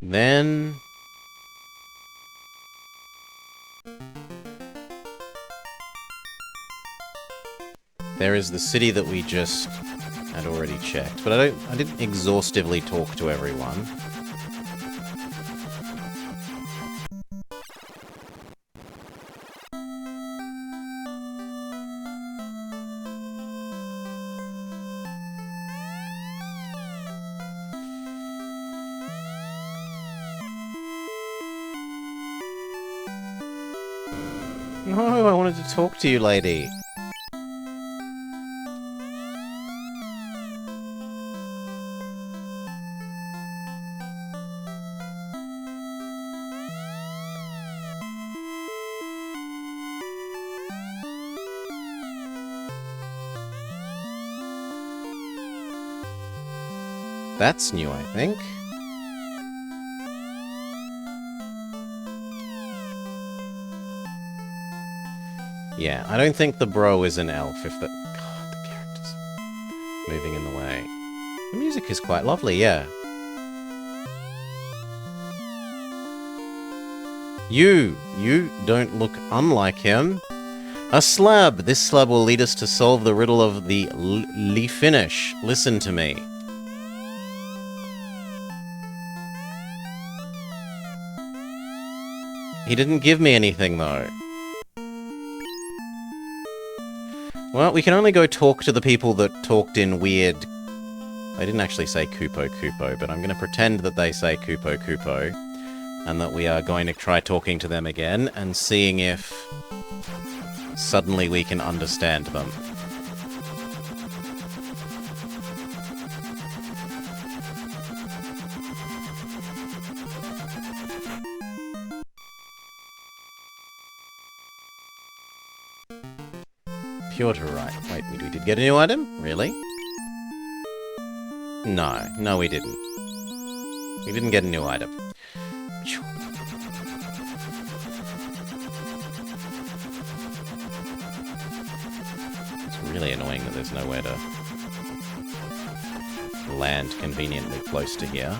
Then there is the city that we just had already checked, but I didn't exhaustively talk to everyone. No, I wanted to talk to you, lady. That's new, I think. Yeah, I don't think the bro is an elf if the... God, the character's moving in the way. The music is quite lovely, yeah. You don't look unlike him. A slab! This slab will lead us to solve the riddle of the finish. Listen to me. He didn't give me anything, though. Well, we can only go talk to the people that talked in weird... They didn't actually say Kupo Kupo, but I'm going to pretend that they say Kupo Kupo, and that we are going to try talking to them again, and seeing if suddenly we can understand them. Piotr, right. Wait, we did get a new item? Really? No, we didn't. We didn't get a new item. It's really annoying that there's nowhere to land conveniently close to here.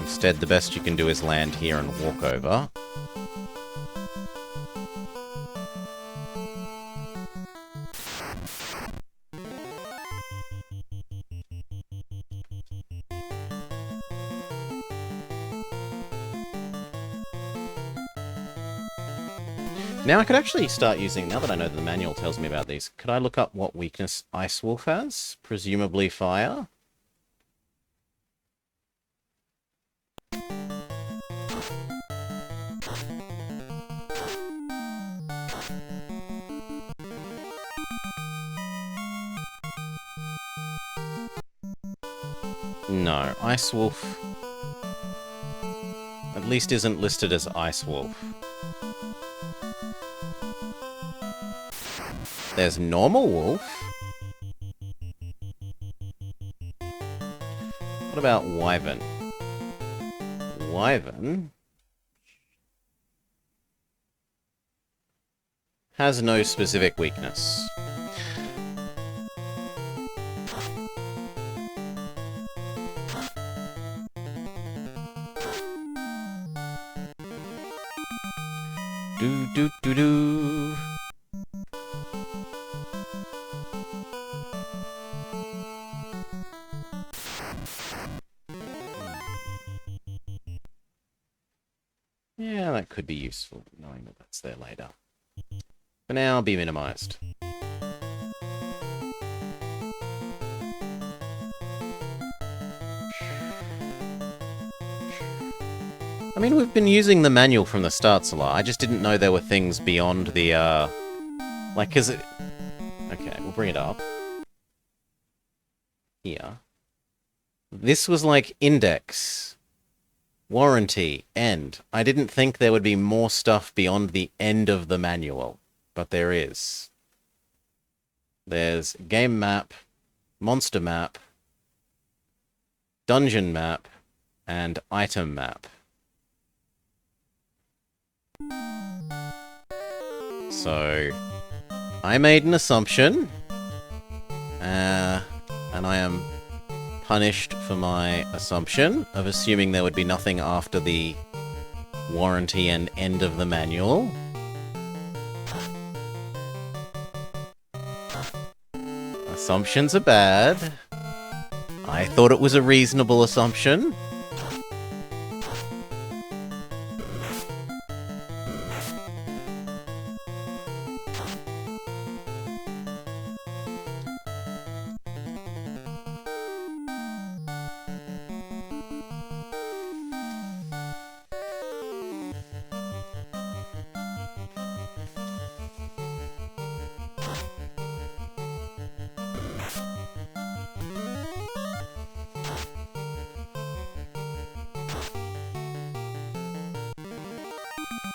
Instead, the best you can do is land here and walk over. Now I could actually start using, now that I know that the manual tells me about these, could I look up what weakness Ice Wolf has? Presumably fire? No, Ice Wolf at least isn't listed as Ice Wolf. There's Normal Wolf. What about Wyvern? Wyvern has no specific weakness. Do. Yeah, that could be useful, knowing that that's there later. For now, be minimized. I mean, we've been using the manual from the start a lot. I just didn't know there were things beyond the, like, cause it... Okay, we'll bring it up. Here. This was like index, warranty, end. I didn't think there would be more stuff beyond the end of the manual, but there is. There's game map, monster map, dungeon map, and item map. So, I made an assumption, and I am punished for my assumption of assuming there would be nothing after the warranty and end of the manual. Assumptions are bad. I thought it was a reasonable assumption.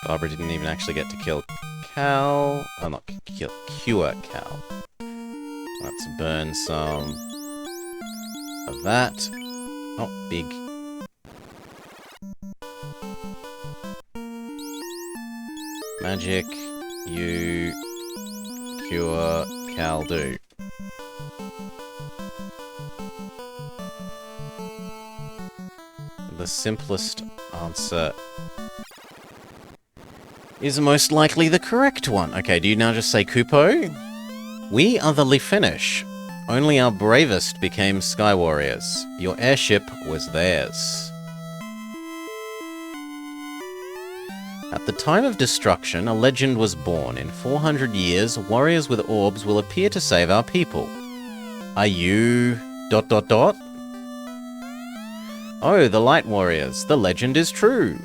Barbara didn't even actually get to kill Cal. Oh, not kill, cure Cal. Let's burn some of that. Oh, big. Magic, you cure Cal do. The simplest answer is most likely the correct one. Okay, do you now just say Kupo? We are the Lifinish. Only our bravest became Sky Warriors. Your airship was theirs. At the time of destruction, a legend was born. In 400 years, warriors with orbs will appear to save our people. Are you... ... Oh, the Light Warriors. The legend is true.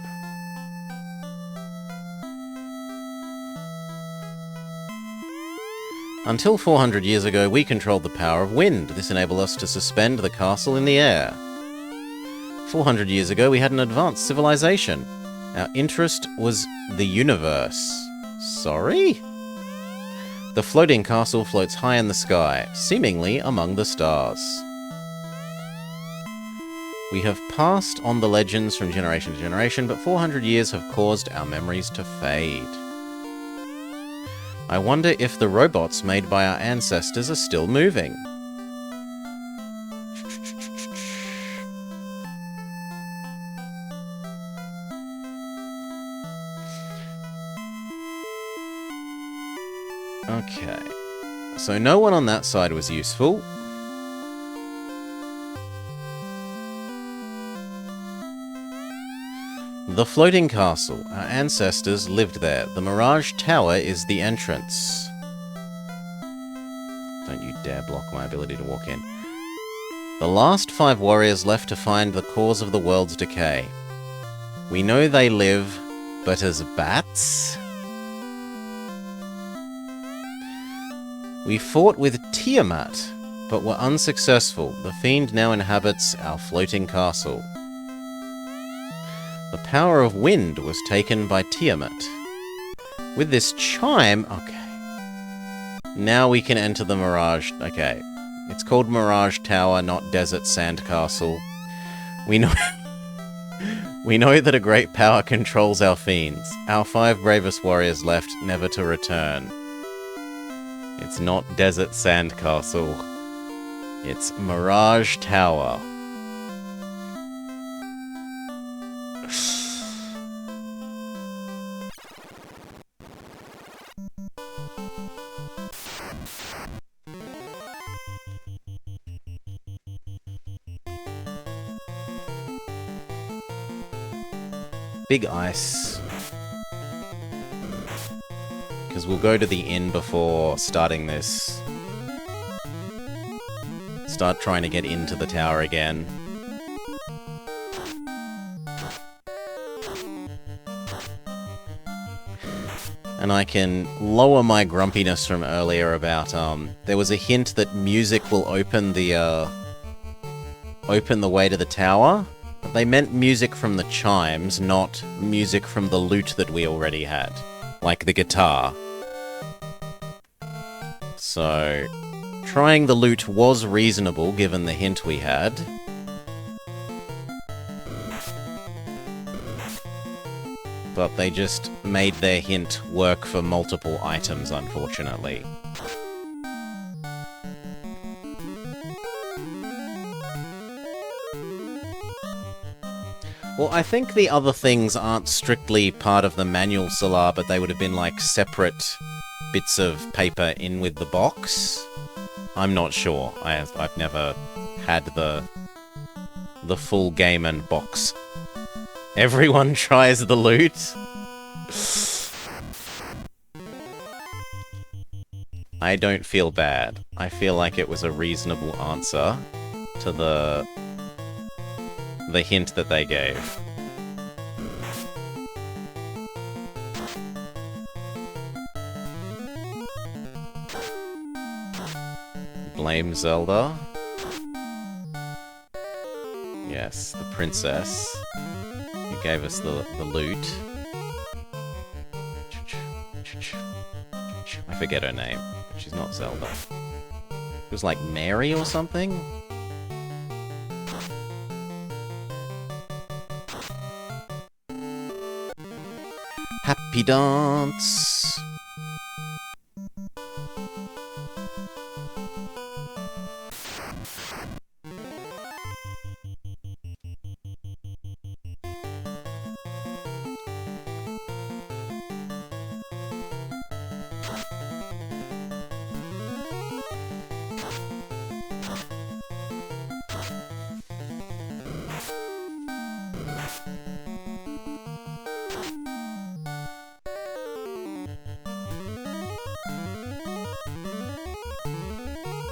Until 400 years ago, we controlled the power of wind. This enabled us to suspend the castle in the air. 400 years ago, we had an advanced civilization. Our interest was the universe. Sorry? The floating castle floats high in the sky, seemingly among the stars. We have passed on the legends from generation to generation, but 400 years have caused our memories to fade. I wonder if the robots made by our ancestors are still moving. Okay. So no one on that side was useful. The floating castle. Our ancestors lived there. The Mirage Tower is the entrance. Don't you dare block my ability to walk in. The last 5 warriors left to find the cause of the world's decay. We know they live, but as bats? We fought with Tiamat, but were unsuccessful. The fiend now inhabits our floating castle. The power of wind was taken by Tiamat. With this chime... Okay. Now we can enter the Mirage... Okay. It's called Mirage Tower, not Desert Sand Castle. We know... We know that a great power controls our fiends. Our 5 bravest warriors left, never to return. It's not Desert Sand Castle. It's Mirage Tower. Big ice. Because we'll go to the inn before starting this. Start trying to get into the tower again. And I can lower my grumpiness from earlier about, there was a hint that music will open the way to the tower. But they meant music from the chimes, not music from the lute that we already had. Like the guitar. So, trying the lute was reasonable given the hint we had. But they just made their hint work for multiple items, unfortunately. Well, I think the other things aren't strictly part of the manual Solar, but they would have been like separate bits of paper in with the box. I'm not sure. I've never had the full game and box. Everyone tries the loot. I don't feel bad. I feel like it was a reasonable answer to the hint that they gave. Blame Zelda. Yes, the princess who gave us the loot. forget her name. She's not Zelda. It was like Mary or something? Happy dance!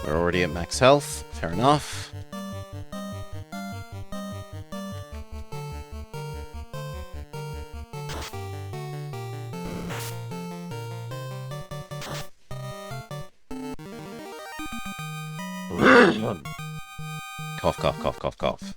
We're already at max health, fair enough. Cough, cough, cough, cough, cough.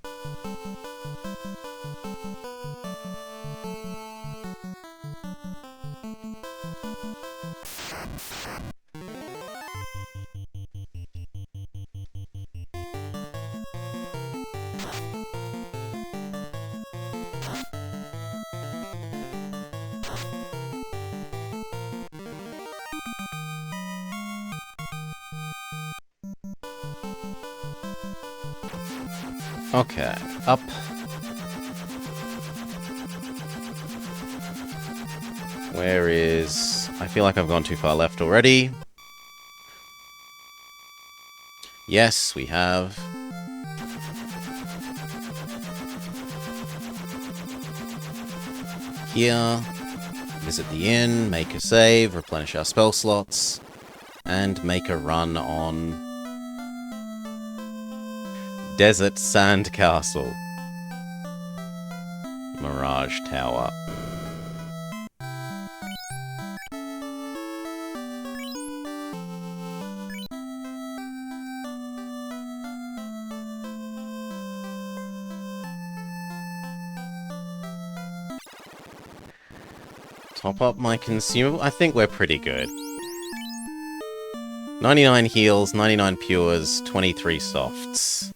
Okay, up. Where is... I feel like I've gone too far left already. Yes, we have. Here, visit the inn, make a save, replenish our spell slots, and make a run on Desert Sand Castle. Mirage Tower. Top up my consumable. I think we're pretty good. 99 heals, 99 pures, 23 softs.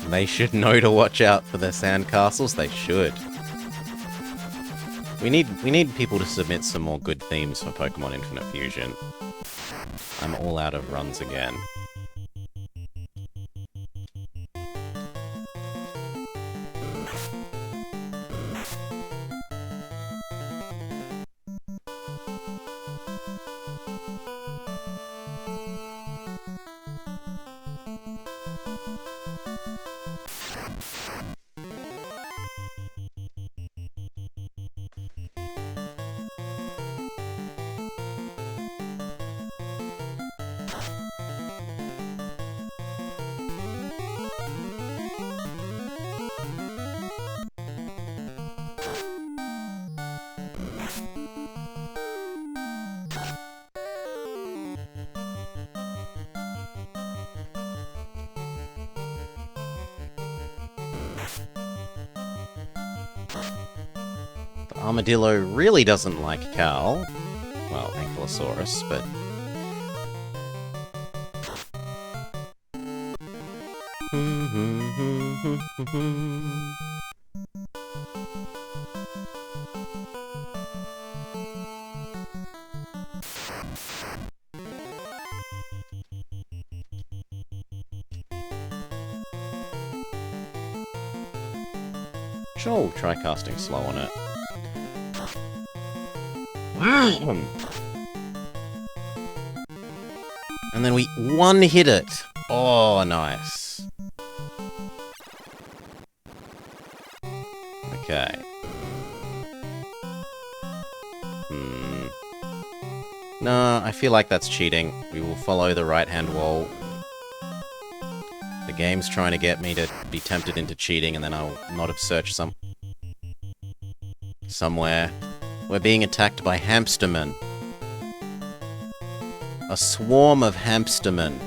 They should know to watch out for their sand castles. They should. We need people to submit some more good themes for Pokemon Infinite Fusion. I'm all out of runs again. Armadillo really doesn't like Cal. Well, Ankylosaurus, but... Sure, we'll try casting slow on it. And then we one-hit it. Oh, nice. Okay. No, I feel like that's cheating. We will follow the right-hand wall. The game's trying to get me to be tempted into cheating, and then I'll not have searched somewhere. We're being attacked by hamstermen. A swarm of hamstermen.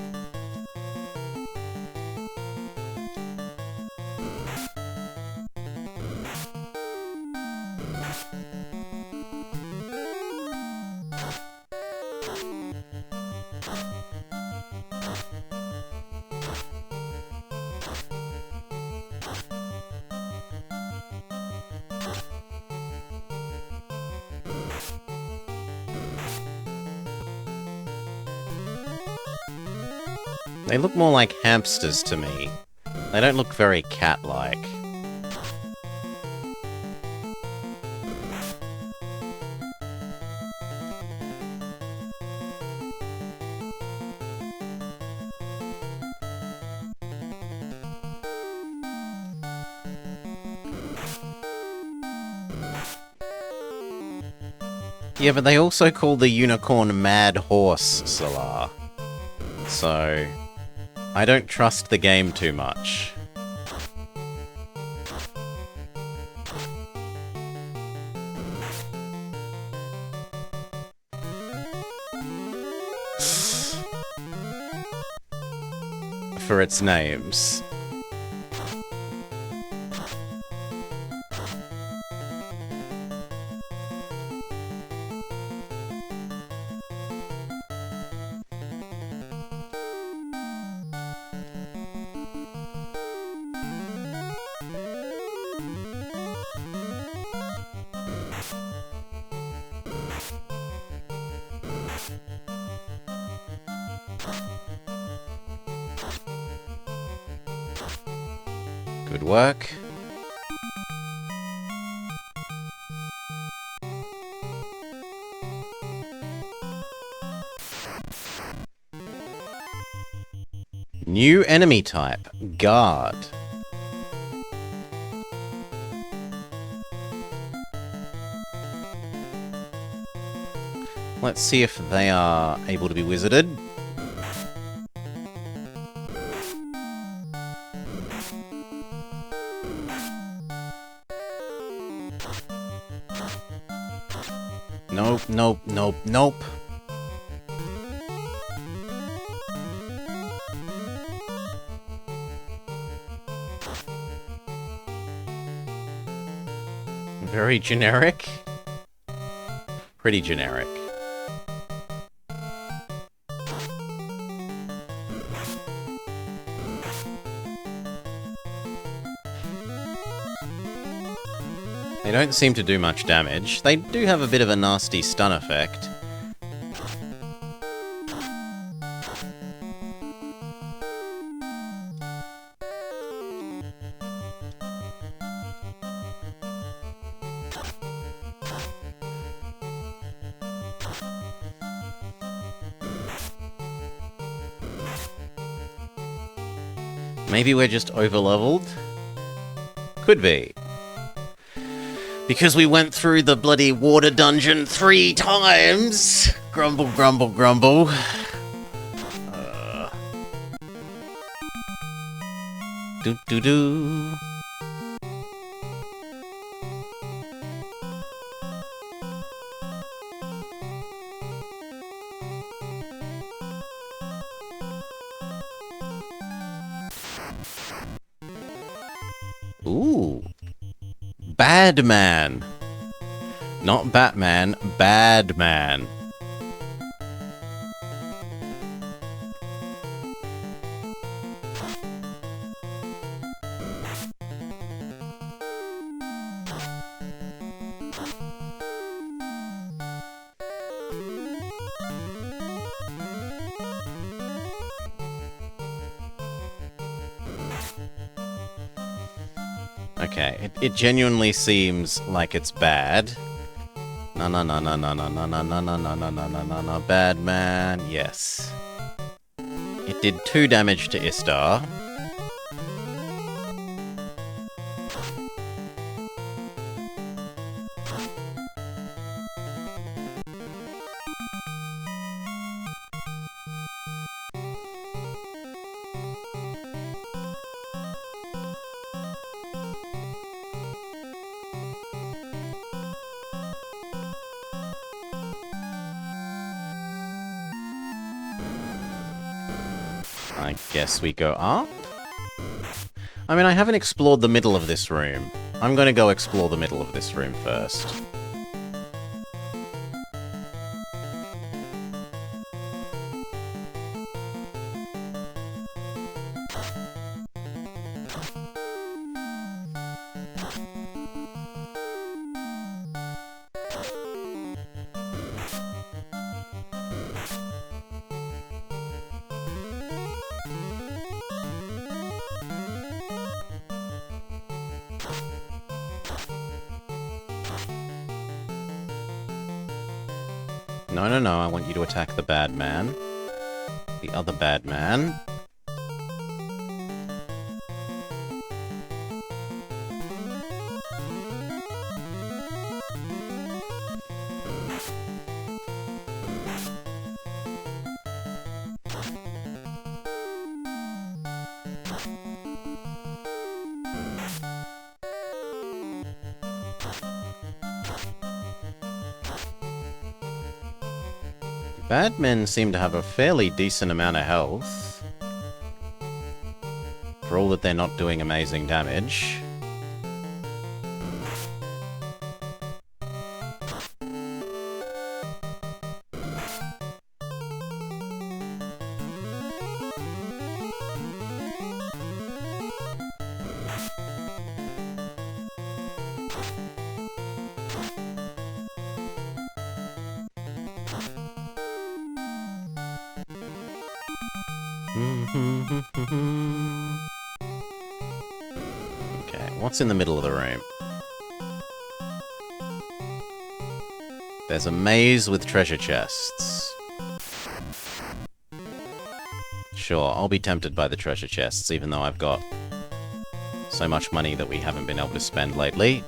They look more like hamsters to me. They don't look very cat-like. Yeah, but they also call the unicorn Mad Horse, Solar. So, I don't trust the game too much. For its names. Good work. New enemy type, Guard. Let's see if they are able to be wizarded. Nope, nope, nope, nope. Very generic. Pretty generic. They don't seem to do much damage. They do have a bit of a nasty stun effect. Maybe we're just over-leveled? Could be. Because we went through the bloody water dungeon 3 times! Grumble, grumble, grumble. Do-do-do. Ooh. Bad man. Not Batman, Bad Man. Okay, it genuinely seems like it's bad. No, no, no, no, no, no, no, no, no, no, no, no, no, no, no, no, bad man, yes. It did 2 damage to Istar. I guess we go up? I mean, I haven't explored the middle of this room. I'm gonna go explore the middle of this room first. No, no, no, I want you to attack the bad man. The other bad man. Bad men seem to have a fairly decent amount of health. For all that they're not doing amazing damage. Okay, what's in the middle of the room? There's a maze with treasure chests. Sure, I'll be tempted by the treasure chests, even though I've got so much money that we haven't been able to spend lately.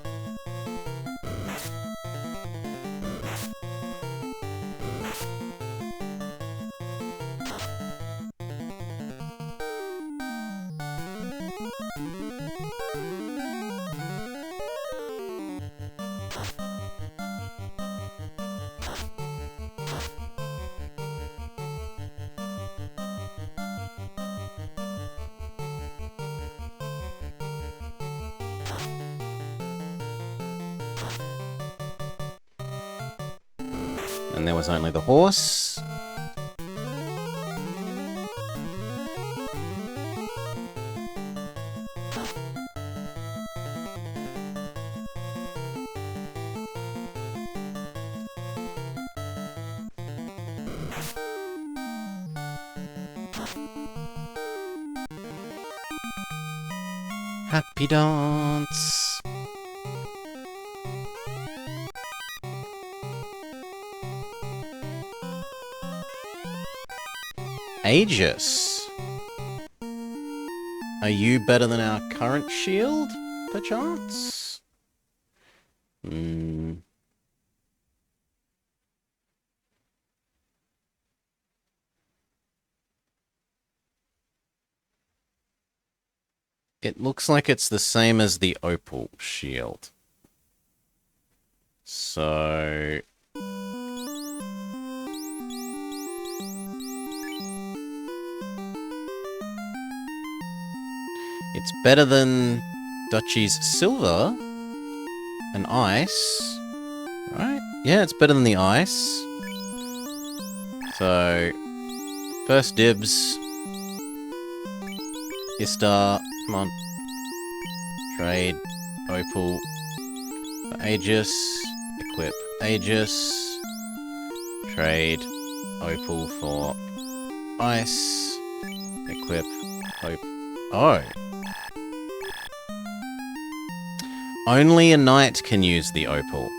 And there was only the horse. Happy dance. Aegis. Are you better than our current shield, perchance? It looks like it's the same as the opal shield. So... it's better than Duchy's silver and ice, right? Yeah, it's better than the ice. So, first dibs. Istar, come on. Trade, opal, for Aegis, equip Aegis. Trade, opal for ice, equip, hope. Oh! Only a knight can use the opal.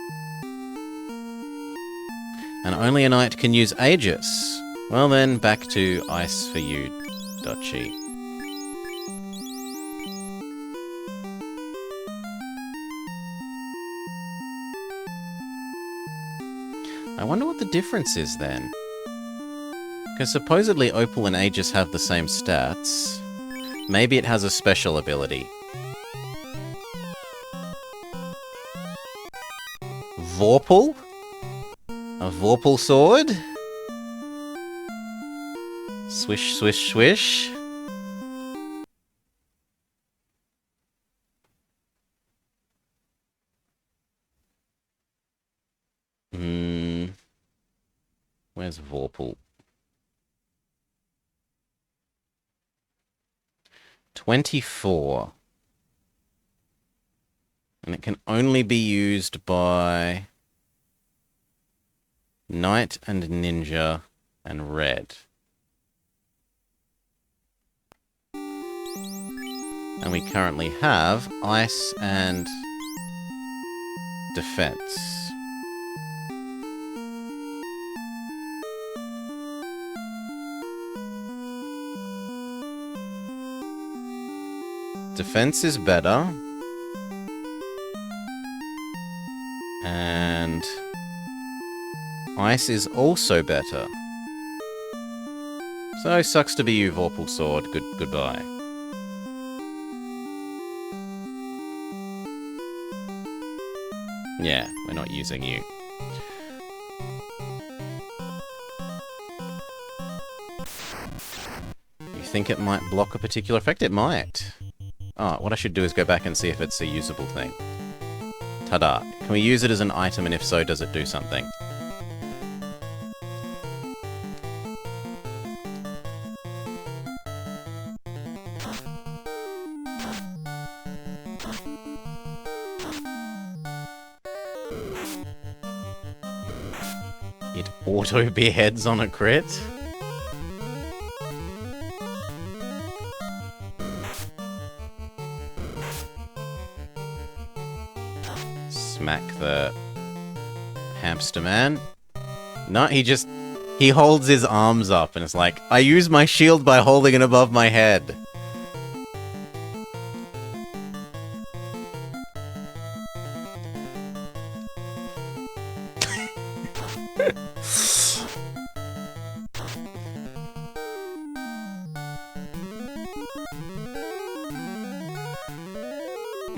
And only a knight can use Aegis. Well then, back to ice for you, Duchy. I wonder what the difference is then. Because supposedly opal and Aegis have the same stats. Maybe it has a special ability. Vorpal? A Vorpal sword? Swish, swish, swish. Where's Vorpal? 24. And it can only be used by Knight and Ninja and Red. And we currently have Ice and Defense. Defense is better. And ice is also better. So, sucks to be you, Vorpal Sword. Goodbye. Yeah, we're not using you. You think it might block a particular effect? It might. Oh, what I should do is go back and see if it's a usable thing. Ta-da. Can we use it as an item, and if so, does it do something? It auto-beheads on a crit? Smack the hamster man. No, he holds his arms up and it's like, I use my shield by holding it above my head.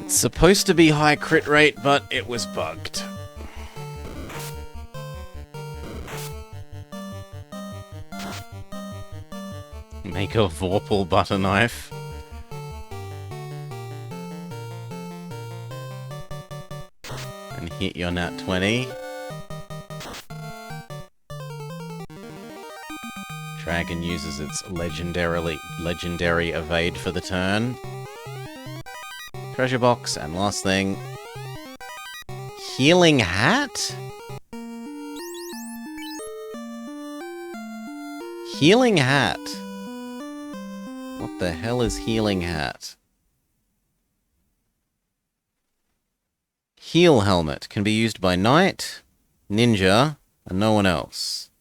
It's supposed to be high crit rate, but it was bugged. Make a Vorpal butter knife. And hit your nat 20. Dragon uses its legendary evade for the turn. Treasure box, and last thing... Healing hat? Healing hat. What the hell is healing hat? Heal helmet can be used by knight, ninja, and no one else.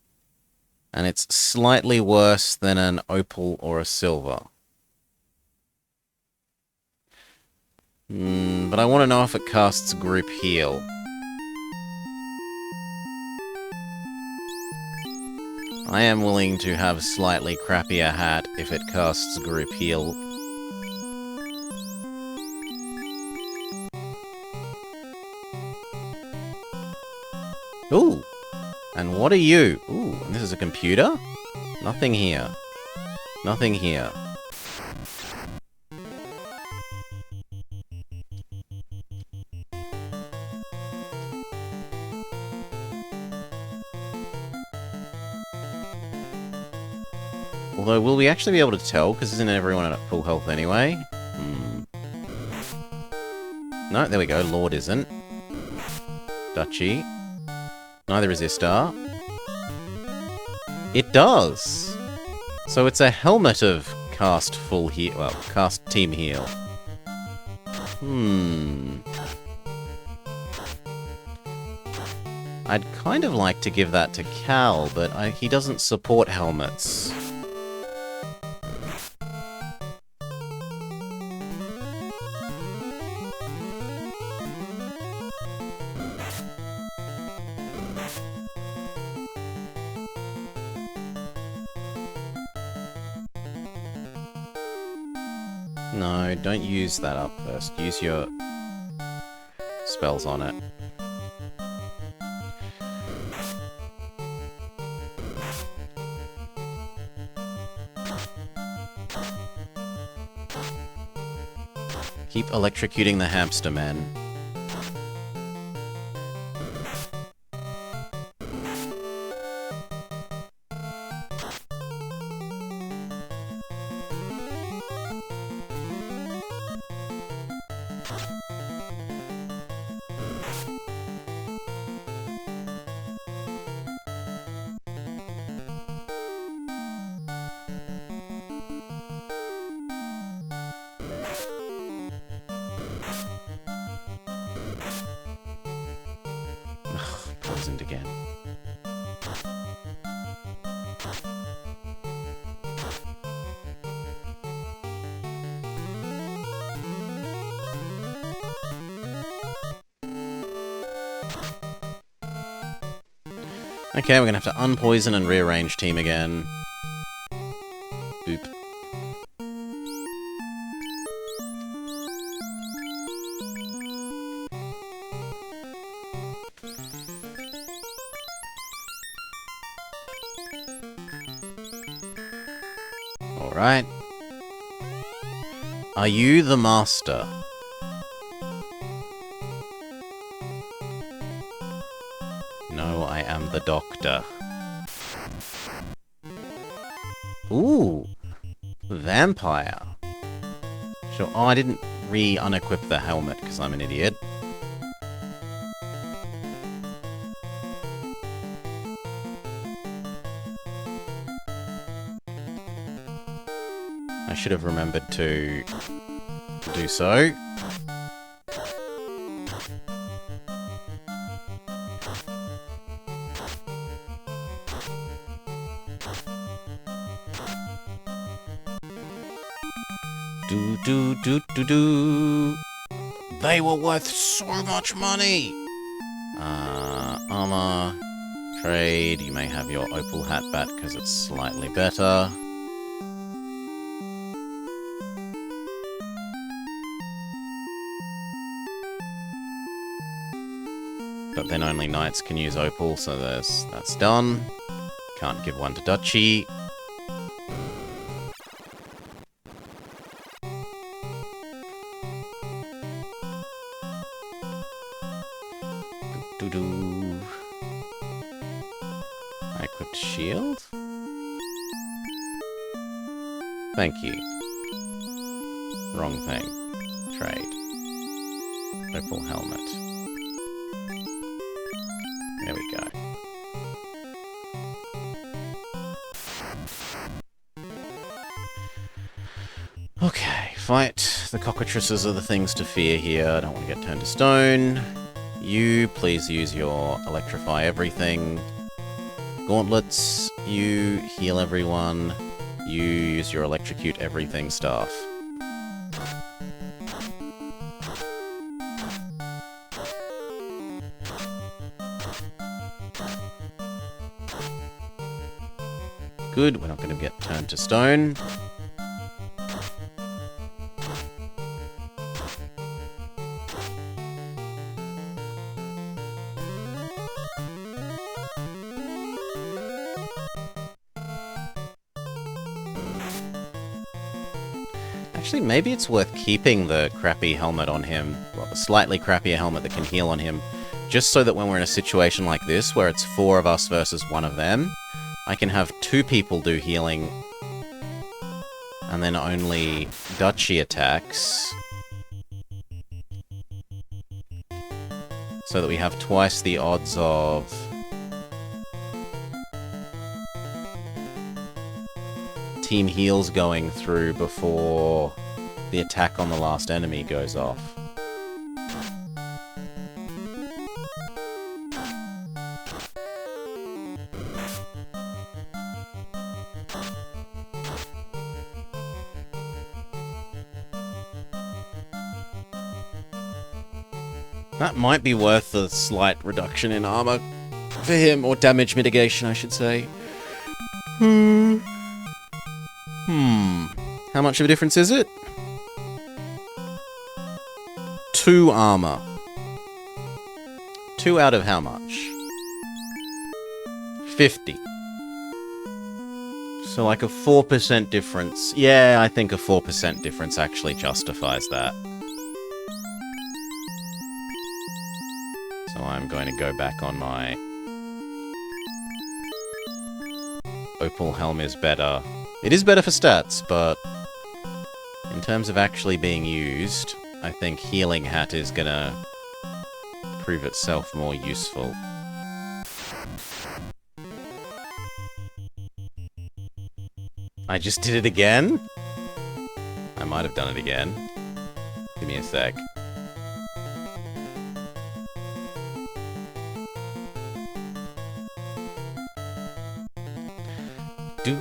And it's slightly worse than an opal or a silver. But I want to know if it casts group heal. I am willing to have slightly crappier hat if it casts group heal. Ooh! And what are you? Ooh, and this is a computer? Nothing here. Nothing here. Although, will we actually be able to tell? Because isn't everyone at full health anyway? No, there we go. Lord isn't. Duchy. Neither is Istar. It does! So it's a helmet of cast full heal. Well, cast team heal. I'd kind of like to give that to Cal, but he doesn't support helmets. No, don't use that up first. Use your spells on it. Keep electrocuting the hamster man. Okay, we're gonna have to unpoison and rearrange team again. Boop. Alright. Are you the master? No, I am the doctor. Ooh! Vampire. Sure. Oh, I didn't unequip the helmet because I'm an idiot. I should have remembered to do so. Do. They were worth so much money! Armor. Trade. You may have your opal hat back because it's slightly better. But then only knights can use opal, so that's done. Can't give one to Duchy. I equipped shield? Thank you. Wrong thing. Trade. Opal helmet. There we go. Okay, fight. The cockatrices are the things to fear here. I don't want to get turned to stone. You, please use your electrify everything. Gauntlets, you heal everyone. You use your electrocute everything staff. Good, we're not going to get turned to stone. Actually, maybe it's worth keeping the crappy helmet on him, well, the slightly crappier helmet that can heal on him, just so that when we're in a situation like this, where it's 4 of us versus 1 of them, I can have 2 people do healing, and then only Duchy attacks, so that we have twice the odds of team heals going through before the attack on the last enemy goes off. That might be worth a slight reduction in armor for him, or damage mitigation, I should say. How much of a difference is it? 2 armor. 2 out of how much? 50. So like a 4% difference. Yeah, I think a 4% difference actually justifies that. So I'm going to go back on my... Opal Helm is better. It is better for stats, but in terms of actually being used, I think Healing Hat is gonna prove itself more useful. I just did it again? I might have done it again. Give me a sec. Do.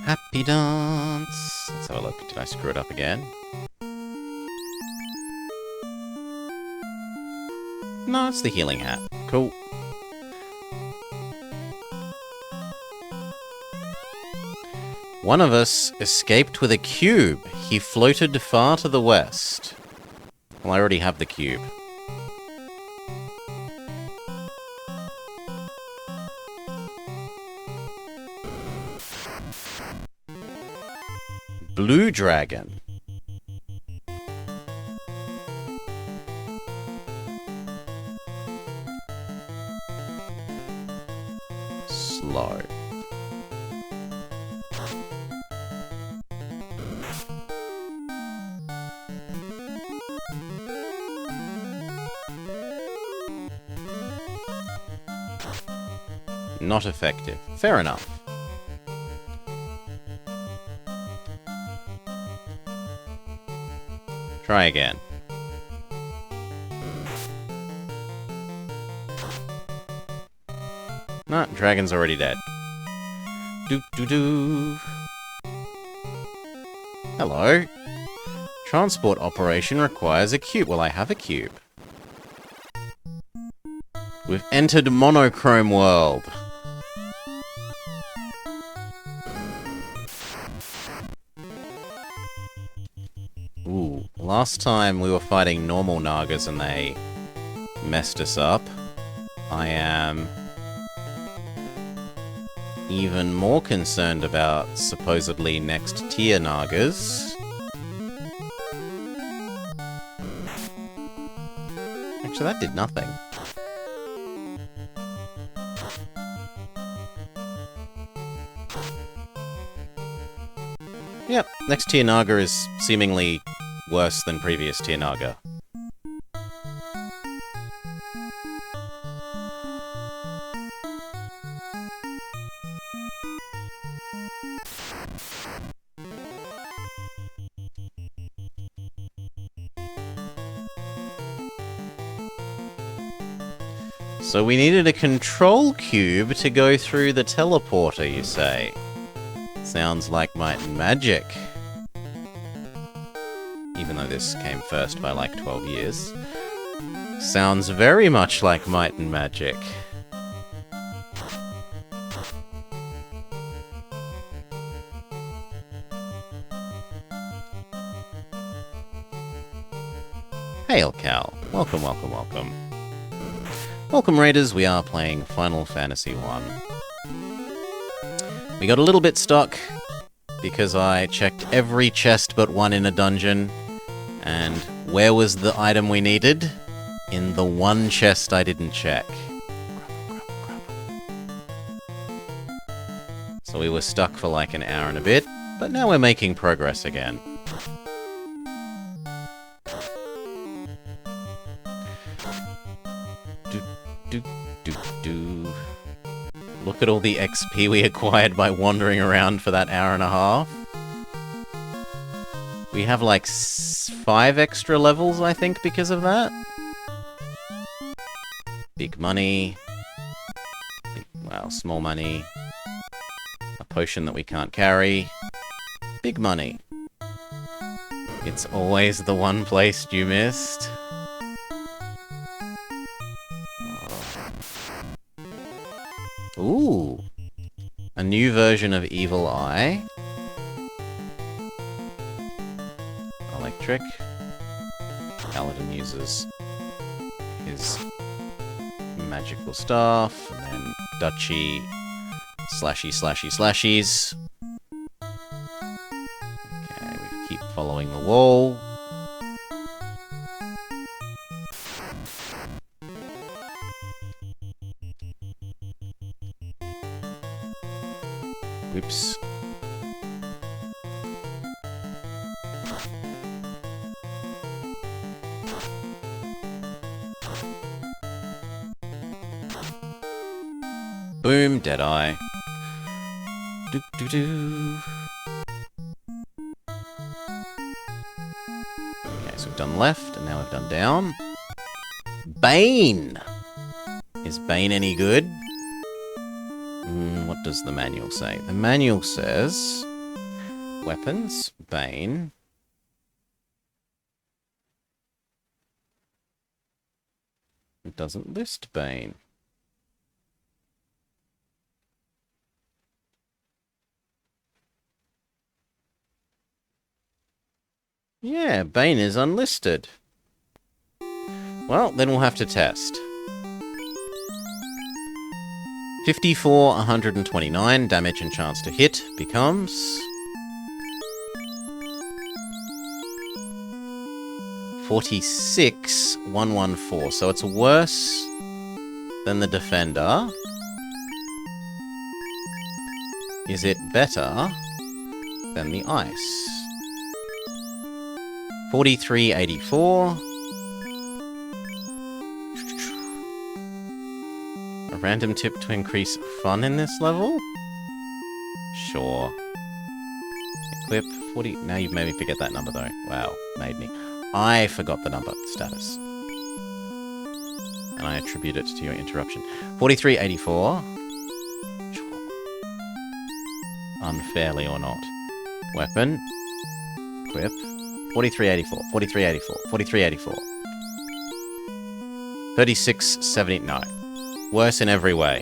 Happy dance. Let's have a look. Did I screw it up again? No, it's the healing hat. Cool. One of us escaped with a cube. He floated far to the west. Well, I already have the cube. Blue dragon. Slow. Not effective. Fair enough. Try again. Nah, dragon's already dead. Doo-doo-doo. Hello. Transport operation requires a cube. Well, I have a cube. We've entered monochrome world. Ooh, last time we were fighting normal Nagas and they messed us up. I am even more concerned about supposedly next tier Nagas. Actually, that did nothing. Yep, next tier Naga is seemingly worse than previous tier Naga. So we needed a control cube to go through the teleporter, you say? Sounds like Might and Magic. Even though this came first by like 12 years. Sounds very much like Might and Magic. Hail Cal. Welcome, welcome, welcome. Welcome, Raiders. We are playing Final Fantasy 1. We got a little bit stuck because I checked every chest but one in a dungeon. And where was the item we needed? In the one chest I didn't check. So we were stuck for like an hour and a bit, but now we're making progress again. Look at all the XP we acquired by wandering around for that hour and a half. We have like 5 extra levels, I think, because of that. Big money. Well, small money. A potion that we can't carry. Big money. It's always the one place you missed. Ooh. A new version of Evil Eye. Electric. Paladin uses his magical staff, and then duchy, slashy, slashy, slashies. Okay, we keep following the wall. Oops. Boom, Deadeye. Do do do. Okay, so we've done left, and now we've done down. Bane! Is Bane any good? What does the manual say? The manual says Weapons, Bane. It doesn't list Bane. Yeah, Bane is unlisted. Well, then we'll have to test. 54, 129, damage and chance to hit becomes... 46, 114. So it's worse than the Defender. Is it better than the Ice? 4384. A random tip to increase fun in this level? Sure. Equip 40. Now you've made me forget that number though. Wow, made me. I forgot the number status. And I attribute it to your interruption. 4384. Sure. Unfairly or not. Weapon. Equip. 4384. 4384. 4384. 3679. Worse in every way.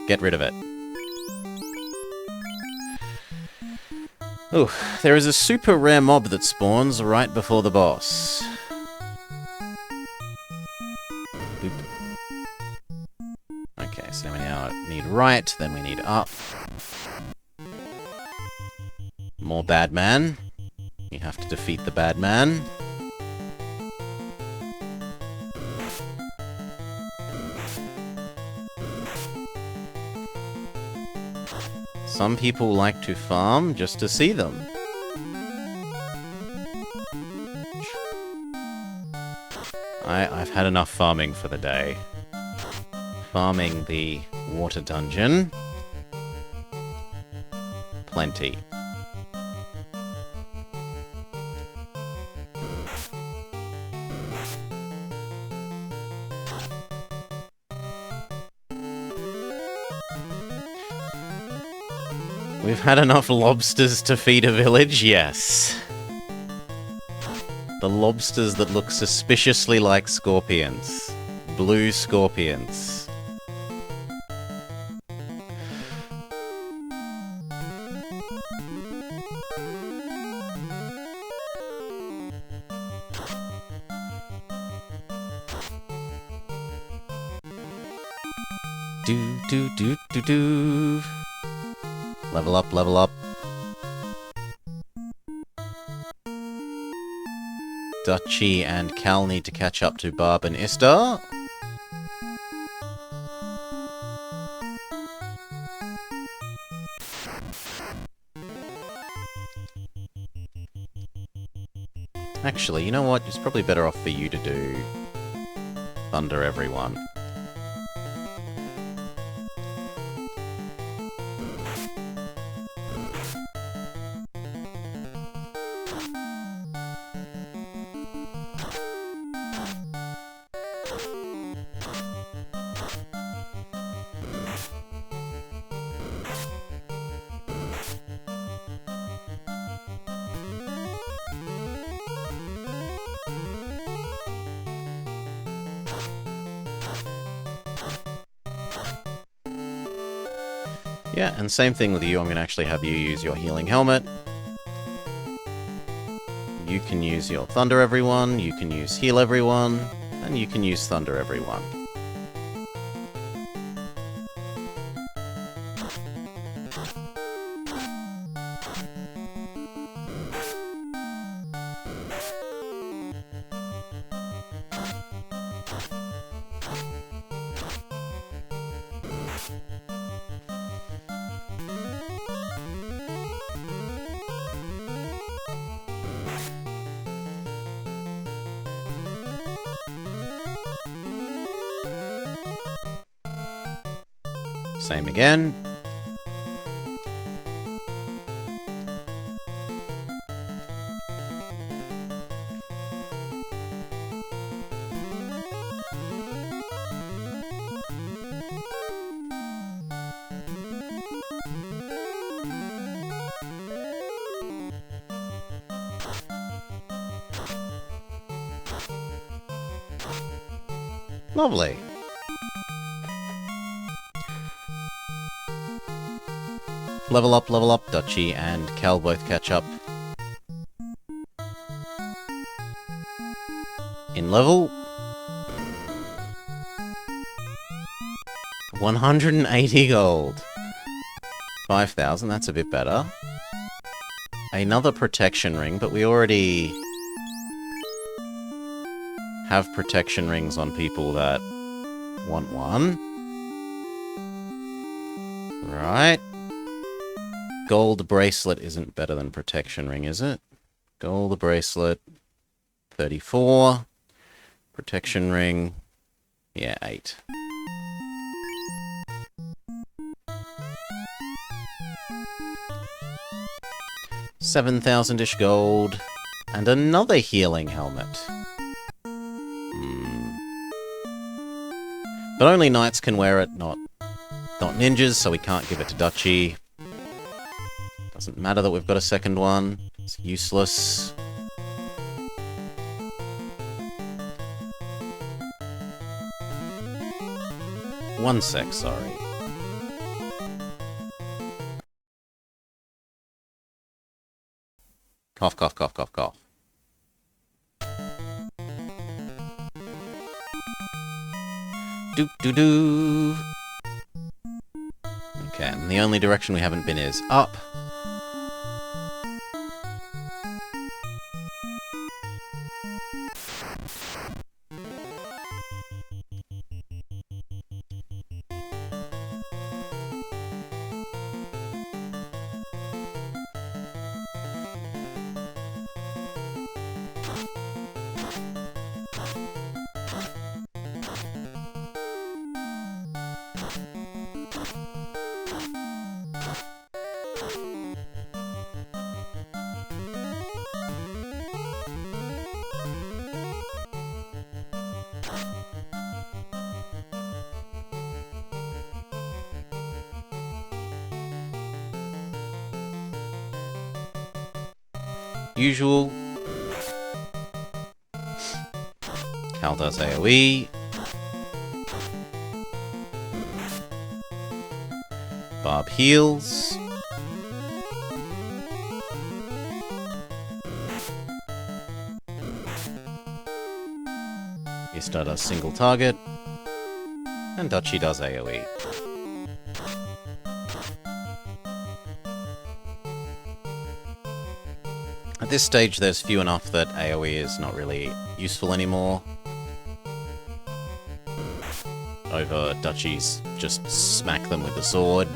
Get rid of it. Ooh, there is a super rare mob that spawns right before the boss. Boop. Okay, so we now need right, then we need up. More bad man. You have to defeat the bad man. Some people like to farm just to see them. I've had enough farming for the day. Farming the water dungeon. Plenty. We've had enough lobsters to feed a village, yes. The lobsters that look suspiciously like scorpions. Blue scorpions. Do do do do do. Level up, level up. Dutchy and Cal need to catch up to Barb and Istar. Actually, you know what? It's probably better off for you to do Thunder Everyone. Yeah, and same thing with you. I'm going to actually have you use your healing helmet. You can use your Thunder Everyone, you can use Heal Everyone, and you can use Thunder Everyone. Same again. Lovely. Level up, Duchy and Cal both catch up. In level. 180 gold. 5,000, that's a bit better. Another protection ring, but we already have protection rings on people that want one. Right. Gold bracelet isn't better than protection ring, is it? Gold bracelet, 34. Protection ring, yeah, 8. $7,000-ish gold, and another healing helmet. But only knights can wear it, not ninjas, so we can't give it to Duchy. Doesn't matter that we've got a second one. It's useless. One sec, sorry. Cough, cough, cough, cough, cough. Doo-doo-doo. Okay, and the only direction we haven't been is up. Usual. Cal does AoE. Barb heals. Ista does single target. And Duchy does AoE. At this stage, there's few enough that AoE is not really useful anymore. Over Duchy's just smack them with the sword.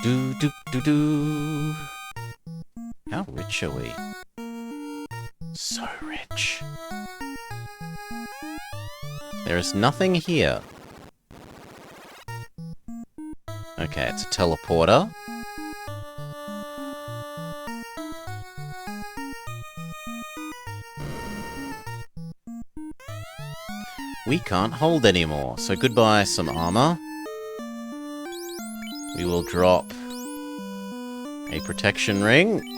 Do-do-do-do. How rich are we? So rich. There is nothing here. Okay, it's a teleporter. We can't hold anymore, so goodbye some armor. We will drop a protection ring.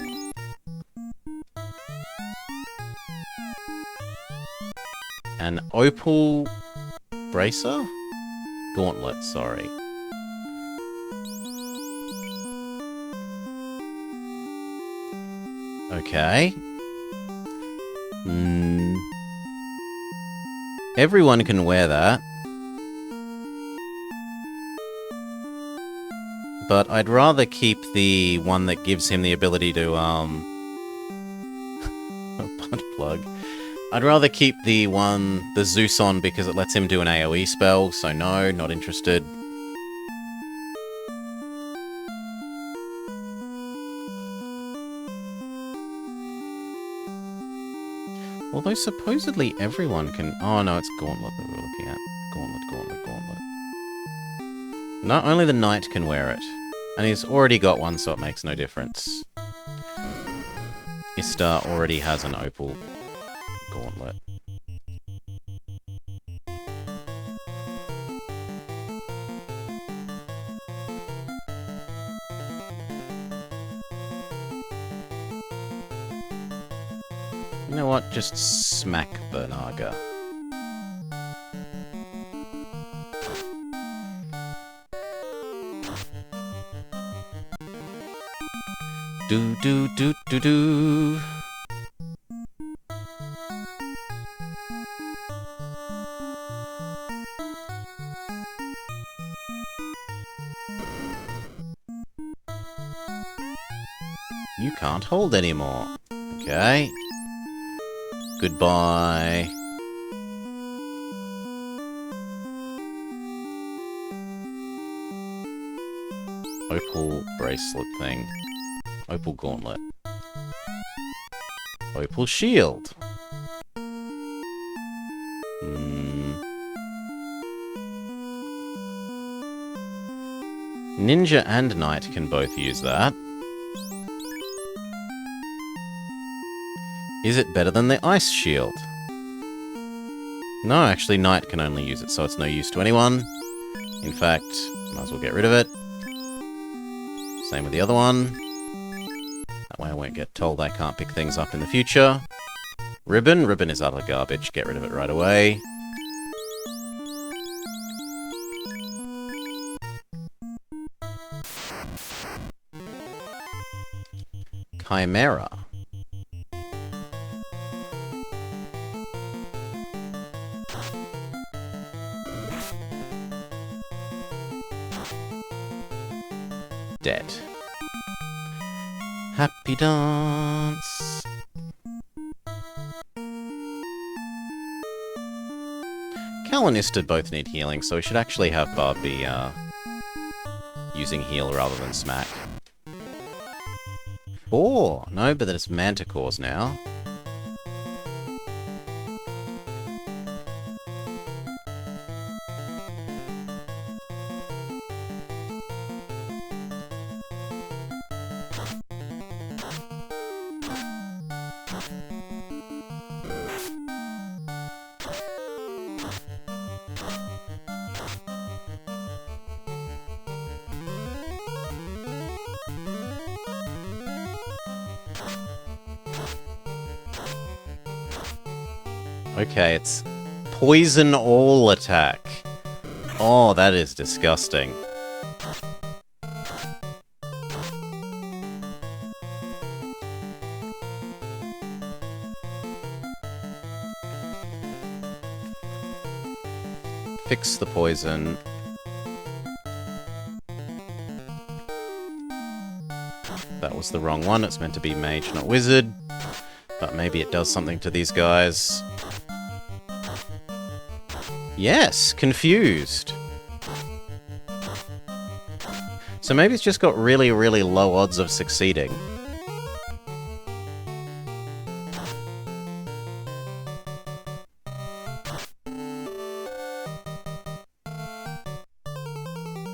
An opal bracer? Gauntlet, sorry. Okay. Everyone can wear that. But I'd rather keep the one that gives him the ability to, a butt plug. I'd rather keep the Zeus on because it lets him do an AoE spell, so no, not interested. Although supposedly everyone can... Oh no, it's Gauntlet that we're looking at. Gauntlet. No, only the Knight can wear it. And he's already got one, so it makes no difference. Ista already has an opal gauntlet. You know what? Just smack the Naga. Do do do do do. You can't hold anymore. Okay. Goodbye. Opal bracelet thing. Opal gauntlet. Opal shield. Ninja and Knight can both use that. Is it better than the ice shield? No, actually Knight can only use it, so it's no use to anyone. In fact, might as well get rid of it. Same with the other one. That way I won't get told I can't pick things up in the future. Ribbon? Ribbon is utter garbage. Get rid of it right away. Chimera. Dead. Happy dance. Cal and Ista both need healing, so we should actually have Barb be using heal rather than smack. 4! No, but it's Manticores now. Okay, it's poison all attack. Oh, that is disgusting. Fix the poison. That was the wrong one. It's meant to be mage, not wizard. But maybe it does something to these guys. Yes, confused. So maybe it's just got really, really low odds of succeeding.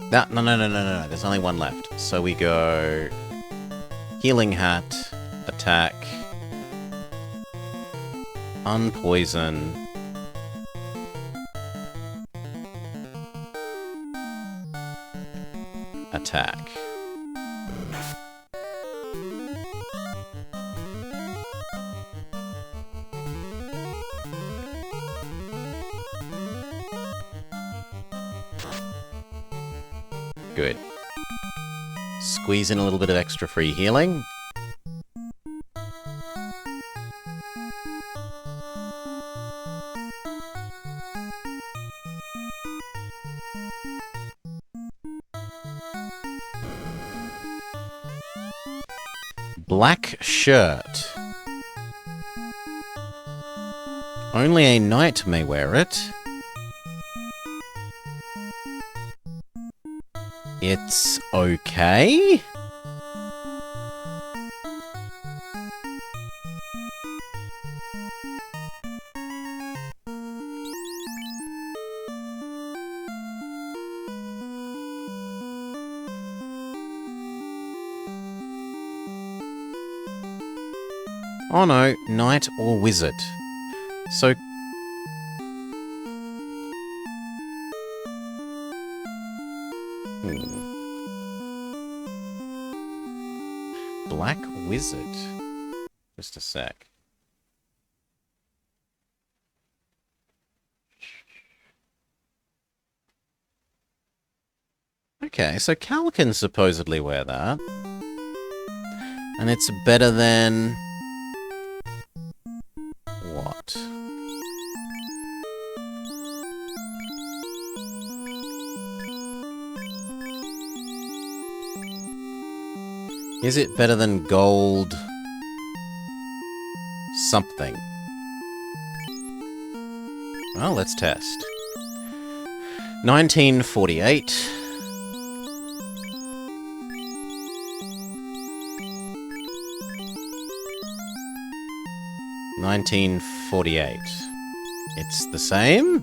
No. There's only one left. So we go... Healing Hat, attack, unpoison, attack. Good. Squeeze in a little bit of extra free healing. Black shirt. Only a knight may wear it. It's okay. Oh no, knight or wizard. So... Black wizard. Just a sec. Okay, so Cal can supposedly wear that. And it's better than... what? Is it better than gold... something? Well, let's test. 1948. 1948. It's the same?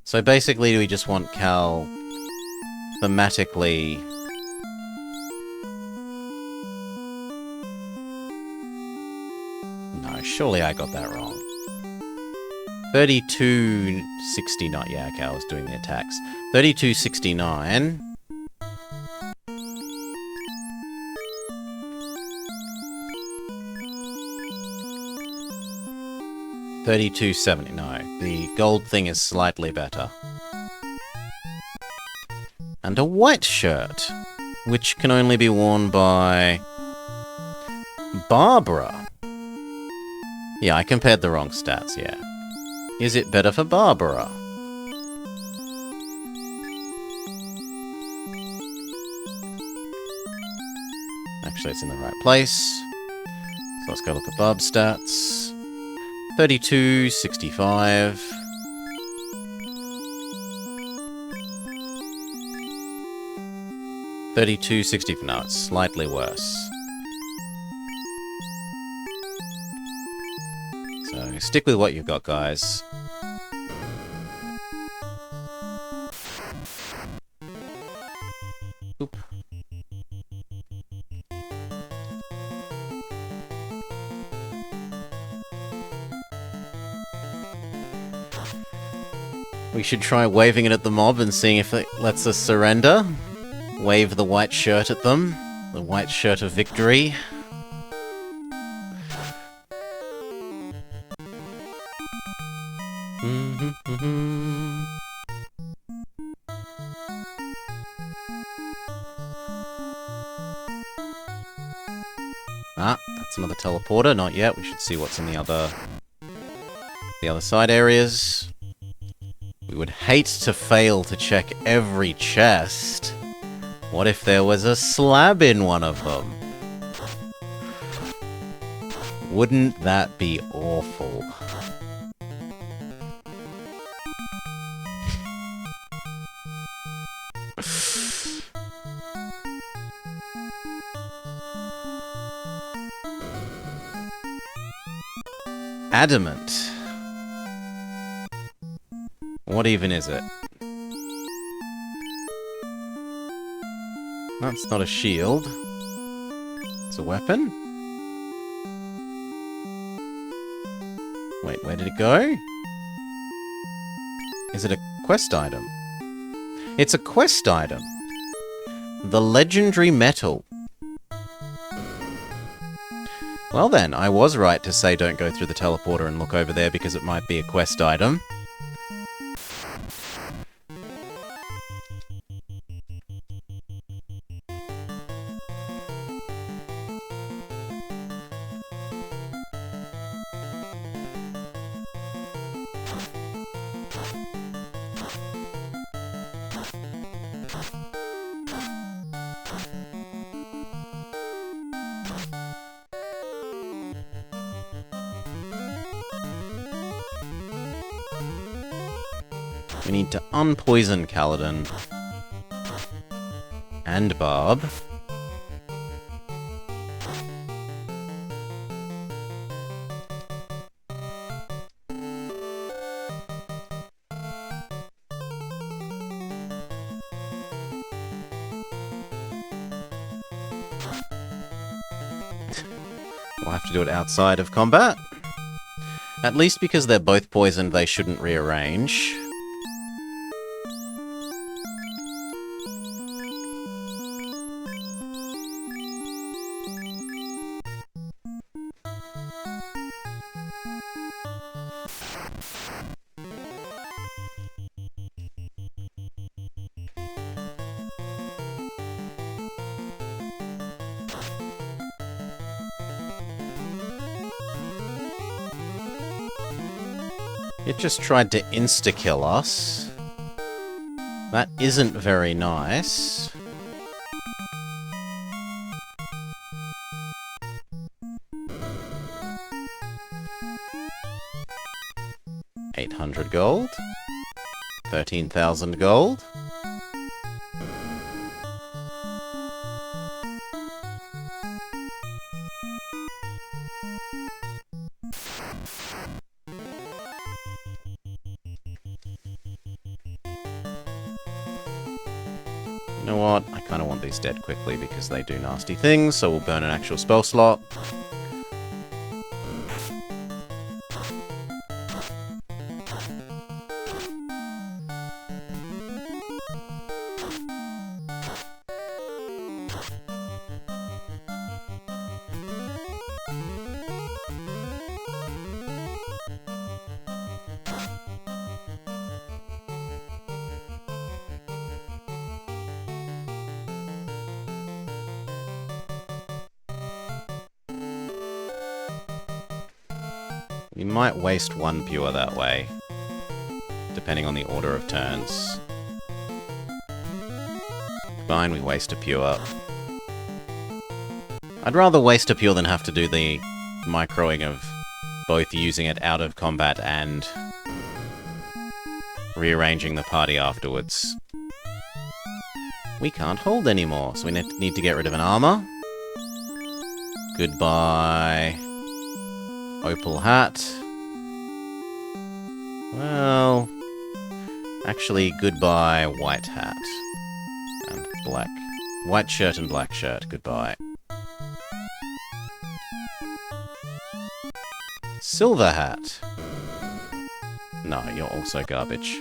So basically, do we just want Cal thematically... No, surely I got that wrong. 3269. Yeah, okay, I was doing the attacks. 3269. 3270. No, the gold thing is slightly better. And a white shirt, which can only be worn by Barbara. Yeah, I compared the wrong stats, yeah. Is it better for Barbara? Actually, it's in the right place. So let's go look at Barb's stats. 3265. No, it's slightly worse. So stick with what you've got, guys. Oop. We should try waving it at the mob and seeing if it lets us surrender. Wave the white shirt at them. The white shirt of victory. Ah, that's another teleporter. Not yet. We should see what's in the other side areas. We would hate to fail to check every chest. What if there was a slab in one of them? Wouldn't that be awful? Adamant. What even is it? That's not a shield. It's a weapon? Wait, where did it go? Is it a quest item? It's a quest item. The legendary metal. Well then, I was right to say don't go through the teleporter and look over there because it might be a quest item. We need to unpoison Kaladin. And Barb. We'll have to do it outside of combat. At least because they're both poisoned, they shouldn't rearrange. It just tried to insta-kill us. That isn't very nice. $800 gold. 13,000 gold. You know what? I kind of want these dead quickly because they do nasty things, so we'll burn an actual spell slot. We might waste one pure that way, depending on the order of turns. Fine, we waste a pure. I'd rather waste a pure than have to do the microing of both using it out of combat and rearranging the party afterwards. We can't hold anymore, so we need to get rid of an armor. Goodbye. Opal hat. Well, actually, goodbye white hat. And black. White shirt and black shirt, goodbye. Silver hat. No, you're also garbage.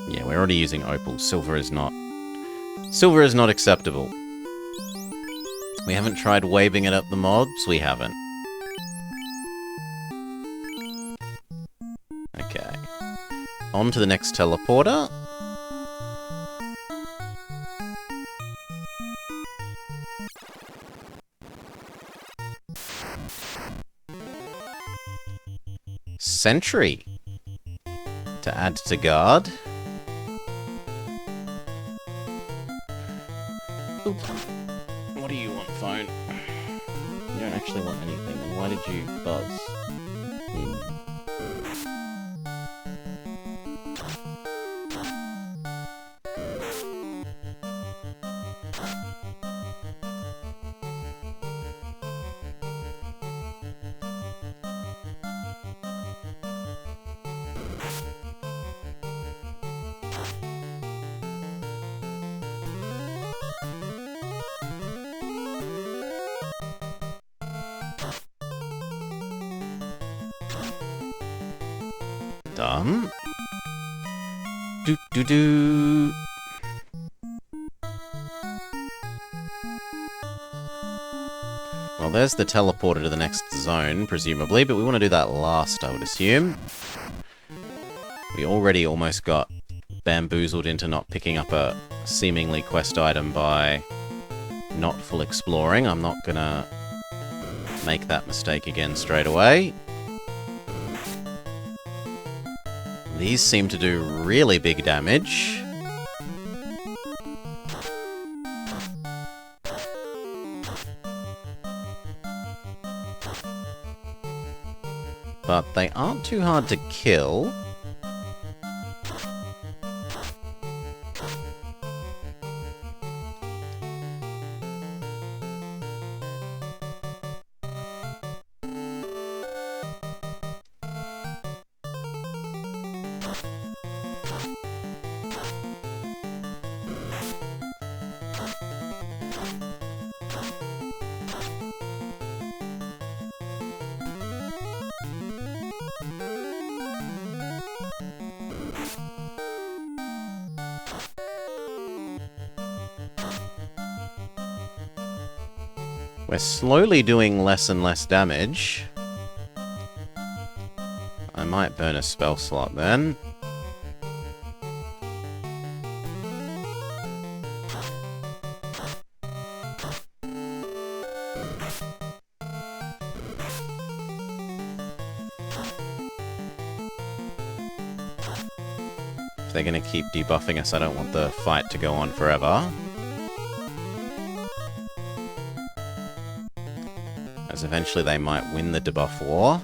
Yeah, we're already using opal. Silver is not acceptable. We haven't tried waving it at the mobs? We haven't. Okay. On to the next teleporter. Sentry. To add to guard. Oops. What do you want, phone? You don't actually want anything, then why did you buzz? Done. Do. Well, there's the teleporter to the next zone, presumably, but we want to do that last, I would assume. We already almost got bamboozled into not picking up a seemingly quest item by not full exploring. I'm not gonna make that mistake again straight away. These seem to do really big damage. But they aren't too hard to kill. We're slowly doing less and less damage. I might burn a spell slot then. they're going to keep debuffing us, I don't want the fight to go on forever. As eventually they might win the debuff war.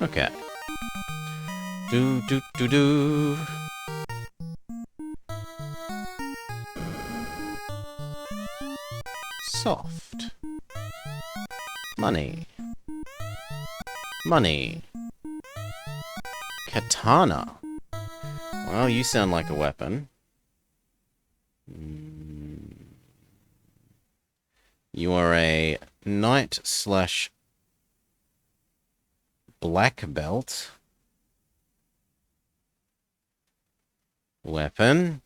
Okay. Do. Soft. Money. Money. Katana. Well, you sound like a weapon. You are a knight / black belt. Weapon.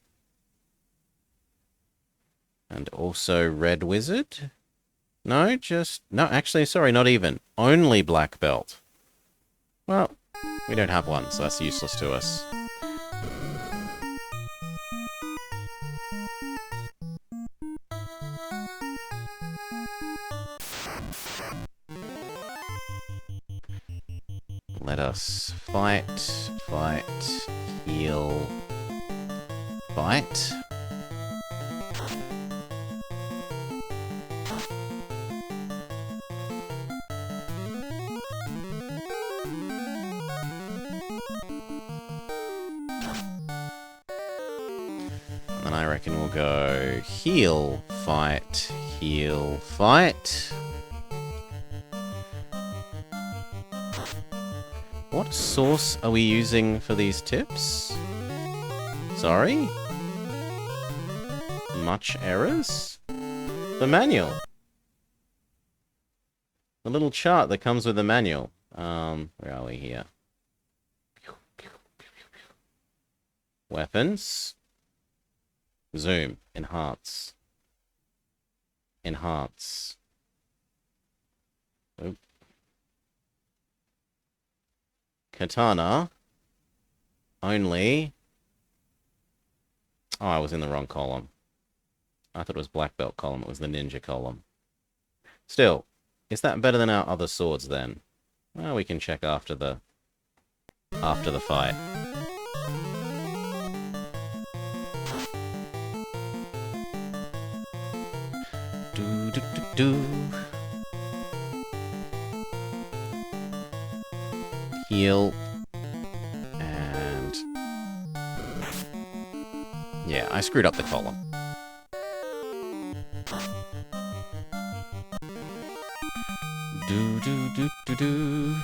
And also red wizard? No, actually, sorry, not even. Only black belt. Well, we don't have one, so that's useless to us. Let us fight, heal, fight. And I reckon we'll go heal, fight, heal, fight. What source are we using for these tips? Sorry? Much errors? The manual. The little chart that comes with the manual. Where are we here? Weapons. Zoom. Enhance. Enhance. Oop. Katana. Only. Oh, I was in the wrong column. I thought it was black belt column. It was the ninja column. Still, is that better than our other swords then? Well, we can check after the fight. Do. Heal. And... yeah, I screwed up the column. Do.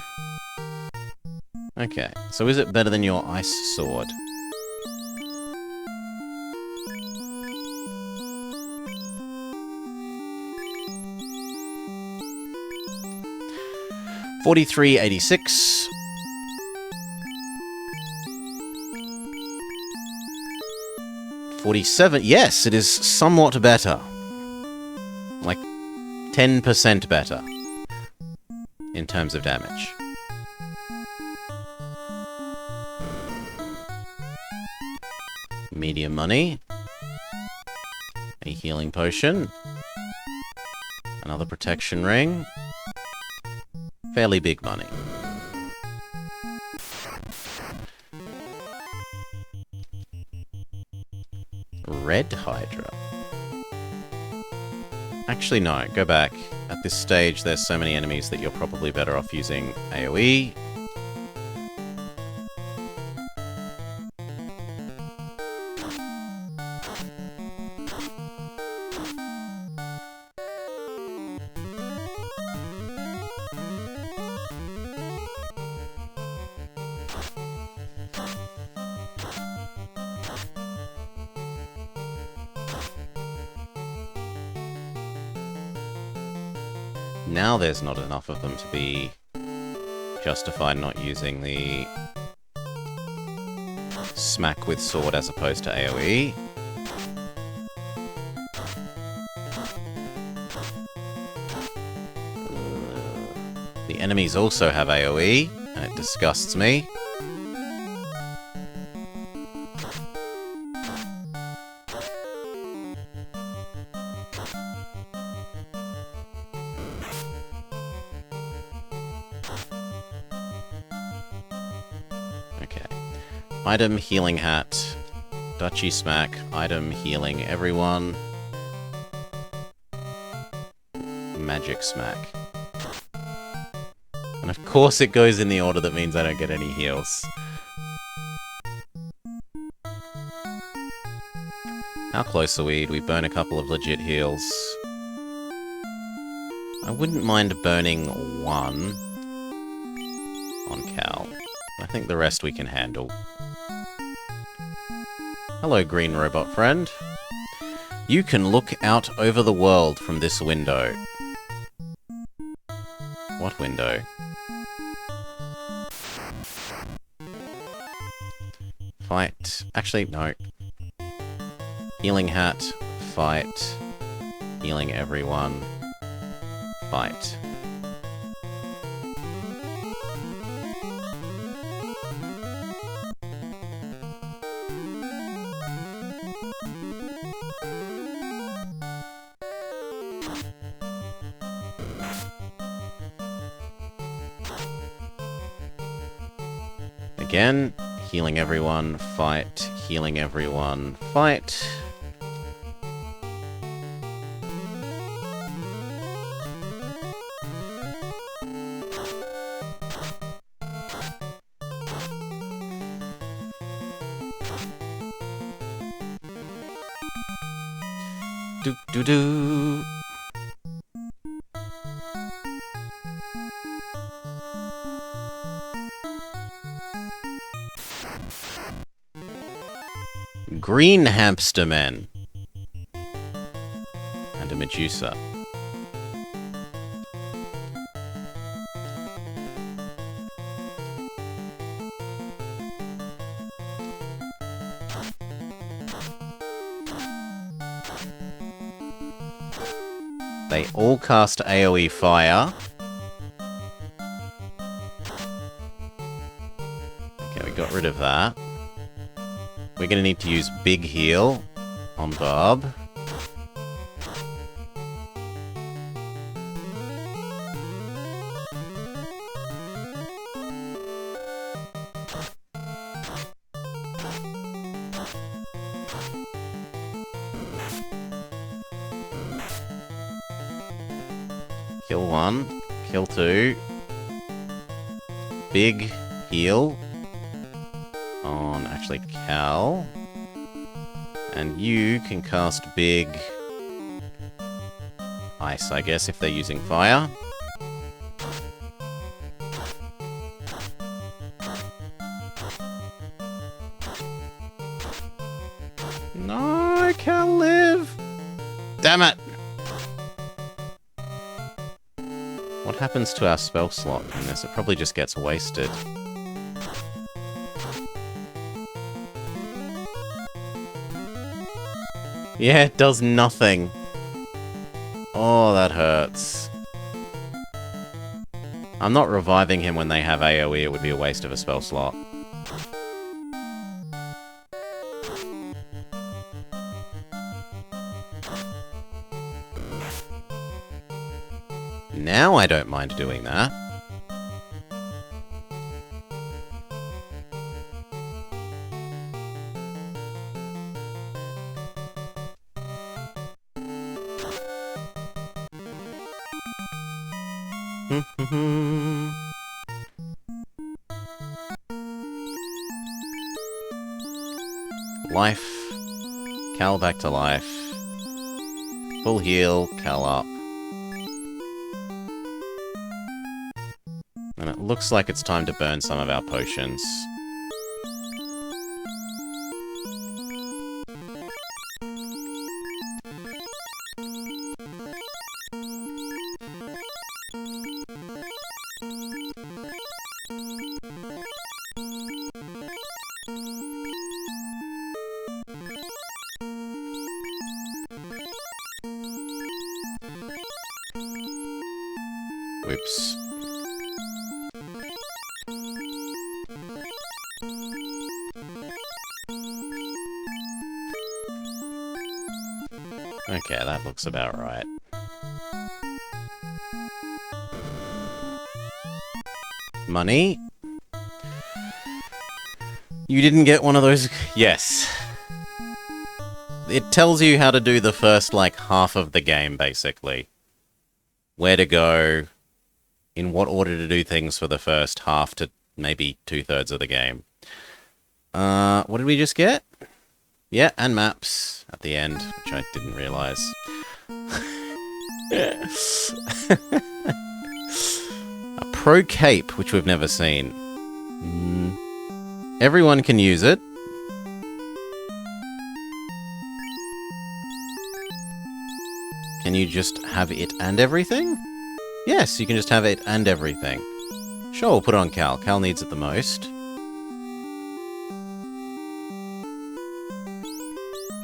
Okay, so is it better than your ice sword? $43.86. $47. Yes, it is somewhat better. Like 10% better in terms of damage. Medium money. A healing potion. Another protection ring. Fairly big money. Red Hydra. Actually, no. Go back. At this stage, there's so many enemies that you're probably better off using AoE. Now there's not enough of them to be justified not using the smack with sword as opposed to AoE. The enemies also have AoE, and it disgusts me. Okay. Item, healing hat. Duchy smack. Item, healing everyone. Magic smack. And of course it goes in the order that means I don't get any heals. How close are we? Do we burn a couple of legit heals? I wouldn't mind burning one on Cal. I think the rest we can handle. Hello, green robot friend. You can look out over the world from this window. What window? Fight. Actually, no. Healing hat. Fight. Healing everyone. Fight. Again, healing everyone, fight, healing everyone, fight. Do do do. Green hamster men. And a Medusa. They all cast AoE fire. Okay, we got rid of that. We're going to need to use big heal on Barb. Kill one, kill two. Big heal on actually Cal. And you can cast big ice, I guess, if they're using fire. No, Cal, live! Damn it! What happens to our spell slot from this? It probably just gets wasted. Yeah, it does nothing. Oh, that hurts. I'm not reviving him when they have AoE, it would be a waste of a spell slot. Now I don't mind doing that. Life. Cal back to life. Full heal, Cal up. And it looks like it's time to burn some of our potions. Oops. Okay, that looks about right. Money? You didn't get one of those... Yes. It tells you how to do the first, like, half of the game, basically. Where to go, in what order to do things for the first half to maybe 2/3 of the game. What did we just get? Yeah, and maps at the end, which I didn't realise. A pro cape, which we've never seen. Everyone can use it. Can you just have it and everything? Yes, you can just have it and everything. Sure, we'll put it on Cal. Cal needs it the most.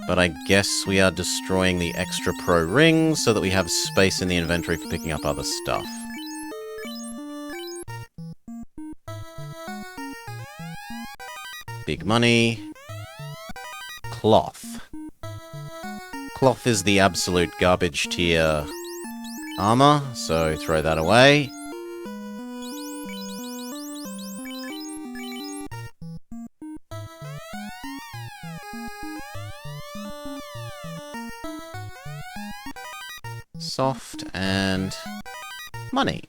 But I guess we are destroying the extra pro rings so that we have space in the inventory for picking up other stuff. Big money. Cloth. Cloth is the absolute garbage tier armor, so throw that away. Soft and money.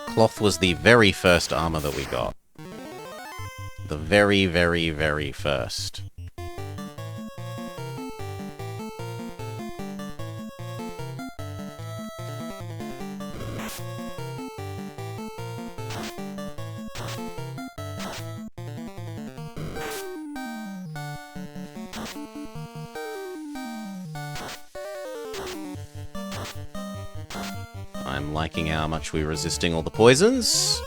Cloth was the very first armor that we got. The very, very, very first. I'm liking how much we're resisting all the poisons.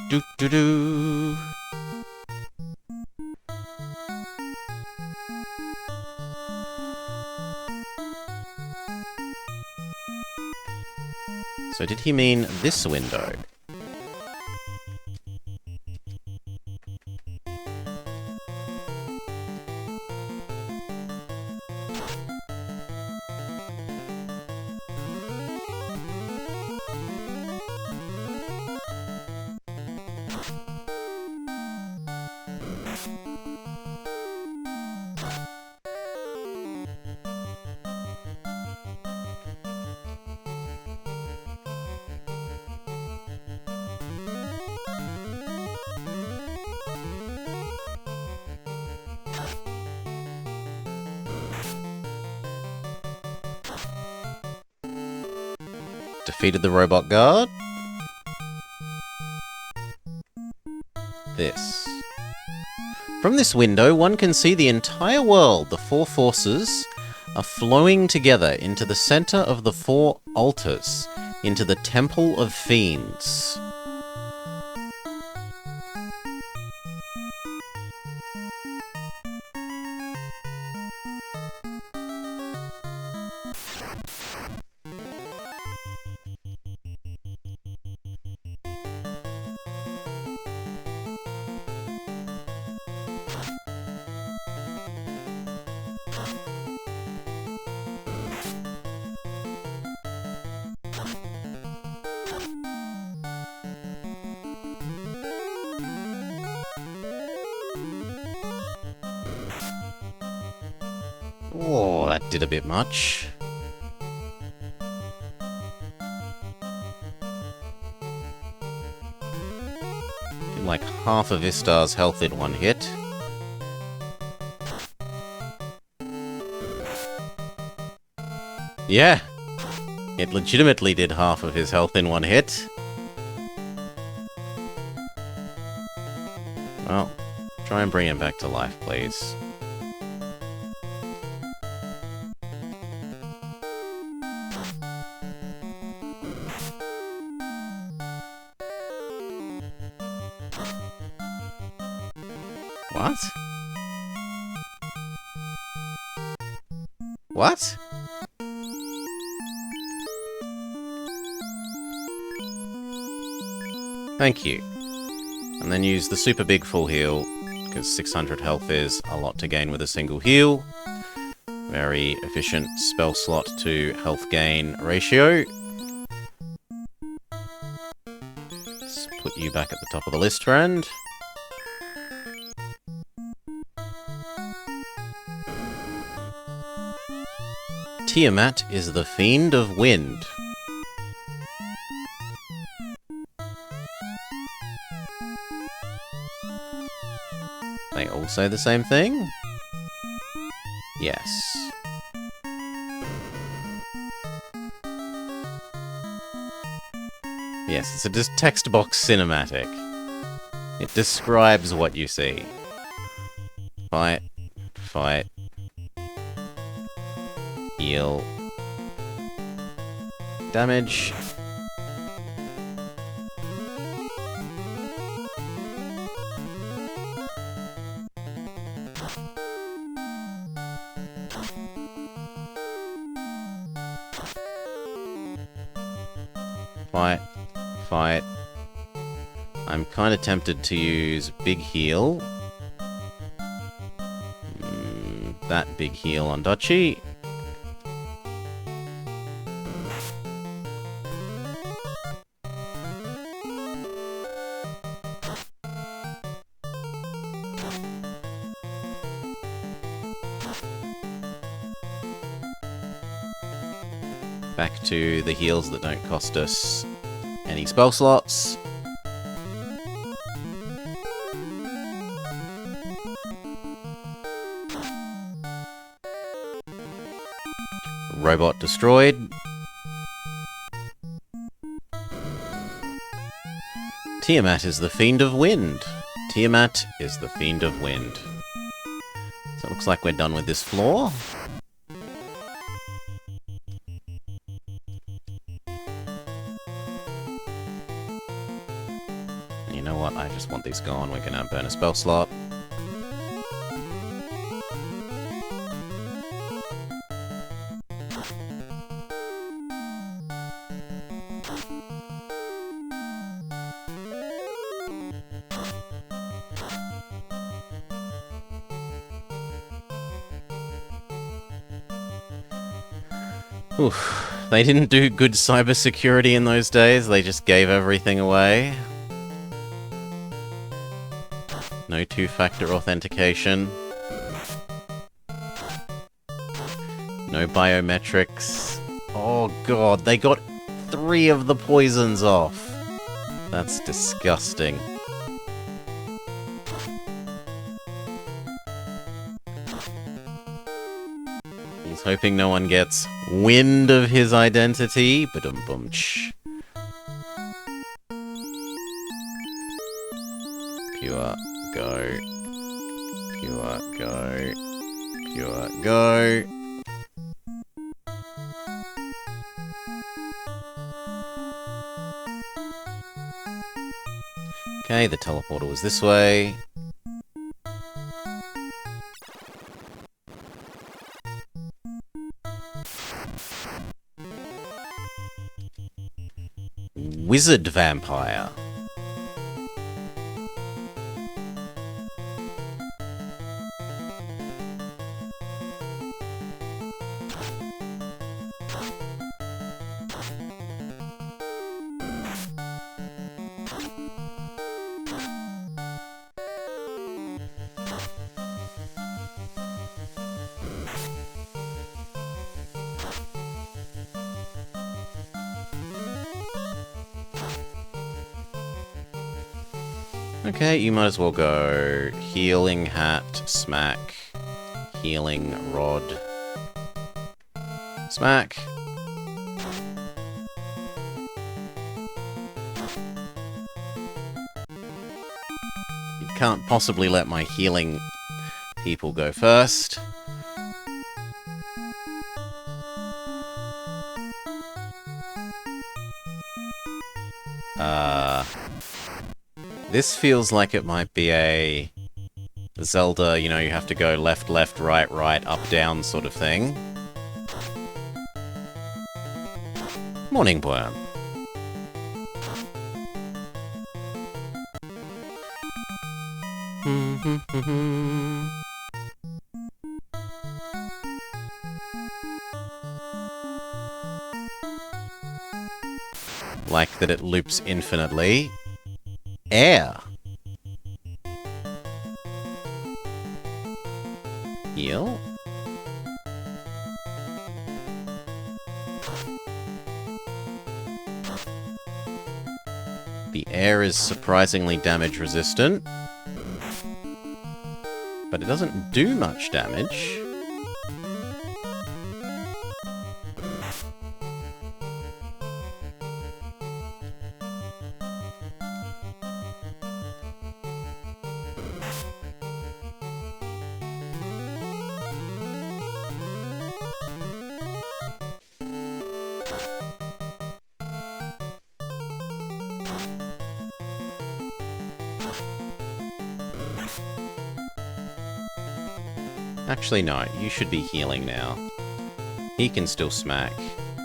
Do-do-do. So did he mean this window? Defeated the robot guard. This. From this window, one can see the entire world. The four forces are flowing together into the center of the four altars, into the Temple of Fiends. Oh, that did a bit much. Did like half of Istar's health in one hit. Yeah, it legitimately did half of his health in one hit. Well, try and bring him back to life, please. What? What? Thank you. And then use the super big full heal, because 600 health is a lot to gain with a single heal. Very efficient spell slot to health gain ratio. Let's put you back at the top of the list, friend. Tiamat is the Fiend of Wind. They all say the same thing? Yes. Yes, it's a just text box cinematic. It describes what you see. Fight, fight, heal, damage. Fight, fight. I'm kind of tempted to use big heal. That big heal on Dutchie. Back to the heals that don't cost us any spell slots. Robot destroyed. Tiamat is the Fiend of Wind. Tiamat is the Fiend of Wind. So it looks like we're done with this floor. You know what? I just want these gone. We're gonna burn a spell slot. Oof. They didn't do good cybersecurity in those days. They just gave everything away. No two-factor authentication. No biometrics. Oh god, they got 3 of the poisons off. That's disgusting. He's hoping no one gets wind of his identity. Ba-dum-bum-ch. Pure, go. Pure, go. Pure, go. Okay, the teleporter was this way. Wizard vampire. Okay, you might as well go healing hat, smack, healing rod, smack. You can't possibly let my healing people go first. This feels like it might be a Zelda, you know, you have to go left, left, right, right, up, down sort of thing. Morning, Worm. Like that it loops infinitely. Air. Heal. The air is surprisingly damage resistant. But it doesn't do much damage. Actually, no. You should be healing now. He can still smack.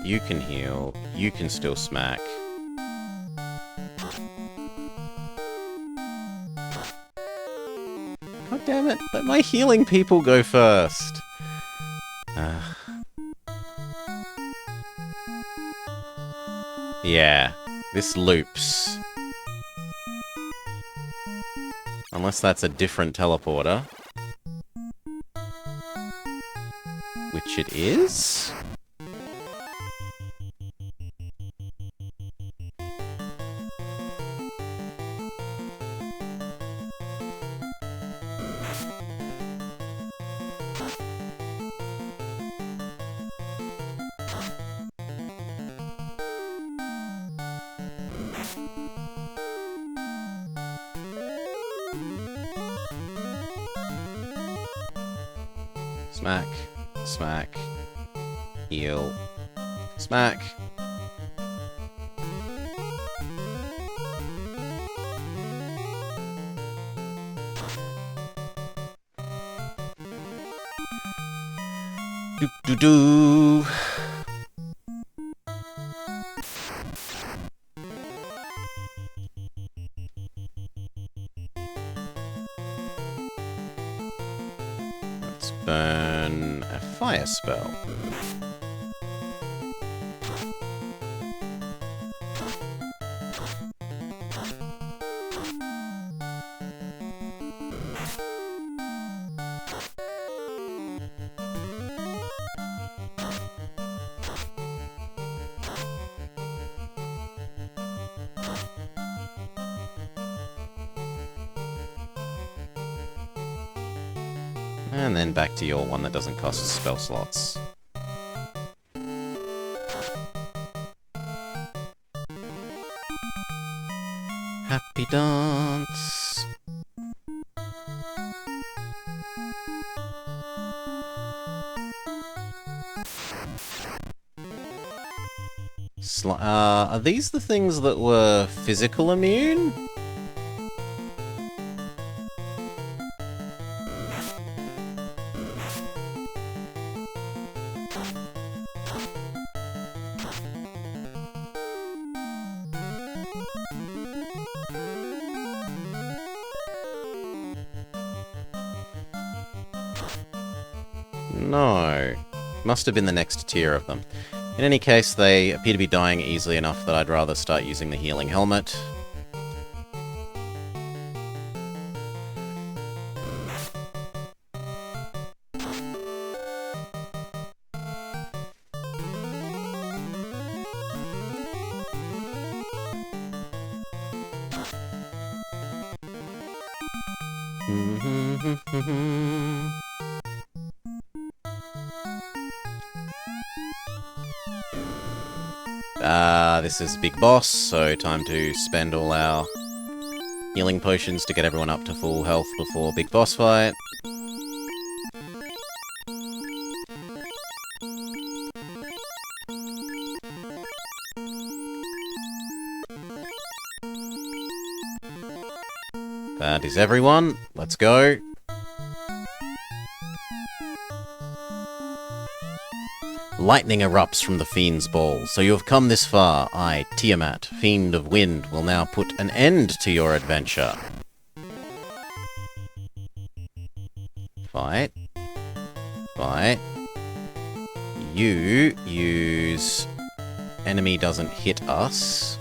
You can heal. You can still smack. God damn it. Let my healing people go first. Yeah. This loops. Unless that's a different teleporter. Which it is? Smack. Smack. Heal. Smack. Do-do-do. Let's burn a fire spell. And then back to your one that doesn't cost spell slots. Happy dance. Are these the things that were physical immune? No. Must have been the next tier of them. In any case, they appear to be dying easily enough that I'd rather start using the healing helmet. This is Big Boss, so time to spend all our healing potions to get everyone up to full health before Big Boss fight. That is everyone. Let's go. Lightning erupts from the Fiend's ball. So you have come this far. I, Tiamat, Fiend of Wind, will now put an end to your adventure. Fight. Fight. You use... Enemy doesn't hit us.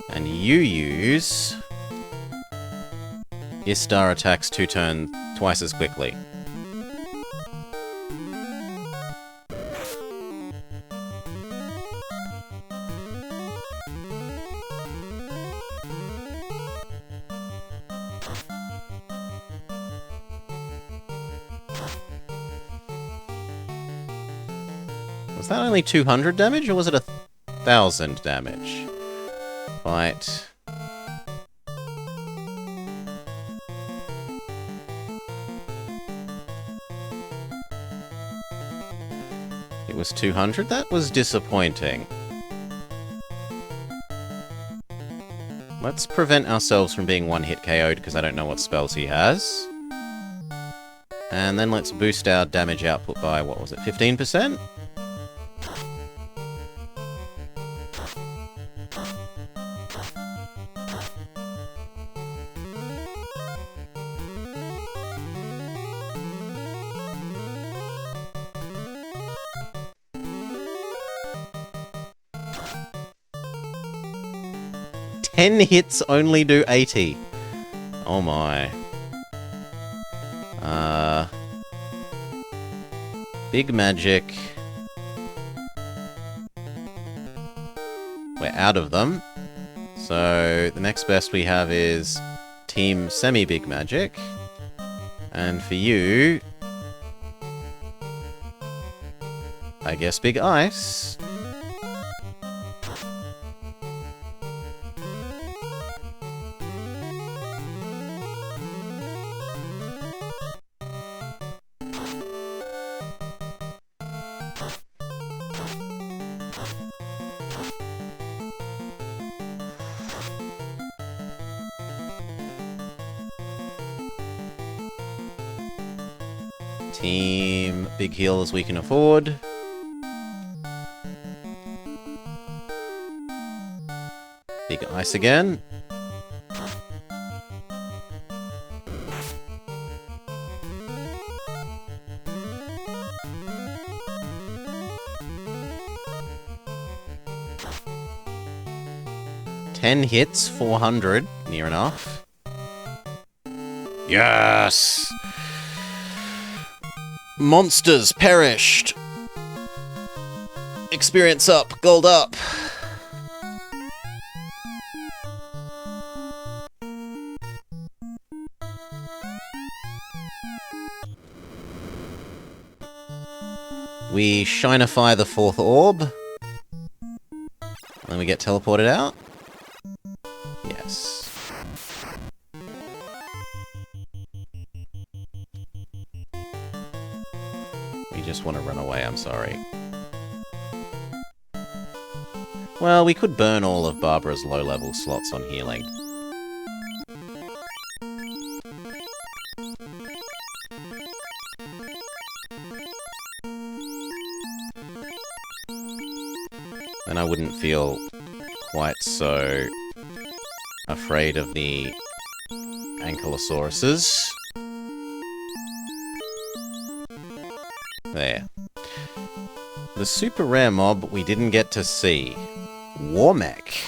And you use... Istar attacks 2 turns twice as quickly. Was that only 200 damage, or was it 1,000 damage? Fight. It was 200? That was disappointing. Let's prevent ourselves from being one-hit KO'd, because I don't know what spells he has. And then let's boost our damage output by, what was it, 15%? Ten hits only do 80. Oh my. Big magic. We're out of them. So the next best we have is Team Semi-Big Magic. And for you... I guess Big Ice. Team big heals we can afford. Big Ice again. Ten hits, 400, near enough. Yes! Monsters perished. Experience up, gold up. We shinify the 4th orb. Then we get teleported out. Yes. We just want to run away, I'm sorry. Well, we could burn all of Barbara's low-level slots on healing. Then I wouldn't feel quite so afraid of the Ankylosauruses. There. The super rare mob we didn't get to see. Warmech.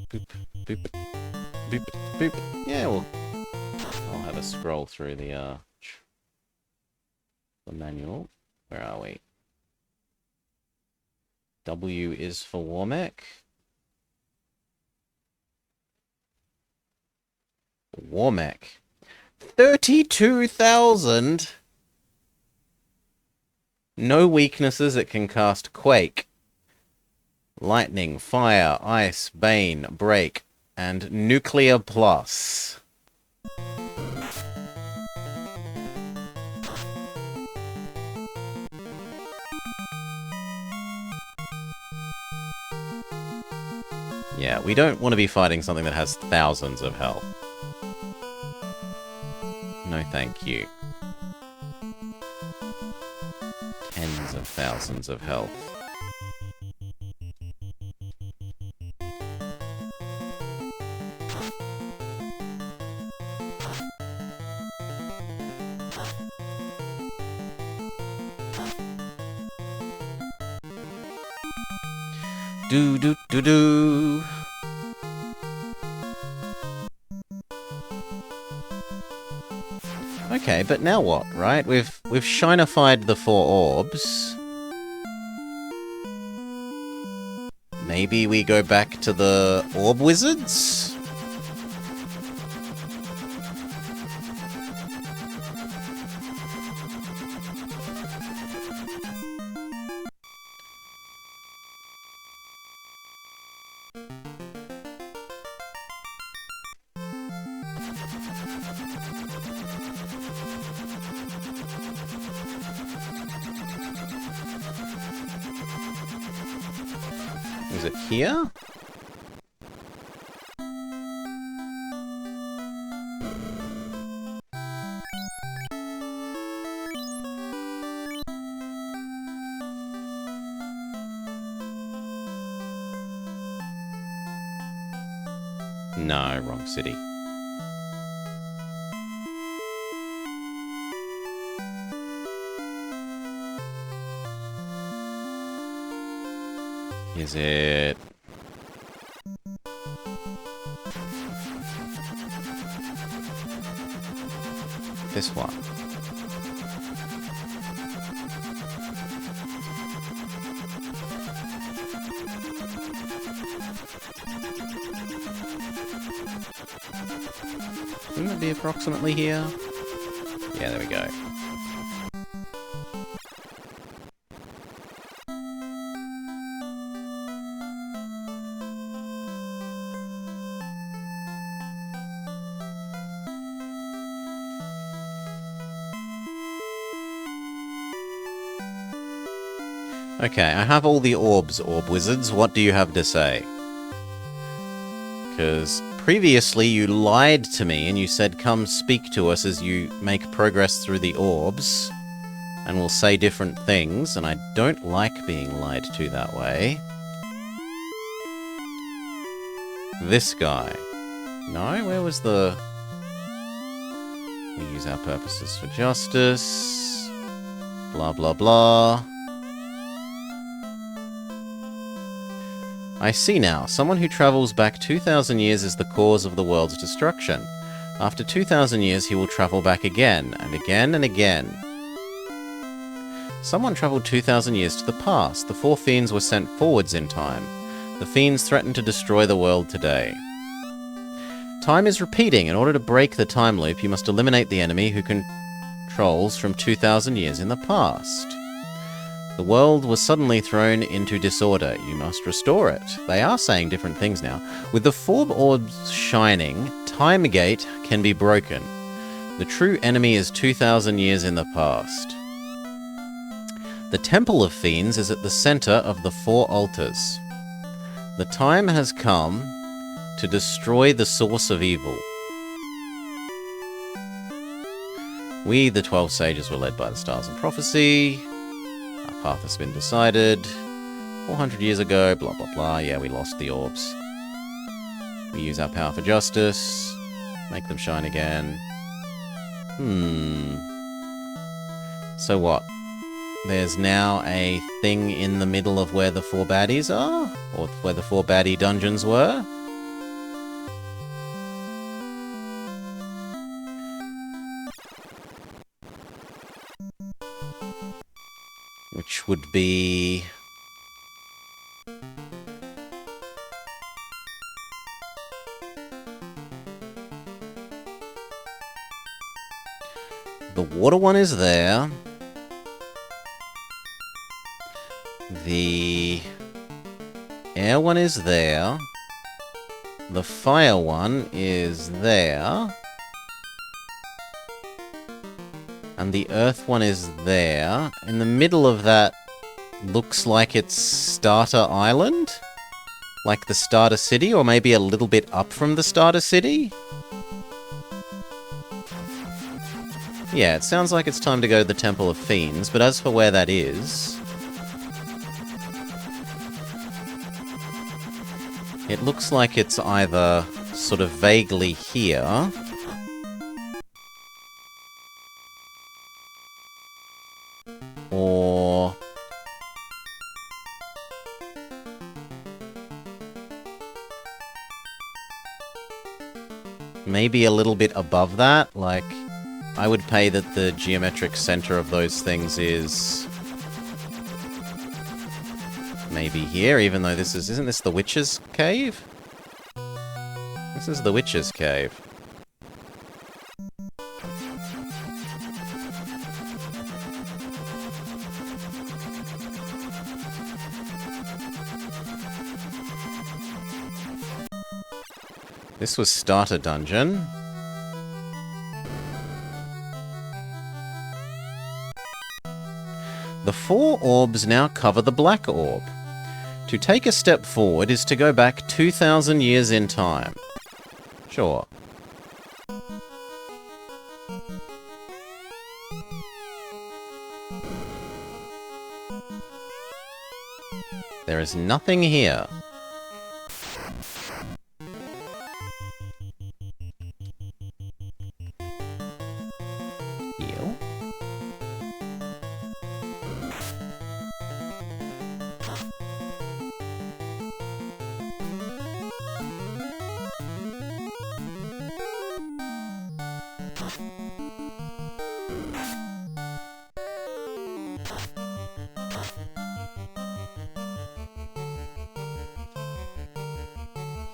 Boop, boop, boop, boop. Yeah, well, I'll have a scroll through the manual. Where are we? W is for Warmech. Warmech. 32,000! No weaknesses, it can cast Quake, Lightning, Fire, Ice, Bane, Break, and Nuclear Plus. Yeah, we don't want to be fighting something that has thousands of health. No thank you. thousands of health. Do do do do. Okay, but now what, right? We've shinified the 4 orbs. Maybe we go back to the orb wizards? Is it here? No, wrong city. Is it... this one? Wouldn't it be approximately here? Yeah, there we go. Okay, I have all the orbs, orb wizards. What do you have to say? Because previously you lied to me and you said come speak to us as you make progress through the orbs and we'll say different things, and I don't like being lied to that way. This guy. No? Where was the... we use our purposes for justice. Blah, blah, blah. I see now. Someone who travels back 2,000 years is the cause of the world's destruction. After 2,000 years, he will travel back again, and again, and again. Someone travelled 2,000 years to the past. The 4 fiends were sent forwards in time. The fiends threaten to destroy the world today. Time is repeating. In order to break the time loop, you must eliminate the enemy who controls from 2,000 years in the past. The world was suddenly thrown into disorder. You must restore it. They are saying different things now. With the 4 orbs shining, Time Gate can be broken. The true enemy is 2,000 years in the past. The Temple of Fiends is at the center of the 4 altars. The time has come to destroy the source of evil. We, the 12 sages, were led by the stars and prophecy. Our path has been decided. 400 years ago, blah, blah, blah. Yeah, we lost the orbs. We use our power for justice. Make them shine again. So what? There's now a thing in the middle of where the 4 baddies are? Or where the 4 baddie dungeons were? Which would be... the water one is there. The air one is there. The fire one is there. And the earth one is there. In the middle of that looks like it's Starter Island? Like the Starter City, or maybe a little bit up from the Starter City? Yeah, it sounds like it's time to go to the Temple of Fiends, but as for where that is... It looks like it's either sort of vaguely here, or maybe a little bit above that. Like, I would pay that the geometric center of those things is maybe here, even though this isn't this the Witch's Cave? This is the Witch's Cave. This was Starter Dungeon. The 4 orbs now cover the black orb. To take a step forward is to go back 2,000 years in time. Sure. There is nothing here. Heal.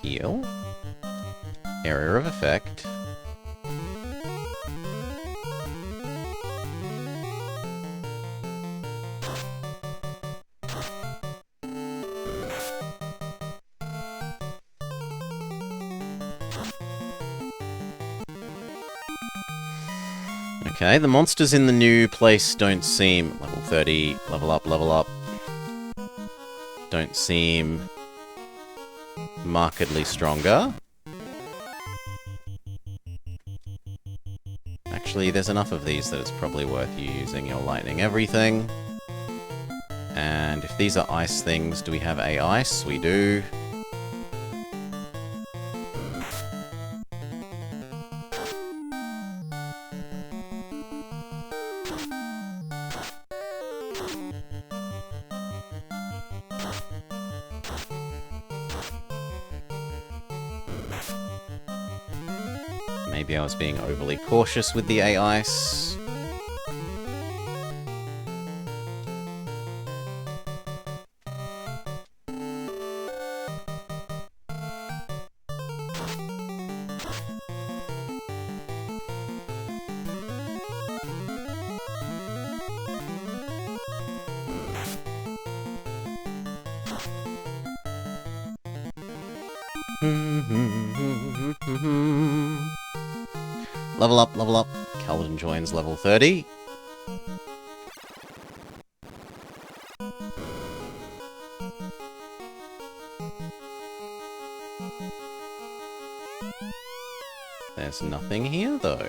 Heal. Area of effect. Okay, the monsters in the new place don't seem... Level 30, level up, level up. Don't seem markedly stronger. Actually, there's enough of these that it's probably worth you using your lightning everything. And if these are ice things, do we have a ice? We do. Maybe I was being overly cautious with the A-Ice. Level up, level up. Calvin joins level 30. There's nothing here, though.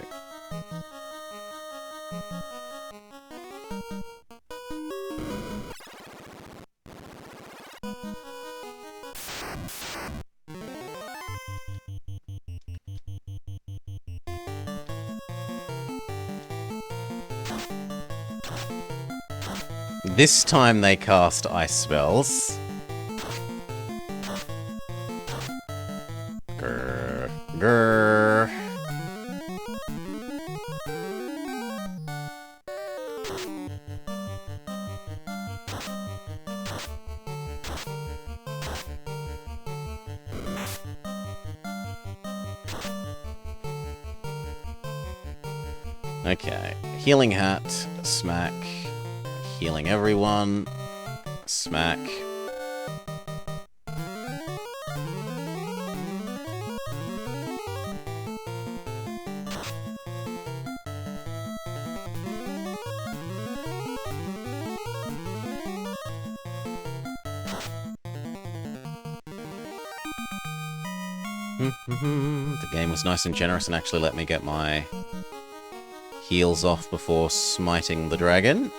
This time they cast ice spells. Grr. Grr. Okay. Healing hat. Smack. Healing everyone. Smack. The game was nice and generous and actually let me get my heals off before smiting the dragon.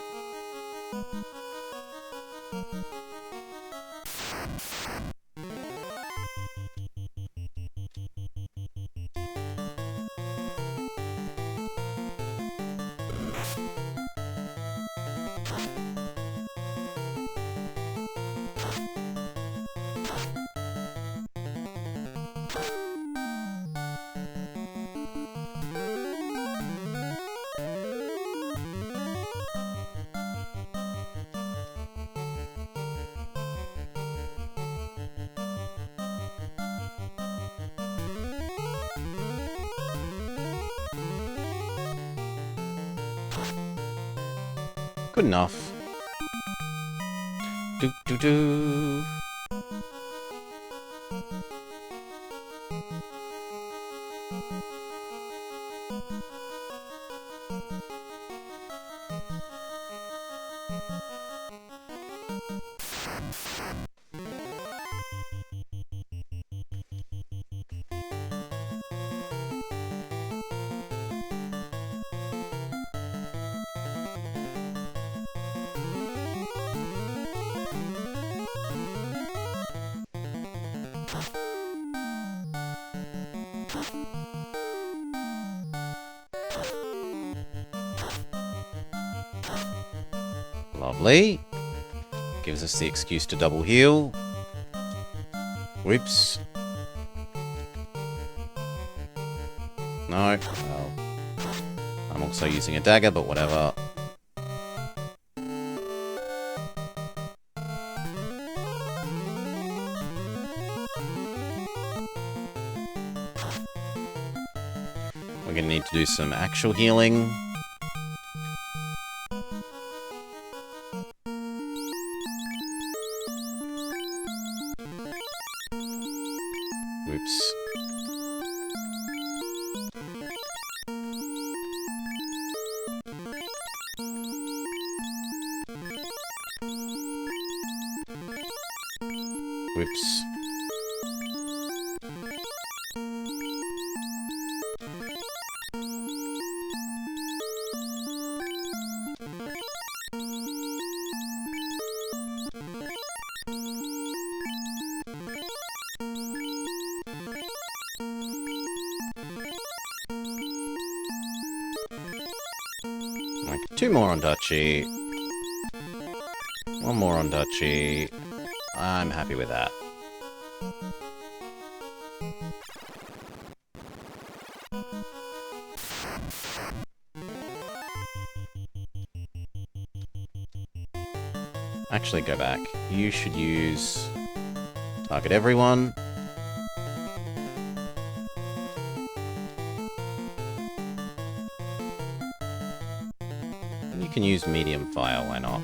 Good enough. Do do do. Lovely. Gives us the excuse to double heal. Whoops. No. Well, I'm also using a dagger, but whatever. We're going to need to do some actual healing. Whoops. Whoops. Like 2 more on Dutchy. 1 more on Dutchy. I'm happy with that. Actually, go back. You should use target everyone. You can use medium fire, why not?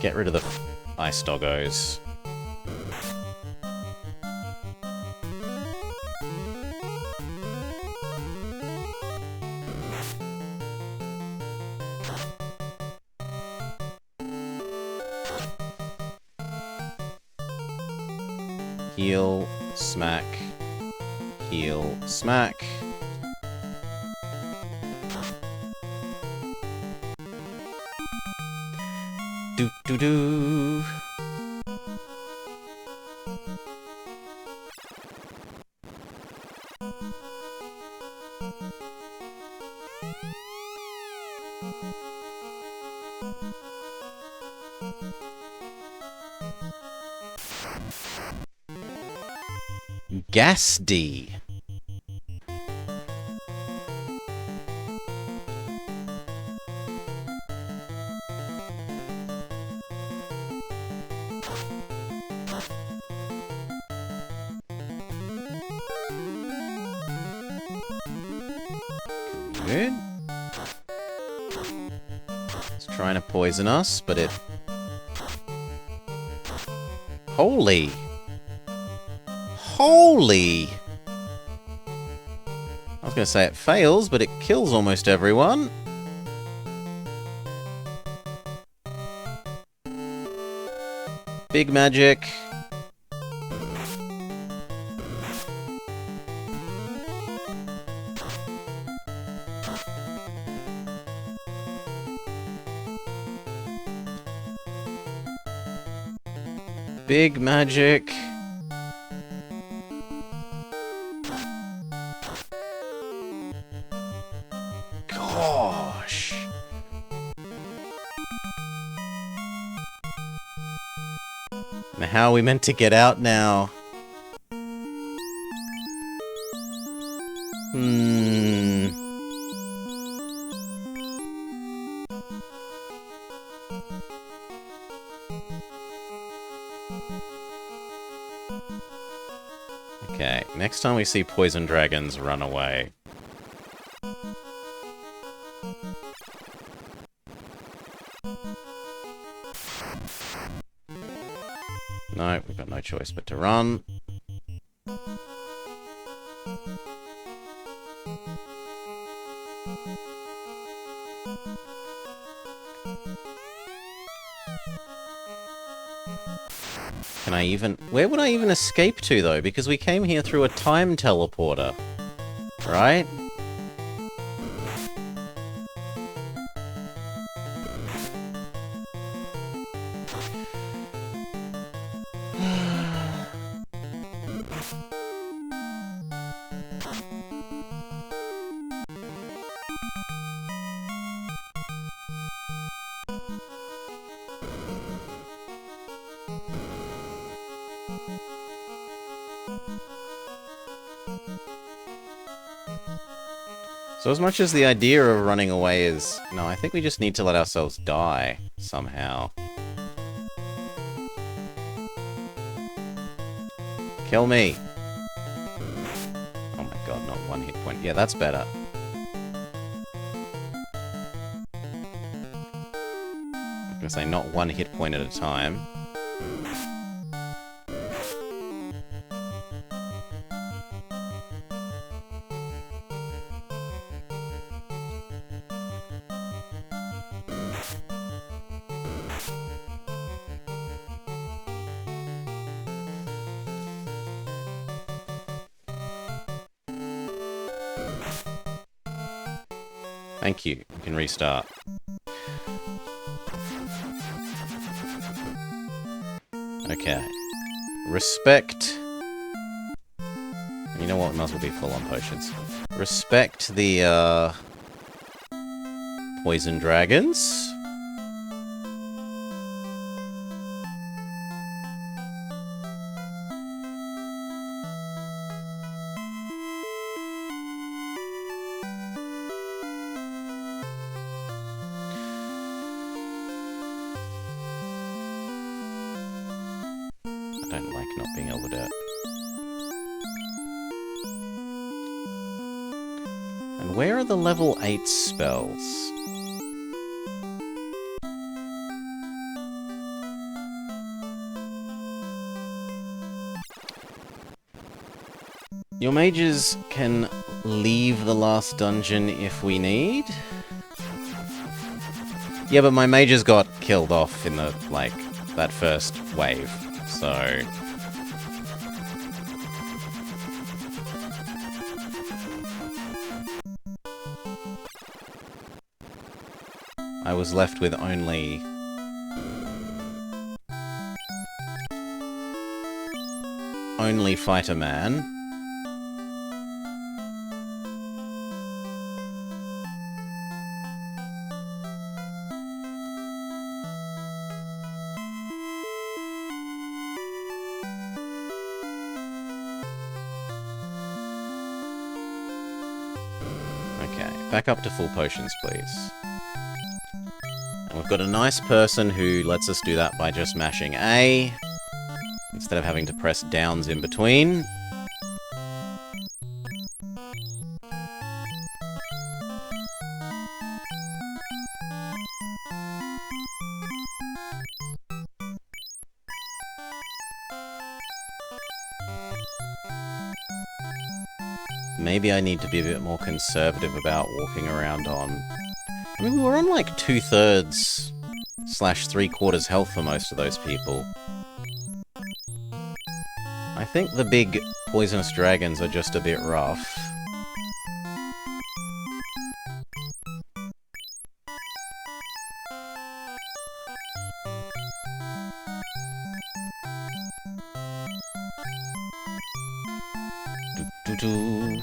Get rid of the ice doggos. Heal, smack, heal, smack. Do do do. Gas D. Good. It's trying to poison us, but it... Holy! Holy! I was going to say it fails, but it kills almost everyone. Big magic. Big magic. Gosh. And how are we meant to get out now? Okay, next time we see poison dragons, run away. No, we've got no choice but to run. Can I even... Where would I even escape to, though? Because we came here through a time teleporter. Right? So as much as the idea of running away is... No, I think we just need to let ourselves die, somehow. Kill me! Oh my god, not one hit point. Yeah, that's better. I was gonna say, not one hit point at a time. Thank you. We can restart. Okay. Respect... You know what? We might as well be full on potions. Respect the, poison dragons. I don't like not being able to... And where are the level 8 spells? Your mages can leave the last dungeon if we need. Yeah, but my mages got killed off in the, like, that first wave, so... I was left with only... only Fighter Man. Okay, back up to full potions, please. And we've got a nice person who lets us do that by just mashing A, instead of having to press downs in between. Maybe I need to be a bit more conservative about walking around on... I mean, we were on like 2/3 / 3/4 health for most of those people. I think the big poisonous dragons are just a bit rough. Doo-doo-doo.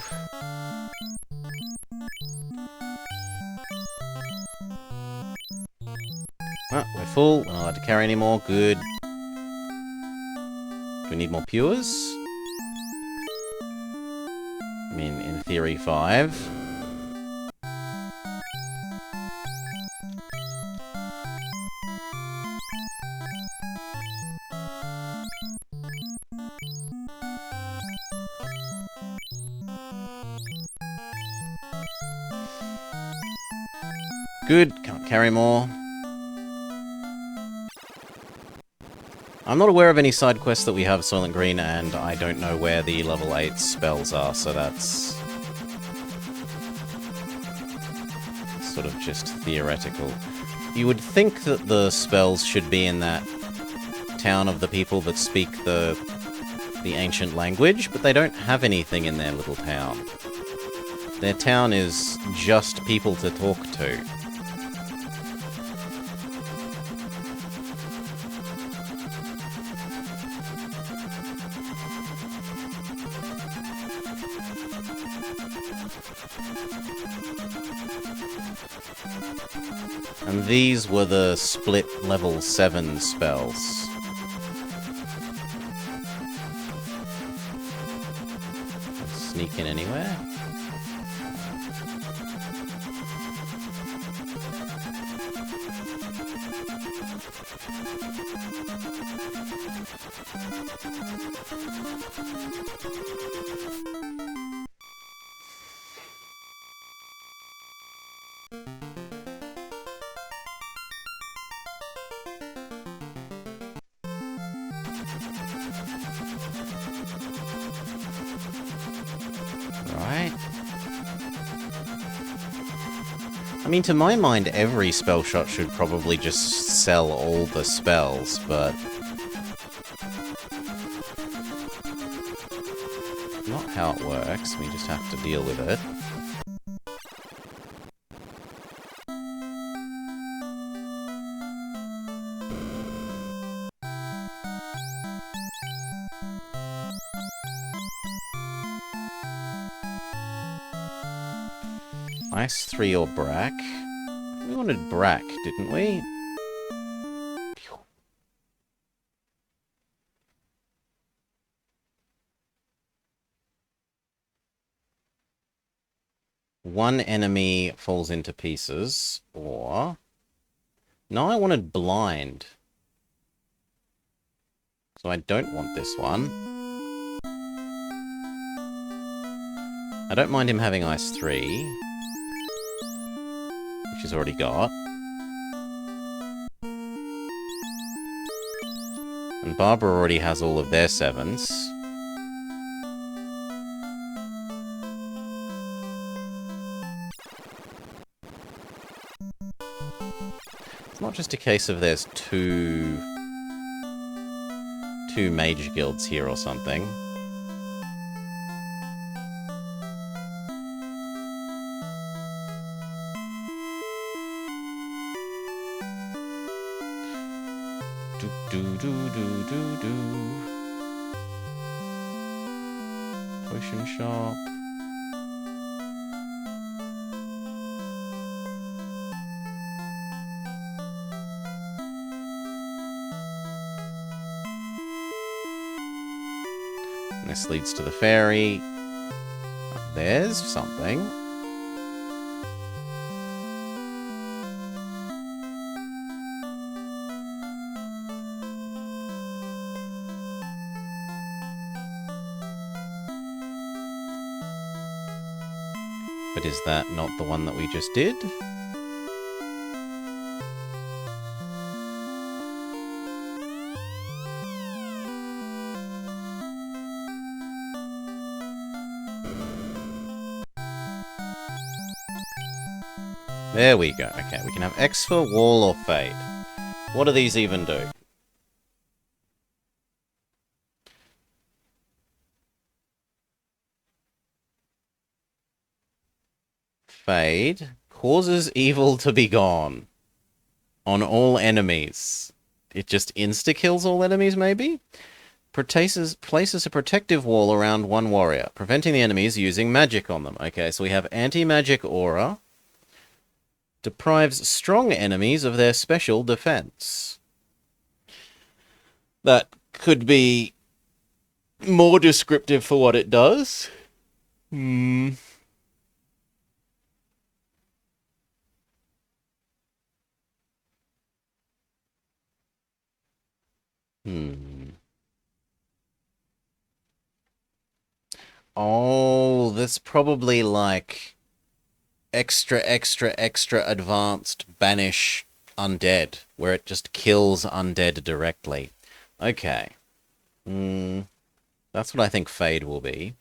Ah, we're full. We're not allowed to carry any more. Good. Do we need more pures? I mean, in theory, 5. Good, can't carry more. I'm not aware of any side quests that we have Soylent Green, and I don't know where the level 8 spells are, so that's sort of just theoretical. You would think that the spells should be in that town of the people that speak the ancient language, but they don't have anything in their little town. Their town is just people to talk to. And these were the split level 7 spells. Sneak in anywhere? Right. I mean, to my mind, every spell shot should probably just sell all the spells, but not how it works. We just have to deal with it. Ice 3 or Brack? We wanted Brack, didn't we? One enemy falls into pieces, or... No, I wanted Blind. So I don't want this one. I don't mind him having Ice 3. Which he's already got. And Barbara already has all of their 7s. It's not just a case of there's two mage guilds here or something. Potion shop. And this leads to the ferry. There's something. But is that not the one that we just did? There we go. Okay, we can have X for Wall or Fade. What do these even do? Fade causes evil to be gone on all enemies. It just insta-kills all enemies, maybe? Places a protective wall around one warrior, preventing the enemies using magic on them. Okay, so we have anti-magic aura. Deprives strong enemies of their special defense. That could be more descriptive for what it does. Oh, that's probably like extra advanced banish undead, where it just kills undead directly. Okay. That's what I think Fade will be.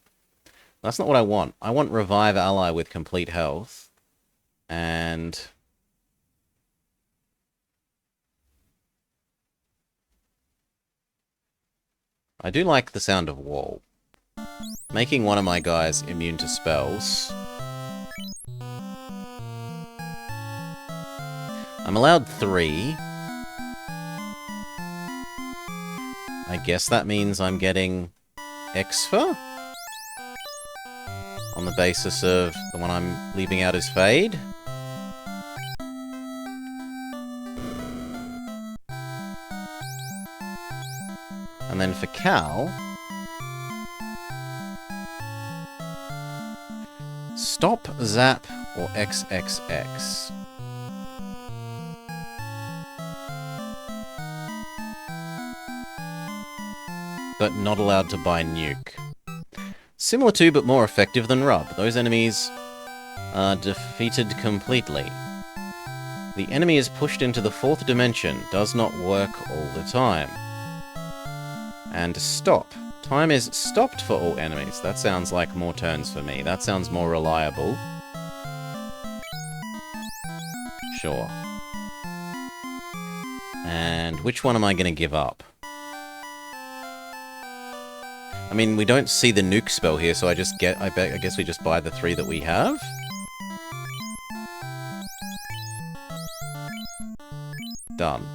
That's not what I want. I want Revive Ally with complete health. And... I do like the sound of Wall. Making one of my guys immune to spells. I'm allowed 3. I guess that means I'm getting Exfa? On the basis of the one I'm leaving out is Fade? And then for Cal... Stop, Zap, or XXX. But not allowed to buy Nuke. Similar to, but more effective than Rub. Those enemies are defeated completely. The enemy is pushed into the 4th dimension. Does not work all the time. And Stop. Time is stopped for all enemies. That sounds like more turns for me. That sounds more reliable. Sure. And which one am I going to give up? I mean, we don't see the nuke spell here, so I guess we just buy the 3 that we have. Done.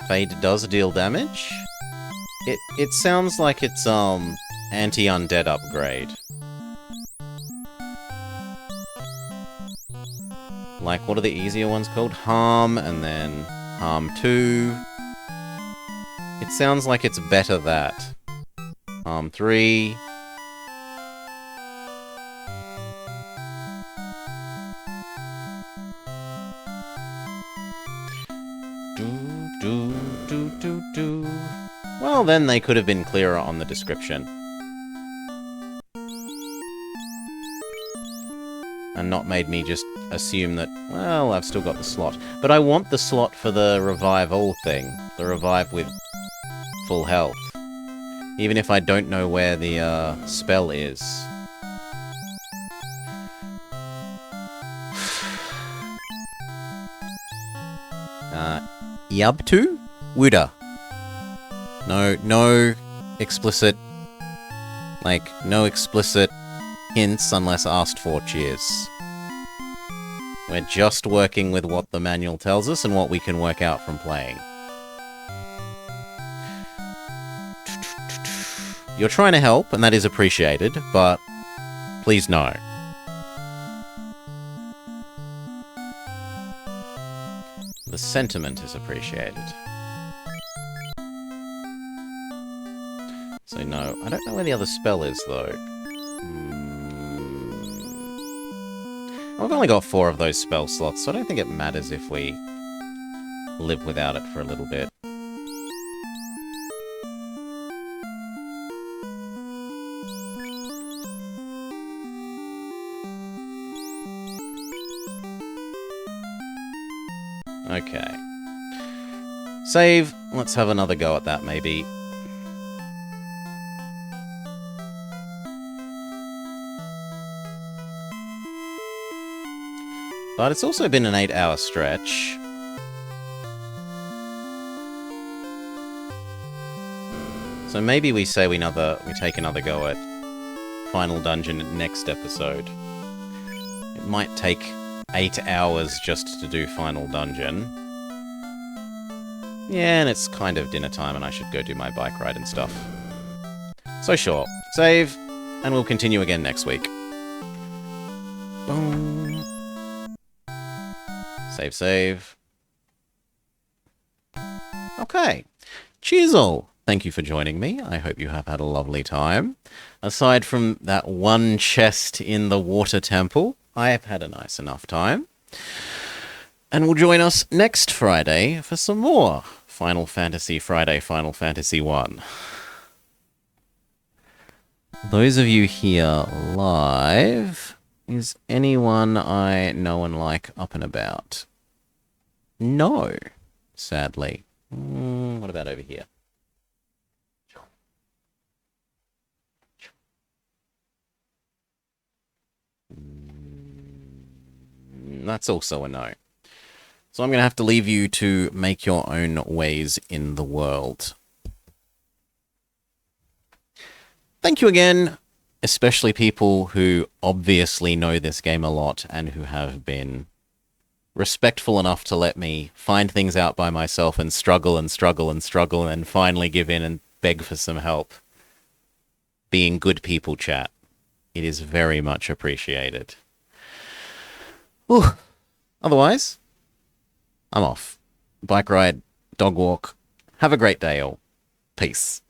Fade does deal damage. It sounds like it's anti-undead upgrade. Like, what are the easier ones called? Harm, and then Harm 2. It sounds like it's better that. Harm 3. Well, then they could have been clearer on the description. And not made me just assume that, well, I've still got the slot. But I want the slot for the Revive All thing. The Revive with full health. Even if I don't know where the spell is. Yabtu? Wuda. No explicit... Like, no explicit hints unless asked for, cheers. We're just working with what the manual tells us and what we can work out from playing. You're trying to help, and that is appreciated, but please no. The sentiment is appreciated. So no, I don't know where the other spell is, though. I've only got 4 of those spell slots, so I don't think it matters if we live without it for a little bit. Okay. Save. Let's have another go at that, maybe. But it's also been an 8-hour stretch. So maybe we say we take another go at Final Dungeon next episode. It might take 8 hours just to do Final Dungeon. Yeah, and it's kind of dinner time and I should go do my bike ride and stuff. So sure, save, and we'll continue again next week. Boom. Save. Okay. Cheers all. Thank you for joining me. I hope you have had a lovely time. Aside from that one chest in the water temple, I have had a nice enough time. And will join us next Friday for some more Final Fantasy Friday, Final Fantasy 1. Those of you here live, is anyone I know and like up and about? No, sadly. What about over here? That's also a no. So I'm going to have to leave you to make your own ways in the world. Thank you again, especially people who obviously know this game a lot and who have been respectful enough to let me find things out by myself and struggle and struggle and struggle and finally give in and beg for some help. Being good people, chat. It is very much appreciated. Ooh. Otherwise, I'm off. Bike ride, dog walk. Have a great day, all. Peace.